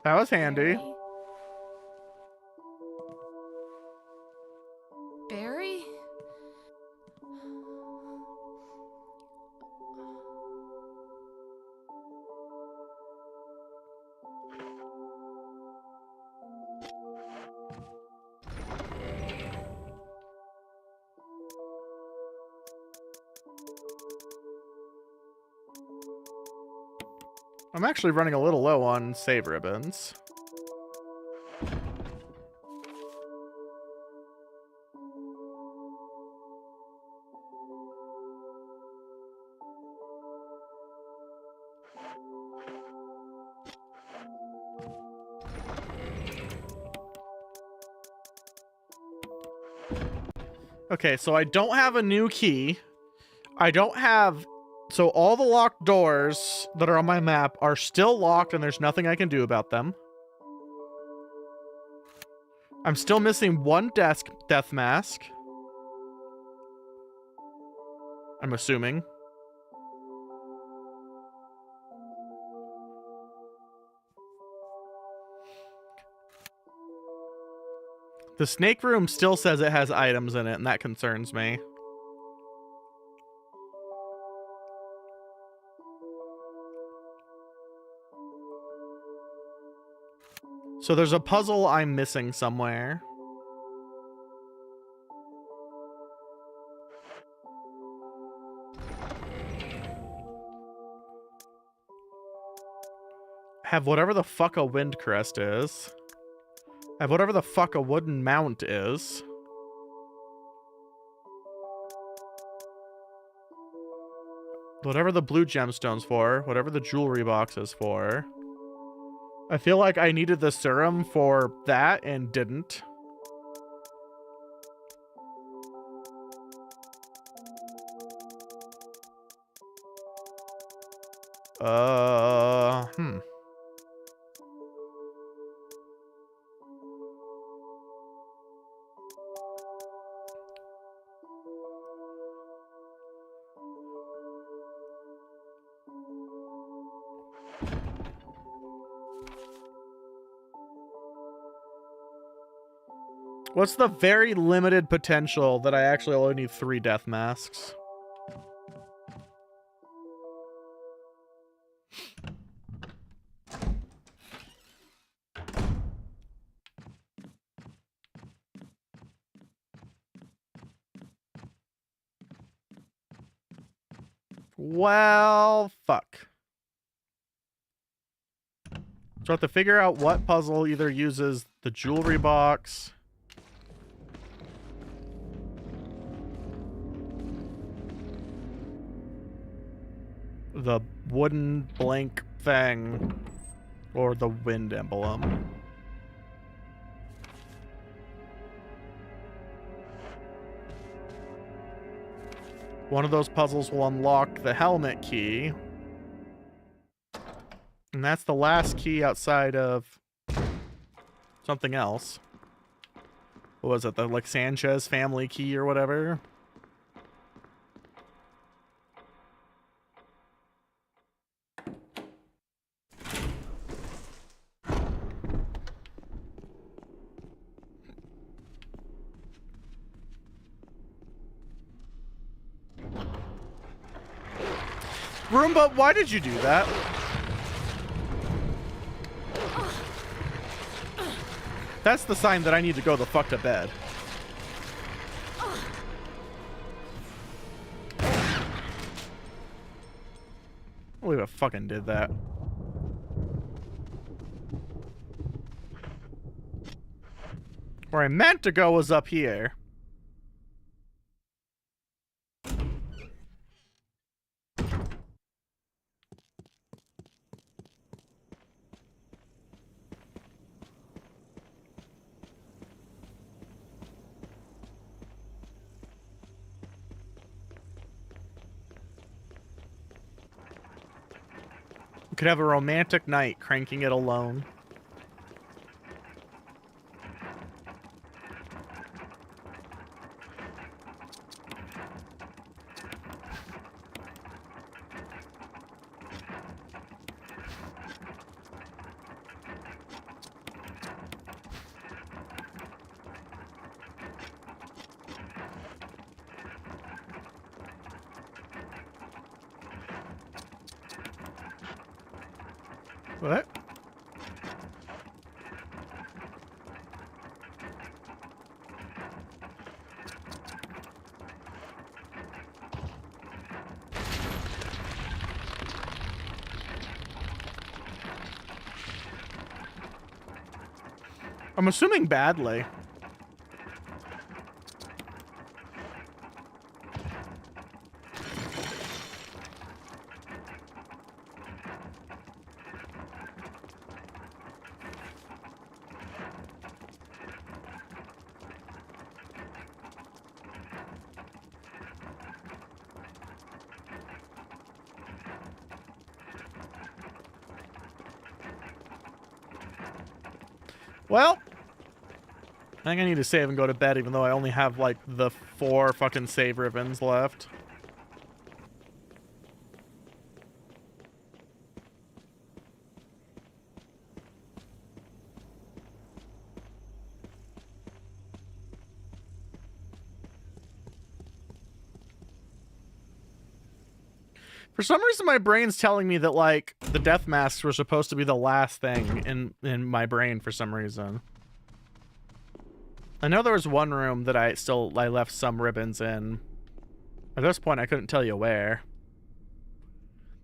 That was handy.
Barry?
I'm actually running a little low on save ribbons. Okay, so I don't have a new key. I don't have... So all the locked doors that are on my map are still locked and there's nothing I can do about them. I'm still missing one death mask. I'm assuming. The snake room still says it has items in it, and that concerns me. So there's a puzzle I'm missing somewhere. Have whatever the fuck a wind crest is. Have whatever the fuck a wooden mount is. Whatever the blue gemstone's for. Whatever the jewelry box is for. I feel like I needed the serum for that and didn't. Hmm. What's the very limited potential that I actually only need 3 death masks? Well, fuck. So I have to figure out what puzzle either uses the jewelry box, the wooden blank thing, or the wind emblem. One of those puzzles will unlock the helmet key. And that's the last key outside of something else. What was it? The, like, Sanchez family key or whatever? Roomba, why did you do that? That's the sign that I need to go the fuck to bed. I believe I fucking did that. Where I meant to go was up here. Could have a romantic night cranking it alone. What? I'm assuming badly. Well, I think I need to save and go to bed, even though I only have, like, the 4 fucking save ribbons left. For some reason, my brain's telling me that, like, the death masks were supposed to be the last thing in my brain for some reason. I know there was one room that I left some ribbons in. At this point, I couldn't tell you where.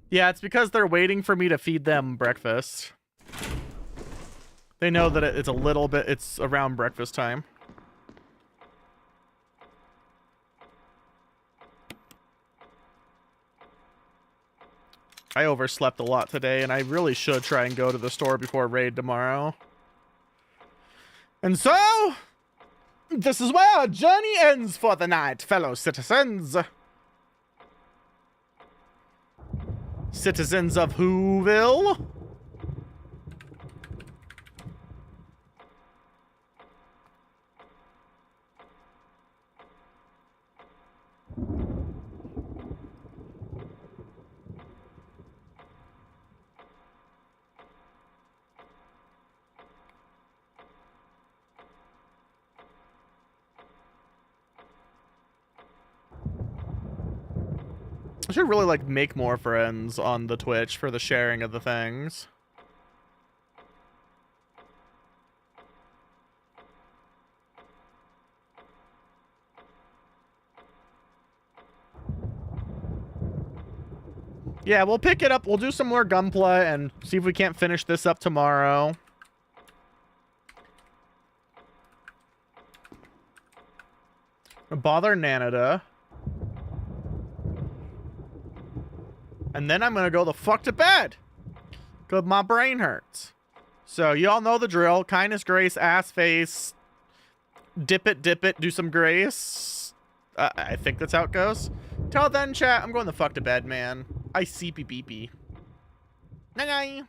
Yeah, it's because they're waiting for me to feed them breakfast. They know that it's around breakfast time. I overslept a lot today, and I really should try and go to the store before raid tomorrow. And so, this is where our journey ends for the night, fellow citizens. Citizens of Whoville. I should really, like, make more friends on the Twitch for the sharing of the things. Yeah, we'll pick it up. We'll do some more Gunpla and see if we can't finish this up tomorrow. Bother Nanada. And then I'm gonna go the fuck to bed. Cause my brain hurts. So y'all know the drill. Kindness, grace, ass face. Dip it, do some grace. I think that's how it goes. Till then, chat, I'm going the fuck to bed, man. I sleepy beepy. Night night.